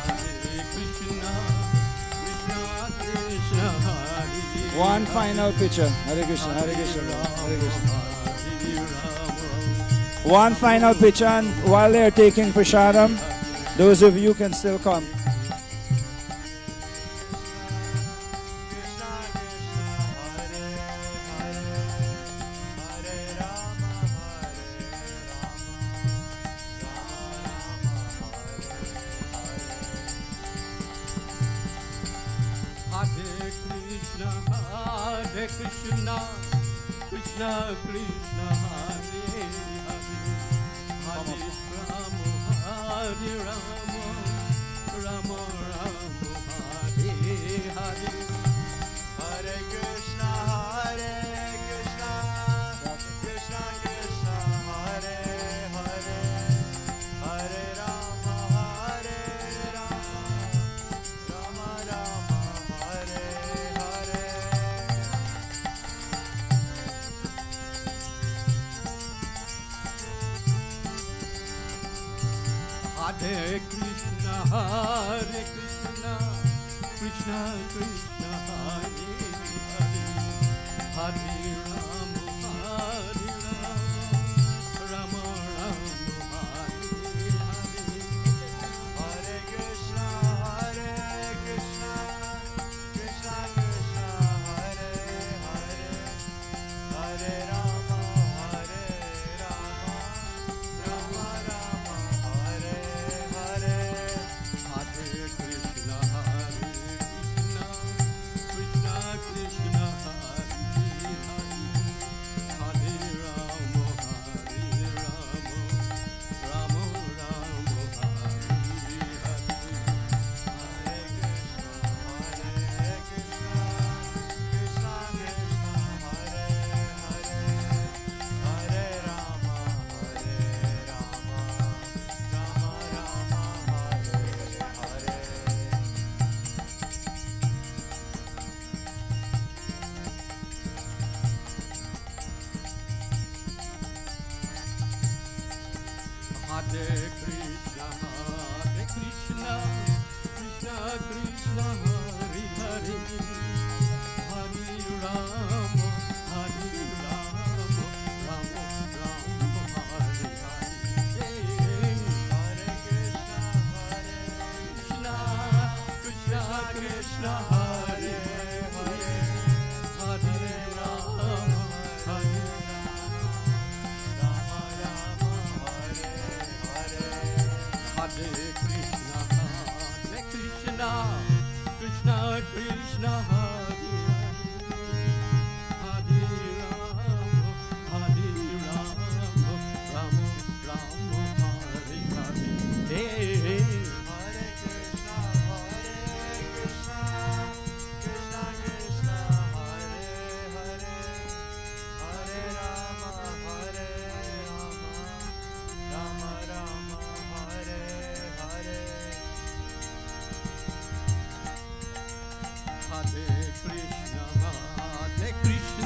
One final picture. Hare Krishna, Hare Krishna, Hare Krishna. One final picture, and while they're taking prasadam, those of you can still come. Hare Krishna, Krishna Krishna, Hare Hare, Hare Rama, Rama Rama, Hare Hare, Hare Krishna, Krishna Krishna, Hare Hare, Hare Rama, Rama Rama, Hare Hare. Hare Krishna, Krishna Krishna, Hare Hare, Hare Rama, Rama Rama, Hare Hare, Hare Krishna, Krishna Krishna, Hare Hare, Hare Rama, Rama Rama, Hare Hare, Hare Krishna, Krishna Krishna, Hare Hare, Hare Rama, Rama Rama, Hare Hare, Hare Krishna, Krishna Krishna, Hare Hare, Hare Rama, Rama Rama, Hare Hare. Hare Krishna, Krishna Krishna, Hare Hare, Hare Rama, Rama Rama, Hare Hare, Hare Krishna, Krishna Hare Hare, Hare Rama, Rama Rama, Hare Hare.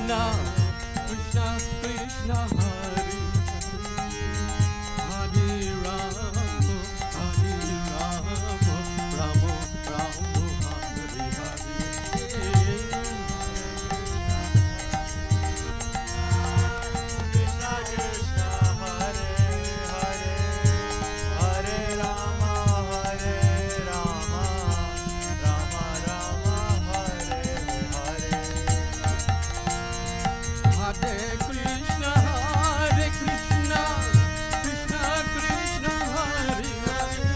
Krishna, Krishna Krishna, Hare Hare Rama, Hare Rama, Rama Rama, Hare Hare. Krishna Krishna, Hare Hare, Hare Rama, Rama Rama, Hare Hare. Hare Krishna, Hare Krishna, Krishna Krishna, Hare Hare,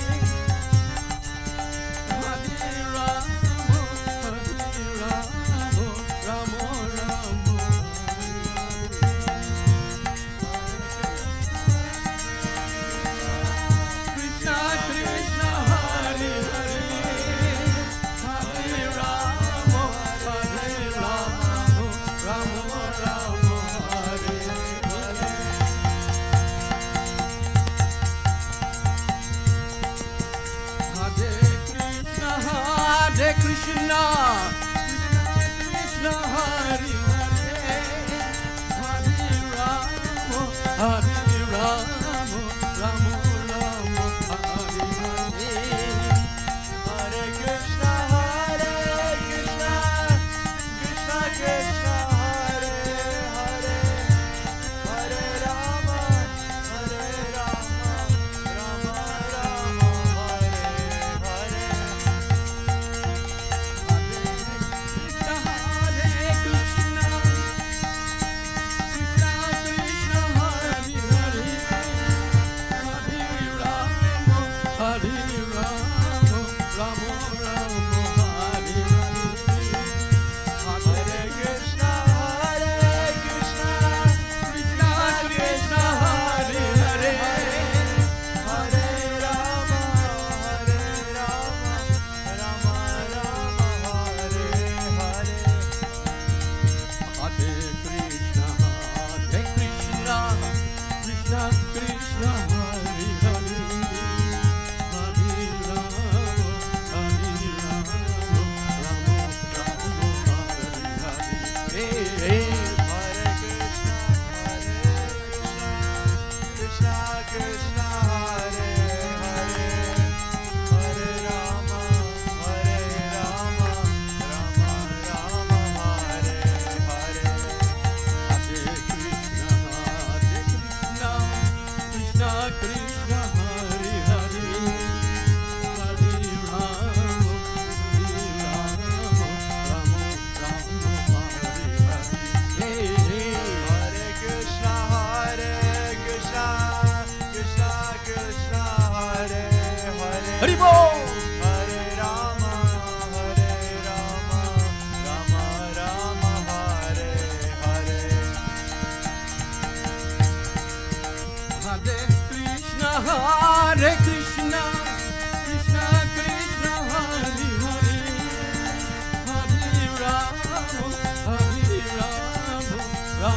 Hare Rama, Rama Rama, Krishna Krishna, Hare Hare, Hare Rama, Rama Rama, Hare Hare. Hare Krishna, Hare Krishna, Krishna Hare Hare, Hare Rama, Rama Rama, Hare Hare. Hare Krishna, Krishna Krishna, Hare Hare, Hare Rama, Rama Rama, Hare Hare. Hare Krishna, Krishna Krishna, Hare Hare, Hare Rama, Rama Rama, Hare Hare. Hare Krishna, Krishna Krishna Krishna, Hare Hare, Hare Rama, Rama Rama, Hare Hare. Hare Krishna, Krishna Krishna, Hare Hare, Hare Rama, Rama Rama, Hare Hare. Hare Krishna, Krishna Hare Hare, Hare Rama, Rama Rama, Hare Hare. Hare Krishna, Krishna Krishna, Hare Hare, Hare Rama, Rama Rama, Hare Hare. Hare Krishna, Krishna Krishna, Hare Hare. Haribo. Hare Rama, Rama Rama, Hare Hare. Hare Krishna, Krishna Krishna, Hare Hare, Hare Rama, Rama Rama,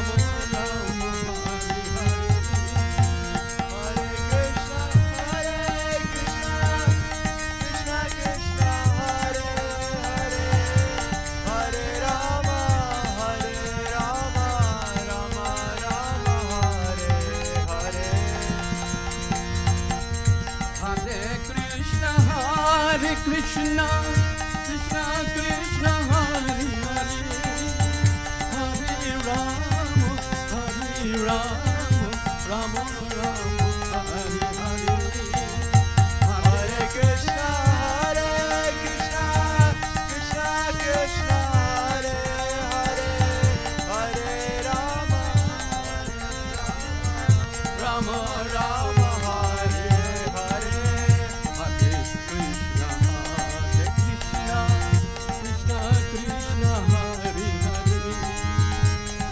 Hare Hare. Hare Krishna, Krishna Krishna, Hare Hare, Hare Rama, Rama Rama, Hare Hare. Hare Krishna, Krishna Krishna, Hare Hare, Hare Rama, Rama Rama, Hare Hare. Hare Krishna, Krishna Krishna, Hare Hare, Hare Rama, Rama Rama, Hare Hare. Hare Krishna, Krishna Krishna, Hare Hare,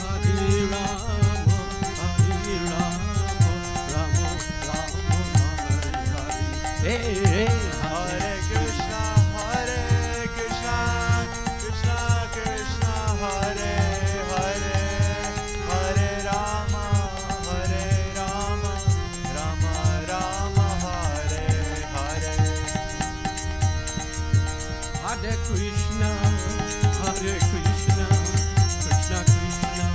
Hare Rama, Rama Rama, Hare Hare. Hey, hey. Hare Krishna, Krishna Krishna, Hare Hare, Hare Rama, Rama Rama, Hare Hare. Hare Krishna, Krishna Krishna,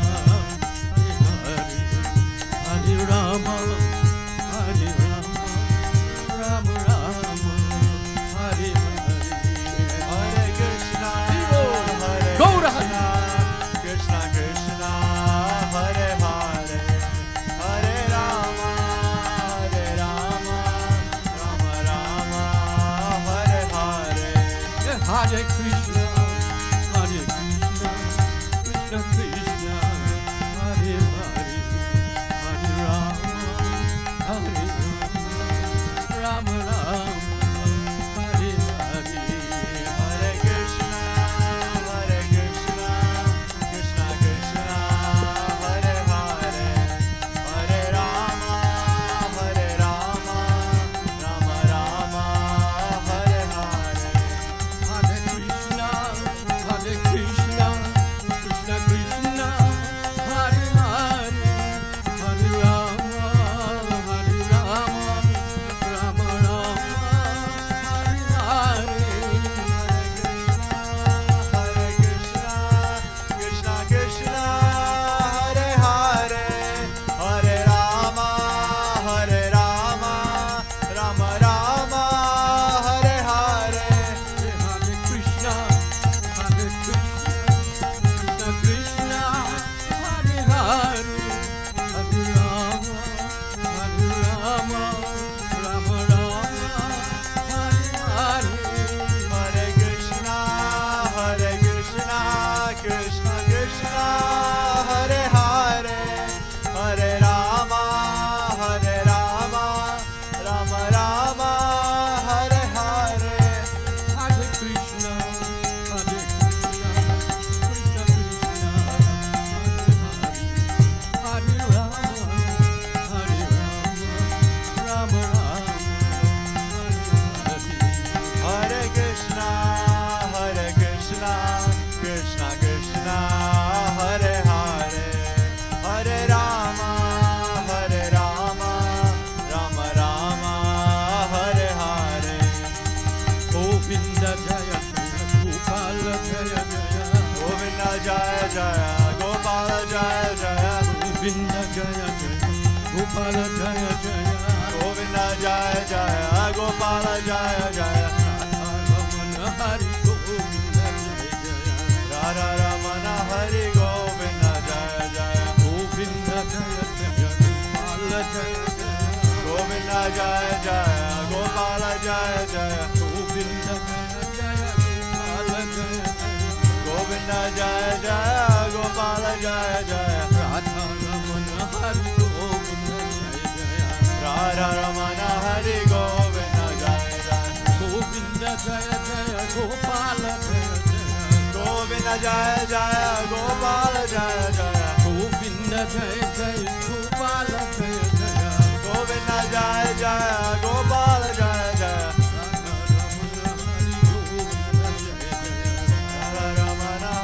Radha Ramana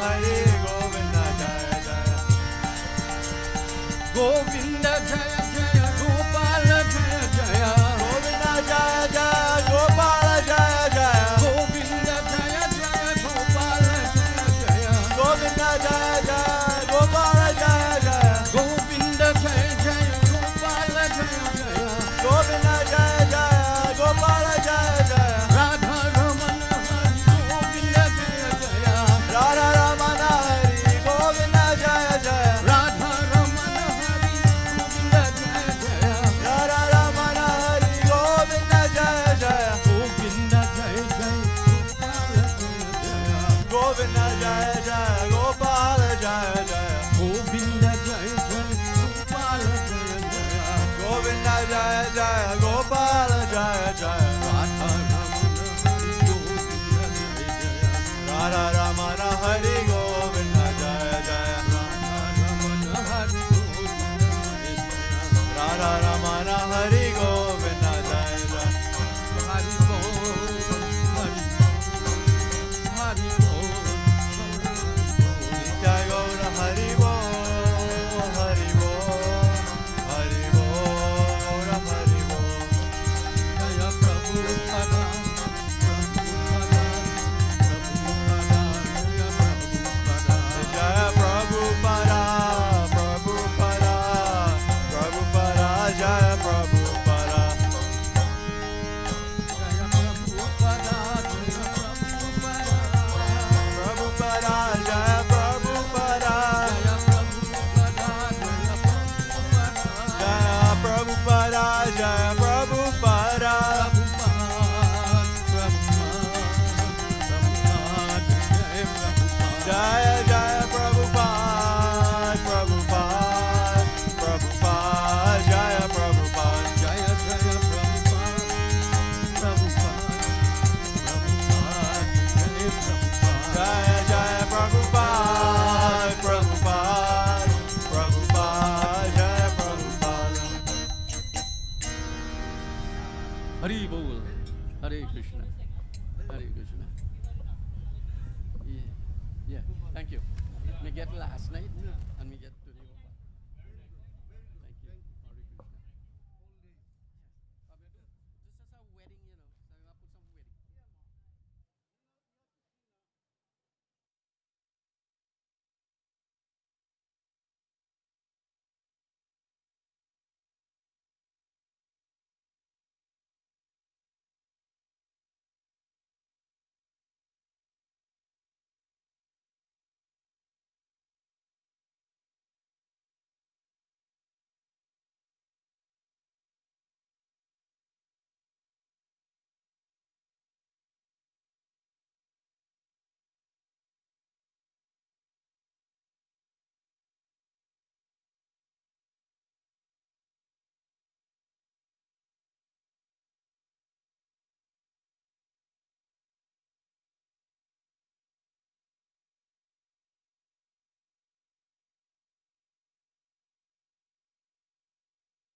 Hari Govinda Krishna. Hare Krishna. Yeah, thank you. Me get last night and me get today. Thank you.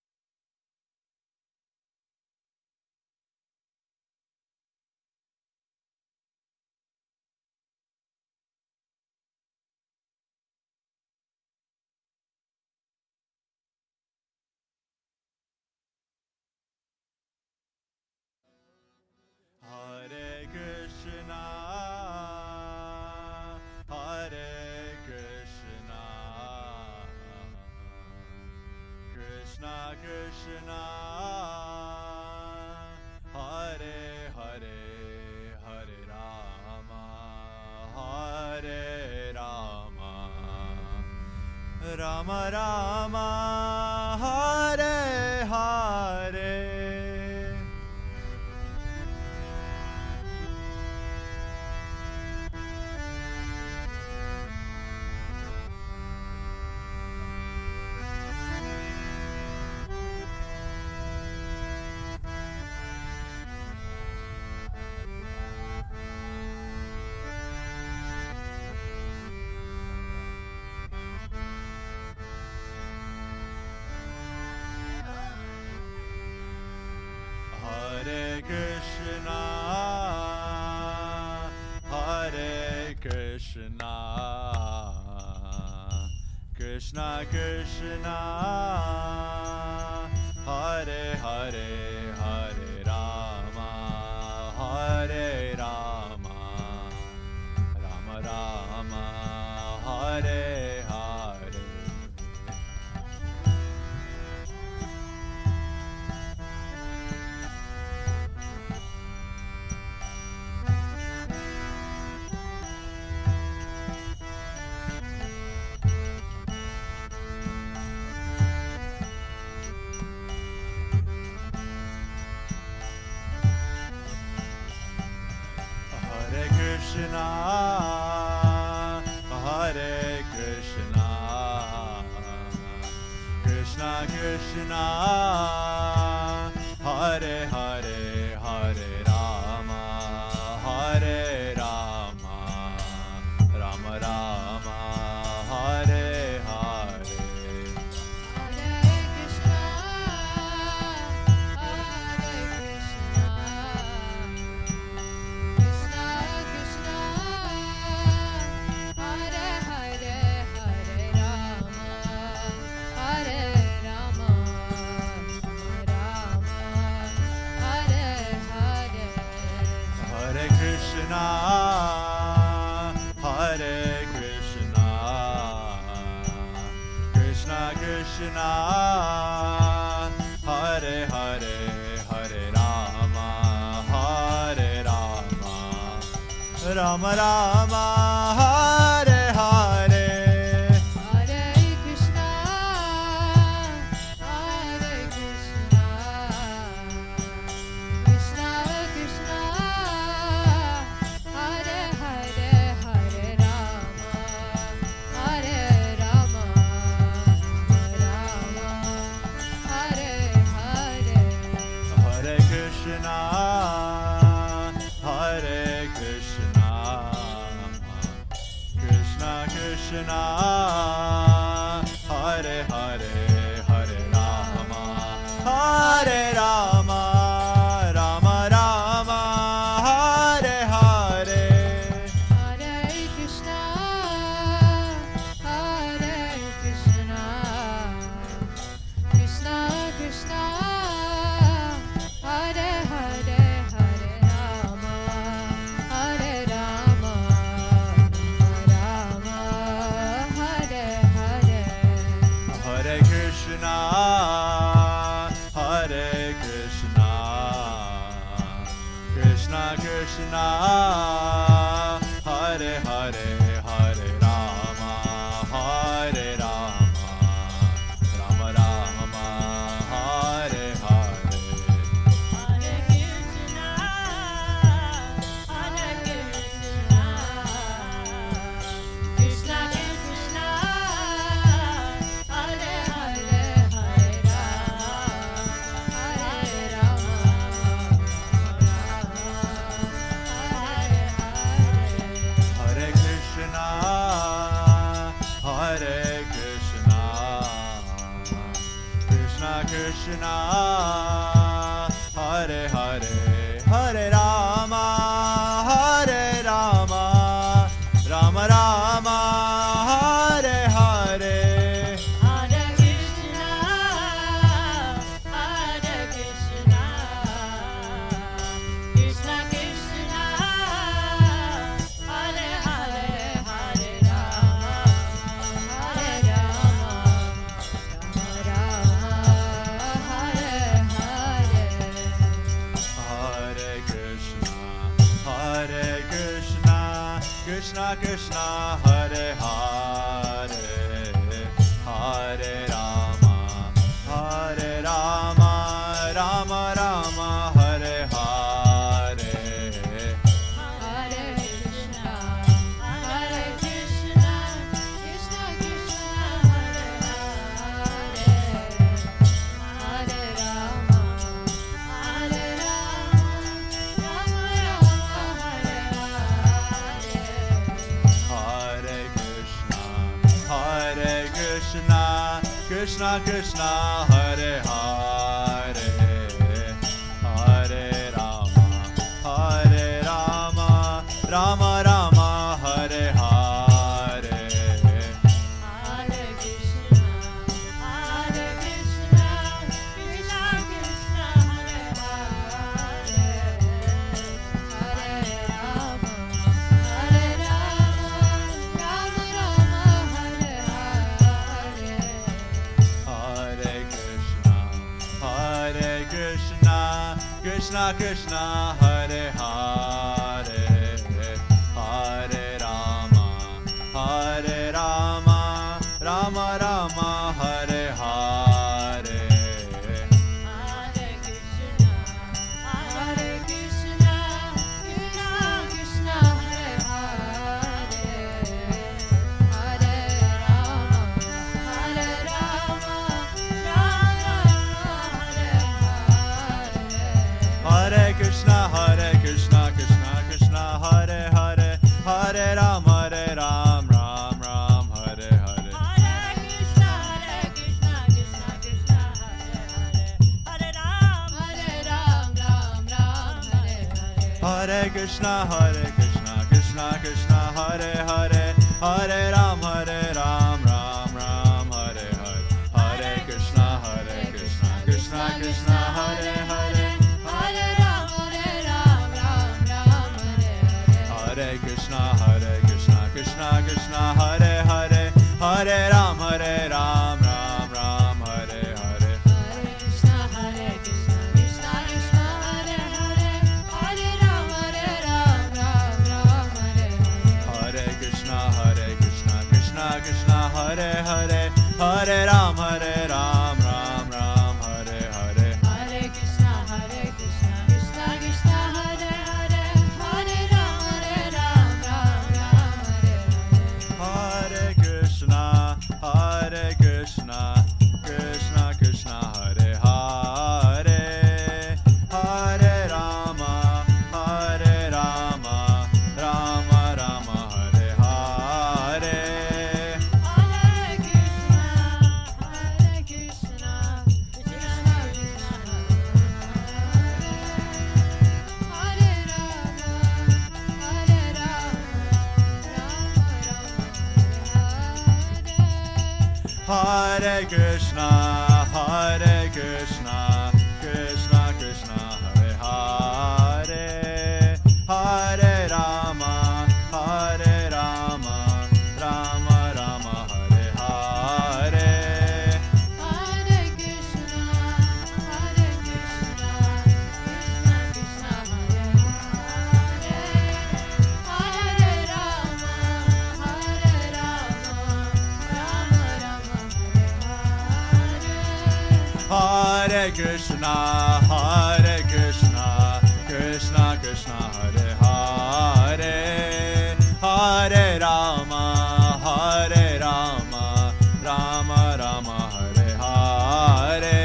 Hare Krishna. This is a wedding, you know, so I put some wedding. Hare Krishna, Hare Krishna, Krishna Krishna, Hare Hare, Hare Rama, Hare Rama, Rama Rama, Hare Hare. Hare Krishna, Hare Krishna, Krishna Krishna, Hare Hare, Hare Rama, Hare Rama, Rama Rama, Hare Hare. Hare Krishna, Hare Krishna, Krishna Krishna, Hare Hare, Hare Rama, Hare Rama, Rama Rama, Hare Hare. Hare Krishna, Hare Krishna, Krishna Krishna, Hare Hare, Hare Rama, Hare Rama, Rama Rama, Hare Hare. Hare Krishna, Hare Krishna, Krishna, Hare Hare, Hare Rama, Hare Rama, Rama Rama, Hare Hare. Hare Krishna, Hare Krishna, Krishna Krishna, Hare Hare, Hare Rama, Hare Krishna, Hare Krishna, Krishna Krishna, Hare Hare, Hare Rama, Hare Rama, Rama Rama, Hare Hare. Hare Krishna, Hare Krishna, Krishna Krishna, Hare Hare, Hare Rama, Hare Rama, Rama Hare Hare. Hare Krishna, Hare Krishna, Krishna Krishna, Hare Hare, Hare Rama, Hare Rama, Rama Rama, Hare Hare. Hare Krishna, Hare Krishna, Krishna Krishna, Hare Hare, Hare Rama, Hare Rama, Rama Rama, Hare Hare. Hare Krishna, Hare Krishna, Krishna Krishna, Hare Hare, Hare Rama, Hare Rama, Rama Rama, Hare Hare. Hare Krishna, Hare Krishna, Krishna Krishna, Hare Hare, Hare Rama, Hare Rama, Rama Rama, Hare Hare. Hare Krishna, Hare Krishna, Krishna Krishna, Hare Hare, Hare Rama, Hare Rama, Rama Rama, Hare Hare. Hare Krishna, Hare Krishna, Krishna Krishna, Hare Hare, Hare Rama, Hare Rama, Rama Rama, Hare Hare. Hare Krishna, Hare Krishna, Krishna Krishna, Hare Hare, Hare Ram, Hare Ram, Ram Ram, Hare Hare. Hare Krishna, Krishna Krishna, Hare Hare, Hare Ram, Ram Ram, Hare Hare. Hare Krishna, Krishna Krishna, Hare Hare, Hare Ram, Ram Ram, Hare Hare. Hare Krishna, Krishna Krishna, Hare Hare, Hare Ram, Ram Ram, Hare Hare. Hare Krishna, Krishna Krishna, Hare Hare, Hare Ram, Ram Ram, Hare Hare. Hare Krishna, Krishna Krishna, Hare Hare, Hare Ram, Ram Ram, Hare Hare. Hare Krishna, Krishna Krishna, Hare Hare, Hare Ram, Ram Ram, Hare Hare. Hare Krishna, Krishna Krishna, Hare Hare, Hare Ram, Ram Ram, Hare Hare. Hare Krishna, Krishna Krishna, Hare Hare, Hare Rama, Rama Rama, Hare Hare. Hare Krishna, Krishna Krishna, Hare Rama, Hare Krishna, Krishna Krishna, Hare Hare, Hare Rama, Rama Rama, Hare Hare. Hare Krishna, Krishna Krishna, Hare Hare, Hare Krishna, Hare Krishna, Krishna Krishna, Hare Hare, Hare Rama, Hare Rama, Rama Rama, Hare Hare.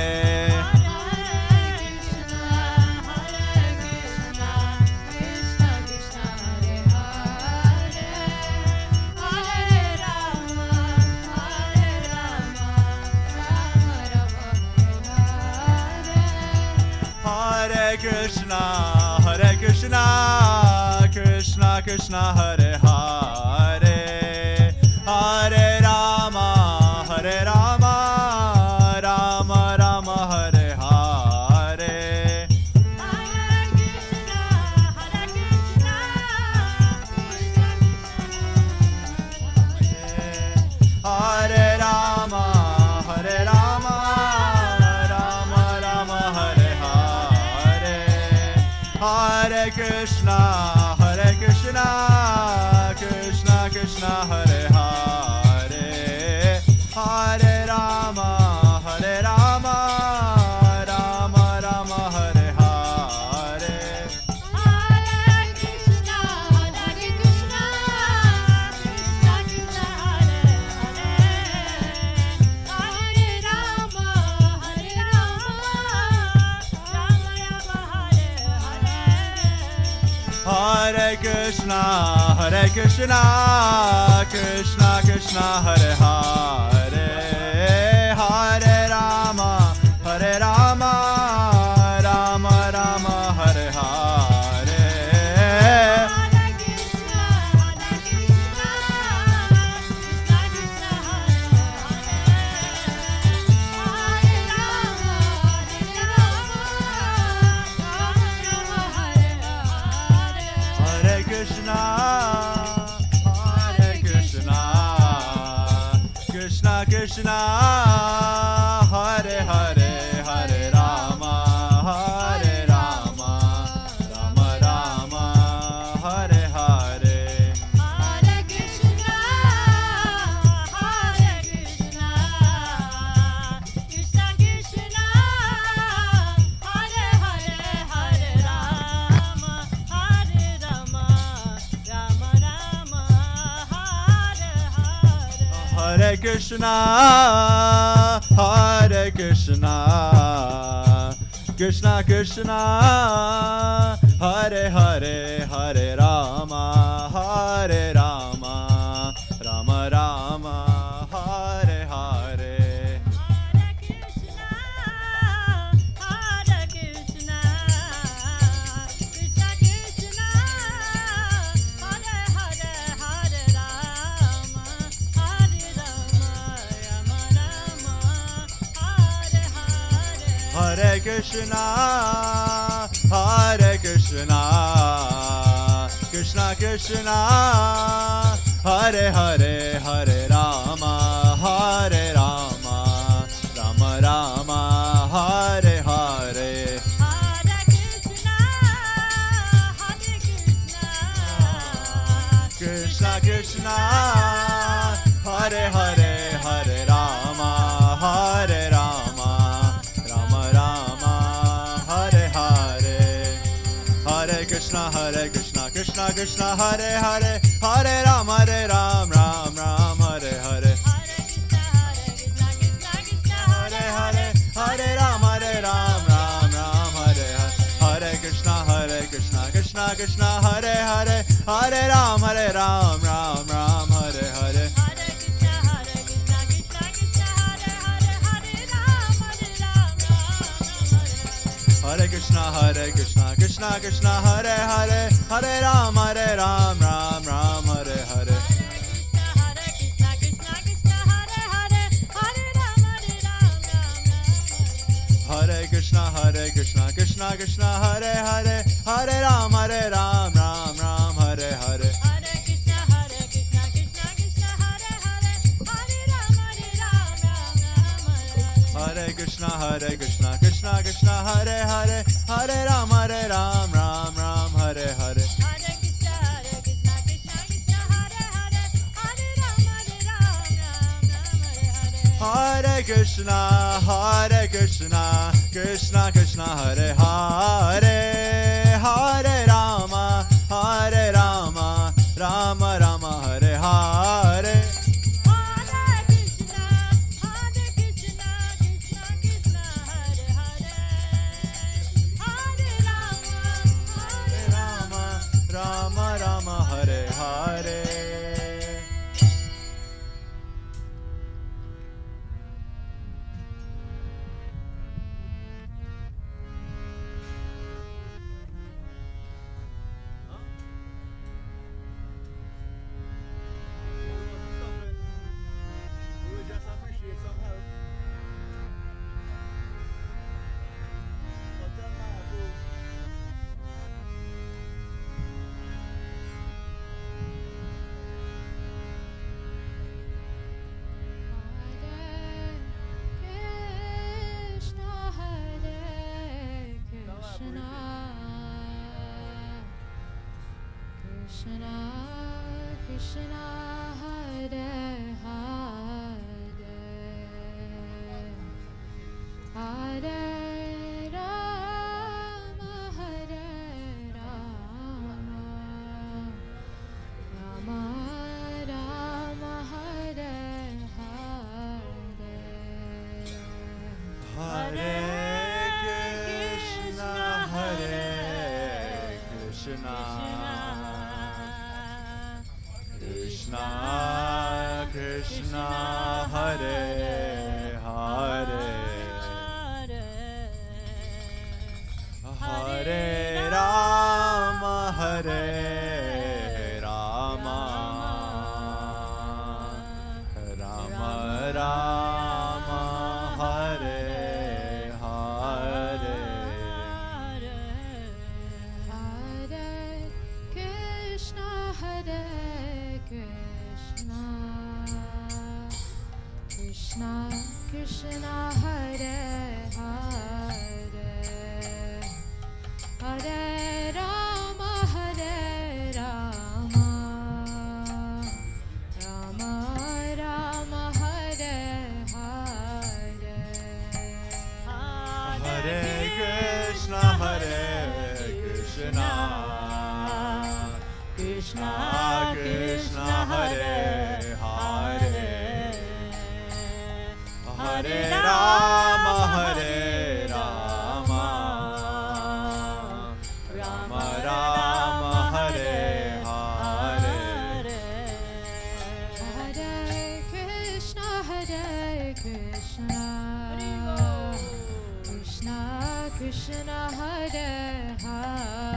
Hare Krishna, Hare Krishna, Krishna Krishna, Hare Hare, Hare Rama, Hare Rama, Rama Rama, Hare Hare. Hare Rama, Hare Rama, Rama Rama, Hare Hare. Hare Krishna, Hare Krishna, Krishna Krishna, Hare Hare. Hare Rama, Hare Rama, Rama Rama, Hare Hare. Hare Krishna, Hare Krishna, Krishna Krishna, Hare Hare. Hare Rama, Hare Rama, Rama Rama, Hare Hare. Hare Krishna, Hare Krishna, Krishna Krishna, Hare Hare, Hare Rama, Hare Rama, Rama Rama, Hare Hare. Hare Krishna, Hare Krishna, Krishna Krishna, Hare Hare, Hare Rama, Hare Rama, Rama Rama, Hare Hare. Hare Krishna, Hare Krishna, Krishna Krishna, Hare Hare, Hare Rama, Hare Rama, Rama Rama, Hare Hare. Hare Krishna, Krishna Krishna, Hare Hare, Hare Rama, Hare Rama, Rama Rama, Hare Hare. Hare Krishna, Hare Krishna, Krishna Krishna, Hare Hare, Hare Rama, Hare Rama, Rama Rama, Hare Hare. Krishna Krishna, Hare Hare, Hare Rama, Hare Rama, Rama Rama, Hare Hare. Hare Krishna, Krishna Krishna, Hare Hare, Hare Ram, Ram Ram, Hare Hare. Hare Hare, Hare Ram, Ram Ram, Hare Hare. Hare Krishna, Krishna Krishna, Hare Hare, Hare Ram, Ram Ram, Hare Hare. Hare Krishna, Krishna Krishna, Hare Hare, Hare Ram, Ram Ram, Hare Hare. Hare Krishna, Krishna Krishna, Hare Hare, Hare Ram, Ram Ram, Hare Hare. Hare Krishna, Krishna Krishna, Hare Hare, Hare Ram, Ram Ram, Hare Hare. Hare Krishna, Krishna Krishna, Hare Hare, Hare Rama, Rama Rama, Hare Hare. Rama Rama, Hare Hare. Krishna, Krishna, Hare Hare, Hare Rama, Hare Rama, Rama Rama, Hare Hare, Hare Krishna, Hare Krishna, Krishna Krishna, Hare Hare, Hare Rama, Hare Rama, Rama Rama, Hare Hare. Hare Krishna, Hare Krishna, Krishna Krishna, Hare Hare, Hare Rama, Hare Rama, Rama Rama, Hare Hare. Hare Krishna, Hare Krishna, Krishna Krishna, Hare Hare, Hare Rama, Hare Rama, Rama Rama, Hare Hare. Hare Krishna, Hare Krishna, Krishna Krishna, Hare Hare.